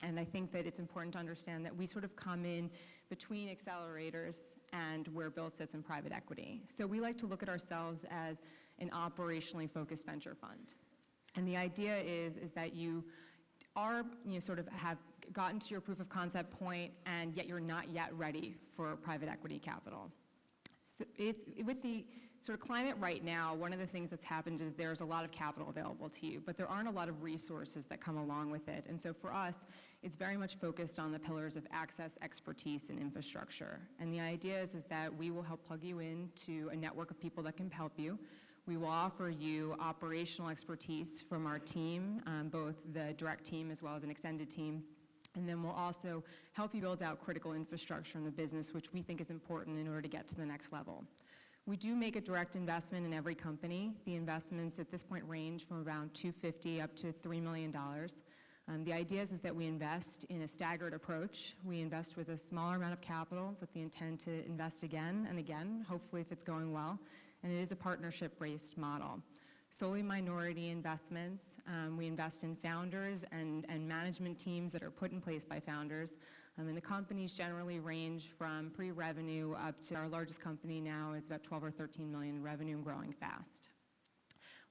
And I think that it's important to understand that we sort of come in between accelerators and where Bill sits in private equity. So we like to look at ourselves as an operationally focused venture fund. And the idea is that you are, sort of have gotten to your proof of concept point, and yet you're not yet ready for private equity capital. So with the sort of climate right now, one of the things that's happened is there's a lot of capital available to you, but there aren't a lot of resources that come along with it. And so for us, it's very much focused on the pillars of access, expertise, and infrastructure. And the idea is that we will help plug you into a network of people that can help you. We will offer you operational expertise from our team, both the direct team as well as an extended team. And then we'll also help you build out critical infrastructure in the business, which we think is important in order to get to the next level. We do make a direct investment in every company. The investments at this point range from around $250 up to $3 million. The idea is that we invest in a staggered approach. We invest with a smaller amount of capital with the intent to invest again and again, hopefully if it's going well, and it is a partnership-based model. Solely minority investments. We invest in founders and management teams that are put in place by founders. And the companies generally range from pre-revenue up to our largest company now is about 12 or 13 million in revenue and growing fast.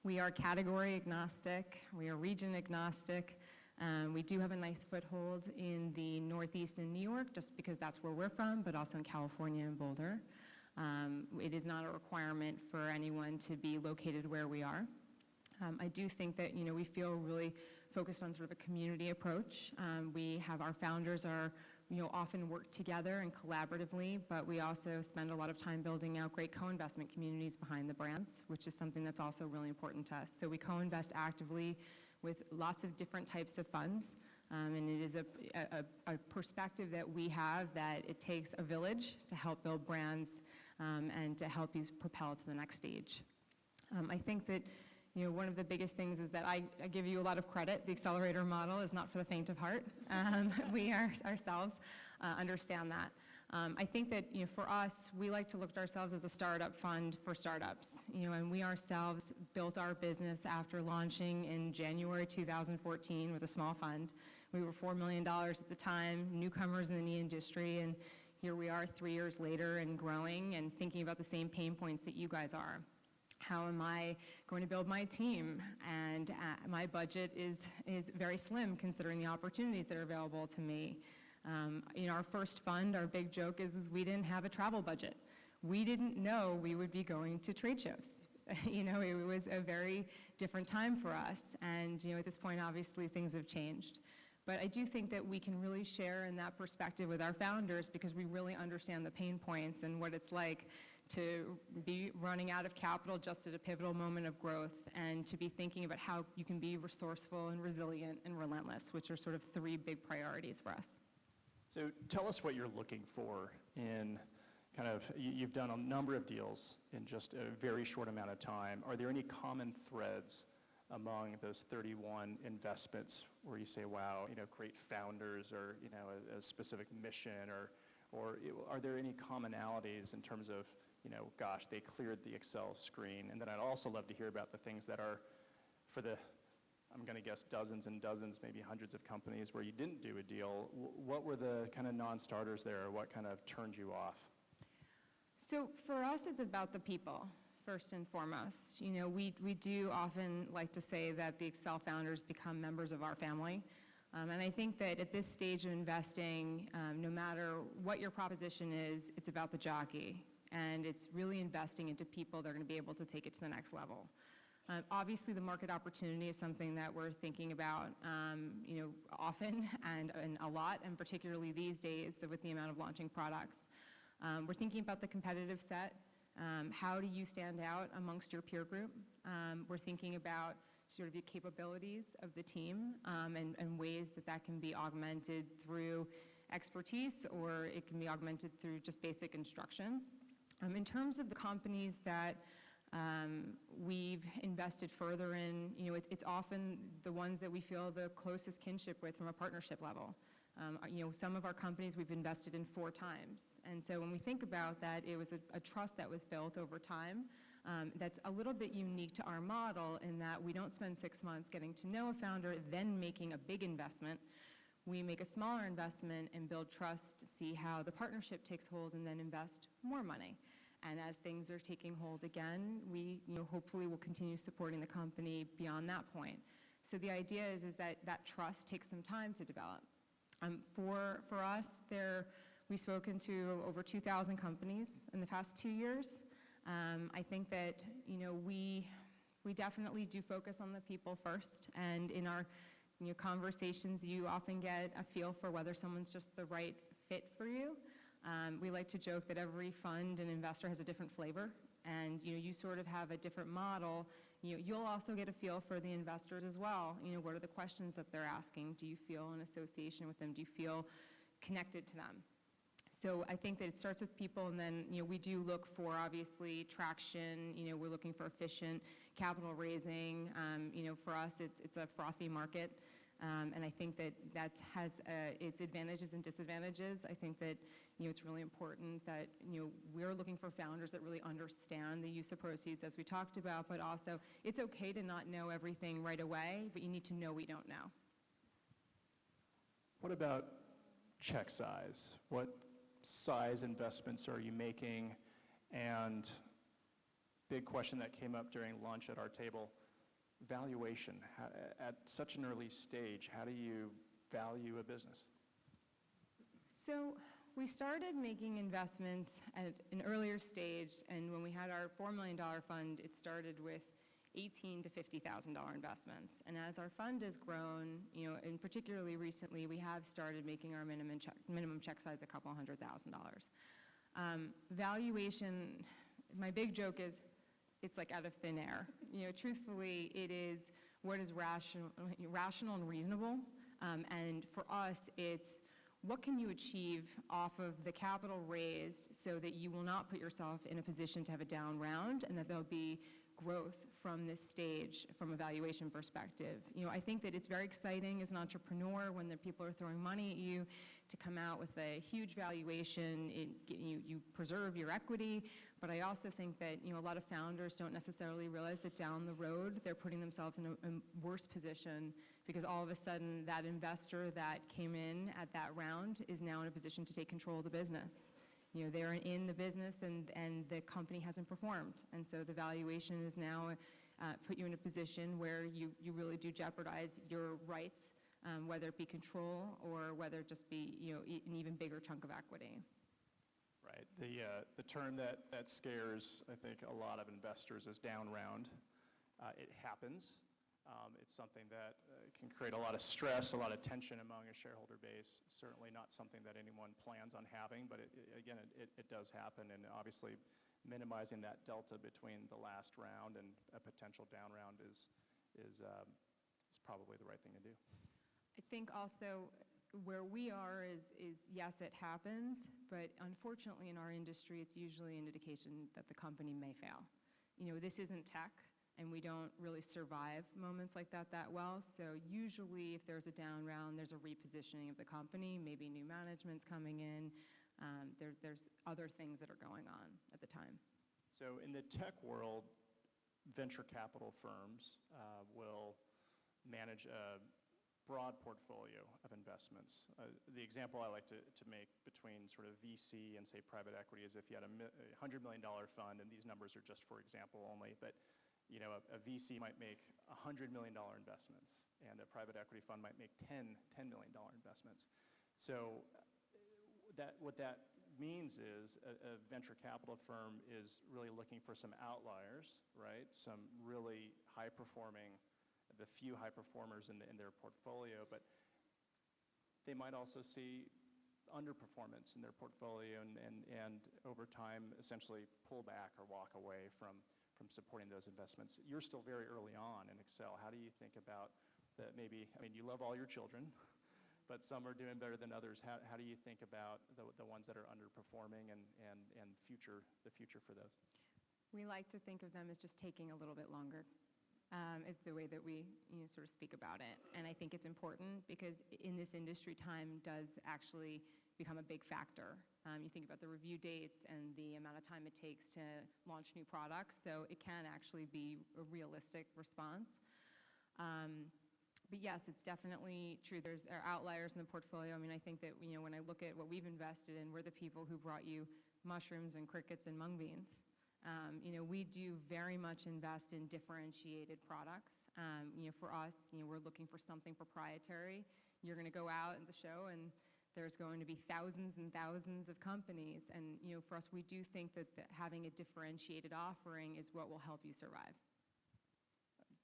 We are category agnostic. We are region agnostic. We do have a nice foothold in the Northeast and New York just because that's where we're from, but also in California and Boulder. It is not a requirement for anyone to be located where we are. I do think that, we feel really focused on sort of a community approach. We have our founders often work together and collaboratively, but we also spend a lot of time building out great co-investment communities behind the brands, which is something that's also really important to us. So we co-invest actively with lots of different types of funds. And it is a perspective that we have that it takes a village to help build brands and to help you propel to the next stage. I think that one of the biggest things is that I give you a lot of credit. The accelerator model is not for the faint of heart. We ourselves understand that. I think that for us, we like to look at ourselves as a startup fund for startups. And we ourselves built our business after launching in January 2014 with a small fund. We were $4 million at the time, newcomers in the industry, and here we are 3 years later and growing and thinking about the same pain points that you guys are. How am I going to build my team? And my budget is very slim considering the opportunities that are available to me. In our first fund, our big joke is we didn't have a travel budget. We didn't know we would be going to trade shows. It was a very different time for us. And at this point, obviously, things have changed. But I do think that we can really share in that perspective with our founders because we really understand the pain points and what it's like to be running out of capital just at a pivotal moment of growth and to be thinking about how you can be resourceful and resilient and relentless, which are sort of 3 big priorities for us. So tell us what you're looking for in you've done a number of deals in just a very short amount of time. Are there any common threads among those 31 investments where you say, wow, great founders or, a specific mission or are there any commonalities in terms of, gosh, they cleared the Excel screen? And then I'd also love to hear about the things that are for the, I'm going to guess dozens and dozens, maybe hundreds of companies where you didn't do a deal. What were the kind of non-starters there? What kind of turned you off? So for us, it's about the people, first and foremost. We do often like to say that the Excel founders become members of our family. And I think that at this stage of investing, no matter what your proposition is, it's about the jockey. And it's really investing into people that are going to be able to take it to the next level. Obviously, the market opportunity is something that we're thinking about, often and a lot, and particularly these days with the amount of launching products. We're thinking about the competitive set. How do you stand out amongst your peer group? We're thinking about sort of the capabilities of the team and ways that can be augmented through expertise or it can be augmented through just basic instruction. In terms of the companies that we've invested further in, it's often the ones that we feel the closest kinship with from a partnership level. Some of our companies we've invested in 4 times. And so when we think about that, it was a trust that was built over time that's a little bit unique to our model in that we don't spend 6 months getting to know a founder, then making a big investment. We make a smaller investment and build trust, see how the partnership takes hold, and then invest more money. And as things are taking hold again, we hopefully will continue supporting the company beyond that point. So the idea is that trust takes some time to develop. For us, we've spoken to over 2,000 companies in the past 2 years. I think that we definitely do focus on the people first, and in our conversations, you often get a feel for whether someone's just the right fit for you. We like to joke that every fund and investor has a different flavor, and you sort of have a different model. You'll also get a feel for the investors as well. What are the questions that they're asking? Do you feel an association with them? Do you feel connected to them? So I think that it starts with people, and then we do look for obviously traction. We're looking for efficient capital raising. For us, it's a frothy market. And I think that that has its advantages and disadvantages. I think that, it's really important that, we're looking for founders that really understand the use of proceeds, as we talked about, but also it's okay to not know everything right away, but you need to know what you don't know. What about check size? What size investments are you making? And big question that came up during lunch at our table, valuation. At such an early stage, how do you value a business? So we started making investments at an earlier stage, and when we had our $4 million fund, it started with $18,000 to $50,000 investments. And as our fund has grown, and particularly recently, we have started making our minimum check size a couple $100,000. Valuation, my big joke is, it's like out of thin air. Truthfully, it is what is rational and reasonable. And for us, it's what can you achieve off of the capital raised so that you will not put yourself in a position to have a down round, and that there'll be growth from this stage from a valuation perspective. I think that it's very exciting as an entrepreneur when the people are throwing money at you to come out with a huge valuation. You preserve your equity, but I also think that a lot of founders don't necessarily realize that down the road they're putting themselves in a worse position, because all of a sudden that investor that came in at that round is now in a position to take control of the business. They're in the business and the company hasn't performed. And so the valuation is now put you in a position where you really do jeopardize your rights, whether it be control or whether it just be an even bigger chunk of equity. Right. The term that scares, I think, a lot of investors is down round. It happens. It's something that can create a lot of stress, a lot of tension among a shareholder base. Certainly not something that anyone plans on having, but it does happen. And obviously, minimizing that delta between the last round and a potential down round is probably the right thing to do. I think also where we are is yes, it happens, but unfortunately in our industry, it's usually an indication that the company may fail. This isn't tech, and we don't really survive moments like that well. So usually if there's a down round, there's a repositioning of the company, maybe new management's coming in. There's other things that are going on at the time. So in the tech world, venture capital firms will manage a broad portfolio of investments. The example I like to make between sort of VC and, say, private equity is if you had a $100 million fund, and these numbers are just for example only, but a VC might make $100 million investments, and a private equity fund might make $10 million investments. So what that means is a venture capital firm is really looking for some outliers, right? Some really high-performing, the few high performers in their portfolio, but they might also see underperformance in their portfolio and over time essentially pull back or walk away from supporting those investments. You're still very early on in Excel. How do you think about that? You love all your children, but some are doing better than others. How do you think about the ones that are underperforming and the future for those? We like to think of them as just taking a little bit longer, is the way that we sort of speak about it. And I think it's important because in this industry, time does actually become a big factor. You think about the review dates and the amount of time it takes to launch new products, so it can actually be a realistic response. But yes, it's definitely true. There are outliers in the portfolio. I think that when I look at what we've invested in, we're the people who brought you mushrooms and crickets and mung beans. We do very much invest in differentiated products. For us, we're looking for something proprietary. You're going to go out at the show and there's going to be thousands and thousands of companies. And for us, we do think that having a differentiated offering is what will help you survive.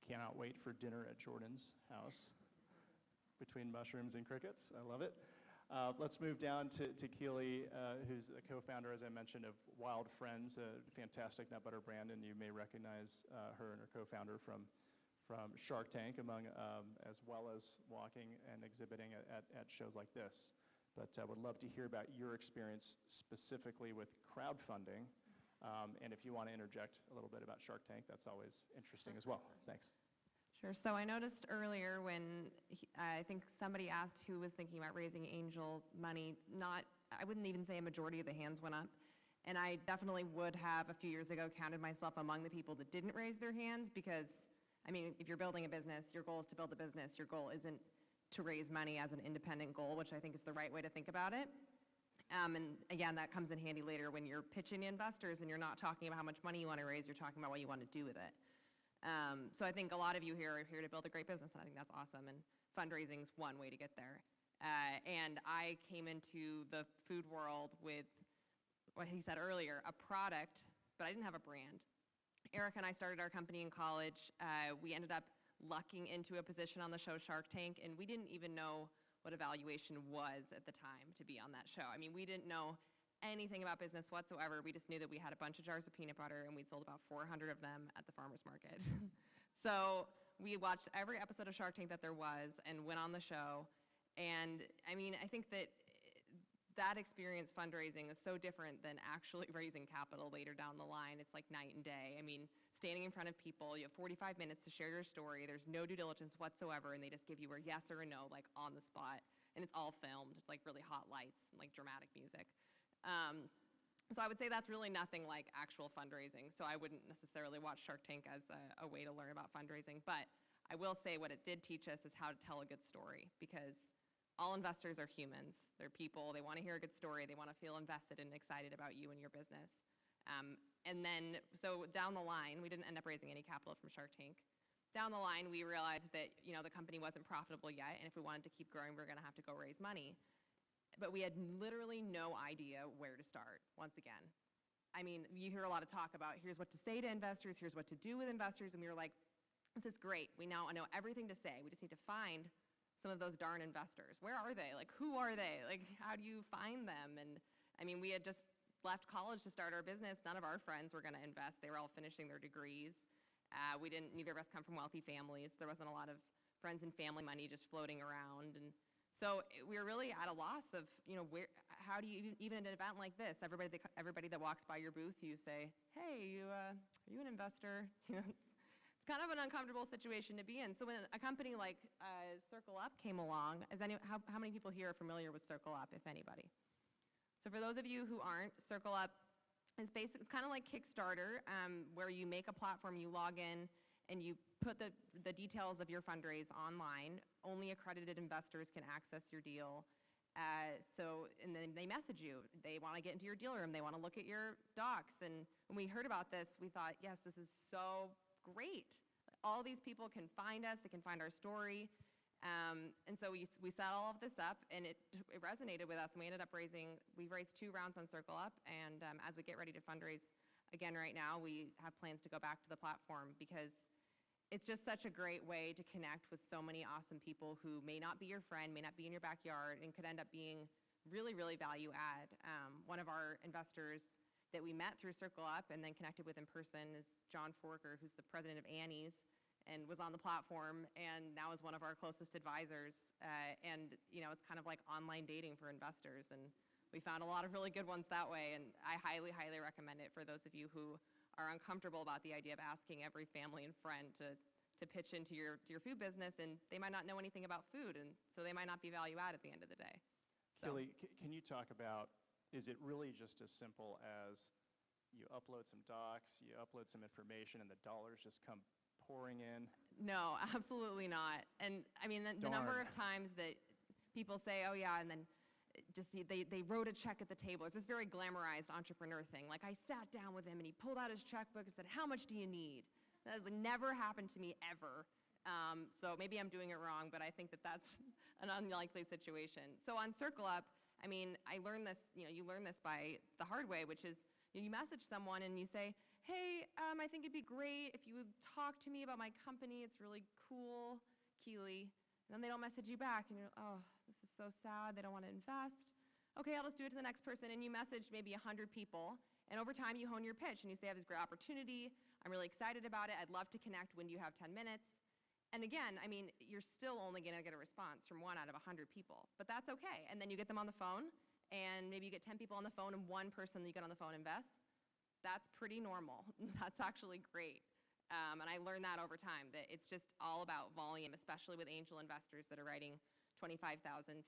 Cannot wait for dinner at Jordan's house between mushrooms and crickets. I love it. Let's move down to Keely, who's the co-founder, as I mentioned, of Wild Friends, a fantastic nut butter brand, and you may recognize her and her co-founder from Shark Tank, as well as walking and exhibiting at shows like this. But I would love to hear about your experience specifically with crowdfunding. And if you want to interject a little bit about Shark Tank, that's always interesting as well. Thanks. Sure. So I noticed earlier when I think somebody asked who was thinking about raising angel money, I wouldn't even say a majority of the hands went up. And I definitely would have a few years ago counted myself among the people that didn't raise their hands because, I mean, if you're building a business, your goal is to build a business. Your goal isn't to raise money as an independent goal, which I think is the right way to think about it. And again, that comes in handy later when you're pitching investors and you're not talking about how much money you want to raise, you're talking about what you want to do with it. So I think a lot of you here are here to build a great business, and I think that's awesome, and fundraising is one way to get there. And I came into the food world with, what he said earlier, a product, but I didn't have a brand. Eric and I started our company in college. We ended up lucking into a position on the show Shark Tank, and we didn't even know what a valuation was at the time to be on that show. I mean, we didn't know anything about business whatsoever. We just knew that we had a bunch of jars of peanut butter and we'd sold about 400 of them at the farmer's market. So we watched every episode of Shark Tank that there was and went on the show. And I mean, I think that that experience fundraising is so different than actually raising capital later down the line. It's like night and day. I mean, standing in front of people, you have 45 minutes to share your story. There's no due diligence whatsoever, and they just give you a yes or a no, like on the spot. And it's all filmed, like really hot lights and like dramatic music. So I would say that's really nothing like actual fundraising. So I wouldn't necessarily watch Shark Tank as a way to learn about fundraising. But I will say what it did teach us is how to tell a good story, because all investors are humans. They're people. They want to hear a good story. They want to feel invested and excited about you and your business. And then, so down the line, we didn't end up raising any capital from Shark Tank. Down the line, we realized that, you know, the company wasn't profitable yet, and if we wanted to keep growing, we were going to have to go raise money. But we had literally no idea where to start, once again. I mean, you hear a lot of talk about here's what to say to investors, here's what to do with investors, and we were like, this is great. We now know everything to say. We just need to find some of those darn investors. Where are they? Like, who are they? Like, how do you find them? And I mean, we had just left college to start our business. None of our friends were going to invest. They were all finishing their degrees. Neither of us come from wealthy families. There wasn't a lot of friends and family money just floating around. And so we were really at a loss of, you know, how do you even at an event like this, everybody that walks by your booth, you say, hey, are you an investor? You know, it's kind of an uncomfortable situation to be in. So when a company like Circle Up came along, how many people here are familiar with Circle Up, if anybody? So for those of you who aren't, Circle Up is it's kind of like Kickstarter, where you make a platform, you log in, and you put the details of your fundraise online. Only accredited investors can access your deal. And then they message you. They want to get into your deal room. They want to look at your docs. And when we heard about this, we thought, yes, this is so great. All these people can find us. They can find our story. And so we set all of this up, and it resonated with us. And we've raised 2 rounds on Circle Up. And as we get ready to fundraise again right now, we have plans to go back to the platform because it's just such a great way to connect with so many awesome people who may not be your friend, may not be in your backyard, and could end up being really, really value add. One of our investors that we met through Circle Up and then connected with in person is John Forker, who's the president of Annie's, and was on the platform and now is one of our closest advisors. And you know, it's kind of like online dating for investors. And we found a lot of really good ones that way. And I highly, highly recommend it for those of you who are uncomfortable about the idea of asking every family and friend to pitch into your food business, and they might not know anything about food, and so they might not be value add at the end of the day. So. Keely, can you talk about, is it really just as simple as you upload some docs, you upload some information, and the dollars just come pouring in? No, absolutely not. And I mean, the number of times that people say, oh yeah, and then just they wrote a check at the table. It's this very glamorized entrepreneur thing. Like, I sat down with him and he pulled out his checkbook and said, how much do you need? That has never happened to me ever. So maybe I'm doing it wrong, but I think that that's an unlikely situation. So on Circle Up, I mean, I learned this, you learn this by the hard way, which is you message someone and you say, hey, I think it'd be great if you would talk to me about my company. It's really cool, Keely. And then they don't message you back, and you're, oh, this is so sad. They don't want to invest. Okay, I'll just do it to the next person. And you message maybe 100 people, and over time you hone your pitch, and you say, I have this great opportunity. I'm really excited about it. I'd love to connect when you have 10 minutes. And again, I mean, you're still only going to get a response from 1 out of 100 people, but that's okay. And then you get them on the phone, and maybe you get 10 people on the phone, and 1 person that you get on the phone invests. That's pretty normal. That's actually great. And I learned that over time, that it's just all about volume, especially with angel investors that are writing $25,000, $50,000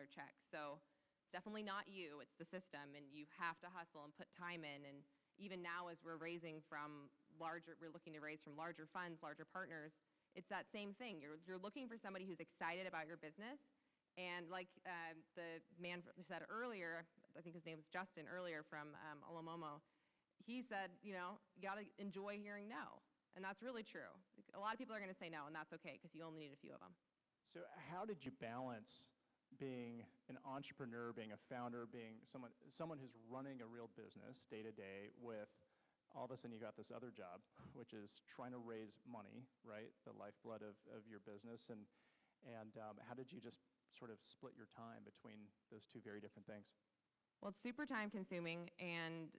checks. So it's definitely not you, it's the system, and you have to hustle and put time in. And even now, as we're looking to raise from larger funds, larger partners, it's that same thing. You're looking for somebody who's excited about your business. And like the man said earlier, I think his name was Justin earlier from Olamomo, he said, you got to enjoy hearing no. And that's really true. A lot of people are going to say no, and that's okay, because you only need a few of them. So how did you balance being an entrepreneur, being a founder, being someone who's running a real business day to day with all of a sudden you got this other job, which is trying to raise money, right? The lifeblood of your business. And how did you just sort of split your time between those two very different things? Well, it's super time consuming, and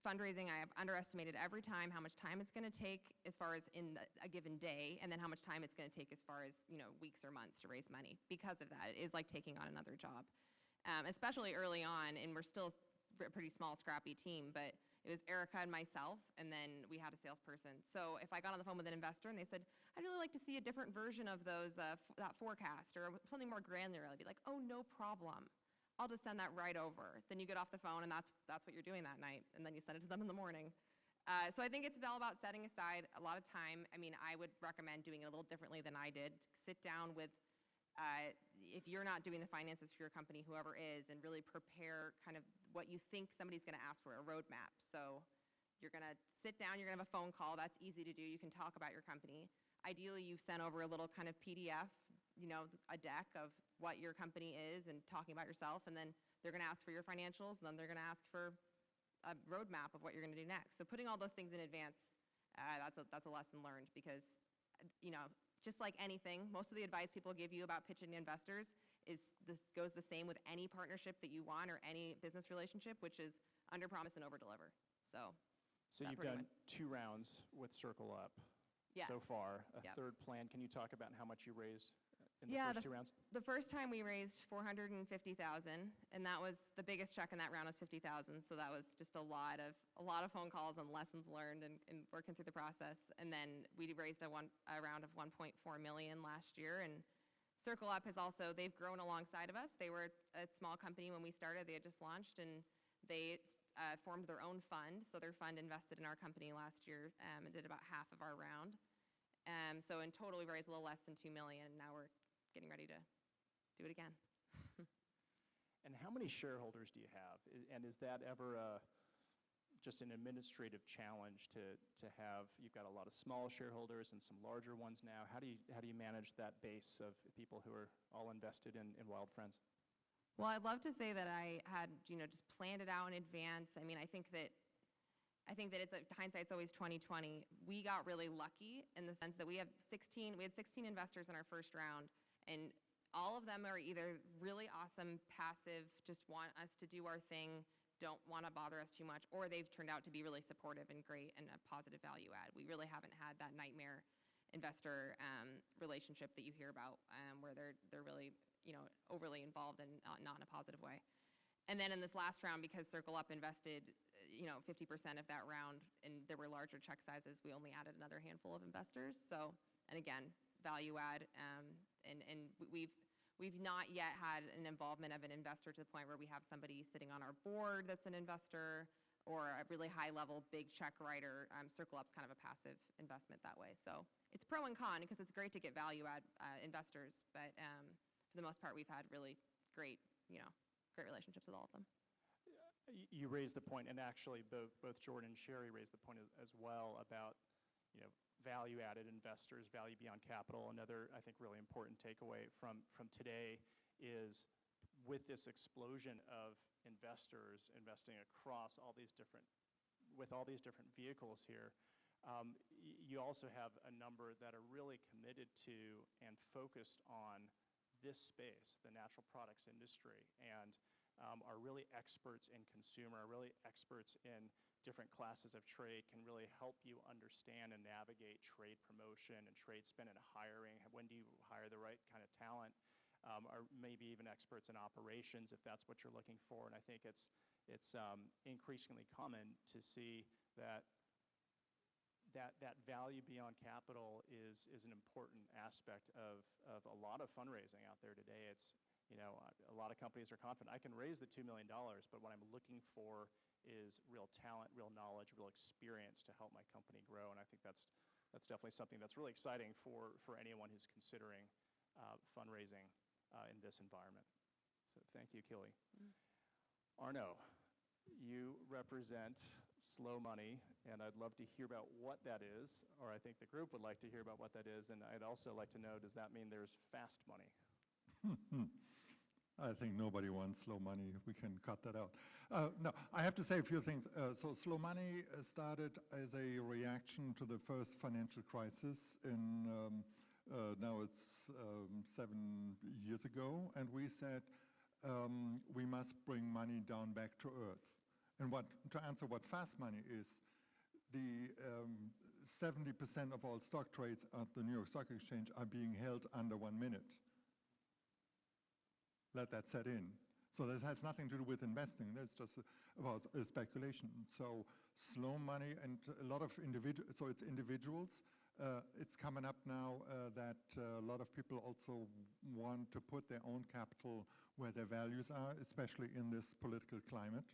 fundraising, I have underestimated every time how much time it's going to take as far as in a given day, and then how much time it's going to take as far as, weeks or months to raise money. Because of that, it is like taking on another job, especially early on, and we're still a pretty small, scrappy team, but it was Erica and myself, and then we had a salesperson. So if I got on the phone with an investor and they said, I'd really like to see a different version of that forecast or something more granular, I'd be like, oh, no problem. I'll just send that right over. Then you get off the phone, and that's what you're doing that night, and then you send it to them in the morning. So I think it's all about setting aside a lot of time. I mean, I would recommend doing it a little differently than I did. Sit down with, if you're not doing the finances for your company, whoever is, and really prepare kind of what you think somebody's going to ask for, a roadmap. So you're going to sit down, you're going to have a phone call. That's easy to do. You can talk about your company. Ideally, you've sent over a little kind of PDF, a deck of what your company is and talking about yourself, and then they're going to ask for your financials, and then they're going to ask for a roadmap of what you're going to do next. So putting all those things in advance, that's a lesson learned, because, just like anything, most of the advice people give you about pitching to investors goes the same with any partnership that you want or any business relationship, which is under promise and over deliver. So you've done 2 rounds with Circle Up so far, a third plan. Can you talk about how much you raised in the first 2 rounds? The first time we raised $450,000, and that was the biggest check in that round was $50,000. So that was just a lot of phone calls and lessons learned and working through the process. And then we raised a round of $1.4 million last year. And Circle Up they've grown alongside of us. They were a small company when we started. They had just launched, and they formed their own fund. So their fund invested in our company last year and did about half of our round. So in total, we raised a little less than $2 million. Now we're getting ready to do it again. And how many shareholders do you have? And is that ever just an administrative challenge to have? You've got a lot of small shareholders and some larger ones now. How do you manage that base of people who are all invested in Wild Friends? Well, I'd love to say that I had, just planned it out in advance. I mean, I think that hindsight's always 20/20. We got really lucky in the sense that we had 16 investors in our first round, and all of them are either really awesome, passive, just want us to do our thing, don't want to bother us too much, or they've turned out to be really supportive and great and a positive value add. We really haven't had that nightmare investor relationship that you hear about where they're really, overly involved and not in a positive way. And then in this last round, because Circle Up invested 50% of that round, and there were larger check sizes, we only added another handful of investors. So, and again, value add, and we've not yet had an involvement of an investor to the point where we have somebody sitting on our board that's an investor or a really high-level big check writer. Circle Up's kind of a passive investment that way. So it's pro and con, because it's great to get value add investors, but for the most part, we've had really great relationships with all of them. You raised the point, and actually both Jordan and Sherry raised the point as well about value-added investors, value beyond capital. Another, I think, really important takeaway from today is with this explosion of investors investing across all these different vehicles here, you also have a number that are really committed to and focused on this space, the natural products industry, and are really experts in consumer, are really experts in different classes of trade, can really help you understand and navigate trade promotion and trade spend and hiring. When do you hire the right kind of talent? Or maybe even experts in operations if that's what you're looking for. And I think it's increasingly common to see that that value beyond capital is an important aspect of a lot of fundraising out there today. It's, a lot of companies are confident, I can raise the $2 million, but what I'm looking for is real talent, real knowledge, real experience to help my company grow. And I think that's definitely something that's really exciting for anyone who's considering fundraising in this environment. So thank you, Killy. Arno, you represent Slow Money, and I'd love to hear about what that is, or I think the group would like to hear about what that is, and I'd also like to know, does that mean there's fast money? I think nobody wants slow money. We can cut that out. No, I have to say a few things. So slow money started as a reaction to the first financial crisis in, now it's 7 years ago, and we said we must bring money down back to earth. And to answer what fast money is, the 70% of all stock trades at the New York Stock Exchange are being held under 1 minute. Let that set in. So this has nothing to do with investing. That's just about speculation. So slow money and a lot of so it's individuals. It's coming up now that a lot of people also want to put their own capital where their values are, especially in this political climate.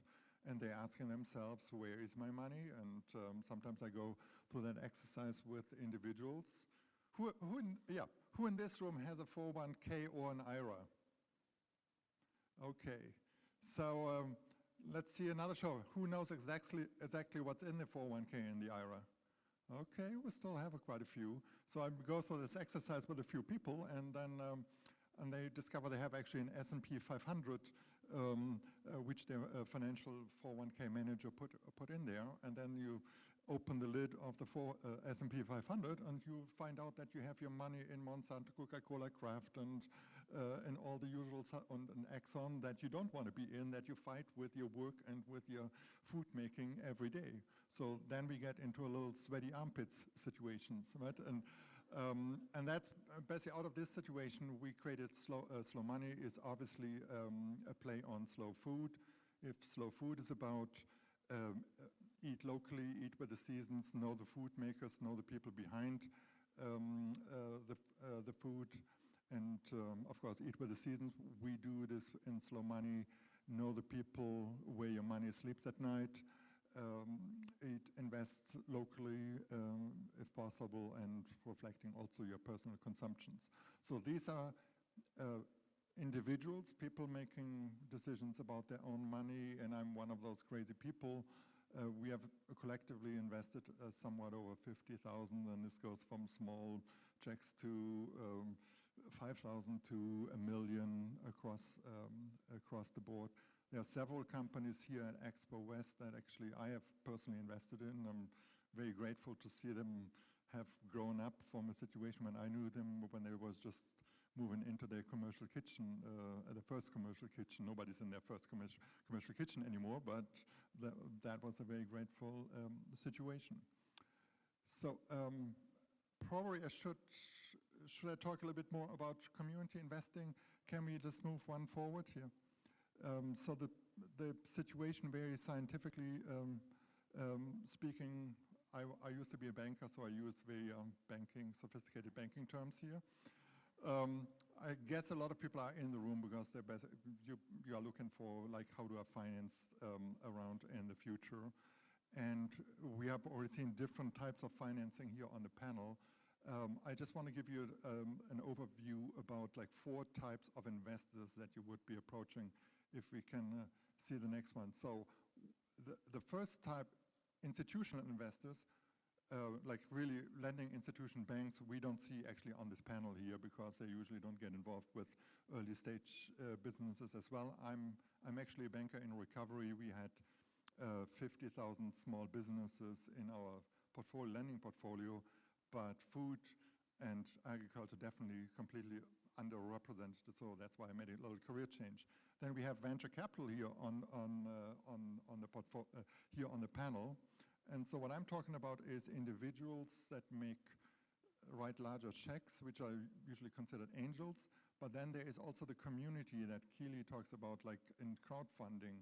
And they're asking themselves, where is my money? And sometimes I go through that exercise with individuals. Who in this room has a 401k or an IRA? Okay, so let's see another show. Who knows exactly what's in the 401k and the IRA? Okay, we still have quite a few. So I go through this exercise with a few people, and then and they discover they have actually an S&P 500, which their financial 401k manager put in there, and then you open the lid of the S&P 500, and you find out that you have your money in Monsanto, Coca-Cola, Kraft, and all the usual, and Exxon that you don't want to be in, that you fight with your work and with your food making every day. So then we get into a little sweaty armpits situations, right? And that's basically out of this situation, we created Slow Money is obviously a play on slow food. If slow food is about eat locally, eat with the seasons, know the food makers, know the people behind the food, and of course, eat with the seasons. We do this in Slow Money. Know the people where your money sleeps at night. Invest locally if possible, and reflecting also your personal consumptions. So these are individuals, people making decisions about their own money, and I'm one of those crazy people. We have collectively invested somewhat over 50,000, and this goes from small checks to 5,000 to $1 million across the board. There are several companies here at Expo West that actually I have personally invested in. I'm very grateful to see them have grown up from a situation when I knew them when they was just moving into their commercial kitchen, the first commercial kitchen. Nobody's in their first commercial kitchen anymore, but that was a very grateful situation. So probably should I talk a little bit more about community investing? Can we just move one forward here? So the situation very scientifically speaking, I used to be a banker, so I use very sophisticated banking terms here. I guess a lot of people are in the room because you are looking for, like, how do I finance around in the future? And we have already seen different types of financing here on the panel. I just want to give you an overview about like 4 types of investors that you would be approaching if we can see the next one. So the first type, institutional investors, like really lending institution banks, we don't see actually on this panel here because they usually don't get involved with early stage businesses as well. I'm actually a banker in recovery. We had 50,000 small businesses in our lending portfolio, but food and agriculture definitely completely underrepresented, so that's why I made a little career change. Then we have venture capital here on the panel, and so what I'm talking about is individuals that write larger checks, which are usually considered angels, but then there is also the community that Keely talks about, like in crowdfunding,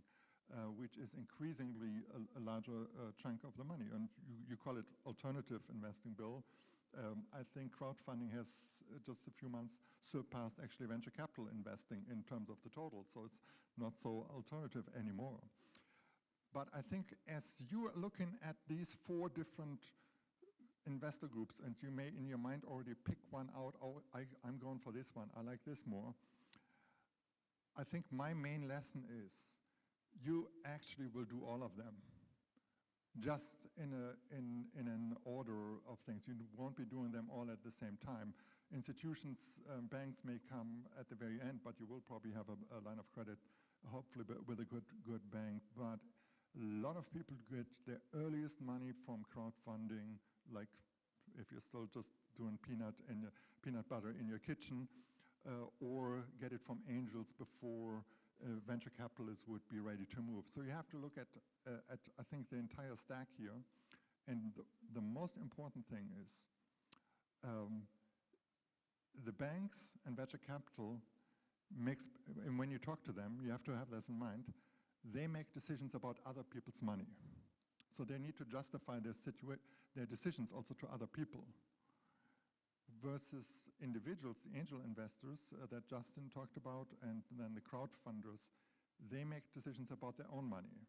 which is increasingly a larger chunk of the money. And you call it alternative investing, Bill. I think crowdfunding has just a few months surpassed actually venture capital investing in terms of the total, so it's not so alternative anymore. But I think as you are looking at these 4 different investor groups, and you may in your mind already pick one out, oh, I'm going for this one, I like this more. I think my main lesson is you actually will do all of them, just in an order of things. You won't be doing them all at the same time. Institutions, banks may come at the very end, but you will probably have a line of credit, hopefully with a good bank. But a lot of people get their earliest money from crowdfunding, like if you're still just doing peanut butter in your kitchen, or get it from angels before venture capitalists would be ready to move. So you have to look at I think, the entire stack here. And the most important thing is the banks and venture capital and when you talk to them, you have to have this in mind, they make decisions about other people's money. So they need to justify their decisions also to other people. Versus individuals, the angel investors that Justin talked about, and then the crowdfunders, they make decisions about their own money.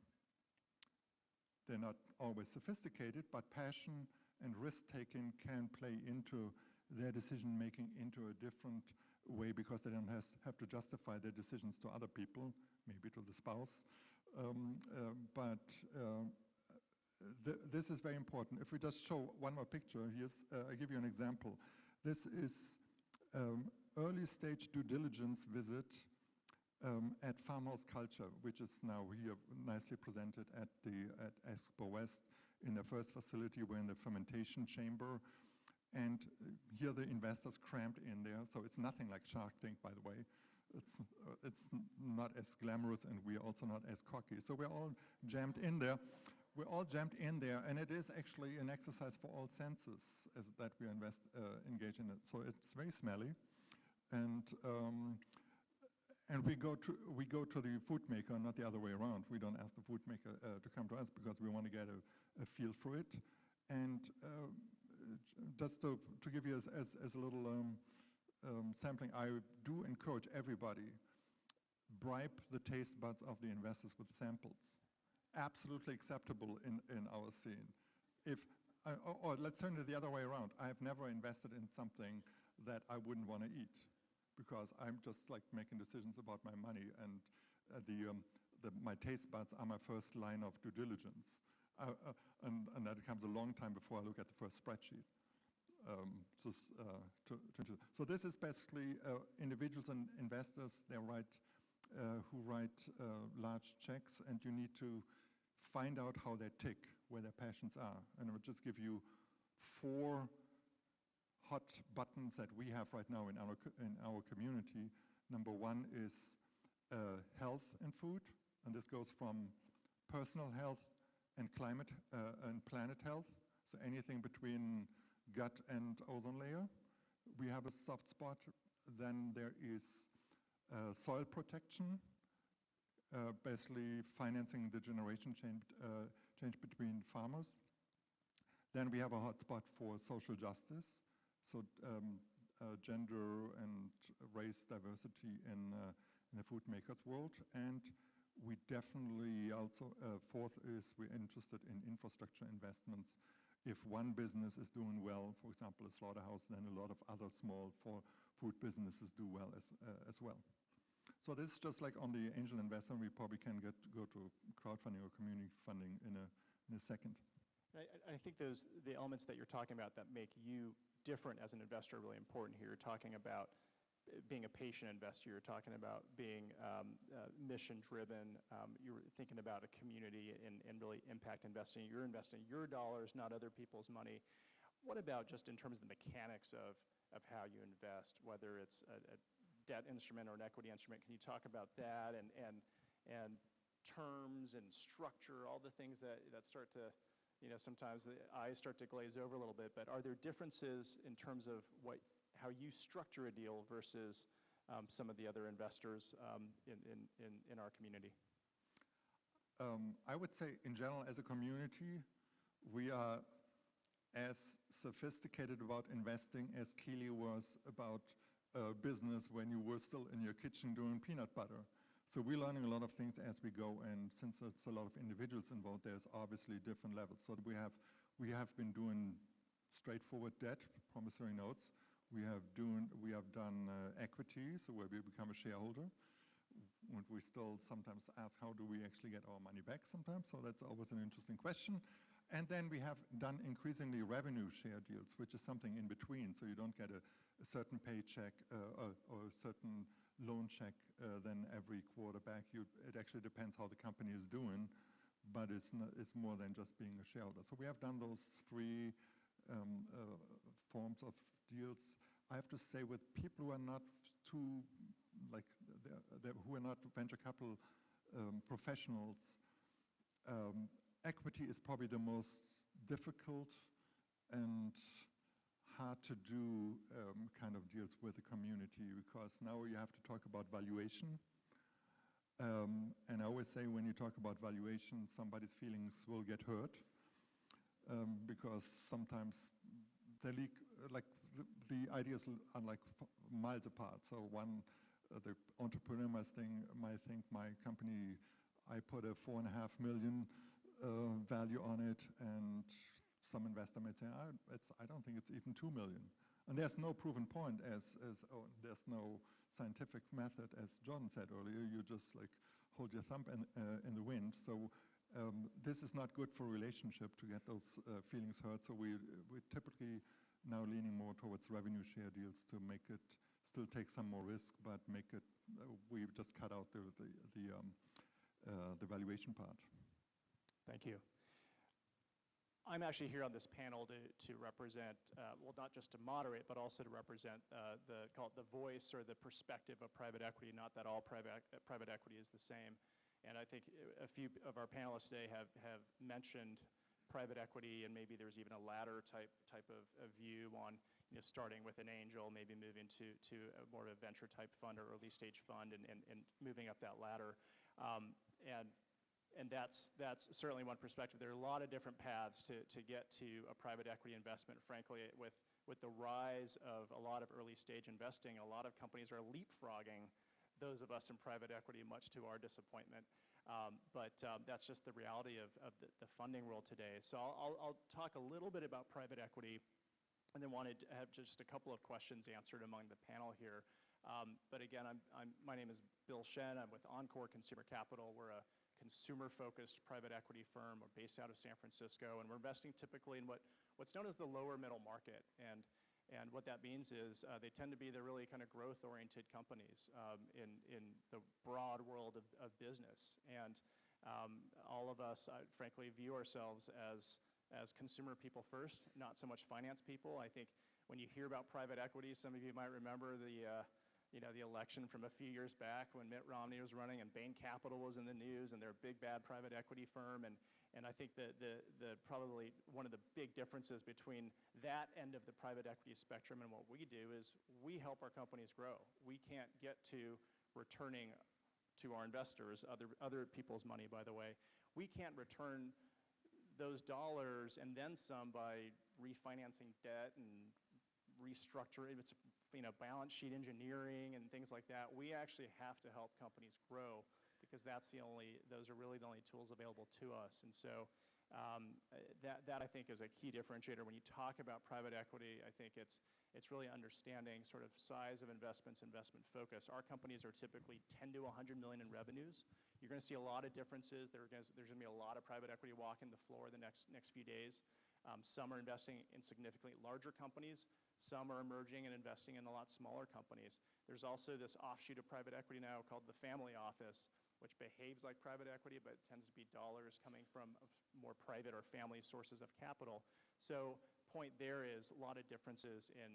They're not always sophisticated, but passion and risk-taking can play into their decision-making into a different way, because they don't have to justify their decisions to other people, maybe to the spouse. This is very important. If we just show one more picture, I'll give you an example. This is early stage due diligence visit at Farmhouse Culture, which is now here nicely presented at Expo West. In the first facility, we're in the fermentation chamber. And here the investors crammed in there. So it's nothing like Shark Tank, by the way. It's not as glamorous, and we're also not as cocky. So we're all jammed in there. We're all jammed in there, and it is actually an exercise for all senses that we engage in it. So it's very smelly, and we go to the food maker, not the other way around. We don't ask the food maker to come to us because we want to get a feel for it. And just to give you as a little sampling, I do encourage everybody, bribe the taste buds of the investors with samples. Absolutely acceptable in our scene. Or let's turn it the other way around. I have never invested in something that I wouldn't want to eat, because I'm just like making decisions about my money, and my taste buds are my first line of due diligence. And that comes a long time before I look at the first spreadsheet. So this is basically individuals and investors who write large checks, and you need to find out how they tick, where their passions are. And I would just give you 4 hot buttons that we have right now in our community. Number 1 is health and food, and this goes from personal health and climate and planet health, so anything between gut and ozone layer. We have a soft spot. Then there is soil protection, basically financing the generation change between farmers. Then we have a hot spot for social justice, so gender and race diversity in the food makers world. And we definitely also, 4th is we're interested in infrastructure investments. If one business is doing well, for example, a slaughterhouse, then a lot of other small food businesses do well as well. So this is just like on the angel investor, and we probably can go to crowdfunding or community funding in a second. I think the elements that you're talking about that make you different as an investor are really important here. You're talking about being a patient investor. You're talking about being mission-driven. You're thinking about a community and really impact investing. You're investing your dollars, not other people's money. What about just in terms of the mechanics of how you invest, whether it's a debt instrument or an equity instrument? Can you talk about that and terms and structure, all the things that start to, sometimes the eyes start to glaze over a little bit, but are there differences in terms of how you structure a deal versus some of the other investors in our community? I would say, in general, as a community, we are as sophisticated about investing as Keely was about business when you were still in your kitchen doing peanut butter. So we're learning a lot of things as we go, and since it's a lot of individuals involved, there's obviously different levels. So we have been doing straightforward debt, promissory notes. We have done equity, so where we become a shareholder. And we still sometimes ask, how do we actually get our money back sometimes? So that's always an interesting question. And then we have done increasingly revenue share deals, which is something in between. So you don't get a certain paycheck or a certain loan check then every quarter back. It actually depends how the company is doing, but it's more than just being a shareholder. So we have done those three forms of deals. I have to say, with people who are not too, like, who are not venture capital professionals, equity is probably the most difficult and hard to do kind of deals with the community, because now you have to talk about valuation. And I always say, when you talk about valuation, somebody's feelings will get hurt, because sometimes they leak, like the ideas are like miles apart. So the entrepreneur might think my company, I put a $4.5 million value on it, and some investor might say, I don't think it's even 2 million. And there's no proven point, there's no scientific method, as John said earlier. You just like hold your thumb in the wind. So this is not good for a relationship to get those feelings hurt. So we're typically now leaning more towards revenue share deals to make it still take some more risk, but make it, we just cut out the valuation part. Thank you. I'm actually here on this panel to represent, well, not just to moderate, but also to represent call it the voice or the perspective of private equity. Not that all private equity is the same. And I think a few of our panelists today have mentioned private equity, and maybe there's even a ladder type of view on, starting with an angel, maybe moving to more of a venture type fund or early stage fund, and moving up that ladder. And that's certainly one perspective. There are a lot of different paths to get to a private equity investment. Frankly, with the rise of a lot of early stage investing, a lot of companies are leapfrogging those of us in private equity, much to our disappointment. But that's just the reality of the funding world today. So I'll talk a little bit about private equity, and then wanted to have just a couple of questions answered among the panel here. But again, my name is Bill Shen. I'm with Encore Consumer Capital. We're a consumer-focused private equity firm. We're based out of San Francisco, and we're investing typically in what's known as the lower middle market. And what that means is they tend to be the really kind of growth-oriented companies in the broad world of business. And all of us, frankly, view ourselves as consumer people first, not so much finance people. I think when you hear about private equity, some of you might remember the election from a few years back when Mitt Romney was running and Bain Capital was in the news, and they're a big bad private equity firm. And I think the probably one of the big differences between that end of the private equity spectrum and what we do is we help our companies grow. We can't get to returning to our investors, other people's money, by the way. We can't return those dollars and then some by refinancing debt and restructuring. It's balance sheet engineering and things like that. We actually have to help companies grow, because those are really the only tools available to us. And so that I think is a key differentiator. When you talk about private equity, I think it's really understanding sort of size of investments, investment focus. Our companies are typically 10 to 100 million in revenues. You're going to see a lot of differences. There's going to be a lot of private equity walking the floor the next few days. Some are investing in significantly larger companies. Some are emerging and investing in a lot smaller companies. There's also this offshoot of private equity now called the family office, which behaves like private equity, but tends to be dollars coming from more private or family sources of capital. So point there is a lot of differences in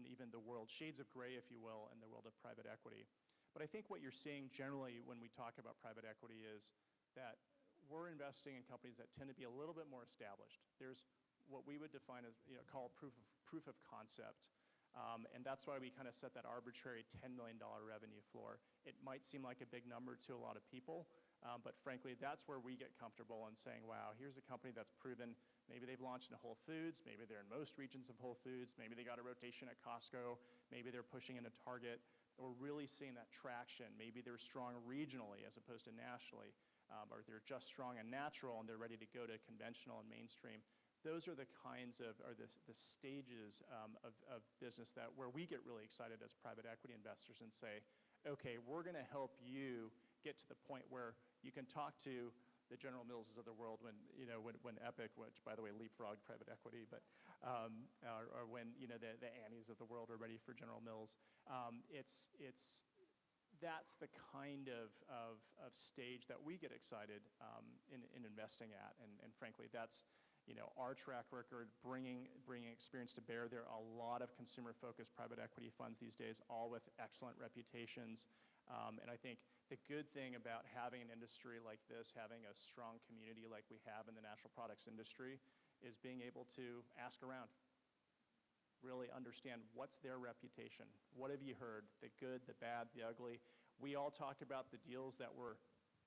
even the world, shades of gray, if you will, in the world of private equity. But I think what you're seeing generally when we talk about private equity is that we're investing in companies that tend to be a little bit more established. There's what we would define as, call proof of concept. And that's why we kind of set that arbitrary $10 million revenue floor. It might seem like a big number to a lot of people, But frankly, that's where we get comfortable in saying, wow, here's a company that's proven, maybe they've launched in Whole Foods, maybe they're in most regions of Whole Foods, maybe they got a rotation at Costco, maybe they're pushing into Target. We're really seeing that traction. Maybe they're strong regionally as opposed to nationally, or they're just strong and natural and they're ready to go to conventional and mainstream. Those are the kinds of, or the stages of business that where we get really excited as private equity investors and say, okay, we're going to help you get to the point where you can talk to the General Millses of the world when, when Epic, which by the way, leapfrogged private equity, but, or when, the Annies of the world are ready for General Mills. That's the kind of stage that we get excited in investing at. And frankly, that's, our track record, bringing experience to bear. There are a lot of consumer-focused private equity funds these days, all with excellent reputations. And I think the good thing about having an industry like this, having a strong community like we have in the natural products industry, is being able to ask around, really understand what's their reputation. What have you heard? The good, the bad, the ugly. We all talk about the deals that were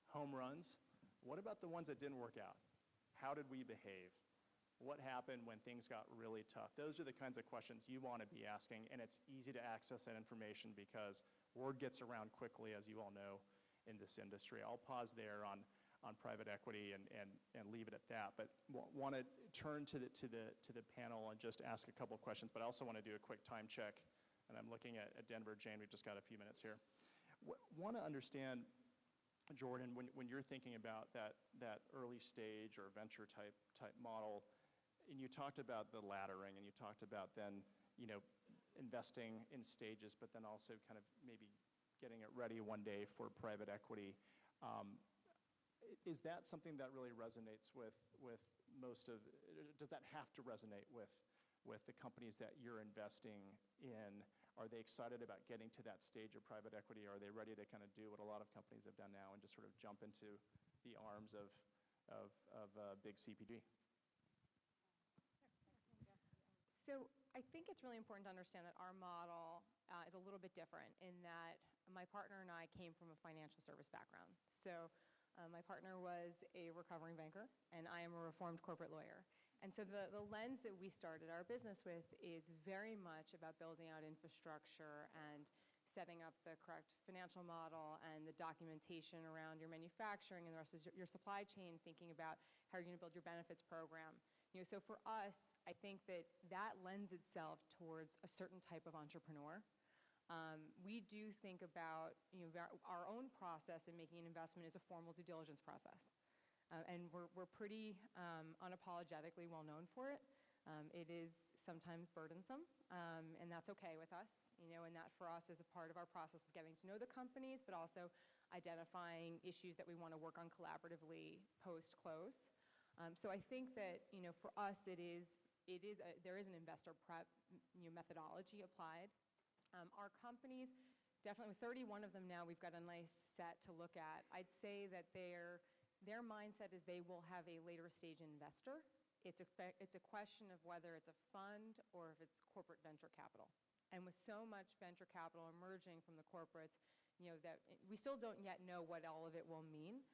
home runs. What about the ones that didn't work out? How did we behave? What happened when things got really tough? Those are the kinds of questions you want to be asking, and it's easy to access that information because word gets around quickly, as you all know, in this industry. I'll pause there on private equity and leave it at that, but want to turn to the panel and just ask a couple of questions, but I also want to do a quick time check, and I'm looking at Denver. Jane, we've just got a few minutes here. Want to understand, Jordan, when you're thinking about that early stage or venture type model, and you talked about the laddering, and you talked about then, investing in stages, but then also kind of maybe getting it ready one day for private equity. Is that something that really resonates with most of, does that have to resonate with the companies that you're investing in? Are they excited about getting to that stage of private equity? Are they ready to kind of do what a lot of companies have done now and just sort of jump into the arms of big CPG? So I think it's really important to understand that our model is a little bit different in that my partner and I came from a financial service background. So my partner was a recovering banker, and I am a reformed corporate lawyer. And so the lens that we started our business with is very much about building out infrastructure and setting up the correct financial model and the documentation around your manufacturing and the rest of your supply chain, thinking about how you're going to build your benefits program. So for us, I think that lends itself towards a certain type of entrepreneur. We do think about our own process in making an investment is a formal due diligence process. And we're pretty unapologetically well known for it. It is sometimes burdensome, and that's okay with us, and that for us is a part of our process of getting to know the companies, but also identifying issues that we want to work on collaboratively post-close. So I think that, for us, there is an investor prep methodology applied. Our companies, definitely with 31 of them now, we've got a nice set to look at. I'd say that their mindset is they will have a later stage investor. It's a question of whether it's a fund or if it's corporate venture capital. And with so much venture capital emerging from the corporates, that we still don't yet know what all of it will mean.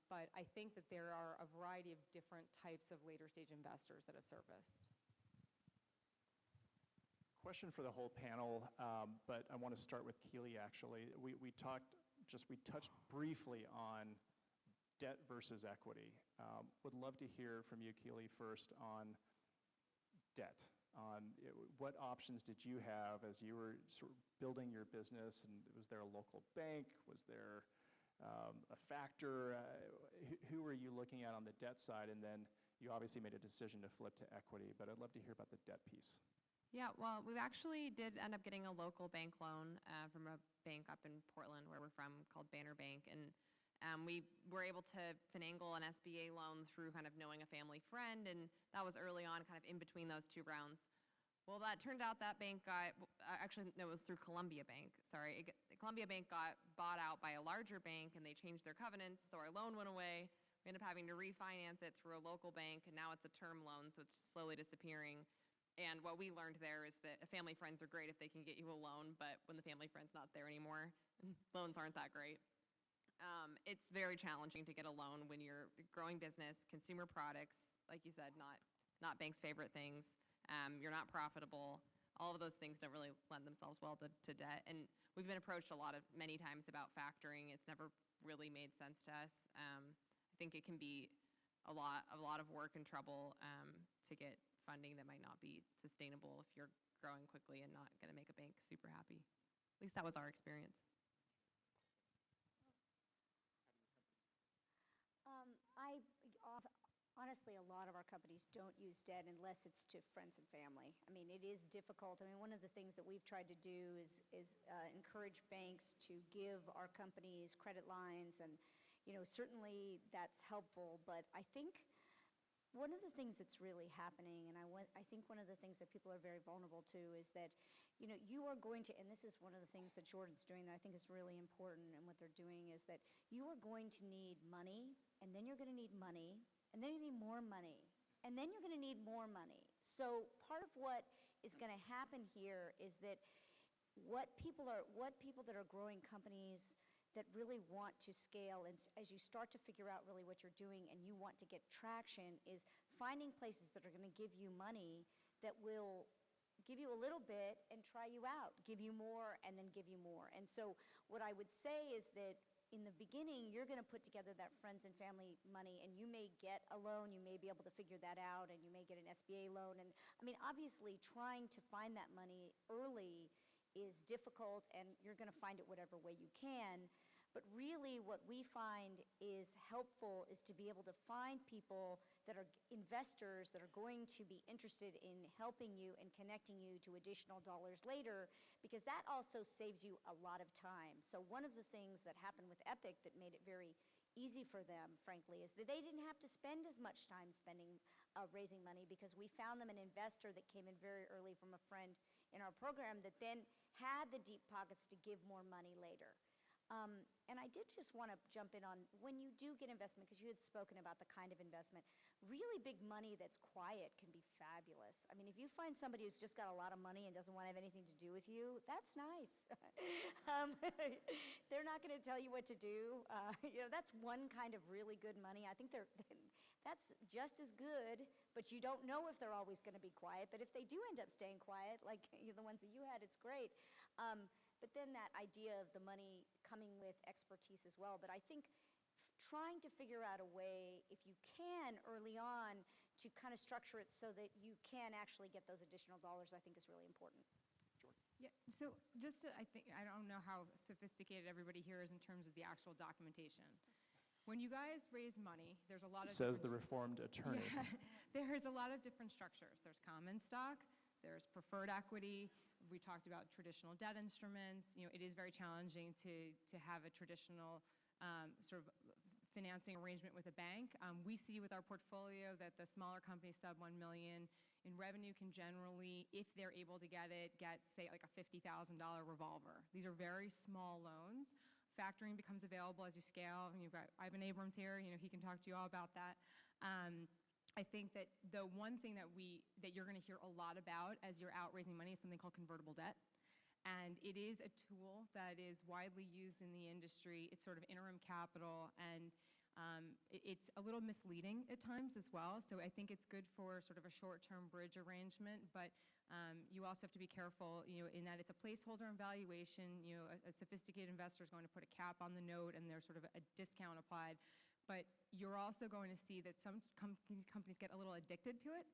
But I think that there are a variety of different types of later stage investors that have surfaced. Question for the whole panel, but I want to start with Keely, actually. We touched briefly on debt versus equity. Would love to hear from you, Keely, first on debt. What options did you have as you were sort of building your business, and was there a local bank? Was there a factor? Who were you looking at on the debt side? And then you obviously made a decision to flip to equity, but I'd love to hear about the debt piece. Yeah, well, we actually did end up getting a local bank loan from a bank up in Portland, where we're from, called Banner Bank. And we were able to finagle an SBA loan through kind of knowing a family friend, and that was early on, kind of in between those two rounds. Well, that turned out that bank actually, no, it was through Columbia Bank, sorry. Columbia Bank got bought out by a larger bank, and they changed their covenants, so our loan went away. We ended up having to refinance it through a local bank, and now it's a term loan, so it's slowly disappearing. And what we learned there is that family friends are great if they can get you a loan, but when the family friend's not there anymore, loans aren't that great. It's very challenging to get a loan when you're a growing business, consumer products, like you said, not bank's favorite things. You're not profitable. All of those things don't really lend themselves well to debt. And we've been approached many times about factoring. It's never really made sense to us. I think it can be a lot of work and trouble to get funding that might not be sustainable if you're growing quickly and not going to make a bank super happy. At least that was our experience. Honestly, a lot of our companies don't use debt unless it's to friends and family. I mean, it is difficult. I mean, one of the things that we've tried to do is encourage banks to give our companies credit lines, and certainly that's helpful. But I think one of the things that's really happening, and I think one of the things that people are very vulnerable to, is that you are going to, and this is one of the things that Jordan's doing that I think is really important, and what they're doing is that you are going to need money, and then you're going to need money, and then you need more money, and then you're going to need more money. So part of what is going to happen here is that what people that are growing companies that really want to scale, and as you start to figure out really what you're doing and you want to get traction, is finding places that are going to give you money that will give you a little bit and try you out, give you more and then give you more. And so what I would say is that in the beginning, you're going to put together that friends and family money, and you may get a loan, you may be able to figure that out, and you may get an SBA loan. And I mean, obviously, trying to find that money early is difficult, and you're going to find it whatever way you can. But really, what we find is helpful is to be able to find people that are investors that are going to be interested in helping you and connecting you to additional dollars later, because that also saves you a lot of time. So one of the things that happened with Epic that made it very easy for them, frankly, is that they didn't have to spend as much time raising money, because we found them an investor that came in very early from a friend in our program that then had the deep pockets to give more money later. And I did just want to jump in on when you do get investment, because you had spoken about the kind of investment, really big money that's quiet can be fabulous. I mean, if you find somebody who's just got a lot of money and doesn't want to have anything to do with you, that's nice. They're not going to tell you what to do. That's one kind of really good money. I think that's just as good, but you don't know if they're always going to be quiet. But if they do end up staying quiet, like the ones that you had, it's great. But then that idea of the money coming with expertise as well. But I think trying to figure out a way, if you can early on, to kind of structure it so that you can actually get those additional dollars, I think is really important. Yeah, so just to, I don't know how sophisticated everybody here is in terms of the actual documentation. When you guys raise money, there's a lot of Says the reformed attorney. Yeah, there's a lot of different structures. There's common stock, there's preferred equity. We talked about traditional debt instruments. It is very challenging to have a traditional sort of financing arrangement with a bank. We see with our portfolio that the smaller companies, sub 1 million in revenue, can generally, if they're able to get say like a $50,000 revolver. These are very small loans. Factoring becomes available as you scale. And you've got Ivan Abrams here. He can talk to you all about that. I think that the one thing that you're going to hear a lot about as you're out raising money is something called convertible debt. And it is a tool that is widely used in the industry. It's sort of interim capital, and it's a little misleading at times as well. So I think it's good for sort of a short-term bridge arrangement, but you also have to be careful, in that it's a placeholder and valuation. A sophisticated investor is going to put a cap on the note, and there's sort of a discount applied. But you're also going to see that some companies get a little addicted to it,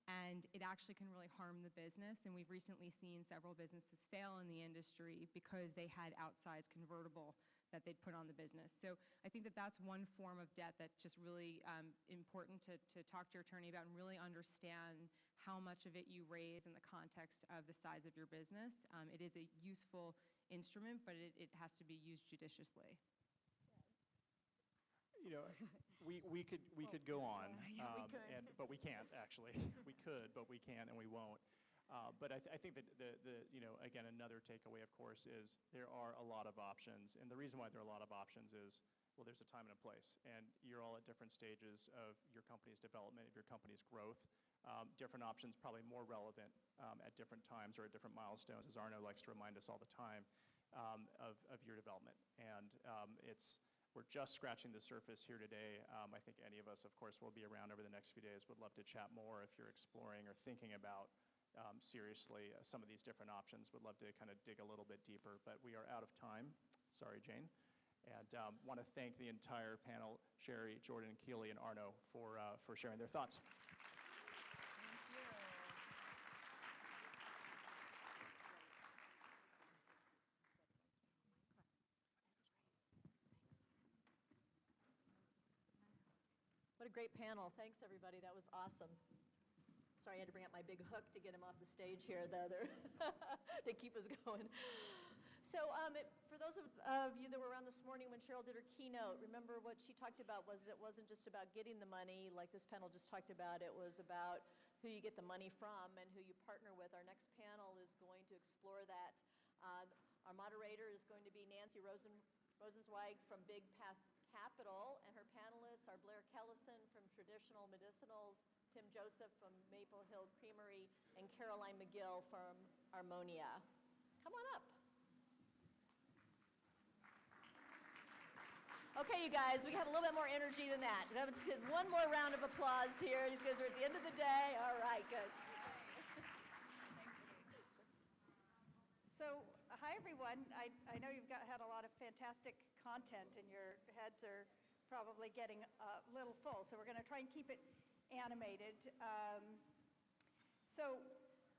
and it actually can really harm the business. And we've recently seen several businesses fail in the industry because they had outsized convertible that they'd put on the business. So I think that that's one form of debt that's just really important to talk to your attorney about and really understand how much of it you raise in the context of the size of your business. It is a useful instrument, but it has to be used judiciously. We could go on, Yeah, we could. but we can't actually. We could, but we can't, and we won't. But I think that again, another takeaway, of course, is there are a lot of options, and the reason why there are a lot of options is, well, there's a time and a place, and you're all at different stages of your company's development, of your company's growth. Different options probably more relevant at different times or at different milestones, as Arno likes to remind us all the time, of your development. And we're just scratching the surface here today. I think any of us, of course, will be around over the next few days. Would love to chat more if you're exploring or thinking about seriously some of these different options. Would love to kind of dig a little bit deeper, but we are out of time. Sorry, Jane. And want to thank the entire panel, Sherry, Jordan, Keely, and Arno for sharing their thoughts. What a great panel. Thanks, everybody. That was awesome. Sorry, I had to bring up my big hook to get him off the stage here, to keep us going. So for those of you that were around this morning when Cheryl did her keynote, remember what she talked about was it wasn't just about getting the money like this panel just talked about. It was about who you get the money from and who you partner with. Our next panel is going to explore that. Our moderator is going to be Nancy Rosenzweig from Big Path Capital, and her panelists are Blair Kellison from Traditional Medicinals, Tim Joseph from Maple Hill Creamery, and Caroline McGill from Armonia. Come on up. Okay, you guys, we have a little bit more energy than that. Let's get one more round of applause here. These guys are at the end of the day. All right, good. So, hi everyone. I know you've had a lot of fantastic content and your heads are probably getting a little full, so we're going to try and keep it animated. So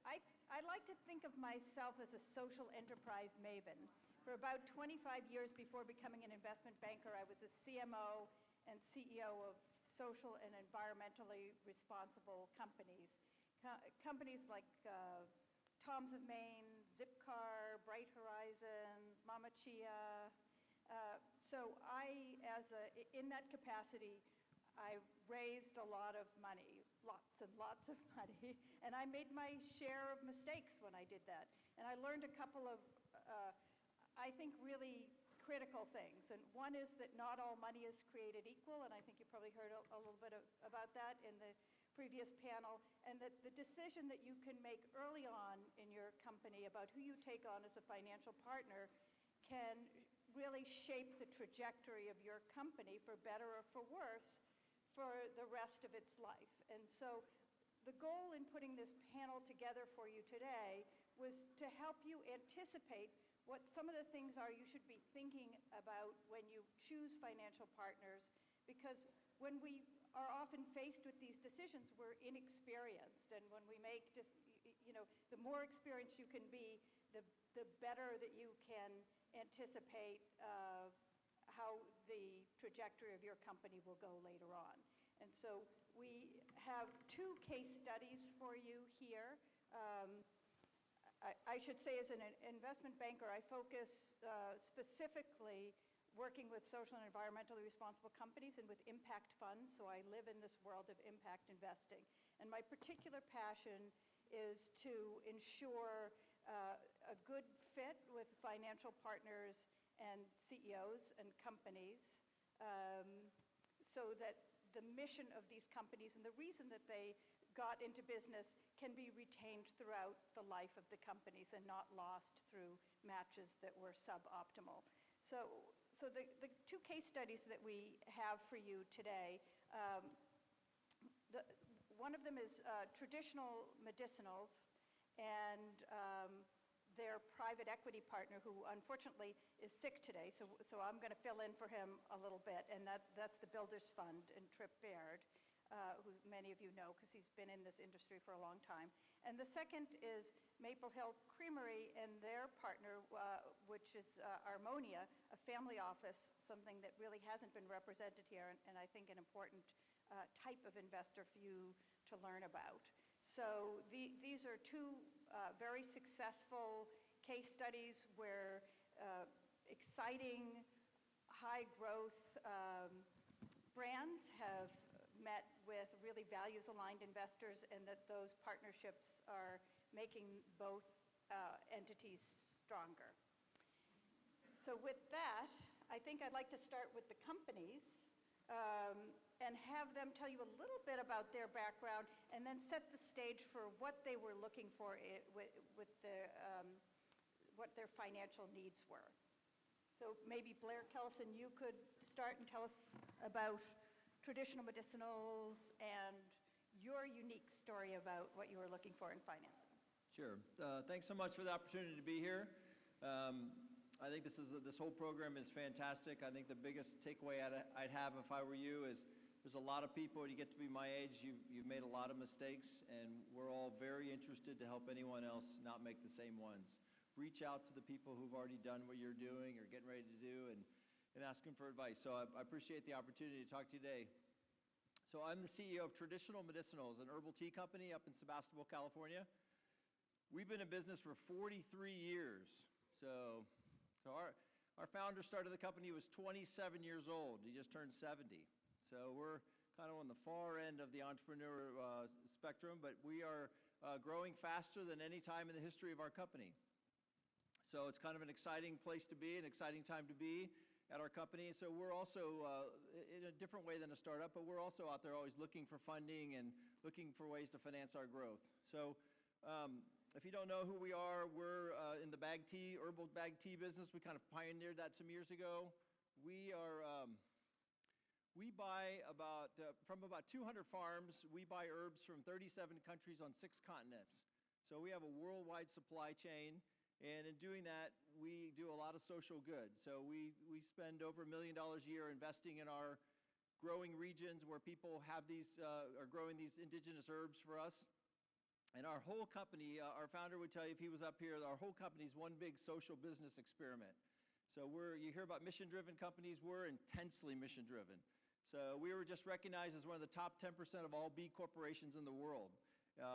I like to think of myself as a social enterprise maven. For about 25 years before becoming an investment banker, I was a CMO and CEO of social and environmentally responsible companies. Companies like Tom's of Maine, Zipcar, Bright Horizons, Mama Chia. So in that capacity, I raised a lot of money, lots and lots of money, and I made my share of mistakes when I did that. And I learned a couple of, I think, really critical things. And one is that not all money is created equal, and I think you probably heard a little bit about that in the previous panel, and that the decision that you can make early on in your company about who you take on as a financial partner can really shape the trajectory of your company for better or for worse for the rest of its life. And so the goal in putting this panel together for you today was to help you anticipate what some of the things are you should be thinking about when you choose financial partners, because when we are often faced with these decisions, we're inexperienced, and when we make, the more experienced you can be, the better that you can anticipate how the trajectory of your company will go later on. And so we have two case studies for you here. I should say, as an investment banker, I focus specifically working with social and environmentally responsible companies and with impact funds, so I live in this world of impact investing. And my particular passion is to ensure a good fit with financial partners and CEOs and companies so that the mission of these companies and the reason that they got into business can be retained throughout the life of the companies and not lost through matches that were suboptimal. So the two case studies that we have for you today, one of them is Traditional Medicinals and their private equity partner, who unfortunately is sick today, so I'm going to fill in for him a little bit, and that's the Builders Fund and Trip Baird, who many of you know because he's been in this industry for a long time. And the second is Maple Hill Creamery and their partner, which is Armonia, a family office, something that really hasn't been represented here, and I think an important type of investor for you to learn about. So these are two very successful case studies where exciting, high-growth brands have met with really values-aligned investors, and that those partnerships are making both entities stronger. So with that, I think I'd like to start with the companies and have them tell you a little bit about their background and then set the stage for what they were looking for with what their financial needs were. So maybe Blair Kellison, you could start and tell us about traditional medicinals and your unique story about what you were looking for in financing. Sure. Thanks so much for the opportunity to be here. I think this whole program is fantastic. I think the biggest takeaway I'd have if I were you is there's a lot of people, when you get to be my age, you've made a lot of mistakes, and we're all very interested to help anyone else not make the same ones. Reach out to the people who've already done what you're doing or getting ready to do and ask them for advice. So I appreciate the opportunity to talk to you today. So I'm the CEO of Traditional Medicinals, an herbal tea company up in Sebastopol, California. We've been in business for 43 years. So our founder started the company, he was 27 years old. He just turned 70. So we're kind of on the far end of the entrepreneur spectrum, but we are growing faster than any time in the history of our company. So it's kind of an exciting place to be, an exciting time to be at our company. So we're also, in a different way than a startup, but we're also out there always looking for funding and looking for ways to finance our growth. So if you don't know who we are, we're in the herbal bag tea business. We kind of pioneered that some years ago. We buy from about 200 farms. We buy herbs from 37 countries on 6 continents. So we have a worldwide supply chain. And in doing that, we do a lot of social good. So we spend over $1 million a year investing in our growing regions where people have are growing these indigenous herbs for us. And our whole company, our founder would tell you if he was up here, our whole company is one big social business experiment. So you hear about mission-driven companies, we're intensely mission-driven. So we were just recognized as one of the top 10% of all B corporations in the world.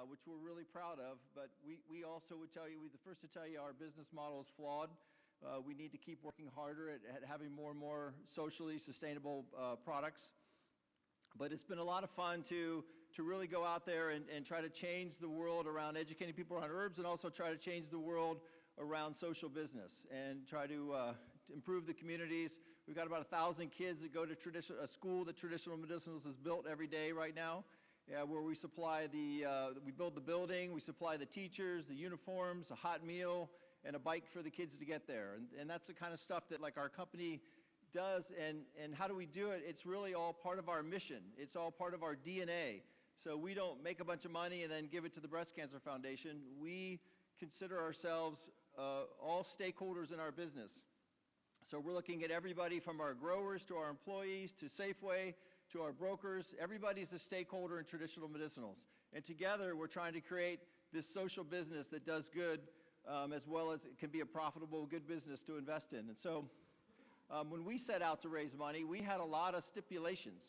Which we're really proud of, but we also would tell you, we're the first to tell you our business model is flawed. We need to keep working harder at having more and more socially sustainable products. But it's been a lot of fun to really go out there and try to change the world around educating people around herbs, and also try to change the world around social business and try to improve the communities. We've got about 1,000 kids that go to a school that Traditional Medicinals has built every day right now. Where we supply we build the building, we supply the teachers, the uniforms, a hot meal, and a bike for the kids to get there. And that's the kind of stuff that our company does. And how do we do it? It's really all part of our mission. It's all part of our DNA. So we don't make a bunch of money and then give it to the Breast Cancer Foundation. We consider ourselves all stakeholders in our business. So we're looking at everybody from our growers to our employees to Safeway, to our brokers. Everybody's a stakeholder in Traditional Medicinals. And together, we're trying to create this social business that does good, as well as it can be a profitable, good business to invest in. And so when we set out to raise money, we had a lot of stipulations.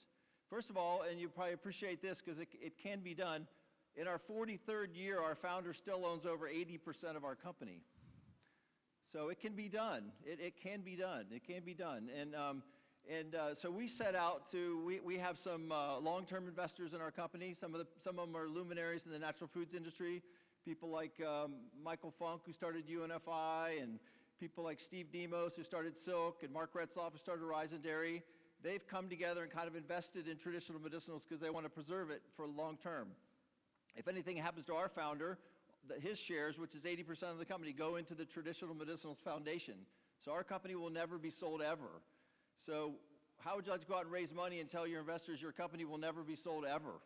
First of all, and you probably appreciate this because it can be done, in our 43rd year, our founder still owns over 80% of our company. So it can be done. It can be done. It can be done. So we set out we have some long-term investors in our company. Some of them are luminaries in the natural foods industry. People like Michael Funk, who started UNFI, and people like Steve Demos, who started Silk, and Mark Retzloff, who started Horizon Dairy. They've come together and kind of invested in Traditional Medicinals because they want to preserve it for long term. If anything happens to our founder, his shares, which is 80% of the company, go into the Traditional Medicinals Foundation. So our company will never be sold ever. So how would you like to go out and raise money and tell your investors your company will never be sold ever?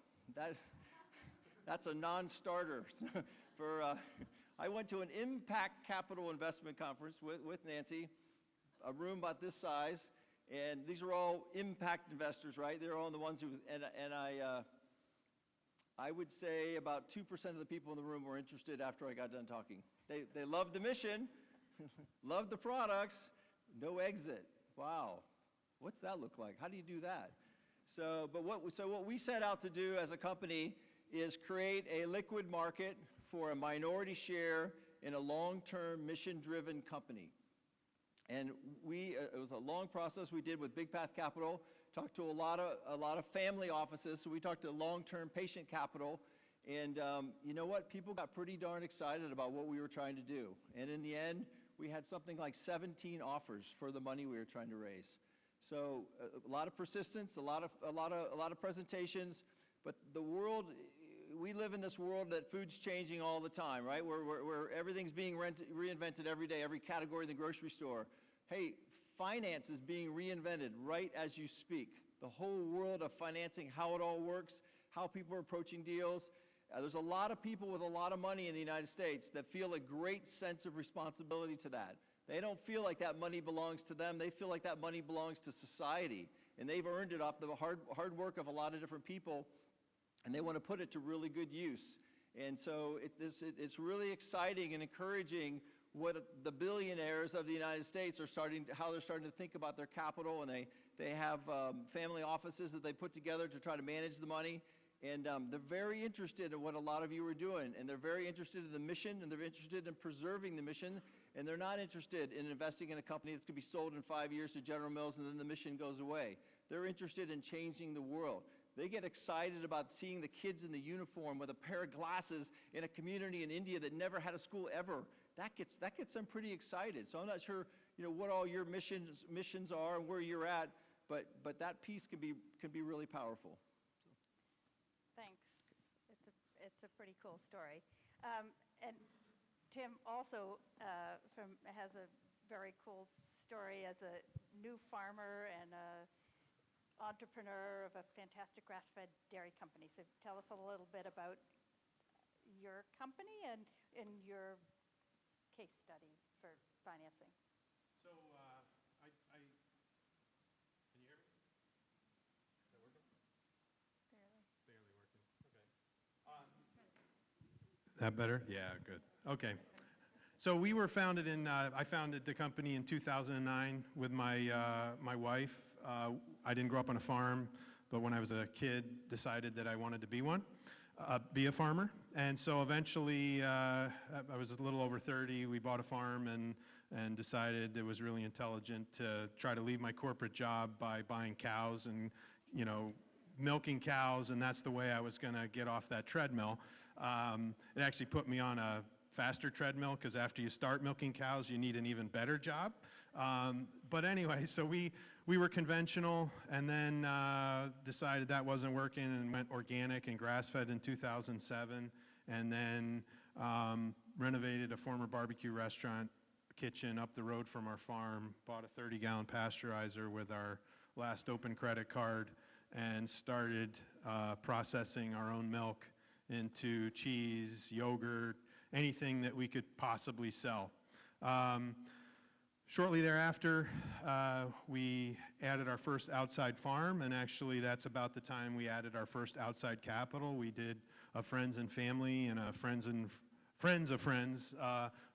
That's a non-starter. I went to an impact capital investment conference with Nancy, a room about this size, and these are all impact investors, right? They're all the ones who, I would say about 2% of the people in the room were interested after I got done talking. They loved the mission, loved the products, no exit. Wow. What's that look like? How do you do that? So what we set out to do as a company is create a liquid market for a minority share in a long-term mission-driven company. And it was a long process we did with Big Path Capital, talked to a lot of family offices, so we talked to long-term patient capital, and you know what? People got pretty darn excited about what we were trying to do. And in the end, we had something like 17 offers for the money we were trying to raise. So a lot of persistence, a lot of presentations, but the world, we live in this world that food's changing all the time, right? Where everything's being reinvented every day, every category in the grocery store. Hey, finance is being reinvented right as you speak. The whole world of financing, how it all works, how people are approaching deals. There's a lot of people with a lot of money in the United States that feel a great sense of responsibility to that. They don't feel like that money belongs to them. They feel like that money belongs to society. And they've earned it off the hard work of a lot of different people, and they want to put it to really good use. And so it's really exciting and encouraging what the billionaires of the United States are how they're starting to think about their capital, and they have family offices that they put together to try to manage the money. And they're very interested in what a lot of you are doing, and they're very interested in the mission, and they're interested in preserving the mission, and they're not interested in investing in a company that's going to be sold in 5 years to General Mills and then the mission goes away. They're interested in changing the world. They get excited about seeing the kids in the uniform with a pair of glasses in a community in India that never had a school ever. That gets them pretty excited. So I'm not sure, what all your missions are and where you're at, but that piece can be really powerful. Thanks. It's a pretty cool story. And Tim also has a very cool story as a new farmer and a entrepreneur of a fantastic grass-fed dairy company. So tell us a little bit about your company and your case study for financing. So can you hear me? Is that working? Barely working. Okay. That better? Yeah, good. Okay. So we were founded I founded the company in 2009 with my wife. I didn't grow up on a farm, but when I was a kid, decided that I wanted to be a farmer. And so eventually, I was a little over 30, we bought a farm and decided it was really intelligent to try to leave my corporate job by buying cows and, milking cows, and that's the way I was gonna get off that treadmill. It actually put me on a faster treadmill, because after you start milking cows, you need an even better job. But anyway, so we were conventional, and then decided that wasn't working and went organic and grass-fed in 2007, and then renovated a former barbecue restaurant kitchen up the road from our farm, bought a 30-gallon pasteurizer with our last open credit card, and started processing our own milk into cheese, yogurt, anything that we could possibly sell. Shortly thereafter, we added our first outside farm, and actually that's about the time we added our first outside capital. We did a friends and family and a friends of friends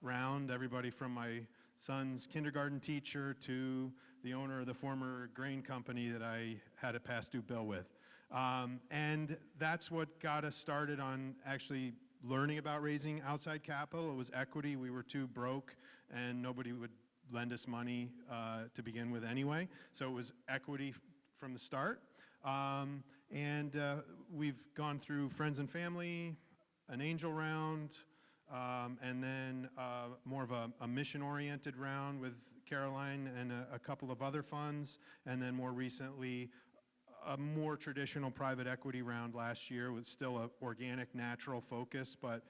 round, everybody from my son's kindergarten teacher to the owner of the former grain company that I had a past due bill with. And that's what got us started on actually learning about raising outside capital. It was equity. We were too broke, and nobody would lend us money to begin with anyway. So it was equity from the start. And we've gone through friends and family, an angel round, and then more of a mission-oriented round with Caroline and a couple of other funds, and then more recently, a more traditional private equity round last year with still an organic, natural focus, but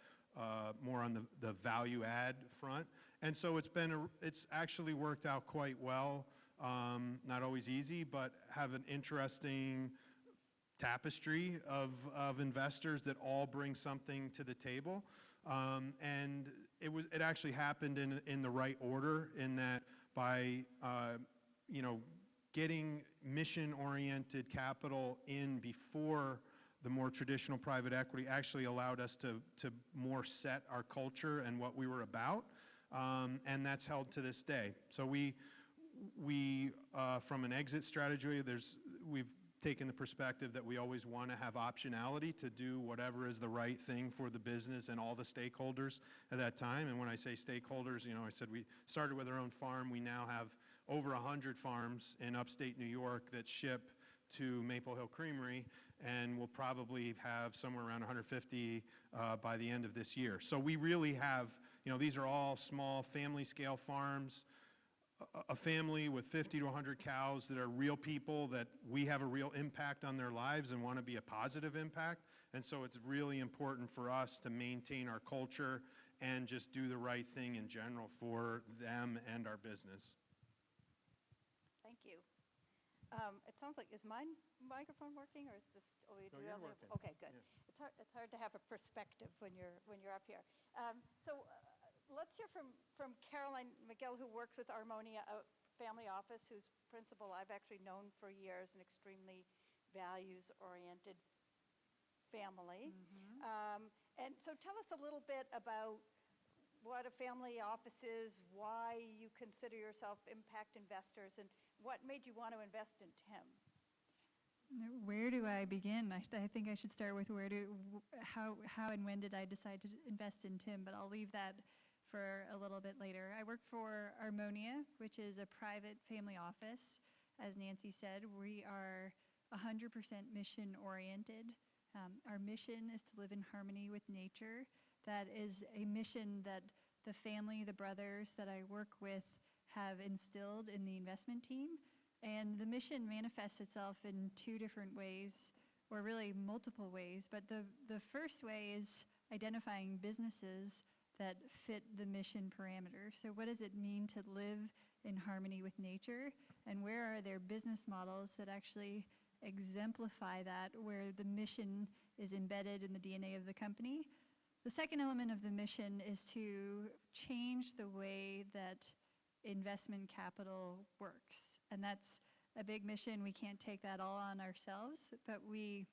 more on the value add front. And so it's actually worked out quite well. Not always easy, but have an interesting tapestry of investors that all bring something to the table. And it actually happened in the right order, in that by getting mission-oriented capital in before the more traditional private equity actually allowed us to more set our culture and what we were about, and that's held to this day. So we from an exit strategy, we've taken the perspective that we always want to have optionality to do whatever is the right thing for the business and all the stakeholders at that time. And when I say stakeholders, I said we started with our own farm. We now have over 100 farms in upstate New York that ship to Maple Hill Creamery, and we'll probably have somewhere around 150 by the end of this year. So we really have, these are all small family scale farms, a family with 50 to 100 cows that are real people, that we have a real impact on their lives and want to be a positive impact. And so it's really important for us to maintain our culture and just do the right thing in general for them and our business. Thank you. It sounds like, is my microphone working, or is this? Oh, you No, do you're have the- working. Okay, good. Yeah. It's hard to have a perspective when you're up here. Let's hear from Caroline McGill, who works with Harmonia Family Office, whose principal I've actually known for years, an extremely values-oriented family. And so tell us a little bit about what a family office is, why you consider yourself impact investors, and what made you want to invest in Tim? Where do I begin? I think I should start with how and when did I decide to invest in Tim, but I'll leave that for a little bit later. I work for Harmonia, which is a private family office. As Nancy said, we are 100% mission oriented. Our mission is to live in harmony with nature. That is a mission that the family, the brothers that I work with have instilled in the investment team. And the mission manifests itself in two different ways, or really multiple ways. But the first way is identifying businesses that fit the mission parameter. So what does it mean to live in harmony with nature? And where are there business models that actually exemplify that, where the mission is embedded in the DNA of the company? The second element of the mission is to change the way that investment capital works. And that's a big mission. We can't take that all on ourselves, but we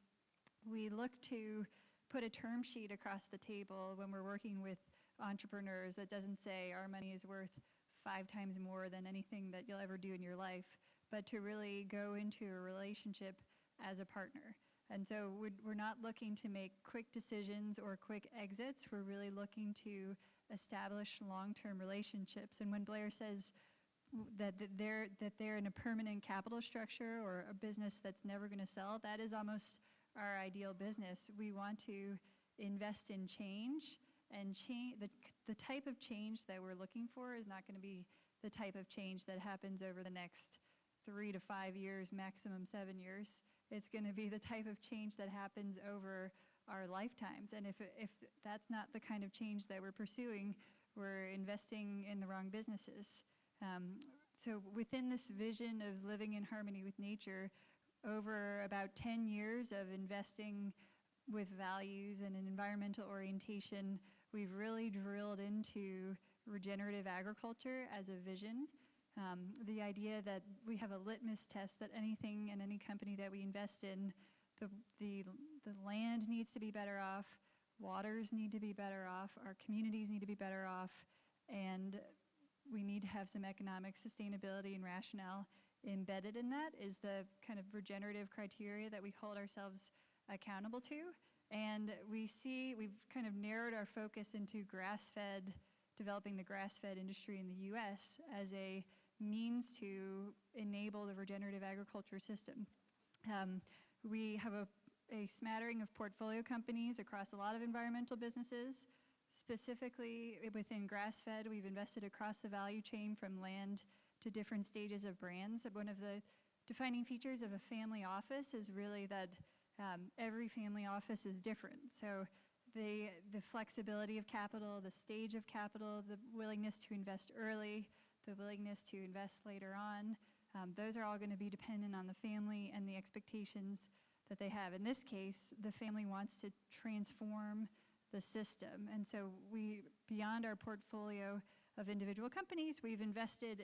look to put a term sheet across the table when we're working with entrepreneurs that doesn't say our money is worth 5 times more than anything that you'll ever do in your life, but to really go into a relationship as a partner. And so we're not looking to make quick decisions or quick exits. We're really looking to establish long-term relationships. And when Blair says that they're in a permanent capital structure or a business that's never going to sell, that is almost our ideal business. We want to invest in change, and the type of change that we're looking for is not going to be the type of change that happens over the next 3 to 5 years, maximum 7 years. It's going to be the type of change that happens over our lifetimes. And if that's not the kind of change that we're pursuing, we're investing in the wrong businesses. So within this vision of living in harmony with nature, over about 10 years of investing with values and an environmental orientation, we've really drilled into regenerative agriculture as a vision. The idea that we have a litmus test that anything and any company that we invest in, the land needs to be better off, waters need to be better off, our communities need to be better off, and we need to have some economic sustainability and rationale embedded in that is the kind of regenerative criteria that we hold ourselves accountable to. And we've kind of narrowed our focus into grass-fed, developing the grass-fed industry in the US as a means to enable the regenerative agriculture system. We have a smattering of portfolio companies across a lot of environmental businesses. Specifically within grass-fed, we've invested across the value chain from land to different stages of brands. One of the defining features of a family office is really that every family office is different. So the flexibility of capital, the stage of capital, the willingness to invest early, the willingness to invest later on, those are all going to be dependent on the family and the expectations that they have. In this case, the family wants to transform the system. And so beyond our portfolio of individual companies, we've invested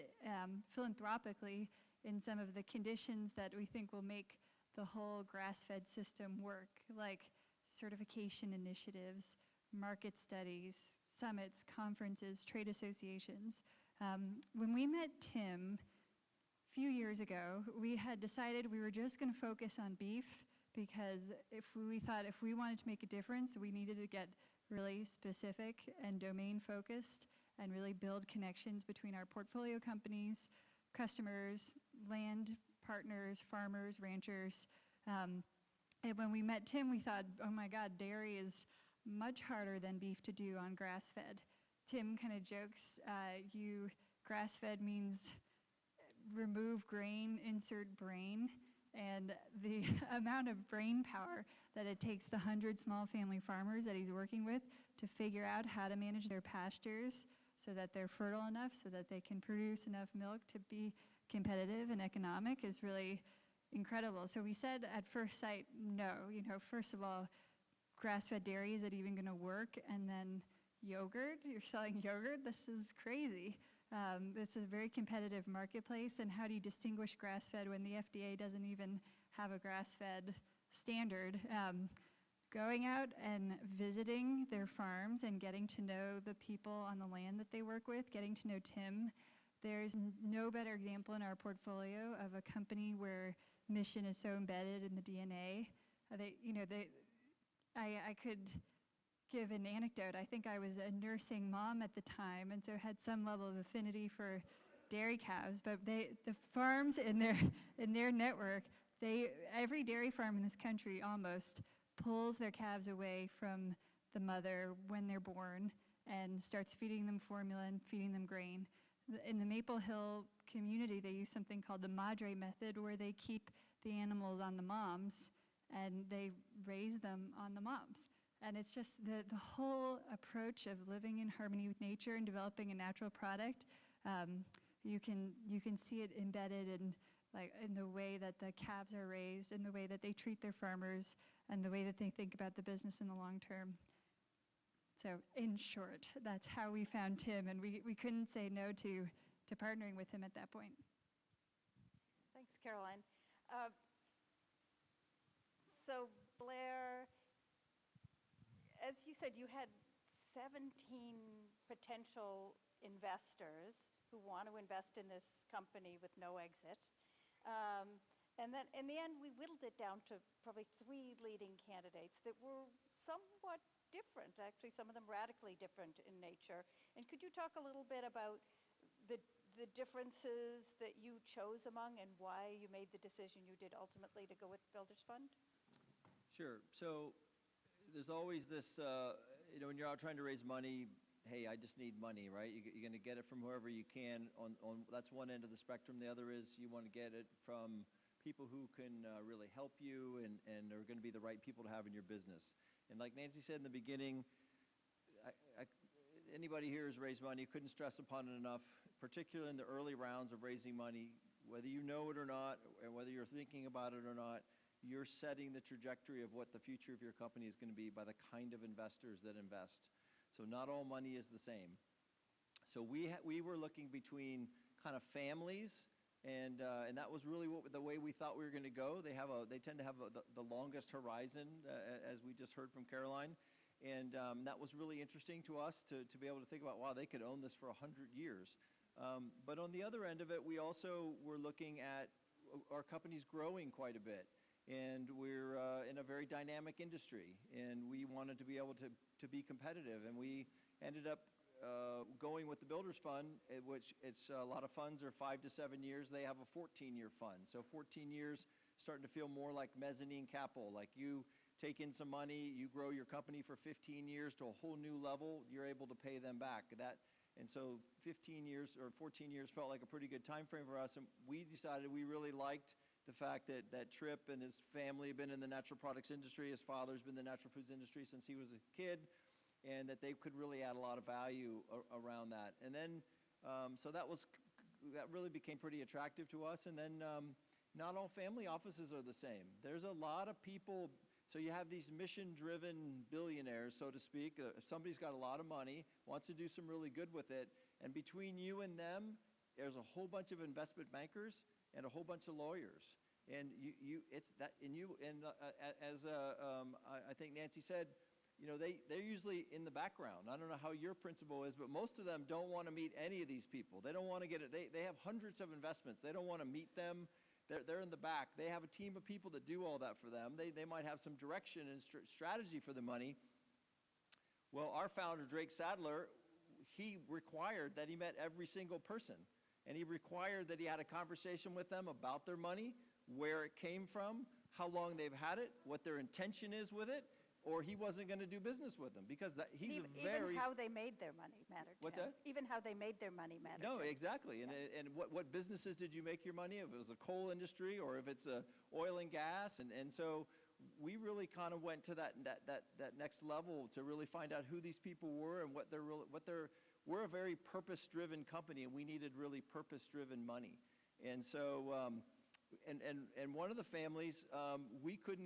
philanthropically in some of the conditions that we think will make the whole grass-fed system work, like certification initiatives, market studies, summits, conferences, trade associations. When we met Tim a few years ago, we had decided we were just going to focus on beef because we thought if we wanted to make a difference, we needed to get really specific and domain-focused and really build connections between our portfolio companies, customers, land partners, farmers, ranchers. And when we met Tim, we thought, oh my God, dairy is much harder than beef to do on grass-fed. Tim kind of jokes, grass-fed means remove grain, insert brain, and the amount of brain power that it takes the 100 small family farmers that he's working with to figure out how to manage their pastures so that they're fertile enough so that they can produce enough milk to be competitive and economic is really incredible. So we said at first sight, no. First of all, grass-fed dairy, is it even going to work? And then yogurt, you're selling yogurt? This is crazy. It's a very competitive marketplace, and how do you distinguish grass-fed when the FDA doesn't even have a grass-fed standard? Going out and visiting their farms and getting to know the people on the land that they work with, getting to know Tim. There's no better example in our portfolio of a company where mission is so embedded in the DNA. I could give an anecdote. I think I was a nursing mom at the time, and so had some level of affinity for dairy cows. But the farms in their network, every dairy farm in this country almost pulls their calves away from the mother when they're born and starts feeding them formula and feeding them grain. In the Maple Hill community, they use something called the Madre method, where they keep the animals on the moms and they raise them on the moms. And it's just the whole approach of living in harmony with nature and developing a natural product. You can see it embedded in the way that the calves are raised, in the way that they treat their farmers, and the way that they think about the business in the long term. So in short, that's how we found Tim, and we couldn't say no to partnering with him at that point. Thanks, Caroline. So Blair, as you said, you had 17 potential investors who want to invest in this company with no exit. And then in the end, we whittled it down to probably 3 leading candidates that were somewhat different, actually some of them radically different in nature. And could you talk a little bit about the differences that you chose among and why you made the decision you did ultimately to go with Builders Fund? Sure. So there's always this, when you're out trying to raise money, hey, I just need money, right? You're going to get it from whoever you can. That's one end of the spectrum. The other is you want to get it from people who can really help you and are going to be the right people to have in your business. And like Nancy said in the beginning, anybody here has raised money, couldn't stress upon it enough, particularly in the early rounds of raising money, whether you know it or not, and whether you're thinking about it or not, you're setting the trajectory of what the future of your company is going to be by the kind of investors that invest. So not all money is the same. So we were looking between kind of families, and that was really the way we thought we were going to go. They tend to have the longest horizon, as we just heard from Caroline, and that was really interesting to us to be able to think about, wow, they could own this for 100 years. But on the other end of it, we also were looking at our company's growing quite a bit. And we're in a very dynamic industry, and we wanted to be able to be competitive. And we ended up going with the Builders Fund, which it's a lot of funds are 5 to 7 years. They have a 14-year fund. So 14 years starting to feel more like mezzanine capital, like you take in some money, you grow your company for 15 years to a whole new level, you're able to pay them back. And so 15 years or 14 years felt like a pretty good time frame for us, and we decided we really liked the fact that Tripp and his family have been in the natural products industry, his father's been in the natural foods industry since he was a kid, and that they could really add a lot of value around that. And then, so that really became pretty attractive to us. And then not all family offices are the same. There's a lot of people, so you have these mission-driven billionaires, so to speak. Somebody's got a lot of money, wants to do some really good with it, and between you and them, there's a whole bunch of investment bankers and a whole bunch of lawyers, and I think Nancy said, they're usually in the background. I don't know how your principal is, but most of them don't want to meet any of these people. They don't want to get it. They have hundreds of investments. They don't want to meet them. They're in the back. They have a team of people that do all that for them. They might have some direction and strategy for the money. Well, our founder, Drake Sadler, he required that he met every single person. And he required that he had a conversation with them about their money, where it came from, how long they've had it, what their intention is with it, or he wasn't going to do business with them, because Even how they made their money mattered. What's that? Even how they made their money mattered. No, exactly. And what businesses did you make your money? If it was a coal industry or if it's oil and gas. And so we really kind of went to that next level to really find out who these people were and what they're we're a very purpose-driven company, and we needed really purpose-driven money. And so, and one of the families, we could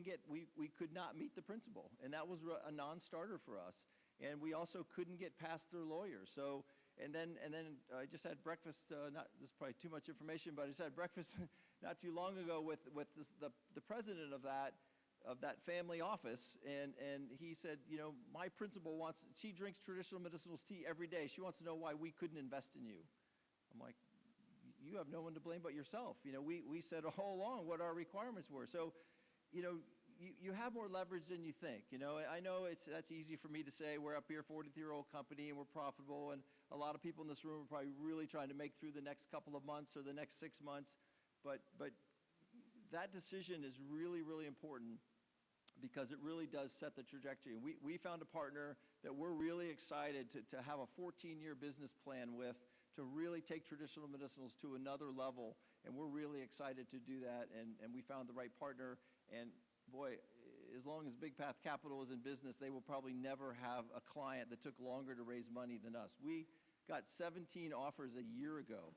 not meet the principal, and that was a non-starter for us. And we also couldn't get past their lawyer. So, and then I just had breakfast. This is probably too much information, but I just had breakfast not too long ago with the president of that family office, and he said, you know, my principal she drinks traditional medicinal tea every day. She wants to know why we couldn't invest in you. I'm like, you have no one to blame but yourself. You know, we said all along what our requirements were. So, you know, you have more leverage than you think. You know, I know that's easy for me to say. We're up here, 43-year-old company, and we're profitable, and a lot of people in this room are probably really trying to make through the next couple of months or the next 6 months. But that decision is really, really important, because it really does set the trajectory. We found a partner that we're really excited to have a 14-year business plan with, to really take traditional medicinals to another level, and we're really excited to do that, and we found the right partner. And boy, as long as Big Path Capital is in business, they will probably never have a client that took longer to raise money than us. We got 17 offers a year ago,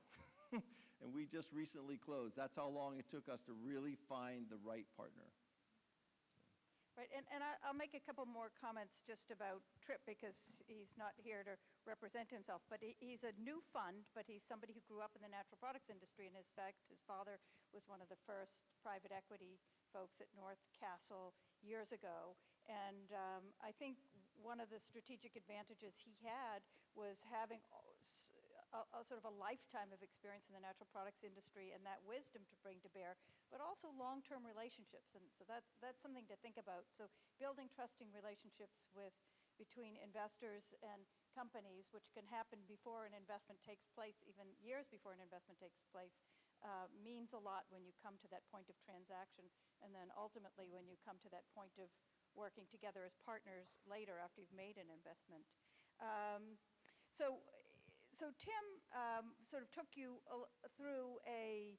and we just recently closed. That's how long it took us to really find the right partner. Right, and I'll make a couple more comments just about Tripp, because he's not here to represent himself. But he's a new fund, but he's somebody who grew up in the natural products industry. And in fact, his father was one of the first private equity folks at North Castle years ago. And I think one of the strategic advantages he had was having a sort of a lifetime of experience in the natural products industry, and that wisdom to bring to bear, but also long-term relationships. And so that's something to think about. So building trusting relationships between investors and companies, which can happen before an investment takes place, even years before an investment takes place, means a lot when you come to that point of transaction, and then ultimately when you come to that point of working together as partners later after you've made an investment. So Tim sort of took you through a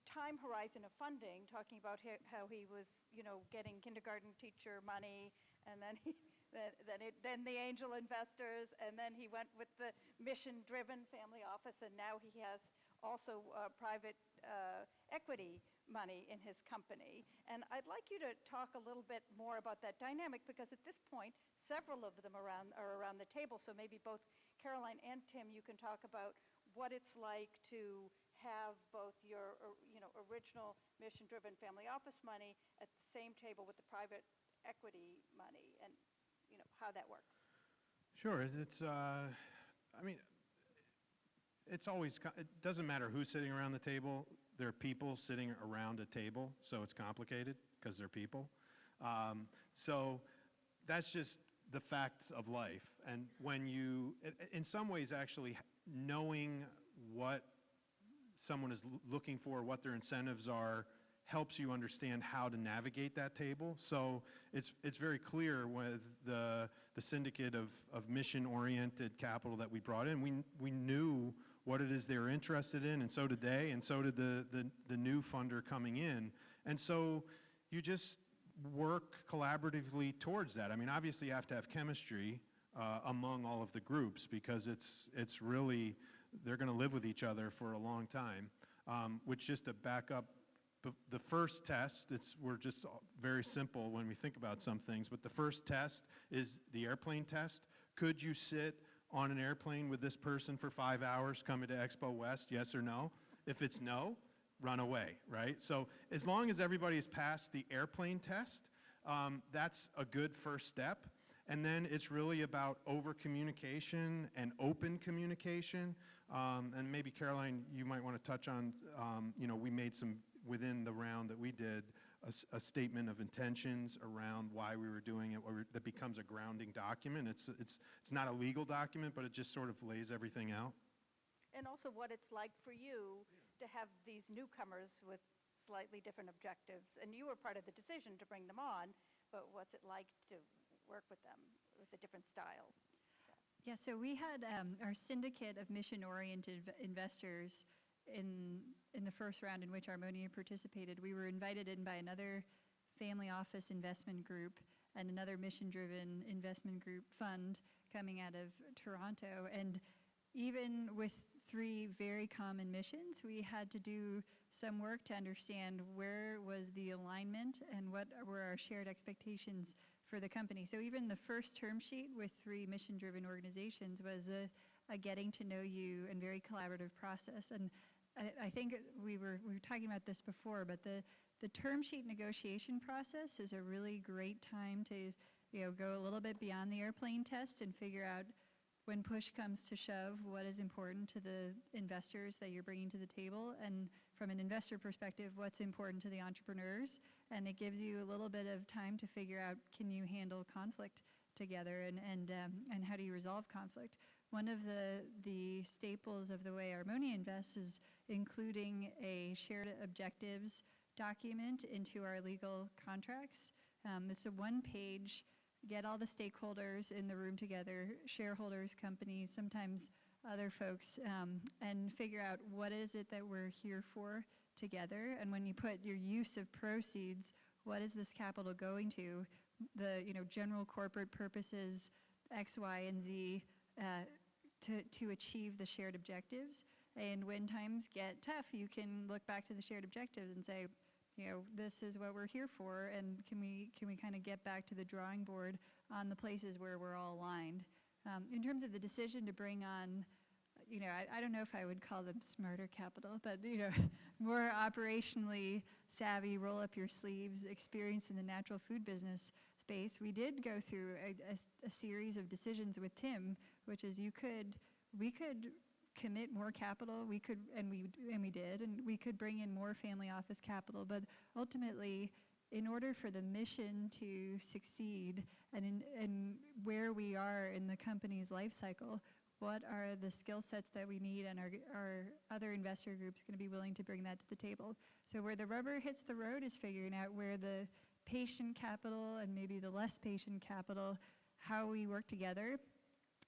time horizon of funding, talking about how he was, you know, getting kindergarten teacher money, and then then the angel investors, and then he went with the mission-driven family office, and now he has also private equity money in his company. And I'd like you to talk a little bit more about that dynamic, because at this point, several of them are around the table. So maybe both Caroline and Tim, you can talk about what it's like to have both your original mission-driven family office money at the same table with the private equity money, and how that works. Sure. I mean, it's always, it doesn't matter who's sitting around the table. There are people sitting around a table, so it's complicated because they're people. So that's just the facts of life. And when you, in some ways, actually knowing what someone is looking for, what their incentives are, helps you understand how to navigate that table. So it's very clear with the syndicate of mission-oriented capital that we brought in. We knew what it is they were interested in, and so did they, and so did the new funder coming in. And so you just work collaboratively towards that. I mean, obviously you have to have chemistry among all of the groups, because it's really, they're going to live with each other for a long time. Which, just to back up, the first test, we're just very simple when we think about some things, but the first test is the airplane test. Could you sit on an airplane with this person for 5 hours coming to Expo West, yes or no? If it's no, run away, right? So as long as everybody has passed the airplane test, that's a good first step. And then it's really about over-communication and open communication. And maybe, Caroline, you might want to touch on, we made some, within the round that we did, a statement of intentions around why we were doing it, that becomes a grounding document. It's not a legal document, but it just sort of lays everything out. And also what it's like for you to have these newcomers with slightly different objectives. And you were part of the decision to bring them on, but what's it like to work with them with a different style? Yeah, so we had our syndicate of mission-oriented investors in the first round in which Armonia participated. We were invited in by another family office investment group and another mission-driven investment group fund coming out of Toronto. And even 3 very common missions. We had to do some work to understand where was the alignment and what were our shared expectations for the company. So even the first term sheet with 3 mission-driven organizations was a getting to know you and very collaborative process. And I think we were talking about this before, but the term sheet negotiation process is a really great time to go a little bit beyond the airplane test and figure out, when push comes to shove, what is important to the investors that you're bringing to the table, and from an investor perspective, what's important to the entrepreneurs. And it gives you a little bit of time to figure out, can you handle conflict together, and how do you resolve conflict? One of the staples of the way Armoni invests is including a shared objectives document into our legal contracts. It's a one-page, get all the stakeholders in the room together, shareholders, companies, sometimes other folks, and figure out what is it that we're here for together. And when you put your use of proceeds, what is this capital going to? The general corporate purposes, X, Y, and Z, to achieve the shared objectives. And when times get tough, you can look back to the shared objectives and say, this is what we're here for, and can we kind of get back to the drawing board on the places where we're all aligned. In terms of the decision to bring on, I don't know if I would call them smarter capital, but more operationally savvy, roll up your sleeves, experience in the natural food business space, we did go through a series of decisions with Tim, which is we could commit more capital, we could, and we did, and we could bring in more family office capital, but ultimately, in order for the mission to succeed, and where we are in the company's life cycle, what are the skill sets that we need, and are other investor groups going to be willing to bring that to the table? So where the rubber hits the road is figuring out where the patient capital and maybe the less patient capital, how we work together.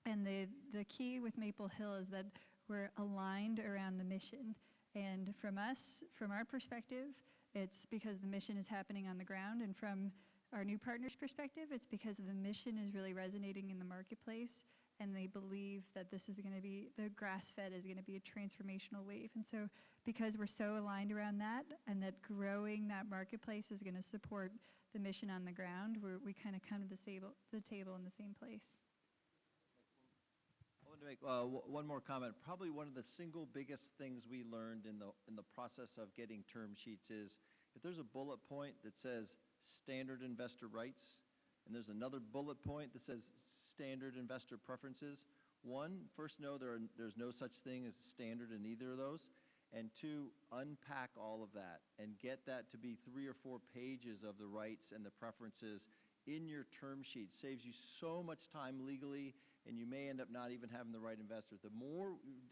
And the key with Maple Hill is that we're aligned around the mission. And from our perspective, it's because the mission is happening on the ground. And from our new partner's perspective, it's because the mission is really resonating in the marketplace, and they believe that this is going to be, the grass-fed is going to be a transformational wave. And so because we're so aligned around that, and that growing that marketplace is going to support the mission on the ground, we kind of come to the table in the same place. I want to make one more comment. Probably one of the single biggest things we learned in the process of getting term sheets is, if there's a bullet point that says standard investor rights, and there's another bullet point that says standard investor preferences, first know there's no such thing as standard in either of those, and 2, unpack all of that and get that to be 3 or 4 pages of the rights and the preferences in your term sheet. Saves you so much time legally, and you may end up not even having the right investor.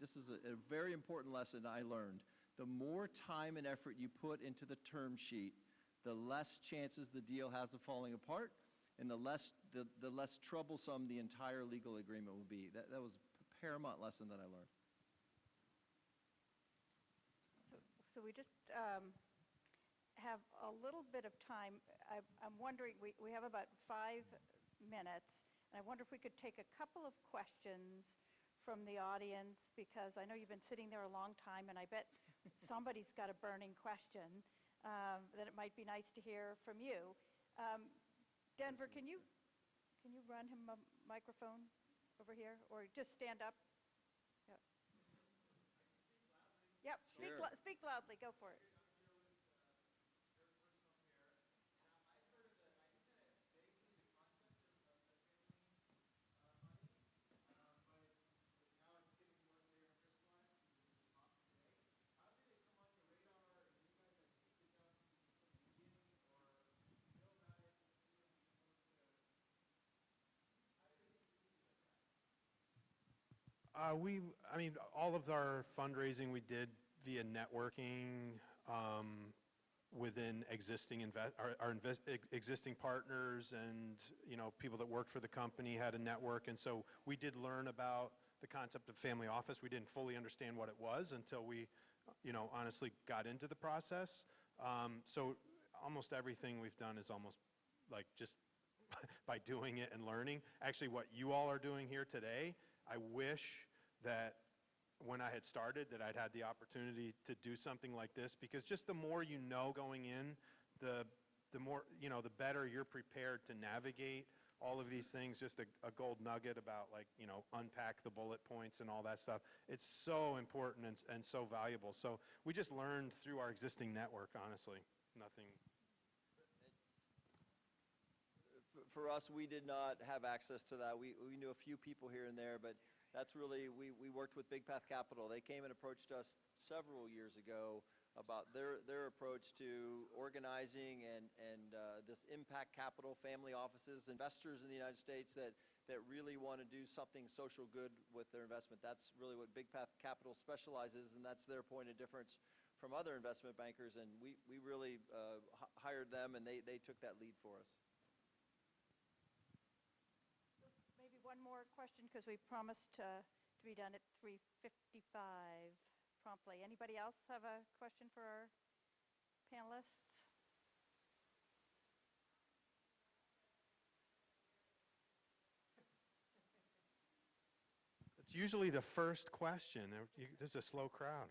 This is a very important lesson I learned. The more time and effort you put into the term sheet, the less chances the deal has of falling apart, and the less troublesome the entire legal agreement will be. That was a paramount lesson that I learned. So we just have a little bit of time. I'm wondering, we have about 5 minutes, and I wonder if we could take a couple of questions from the audience, because I know you've been sitting there a long time, and I bet somebody's got a burning question that it might be nice to hear from you. Denver, can you run him a microphone over here, or just stand up? Yep, speak loudly, go for it. All of our fundraising we did via networking within existing existing partners, and people that worked for the company had a network, and so we did learn about the concept of family office. We didn't fully understand what it was until we, honestly got into the process. So almost everything we've done is almost like just by doing it and learning. Actually, what you all are doing here today, I wish that when I had started that I'd had the opportunity to do something like this, because just the more you know going in, the more, the better you're prepared to navigate all of these things. Just a gold nugget about, like, unpack the bullet points and all that stuff. It's so important and so valuable. So we just learned through our existing network, honestly. Nothing. For us, we did not have access to that. We knew a few people here and there, but that's really, we worked with Big Path Capital. They came and approached us several years ago about their approach to organizing and this impact capital, family offices, investors in the United States that really want to do something social good with their investment. That's really what Big Path Capital specializes, and that's their point of difference from other investment bankers. And we really hired them, and they took that lead for us. Maybe one more question, because we promised to be done at 3:55 promptly. Anybody else have a question for our panelists? It's usually the first question. This is a slow crowd.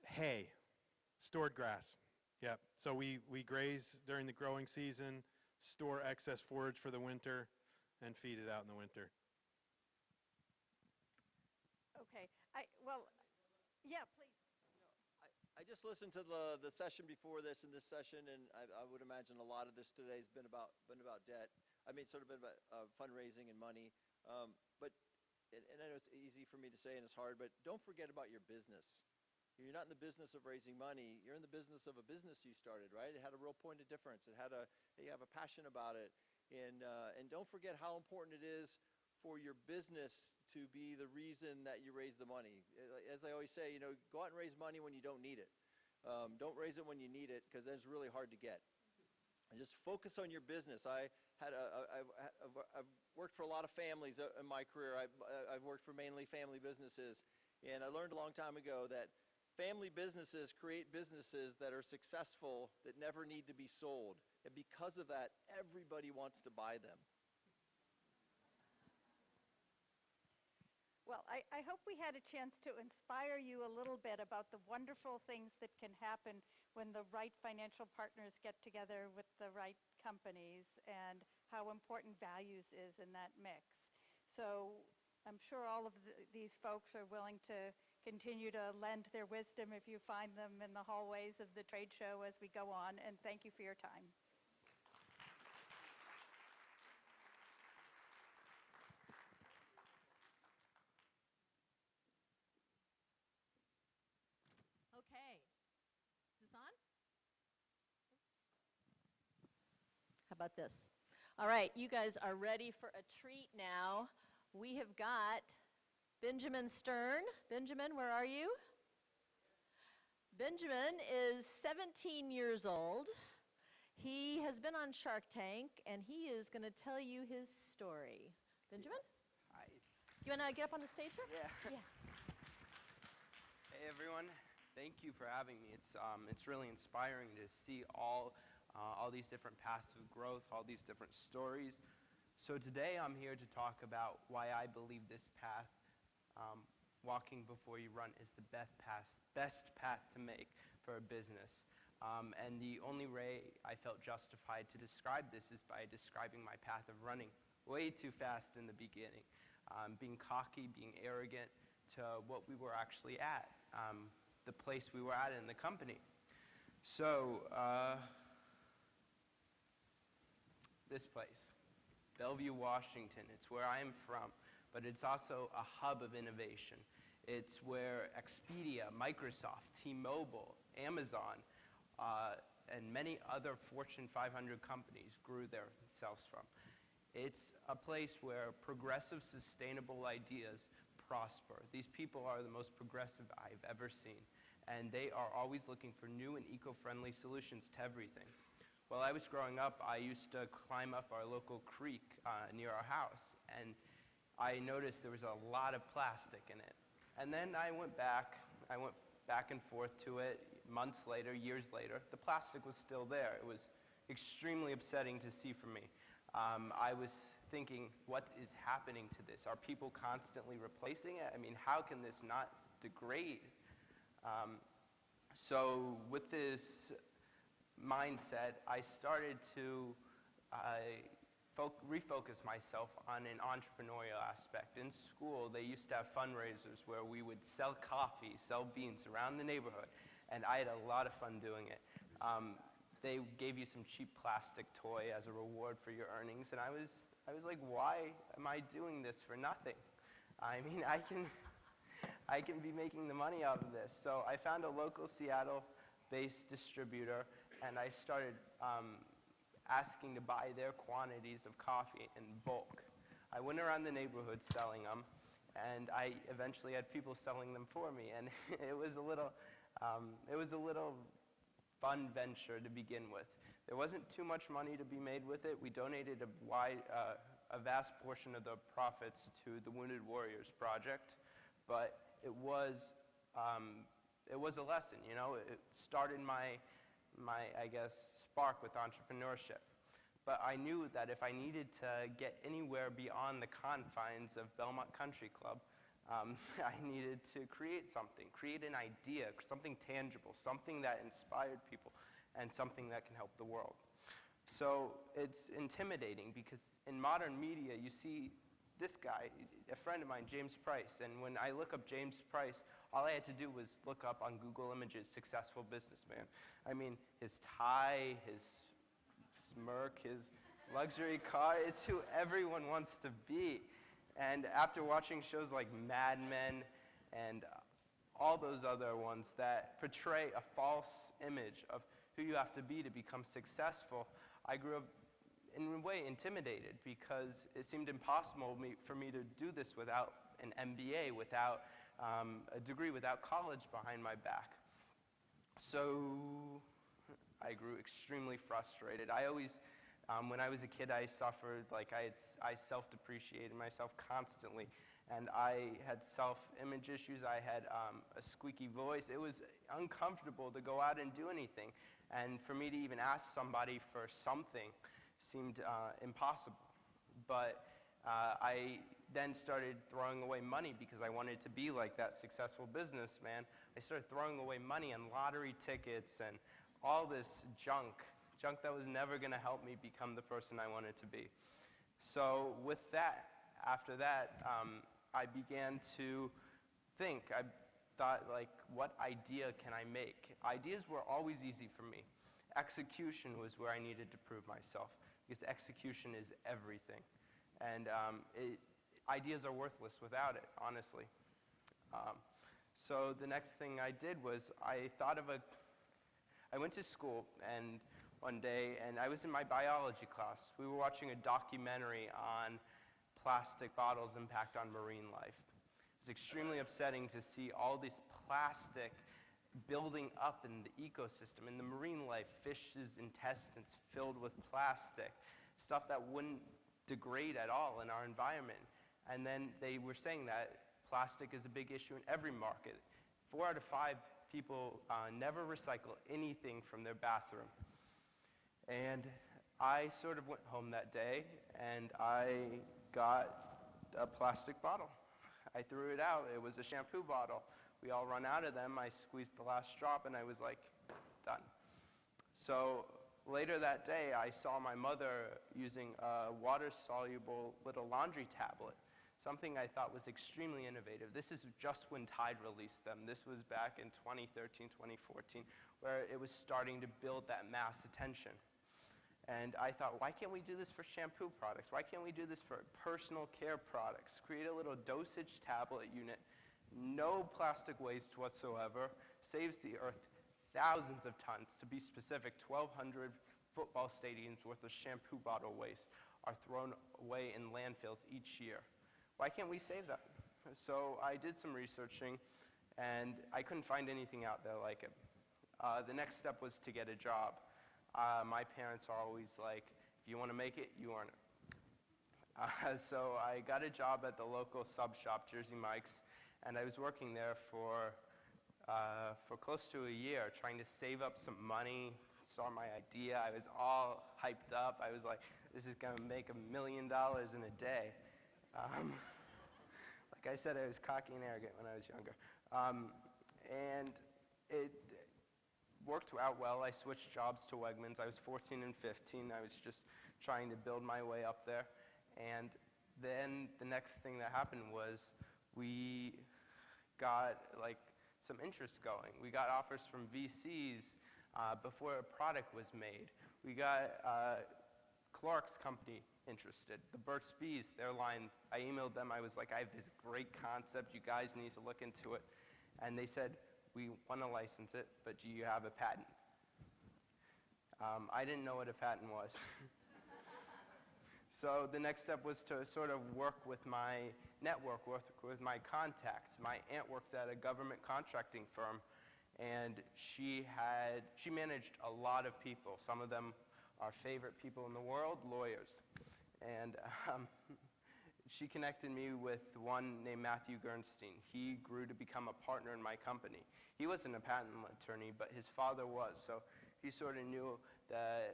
Hay, stored grass. Yep. So we graze during the growing season, store excess forage for the winter, and feed it out in the winter. Okay. Yeah, please. I just listened to the session before this and this session, and I would imagine a lot of this today has been about debt. I mean, sort of been about fundraising and money. And I know it's easy for me to say and it's hard, but don't forget about your business. You're not in the business of raising money. You're in the business of a business you started, right? It had a real point of difference. You have a passion about it. And don't forget how important it is for your business to be the reason that you raise the money. As I always say, go out and raise money when you don't need it. Don't raise it when you need it, because then it's really hard to get. And just focus on your business. I've worked for a lot of families in my career. I've worked for mainly family businesses. And I learned a long time ago that family businesses create businesses that are successful, that never need to be sold. And because of that, everybody wants to buy them. Well, I hope we had a chance to inspire you a little bit about the wonderful things that can happen when the right financial partners get together with the right companies, and how important values is in that mix. So I'm sure all of these folks are willing to continue to lend their wisdom if you find them in the hallways of the trade show as we go on, and thank you for your time. Okay. Is this on? How about this? All right, you guys are ready for a treat now. We have got Benjamin Stern. Benjamin, where are you? Benjamin is 17 years old. He has been on Shark Tank, and he is going to tell you his story. Benjamin? Hi. You want to get up on the stage here? Yeah. Hey, everyone. Thank you for having me. It's really inspiring to see all these different paths of growth, all these different stories. So today I'm here to talk about why I believe this path, walking before you run, is the best path to make for a business. And the only way I felt justified to describe this is by describing my path of running way too fast in the beginning, being cocky, being arrogant to what we were actually at, the place we were at in the company. So, this place, Bellevue, Washington, it's where I am from, but it's also a hub of innovation. It's where Expedia, Microsoft, T-Mobile, Amazon, and many other Fortune 500 companies grew themselves from. It's a place where progressive, sustainable ideas prosper. These people are the most progressive I've ever seen, and they are always looking for new and eco-friendly solutions to everything. While I was growing up, I used to climb up our local creek near our house, and I noticed there was a lot of plastic in it. And then I went back and forth to it months later, years later. The plastic was still there. It was extremely upsetting to see for me. I was thinking, what is happening to this? Are people constantly replacing it? I mean, how can this not degrade? So with this mindset, I started to refocus myself on an entrepreneurial aspect. In school, they used to have fundraisers where we would sell coffee, sell beans around the neighborhood, and I had a lot of fun doing it. They gave you some cheap plastic toy as a reward for your earnings, and I was like, why am I doing this for nothing? I mean, I can be making the money out of this. So I found a local Seattle-based distributor, and I started asking to buy their quantities of coffee in bulk. I went around the neighborhood selling them, and I eventually had people selling them for me, and it was a little fun venture to begin with. There wasn't too much money to be made with it. We donated a vast portion of the profits to the Wounded Warriors Project, but it was a lesson, you know. It started my I guess, spark with entrepreneurship. But I knew that if I needed to get anywhere beyond the confines of Belmont Country Club, I needed to create something, create an idea, something tangible, something that inspired people, and something that can help the world. So it's intimidating because in modern media, you see this guy, a friend of mine, James Price, and when I look up James Price, all I had to do was look up on Google Images, successful businessman. I mean, his tie, his smirk, his luxury car, it's who everyone wants to be. And after watching shows like Mad Men and all those other ones that portray a false image of who you have to be to become successful, I grew up in a way intimidated because it seemed impossible for me to do this without an MBA, without a degree, without college behind my back. So I grew extremely frustrated. I always, when I was a kid, I suffered, like I self-depreciated myself constantly. And I had self-image issues. I had a squeaky voice. It was uncomfortable to go out and do anything. And for me to even ask somebody for something seemed impossible. But I then started throwing away money because I wanted to be like that successful businessman. I started throwing away money on lottery tickets and all this junk that was never going to help me become the person I wanted to be. So with that, after that, I began to think. I thought, like, what idea can I make? Ideas were always easy for me. Execution was where I needed to prove myself, because execution is everything. And ideas are worthless without it, honestly. So the next thing I did was I went to school and one day, and I was in my biology class. We were watching a documentary on plastic bottles' impact on marine life. It was extremely upsetting to see all this plastic building up in the ecosystem, in the marine life, fish's intestines filled with plastic, stuff that wouldn't degrade at all in our environment. And then they were saying that plastic is a big issue in every market. 4 out of 5 people never recycle anything from their bathroom. And I sort of went home that day and I got a plastic bottle. I threw it out. It was a shampoo bottle. We all run out of them. I squeezed the last drop and I was like, done. So later that day, I saw my mother using a water-soluble little laundry tablet, something I thought was extremely innovative. This is just when Tide released them. This was back in 2013, 2014, where it was starting to build that mass attention. And I thought, why can't we do this for shampoo products? Why can't we do this for personal care products? Create a little dosage tablet unit, no plastic waste whatsoever, saves the earth thousands of tons. To be specific, 1,200 football stadiums worth of shampoo bottle waste are thrown away in landfills each year. Why can't we save that? So I did some researching, and I couldn't find anything out there like it. The next step was to get a job. My parents are always like, if you want to make it, you earn it. So I got a job at the local sub shop, Jersey Mike's, and I was working there for close to a year, trying to save up some money, saw my idea. I was all hyped up. I was like, This is going to make $1 million in a day. Like I said, I was cocky and arrogant when I was younger. And it worked out well. I switched jobs to Wegmans. I was 14 and 15. I was just trying to build my way up there. And then the next thing that happened was we got like some interest going. We got offers from VCs before a product was made. We got Clark's company interested. The Burt's Bees, their line, I emailed them. I was like, I have this great concept. You guys need to look into it. And they said, we want to license it, but do you have a patent? I didn't know what a patent was. So the next step was to sort of work with my network, work with my contacts. My aunt worked at a government contracting firm, and she managed a lot of people. Some of them our favorite people in the world, lawyers. And she connected me with one named Matthew Gernstein. He grew to become a partner in my company. He wasn't a patent attorney, but his father was, so he sort of knew the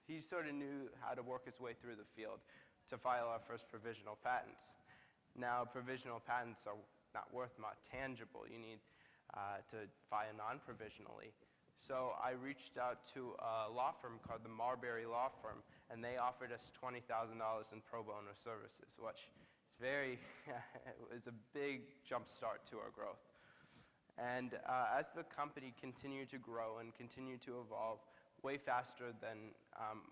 he sort of knew how to work his way through the field to file our first provisional patents. Now, provisional patents are not worth much tangible. You need to file non-provisionally. So I reached out to a law firm called the Marbury Law Firm, and they offered us $20,000 in pro bono services, which is it was a big jump start to our growth. And as the company continued to grow and continued to evolve way faster than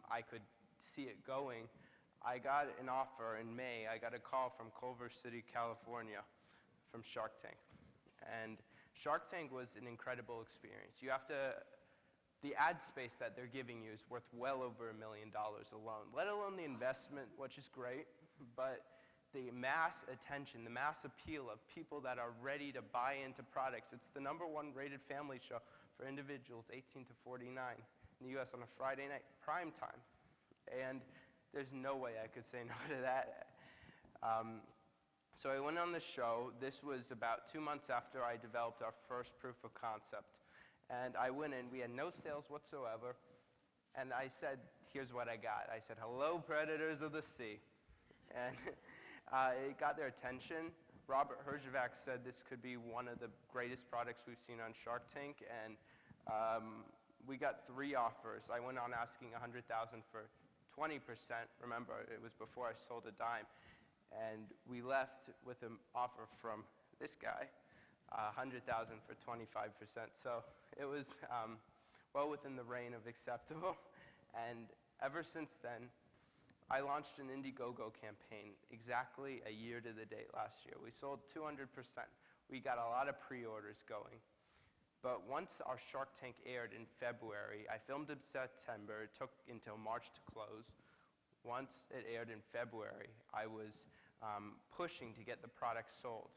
I could see it going, I got an offer in May. I got a call from Culver City, California, from Shark Tank. And Shark Tank was an incredible experience. The ad space that they're giving you is worth well over $1 million alone, let alone the investment, which is great, but the mass attention, the mass appeal of people that are ready to buy into products. It's the #1 rated family show for individuals 18 to 49 in the US on a Friday night, prime time. And there's no way I could say no to that. So I went on the show. This was about 2 months after I developed our first proof of concept. And I went in, we had no sales whatsoever, and I said, here's what I got. I said, hello, predators of the sea. And it got their attention. Robert Herjavec said this could be one of the greatest products we've seen on Shark Tank, and we got 3 offers. I went on asking $100,000 for 20%. Remember, it was before I sold a dime. And we left with an offer from this guy, $100,000 for 25%. So it was well within the range of acceptable. And ever since then, I launched an Indiegogo campaign exactly a year to the date last year. We sold 200%. We got a lot of pre-orders going. But once our Shark Tank aired in February, I filmed in September. It took until March to close. Once it aired in February, I was pushing to get the product sold,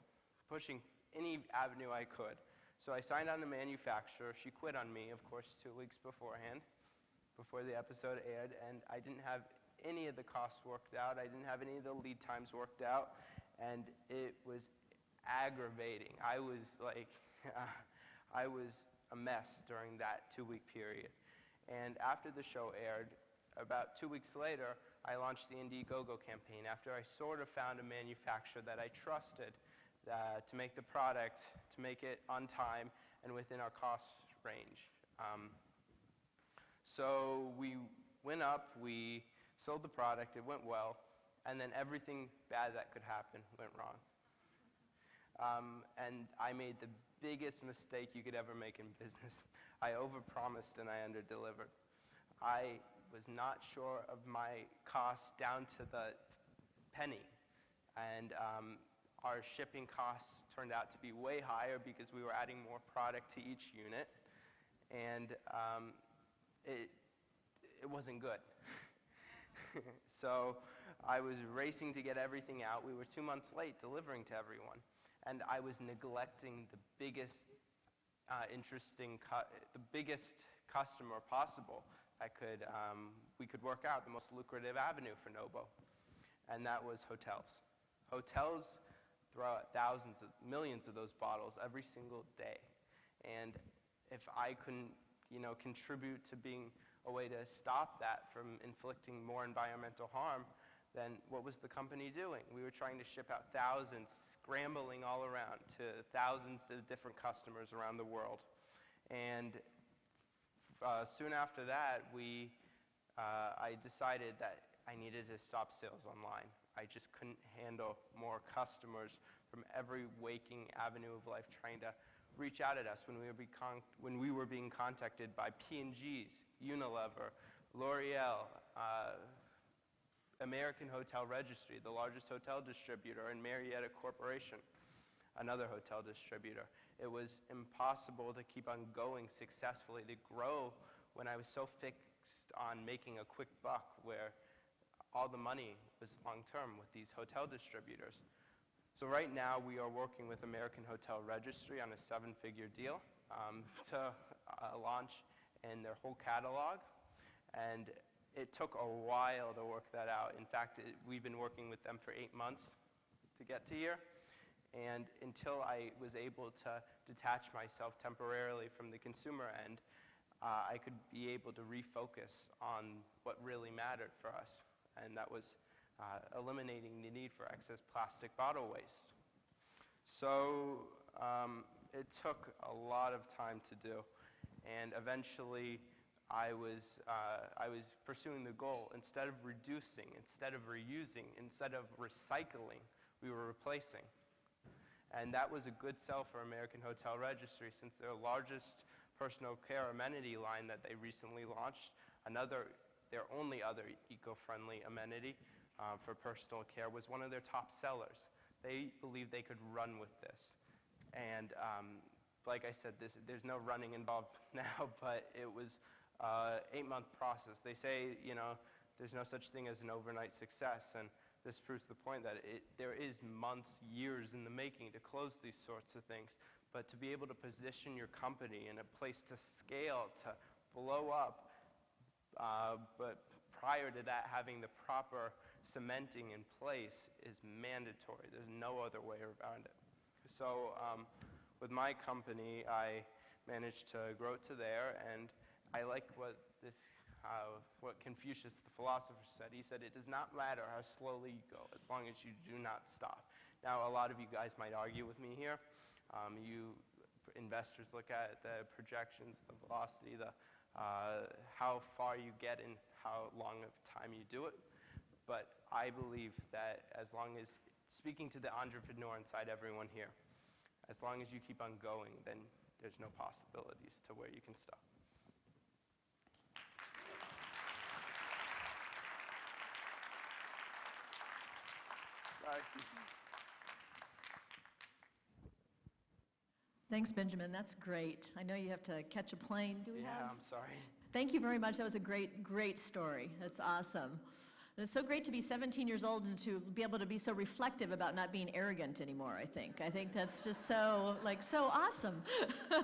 pushing any avenue I could. So I signed on the manufacturer. She quit on me, of course, 2 weeks beforehand, before the episode aired, and I didn't have any of the costs worked out. I didn't have any of the lead times worked out, and it was aggravating. I was like, I was a mess during that 2-week period. And after the show aired, about 2 weeks later, I launched the Indiegogo campaign after I sort of found a manufacturer that I trusted to make the product, to make it on time and within our cost range. So we went up, we sold the product, it went well, and then everything bad that could happen went wrong. And I made the biggest mistake you could ever make in business. I overpromised and I underdelivered. I was not sure of my costs down to the penny. And our shipping costs turned out to be way higher because we were adding more product to each unit. And it wasn't good. So I was racing to get everything out. We were 2 months late delivering to everyone. And I was neglecting the biggest the biggest customer possible that we could work out, the most lucrative avenue for Nobo, and that was hotels. Hotels throw out millions of those bottles every single day, and if I couldn't, contribute to being a way to stop that from inflicting more environmental harm, then what was the company doing? We were trying to ship out thousands, scrambling all around to thousands of different customers around the world. And soon after that, I decided that I needed to stop sales online. I just couldn't handle more customers from every waking avenue of life trying to reach out at us when we were being contacted by P&G's, Unilever, L'Oreal, American Hotel Registry, the largest hotel distributor, and Marietta Corporation, another hotel distributor. It was impossible to keep on going successfully, to grow when I was so fixed on making a quick buck where all the money was long-term with these hotel distributors. So right now we are working with American Hotel Registry on a 7-figure deal to launch in their whole catalog. And it took a while to work that out. In fact, we've been working with them for 8 months to get to here. And until I was able to detach myself temporarily from the consumer end, I could be able to refocus on what really mattered for us. And that was eliminating the need for excess plastic bottle waste. So it took a lot of time to do. And eventually, I was pursuing the goal. Instead of reducing, instead of reusing, instead of recycling, we were replacing. And that was a good sell for American Hotel Registry, since their largest personal care amenity line that they recently launched, their only other eco-friendly amenity for personal care, was one of their top sellers. They believed they could run with this. And like I said, there's no running involved now, but it was an 8-month process. They say, there's no such thing as an overnight success, and this proves the point that there is months, years in the making to close these sorts of things. But to be able to position your company in a place to scale, to blow up, but prior to that, having the proper cementing in place is mandatory. There's no other way around it. So with my company, I managed to grow to there, and I like what Confucius, the philosopher, said. He said, it does not matter how slowly you go, as long as you do not stop. Now, a lot of you guys might argue with me here. You investors look at the projections, the velocity, how far you get and how long of time you do it. But I believe that as long as, speaking to the entrepreneur inside everyone here, as long as you keep on going, then there's no possibilities to where you can stop. Sorry. Thanks, Benjamin. That's great. I know you have to catch a plane. Do we have? Yeah, I'm sorry. Thank you very much. That was a great, great story. That's awesome. And it's so great to be 17 years old and to be able to be so reflective about not being arrogant anymore, I think. I think that's just so awesome. All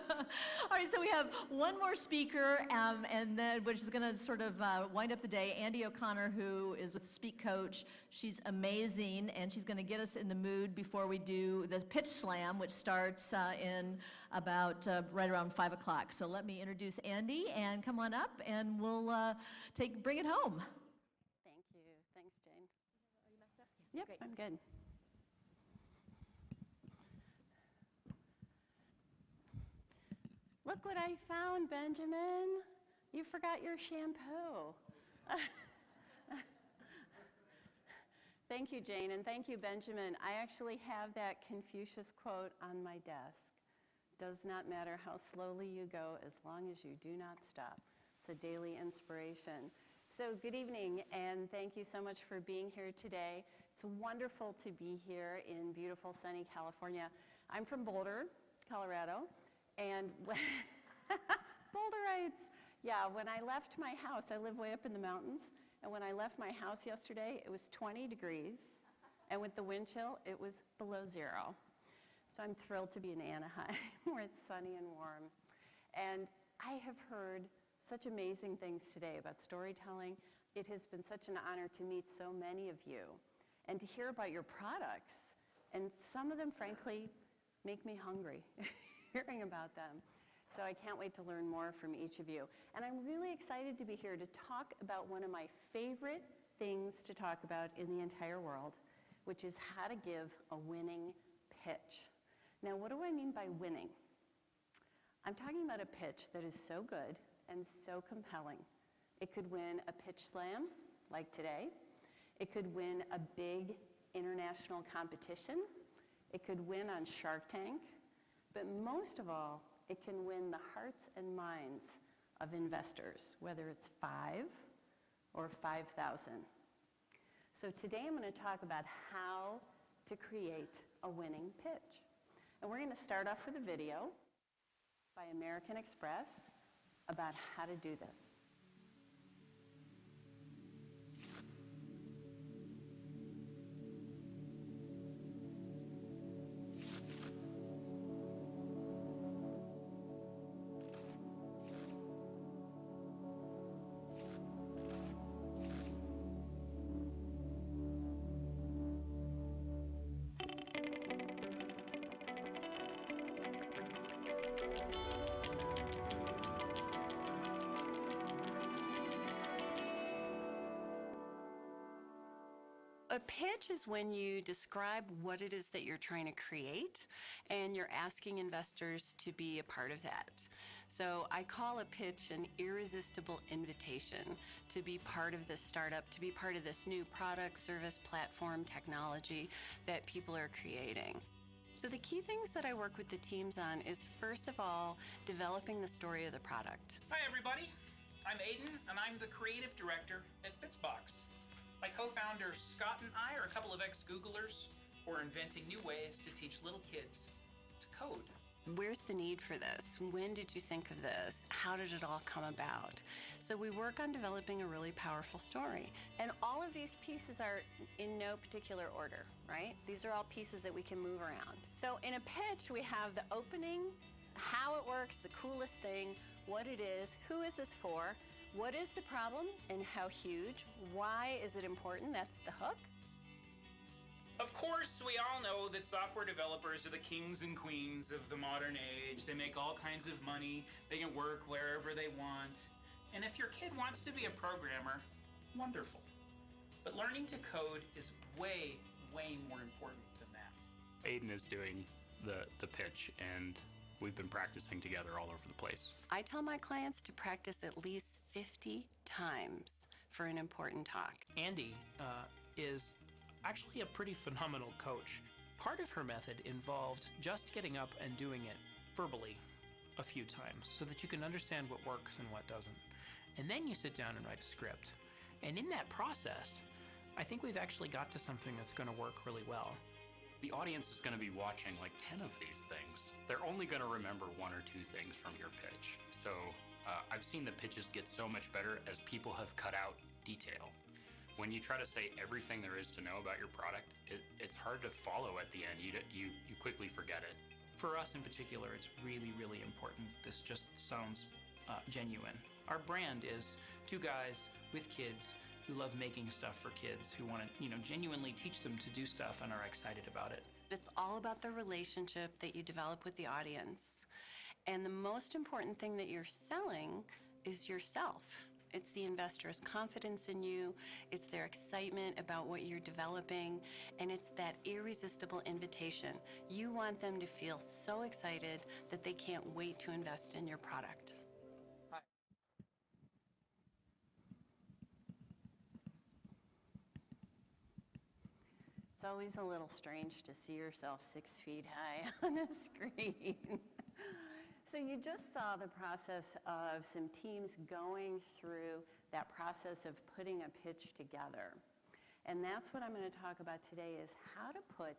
right, so we have one more speaker, and then, which is going to sort of wind up the day. Andy O'Connor, who is with Speak Coach. She's amazing, and she's going to get us in the mood before we do the pitch slam, which starts in about right around 5 o'clock. So let me introduce Andy, and come on up, and we'll bring it home. Thanks, Jane. Are you back there? Yep, great. I'm good. Look what I found, Benjamin. You forgot your shampoo. Thank you, Jane, and thank you, Benjamin. I actually have that Confucius quote on my desk. Does not matter how slowly you go, as long as you do not stop. It's a daily inspiration. So good evening, and thank you so much for being here today. It's wonderful to be here in beautiful, sunny California. I'm from Boulder, Colorado, and Boulderites. Yeah, when I left my house, I live way up in the mountains, and when I left my house yesterday, it was 20 degrees, and with the wind chill, it was below 0. So I'm thrilled to be in Anaheim, where it's sunny and warm. And I have heard such amazing things today about storytelling. It has been such an honor to meet so many of you and to hear about your products. And some of them, frankly, make me hungry, hearing about them. So I can't wait to learn more from each of you. And I'm really excited to be here to talk about one of my favorite things to talk about in the entire world, which is how to give a winning pitch. Now, what do I mean by winning? I'm talking about a pitch that is so good and so compelling. It could win a pitch slam, like today. It could win a big international competition. It could win on Shark Tank. But most of all, it can win the hearts and minds of investors, whether it's 5 or 5,000. So today I'm going to talk about how to create a winning pitch. And we're going to start off with a video by American Express about how to do this. A pitch is when you describe what it is that you're trying to create, and you're asking investors to be a part of that. So I call a pitch an irresistible invitation to be part of this startup, to be part of this new product, service, platform, technology that people are creating. So the key things that I work with the teams on is, first of all, developing the story of the product. Hi everybody, I'm Aiden and I'm the creative director at Bitsbox. My co-founders Scott and I are a couple of ex-Googlers who are inventing new ways to teach little kids to code. Where's the need for this? When did you think of this? How did it all come about? So we work on developing a really powerful story. And all of these pieces are in no particular order, right? These are all pieces that we can move around. So in a pitch, we have the opening, how it works, the coolest thing, what it is, who is this for, what is the problem and how huge, why is it important, that's the hook. Of course, we all know that software developers are the kings and queens of the modern age. They make all kinds of money, they can work wherever they want. And if your kid wants to be a programmer, wonderful. But learning to code is way, way more important than that. Aiden is doing the pitch, and we've been practicing together all over the place. I tell my clients to practice at least 50 times for an important talk. Andy is actually a pretty phenomenal coach. Part of her method involved just getting up and doing it verbally a few times so that you can understand what works and what doesn't. And then you sit down and write a script. And in that process, I think we've actually got to something that's going to work really well. The audience is going to be watching like 10 of these things. They're only going to remember 1 or 2 things from your pitch. So I've seen the pitches get so much better as people have cut out detail. When you try to say everything there is to know about your product, it's hard to follow at the end. You quickly forget it. For us in particular, it's really, really important. This just sounds genuine. Our brand is 2 guys with kids who love making stuff for kids, who want to, genuinely teach them to do stuff and are excited about it. It's all about the relationship that you develop with the audience. And the most important thing that you're selling is yourself. It's the investor's confidence in you, it's their excitement about what you're developing, and it's that irresistible invitation. You want them to feel so excited that they can't wait to invest in your product. It's always a little strange to see yourself 6 feet high on a screen. So you just saw the process of some teams going through that process of putting a pitch together. And that's what I'm going to talk about today, is how to put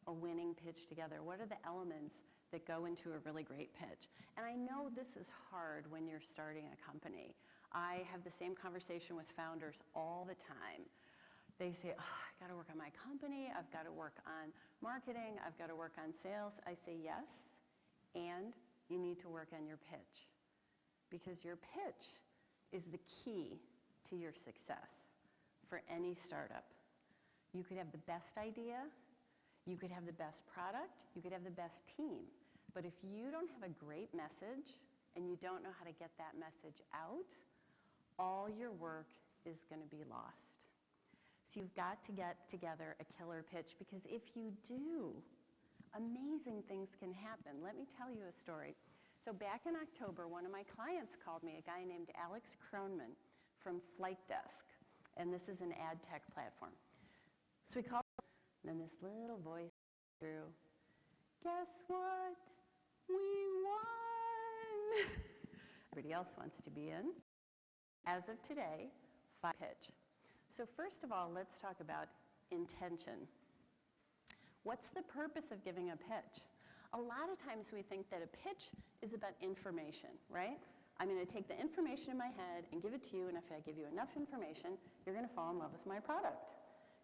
a winning pitch together. What are the elements that go into a really great pitch? And I know this is hard when you're starting a company. I have the same conversation with founders all the time. They say, I got to work on my company, I've got to work on marketing, I've got to work on sales. I say yes, and you need to work on your pitch, because your pitch is the key to your success for any startup. You could have the best idea, you could have the best product, you could have the best team, but if you don't have a great message and you don't know how to get that message out, all your work is going to be lost. So you've got to get together a killer pitch, because if you do, amazing things can happen. Let me tell you a story. So back in October, one of my clients called me, a guy named Alex Kronman from Flight Desk, and this is an ad tech platform. So we called, and then this little voice through, guess what? We won! Everybody else wants to be in. As of today, pitch. So first of all, let's talk about intention. What's the purpose of giving a pitch? A lot of times we think that a pitch is about information, right? I'm going to take the information in my head and give it to you, and if I give you enough information, you're going to fall in love with my product.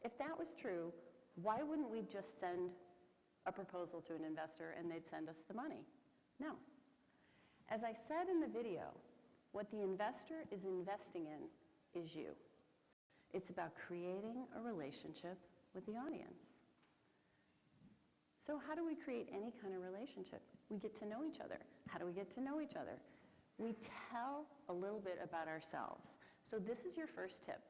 If that was true, why wouldn't we just send a proposal to an investor and they'd send us the money? No. As I said in the video, what the investor is investing in is you. It's about creating a relationship with the audience. So how do we create any kind of relationship? We get to know each other. How do we get to know each other? We tell a little bit about ourselves. So this is your first tip.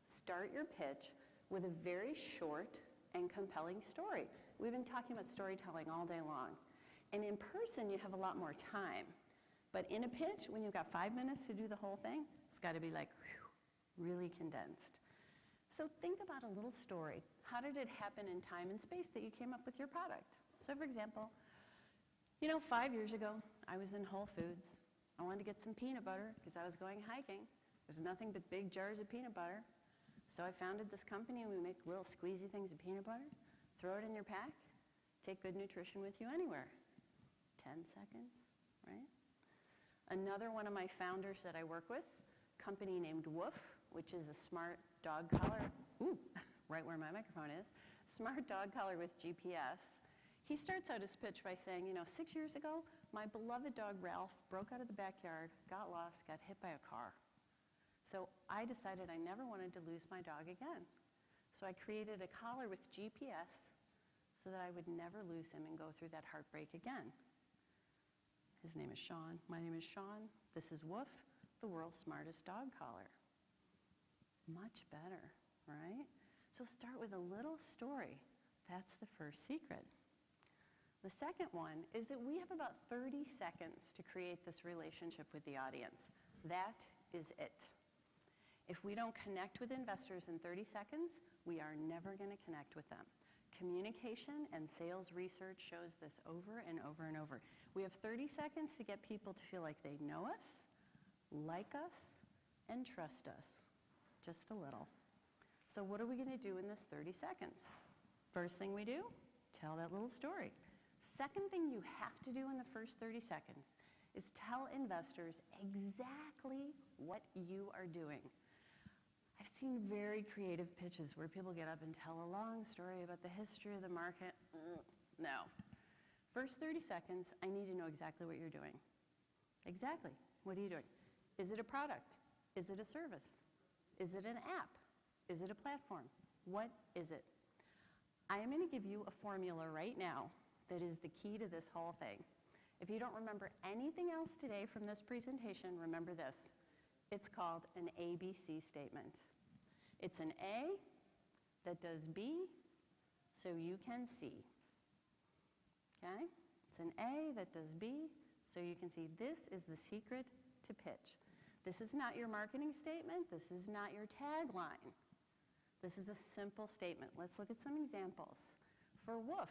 Start your pitch with a very short and compelling story. We've been talking about storytelling all day long. And in person, you have a lot more time. But in a pitch, when you've got 5 minutes to do the whole thing, it's got to be like, whew, really condensed. So think about a little story. How did it happen in time and space that you came up with your product? So for example, 5 years ago, I was in Whole Foods. I wanted to get some peanut butter because I was going hiking. There's nothing but big jars of peanut butter. So I founded this company, and we make little squeezy things of peanut butter, throw it in your pack, take good nutrition with you anywhere. 10 seconds, right? Another one of my founders that I work with, company named Woof, which is a smart dog collar, right where my microphone is, smart dog collar with GPS. He starts out his pitch by saying, 6 years ago, my beloved dog Ralph broke out of the backyard, got lost, got hit by a car. So I decided I never wanted to lose my dog again. So I created a collar with GPS so that I would never lose him and go through that heartbreak again. His name is Sean. My name is Sean. This is Woof, the world's smartest dog collar. Much better, right? So start with a little story. That's the first secret. The second one is that we have about 30 seconds to create this relationship with the audience. That is it. If we don't connect with investors in 30 seconds, we are never going to connect with them. Communication and sales research shows this over and over and over. We have 30 seconds to get people to feel like they know us, like us, and trust us. Just a little. So what are we going to do in this 30 seconds? First thing we do, tell that little story. Second thing you have to do in the first 30 seconds is tell investors exactly what you are doing. I've seen very creative pitches where people get up and tell a long story about the history of the market. No. First 30 seconds, I need to know exactly what you're doing. Exactly. What are you doing? Is it a product? Is it a service? Is it an app? Is it a platform? What is it? I am going to give you a formula right now that is the key to this whole thing. If you don't remember anything else today from this presentation, remember this. It's called an ABC statement. It's an A that does B so you can see. Okay? It's an A that does B so you can see. This is the secret to pitch. This is not your marketing statement. This is not your tagline. This is a simple statement. Let's look at some examples. For Woof,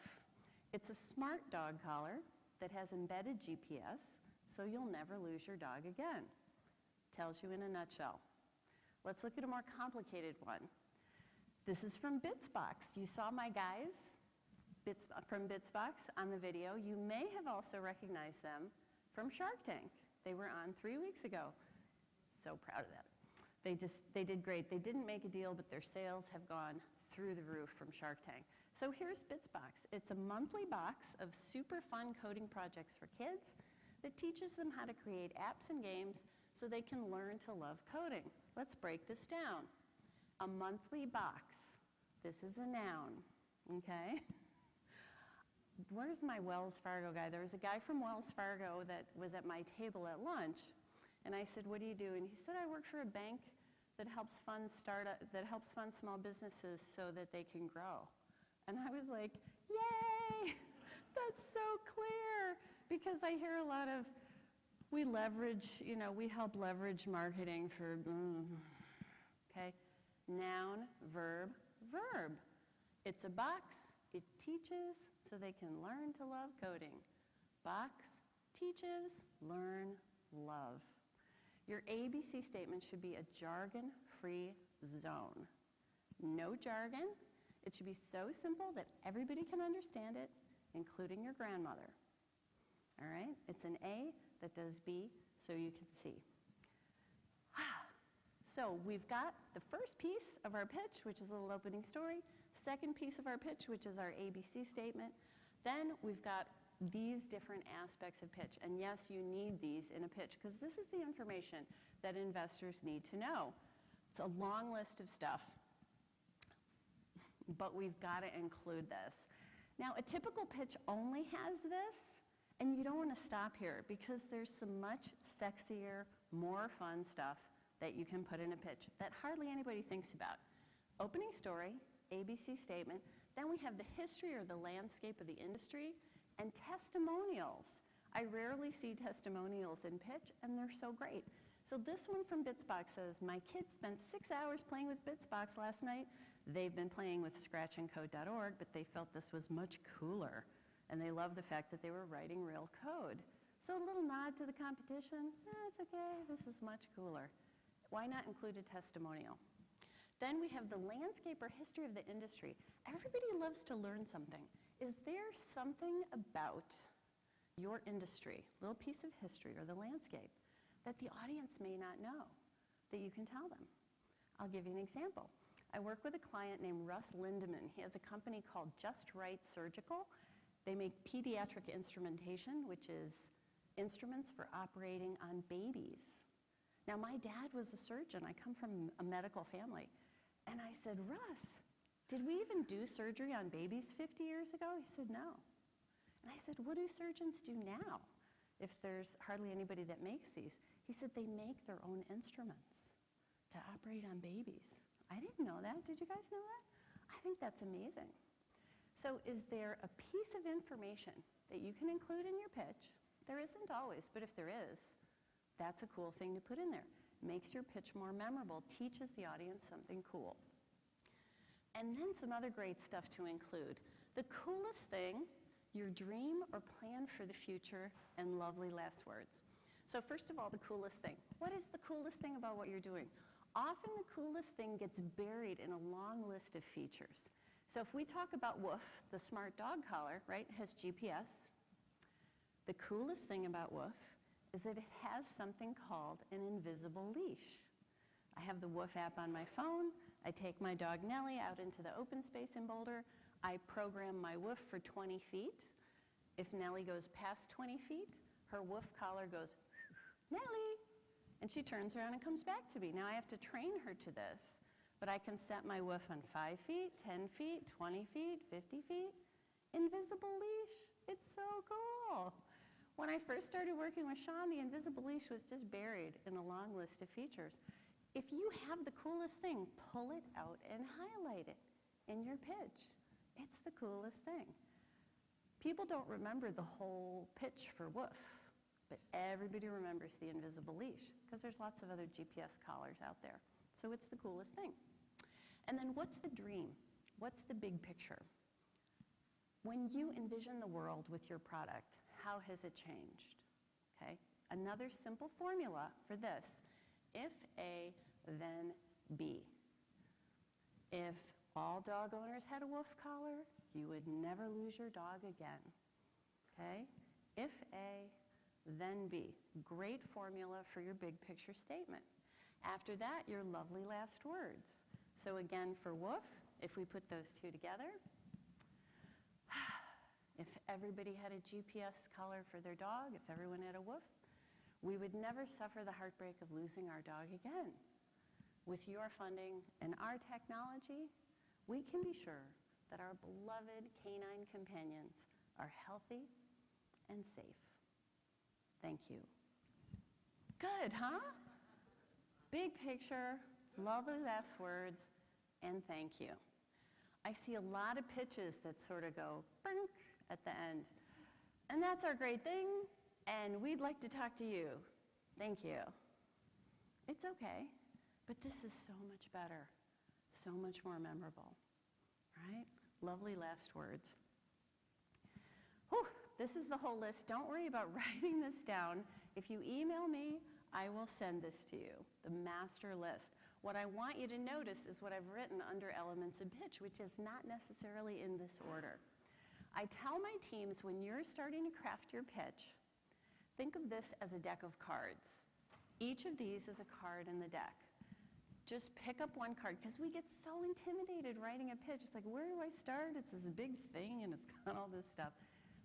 it's a smart dog collar that has embedded GPS, so you'll never lose your dog again. Tells you in a nutshell. Let's look at a more complicated one. This is from Bitsbox. You saw my guys from Bitsbox on the video. You may have also recognized them from Shark Tank. They were on 3 weeks ago. So proud of them. They did great. They didn't make a deal, but their sales have gone through the roof from Shark Tank. So here's Bitsbox. It's a monthly box of super fun coding projects for kids that teaches them how to create apps and games so they can learn to love coding. Let's break this down. A monthly box. This is a noun, okay? where's my Wells Fargo guy? There was a guy from Wells Fargo that was at my table at lunch, and I said, what do you do? And he said, I work for a bank that helps fund small businesses so that they can grow. And I was like, yay, that's so clear, because I hear a lot of, we help leverage marketing for, okay? Noun, verb, verb. It's a box, it teaches so they can learn to love coding. Box, teaches, learn, love. Your ABC statement should be a jargon-free zone. No jargon. It should be so simple that everybody can understand it, including your grandmother. All right? It's an A that does B, so you can see. So we've got the first piece of our pitch, which is a little opening story. Second piece of our pitch, which is our ABC statement. Then we've got these different aspects of pitch. And yes, you need these in a pitch, because this is the information that investors need to know. It's a long list of stuff, but we've got to include this. Now, a typical pitch only has this, and you don't want to stop here, because there's some much sexier, more fun stuff that you can put in a pitch that hardly anybody thinks about. Opening story, ABC statement, then we have the history or the landscape of the industry, and testimonials. I rarely see testimonials in pitch, and they're so great. So this one from Bitsbox says, my kids spent 6 hours playing with Bitsbox last night. They've been playing with scratchandcode.org, but they felt this was much cooler, and they love the fact that they were writing real code. So a little nod to the competition, it's okay, this is much cooler. Why not include a testimonial? Then we have the landscape or history of the industry. Everybody loves to learn something. Is there something about your industry, a little piece of history or the landscape, that the audience may not know, that you can tell them? I'll give you an example. I work with a client named Russ Lindemann. He has a company called Just Right Surgical. They make pediatric instrumentation, which is instruments for operating on babies. Now, my dad was a surgeon. I come from a medical family. And I said, Russ, did we even do surgery on babies 50 years ago? He said, no. And I said, what do surgeons do now if there's hardly anybody that makes these? He said, they make their own instruments to operate on babies. I didn't know that. Did you guys know that? I think that's amazing. So is there a piece of information that you can include in your pitch? There isn't always, but if there is, that's a cool thing to put in there. Makes your pitch more memorable, teaches the audience something cool. And then some other great stuff to include. The coolest thing, your dream or plan for the future, and lovely last words. So first of all, the coolest thing. What is the coolest thing about what you're doing? Often the coolest thing gets buried in a long list of features. So if we talk about Woof, the smart dog collar, right, has GPS. The coolest thing about Woof is that it has something called an invisible leash. I have the Woof app on my phone. I take my dog Nellie out into the open space in Boulder. I program my Woof for 20 feet. If Nellie goes past 20 feet, her Woof collar goes, Nellie, and she turns around and comes back to me. Now I have to train her to this, but I can set my Woof on 5 feet, 10 feet, 20 feet, 50 feet. Invisible leash, it's so cool. When I first started working with Sean, the invisible leash was just buried in a long list of features. If you have the coolest thing, pull it out and highlight it in your pitch. It's the coolest thing. People don't remember the whole pitch for Woof, but everybody remembers the invisible leash because there's lots of other GPS collars out there. So it's the coolest thing. And then what's the dream? What's the big picture? When you envision the world with your product, how has it changed? Okay? Another simple formula for this. If A, then B. If all dog owners had a Woof collar, you would never lose your dog again. Okay? If A, then B. Great formula for your big picture statement. After that, your lovely last words. So again, for Woof, if we put those two together, if everybody had a GPS collar for their dog, if everyone had a Woof, we would never suffer the heartbreak of losing our dog again. With your funding and our technology, we can be sure that our beloved canine companions are healthy and safe. Thank you. Good, huh? Big picture, lovely last words, and thank you. I see a lot of pitches that sort of go bunk at the end. And that's our great thing, and we'd like to talk to you. Thank you. It's okay, but this is so much better, so much more memorable, right? Lovely last words. Whew, this is the whole list. Don't worry about writing this down. If you email me, I will send this to you, the master list. What I want you to notice is what I've written under elements of pitch, which is not necessarily in this order. I tell my teams, when you're starting to craft your pitch, think of this as a deck of cards. Each of these is a card in the deck. Just pick up one card, because we get so intimidated writing a pitch. It's like, where do I start? It's this big thing, and it's got all this stuff.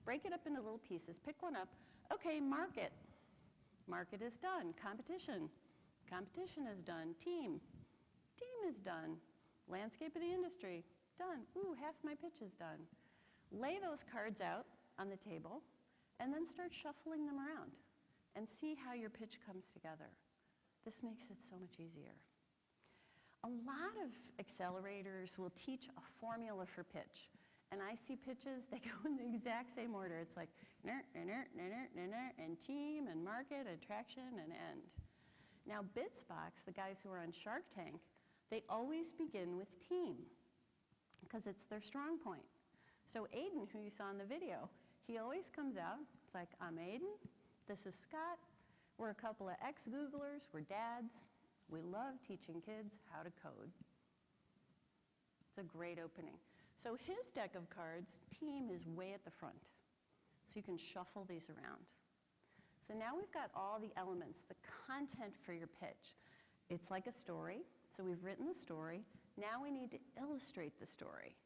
Break it up into little pieces. Pick one up. Okay, market. Market is done. Competition. Competition is done. Team. Team is done. Landscape of the industry. Done. Ooh, half my pitch is done. Lay those cards out on the table, and then start shuffling them around and see how your pitch comes together. This makes it so much easier. A lot of accelerators will teach a formula for pitch. And I see pitches, they go in the exact same order. It's like, and team, and market, and traction, and end. Now, Bitsbox, the guys who are on Shark Tank, they always begin with team, because it's their strong point. So Aiden, who you saw in the video, he always comes out, it's like, I'm Aiden, this is Scott, we're a couple of ex-Googlers, we're dads, we love teaching kids how to code. It's a great opening. So his deck of cards, team, is way at the front. So you can shuffle these around. So now we've got all the elements, the content for your pitch. It's like a story. So we've written the story. Now we need to illustrate the story.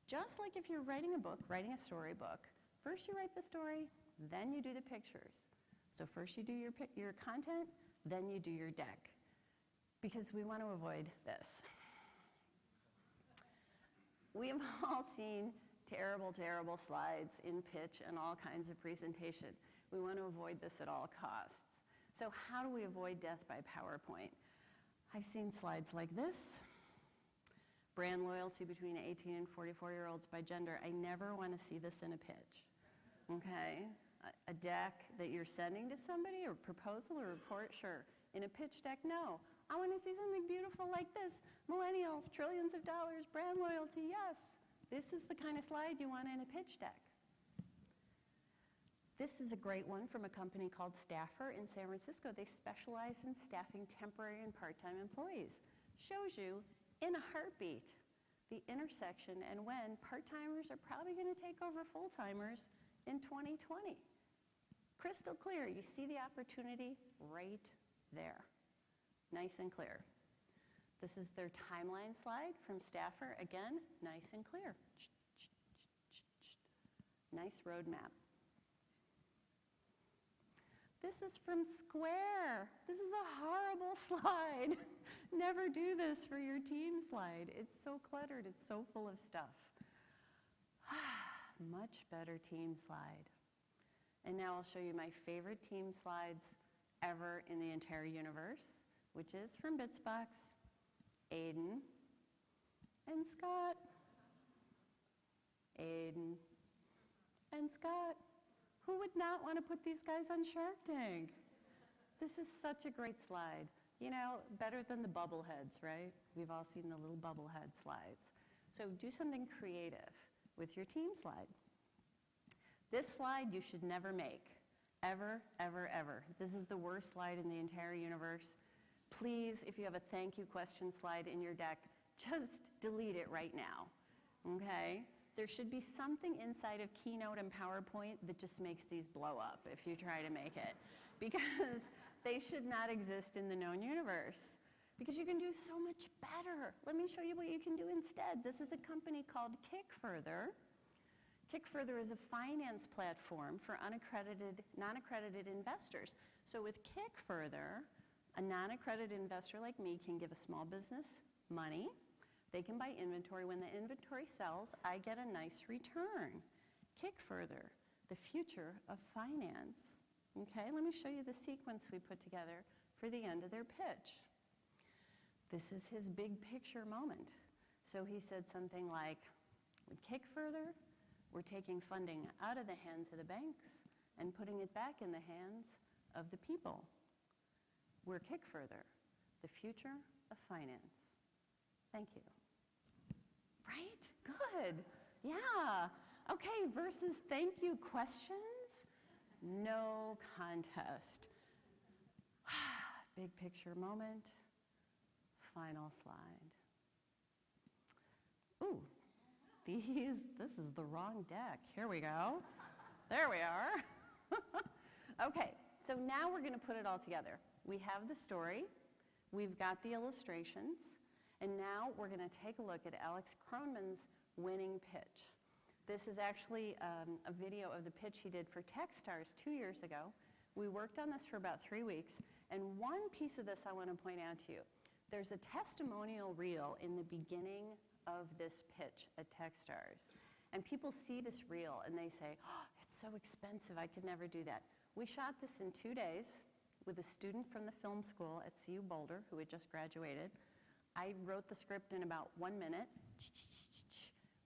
Just like if you're writing a book, writing a storybook, first you write the story, then you do the pictures. So first you do your content, then you do your deck. Because we want to avoid this. We have all seen terrible, terrible slides in pitch and all kinds of presentation. We want to avoid this at all costs. So how do we avoid death by PowerPoint? I've seen slides like this. Brand loyalty between 18 and 44-year-olds by gender. I never want to see this in a pitch, okay? A deck that you're sending to somebody, or proposal or report, sure. In a pitch deck, no. I want to see something beautiful like this. Millennials, trillions of dollars, brand loyalty, yes. This is the kind of slide you want in a pitch deck. This is a great one from a company called Staffer in San Francisco. They specialize in staffing temporary and part-time employees. Shows you, in a heartbeat, the intersection and when part-timers are probably going to take over full-timers in 2020. Crystal clear. You see the opportunity right there. Nice and clear. This is their timeline slide from Staffer. Again, nice and clear. Nice roadmap. This is from Square. This is a horrible slide. Never do this for your team slide. It's so cluttered. It's so full of stuff. Much better team slide. And now I'll show you my favorite team slides ever in the entire universe, which is from Bitsbox, Aiden, and Scott. Aiden and Scott. Who would not want to put these guys on Shark Tank? This is such a great slide. You know, better than the bubbleheads, right? We've all seen the little bubblehead slides. So do something creative with your team slide. This slide you should never make. Ever, ever, ever. This is the worst slide in the entire universe. Please, if you have a thank you question slide in your deck, just delete it right now, okay? There should be something inside of Keynote and PowerPoint that just makes these blow up if you try to make it, because they should not exist in the known universe, because you can do so much better. Let me show you what you can do instead. This is a company called KickFurther. KickFurther is a finance platform for non-accredited investors. So with KickFurther, a non-accredited investor like me can give a small business money. They can buy inventory. When the inventory sells, I get a nice return. Kick further, the future of finance. Okay, let me show you the sequence we put together for the end of their pitch. This is his big picture moment. So he said something like, we kick further, we're taking funding out of the hands of the banks and putting it back in the hands of the people. We're kick further, the future of finance. Thank you. Right? Good. Yeah. Okay, versus thank you questions. No contest. Big picture moment. Final slide. Ooh, this is the wrong deck. Here we go. There we are. Okay, so now we're going to put it all together. We have the story, we've got the illustrations, and now we're going to take a look at Alex Kronman's winning pitch. This is actually a video of the pitch he did for Techstars 2 years ago. We worked on this for about 3 weeks, and one piece of this I want to point out to you. There's a testimonial reel in the beginning of this pitch at Techstars. And people see this reel and they say, oh, it's so expensive, I could never do that. We shot this in 2 days with a student from the film school at CU Boulder who had just graduated. I wrote the script in about 1 minute.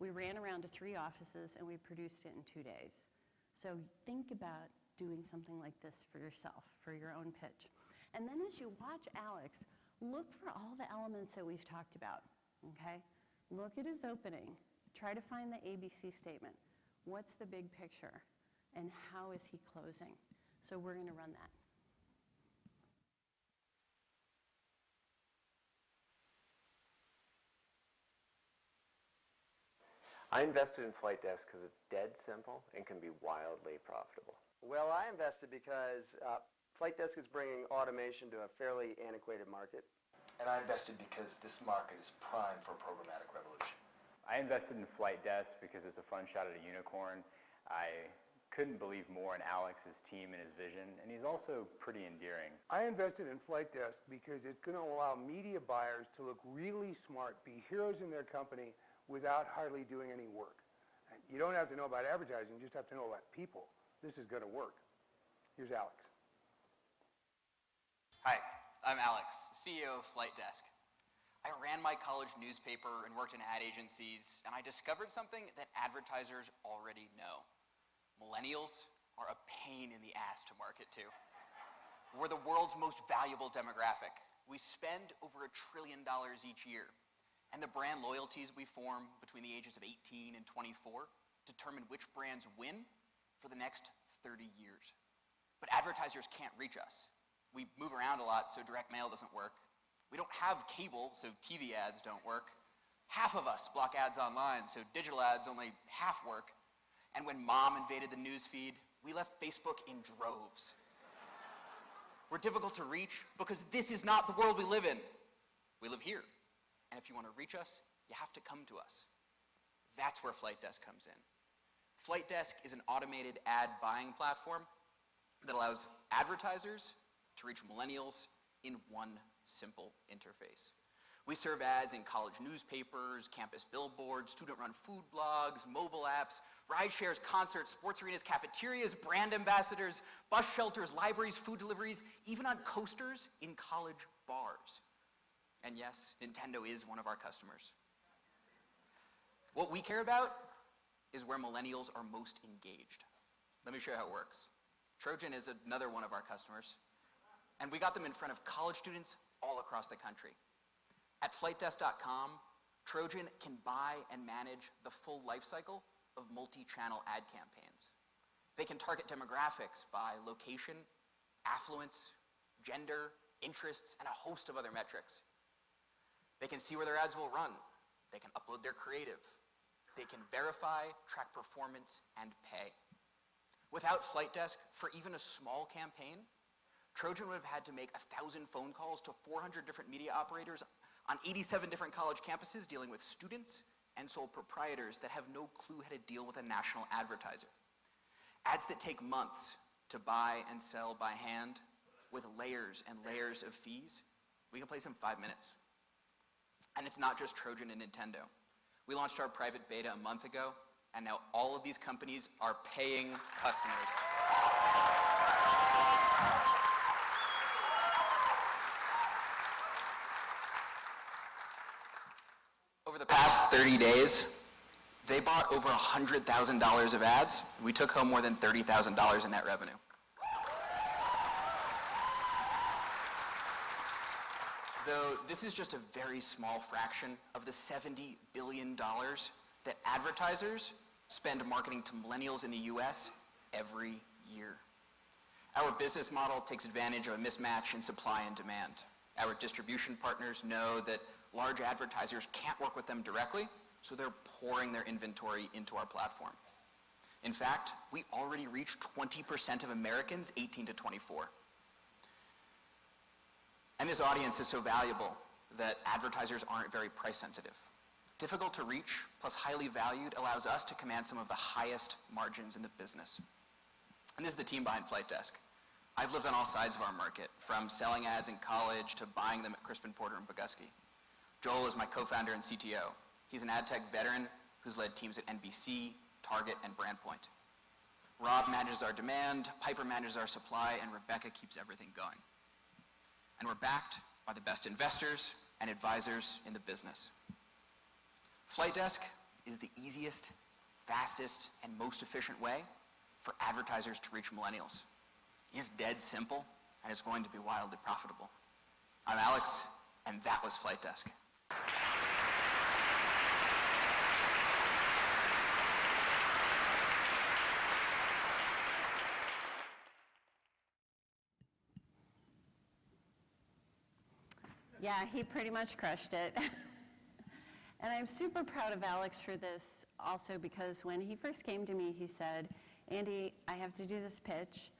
We ran around to 3 offices and we produced it in 2 days. So think about doing something like this for yourself, for your own pitch. And then as you watch Alex, look for all the elements that we've talked about, okay? Look at his opening. Try to find the ABC statement. What's the big picture? And how is he closing? So we're going to run that. I invested in Flight Desk because it's dead simple and can be wildly profitable. Well, I invested because Flight Desk is bringing automation to a fairly antiquated market. And I invested because this market is prime for a programmatic revolution. I invested in Flight Desk because it's a fun shot at a unicorn. I couldn't believe more in Alex's team and his vision, and he's also pretty endearing. I invested in Flight Desk because it's going to allow media buyers to look really smart, be heroes in their company without hardly doing any work. You don't have to know about advertising, you just have to know about people. This is going to work. Here's Alex. Hi, I'm Alex, CEO of Flight Desk. I ran my college newspaper and worked in ad agencies, and I discovered something that advertisers already know. Millennials are a pain in the ass to market to. We're the world's most valuable demographic. We spend over $1 trillion each year, and the brand loyalties we form between the ages of 18 and 24 determine which brands win for the next 30 years. But advertisers can't reach us. We move around a lot, so direct mail doesn't work. We don't have cable, so TV ads don't work. Half of us block ads online, so digital ads only half work. And when mom invaded the news feed, we left Facebook in droves. We're difficult to reach because this is not the world we live in. We live here. And if you want to reach us, you have to come to us. That's where Flight Desk comes in. Flight Desk is an automated ad buying platform that allows advertisers to reach millennials in one simple interface. We serve ads in college newspapers, campus billboards, student-run food blogs, mobile apps, ride shares, concerts, sports arenas, cafeterias, brand ambassadors, bus shelters, libraries, food deliveries, even on coasters in college bars. And yes, Nintendo is one of our customers. What we care about is where millennials are most engaged. Let me show you how it works. Trojan is another one of our customers, and we got them in front of college students all across the country. At flightdesk.com, Trojan can buy and manage the full life cycle of multi-channel ad campaigns. They can target demographics by location, affluence, gender, interests, and a host of other metrics. They can see where their ads will run. They can upload their creative. They can verify, track performance, and pay. Without Flight Desk, for even a small campaign, Trojan would have had to make 1,000 phone calls to 400 different media operators on 87 different college campuses dealing with students and sole proprietors that have no clue how to deal with a national advertiser. Ads that take months to buy and sell by hand with layers and layers of fees, we can place in 5 minutes. And it's not just Trojan and Nintendo. We launched our private beta a month ago, and now all of these companies are paying customers. Over the past 30 days, they bought over $100,000 of ads. We took home more than $30,000 in net revenue. Though this is just a very small fraction of the $70 billion that advertisers spend marketing to millennials in the US every year. Our business model takes advantage of a mismatch in supply and demand. Our distribution partners know that large advertisers can't work with them directly, so they're pouring their inventory into our platform. In fact, we already reach 20% of Americans 18 to 24. And this audience is so valuable that advertisers aren't very price sensitive. Difficult to reach, plus highly valued, allows us to command some of the highest margins in the business. And this is the team behind Flight Desk. I've lived on all sides of our market, from selling ads in college to buying them at Crispin Porter and Bogusky. Joel is my co-founder and CTO. He's an ad tech veteran who's led teams at NBC, Target, and Brandpoint. Rob manages our demand, Piper manages our supply, and Rebecca keeps everything going. And we're backed by the best investors and advisors in the business. Flight Desk is the easiest, fastest, and most efficient way for advertisers to reach millennials. It's dead simple, and it's going to be wildly profitable. I'm Alex, and that was Flight Desk. Yeah, he pretty much crushed it. And I'm super proud of Alex for this also, because when he first came to me, he said, Andy, I have to do this pitch.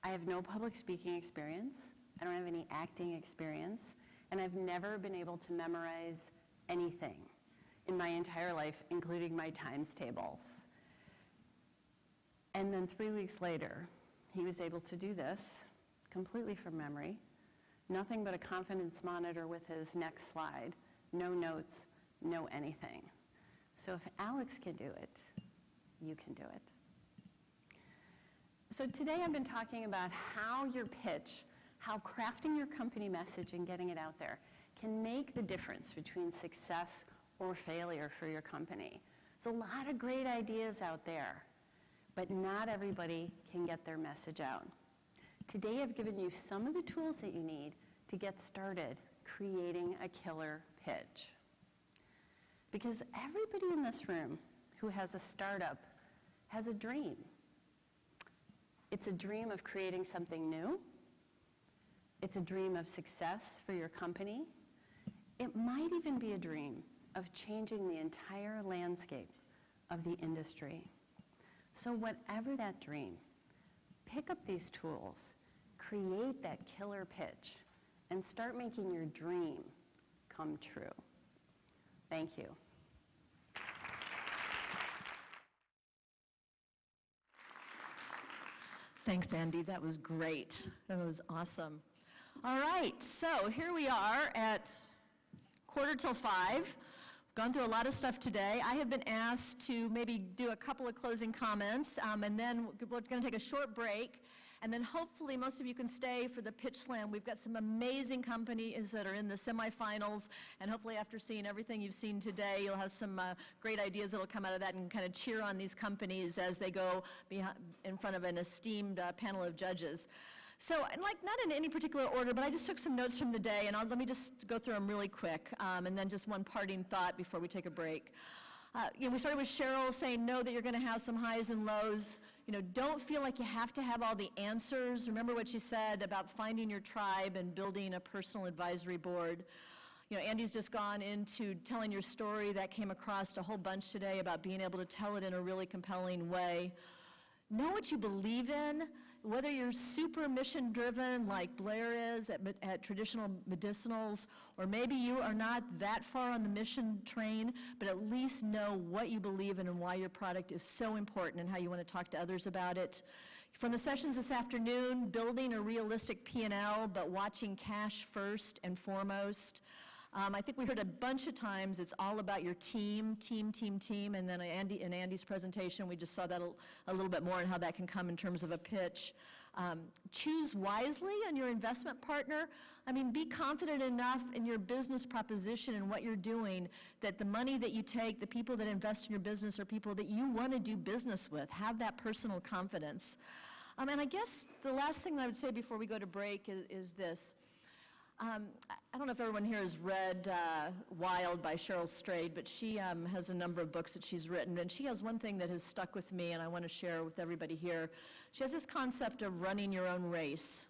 I have no public speaking experience. I don't have any acting experience. And I've never been able to memorize anything in my entire life, including my times tables. And then 3 weeks later, he was able to do this completely from memory. Nothing but a confidence monitor with his next slide. No notes, no anything. So if Alex can do it, you can do it. So today I've been talking about how your pitch, how crafting your company message and getting it out there can make the difference between success or failure for your company. There's a lot of great ideas out there, but not everybody can get their message out. Today I've given you some of the tools that you need to get started creating a killer pitch. Because everybody in this room who has a startup has a dream. It's a dream of creating something new. It's a dream of success for your company. It might even be a dream of changing the entire landscape of the industry. So whatever that dream, pick up these tools, create that killer pitch, and start making your dream come true. Thank you. Thanks, Andy. That was great. That was awesome. All right, so here we are at 4:45. Gone through a lot of stuff today. I have been asked to maybe do a couple of closing comments, and then we're going to take a short break. And then hopefully most of you can stay for the pitch slam. We've got some amazing companies that are in the semifinals, and hopefully after seeing everything you've seen today, you'll have some great ideas that will come out of that and kind of cheer on these companies as they go in front of an esteemed panel of judges. So, and like, not in any particular order, but I just took some notes from the day, and let me just go through them really quick, and then just one parting thought before we take a break. We started with Cheryl saying, know that you're going to have some highs and lows. Don't feel like you have to have all the answers. Remember what she said about finding your tribe and building a personal advisory board. Andy's just gone into telling your story. That came across a whole bunch today about being able to tell it in a really compelling way. Know what you believe in, whether you're super mission-driven like Blair is at traditional medicinals, or maybe you are not that far on the mission train, but at least know what you believe in and why your product is so important and how you want to talk to others about it. From the sessions this afternoon, building a realistic P&L, but watching cash first and foremost. I think we heard a bunch of times it's all about your team, and then in Andy's presentation, we just saw that a little bit more and how that can come in terms of a pitch. Choose wisely on your investment partner. I mean, be confident enough in your business proposition and what you're doing that the money that you take, the people that invest in your business are people that you want to do business with. Have that personal confidence. And I guess the last thing that I would say before we go to break is this. I don't know if everyone here has read Wild by Cheryl Strayed, but she has a number of books that she's written, and she has one thing that has stuck with me and I want to share with everybody here. She has this concept of running your own race.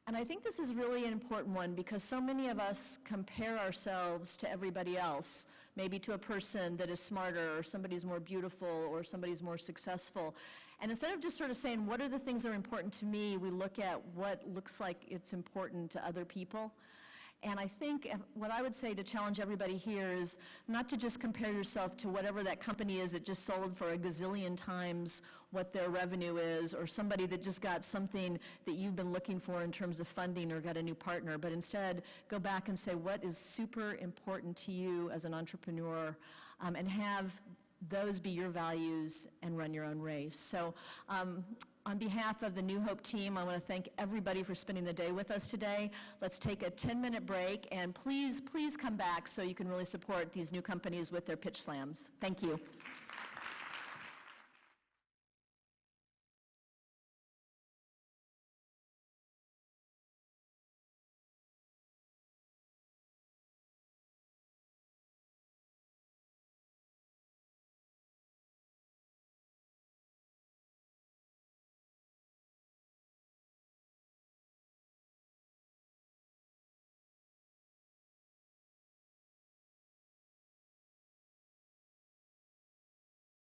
And I think this is really an important one because so many of us compare ourselves to everybody else, maybe to a person that is smarter or somebody's more beautiful or somebody's more successful. And instead of just sort of saying, what are the things that are important to me, we look at what looks like it's important to other people. And I think what I would say to challenge everybody here is not to just compare yourself to whatever that company is that just sold for a gazillion times what their revenue is, or somebody that just got something that you've been looking for in terms of funding or got a new partner, but instead go back and say what is super important to you as an entrepreneur, and have those be your values and run your own race. So on behalf of the New Hope team, I want to thank everybody for spending the day with us today. Let's take a 10-minute break, and please come back so you can really support these new companies with their pitch slams. Thank you.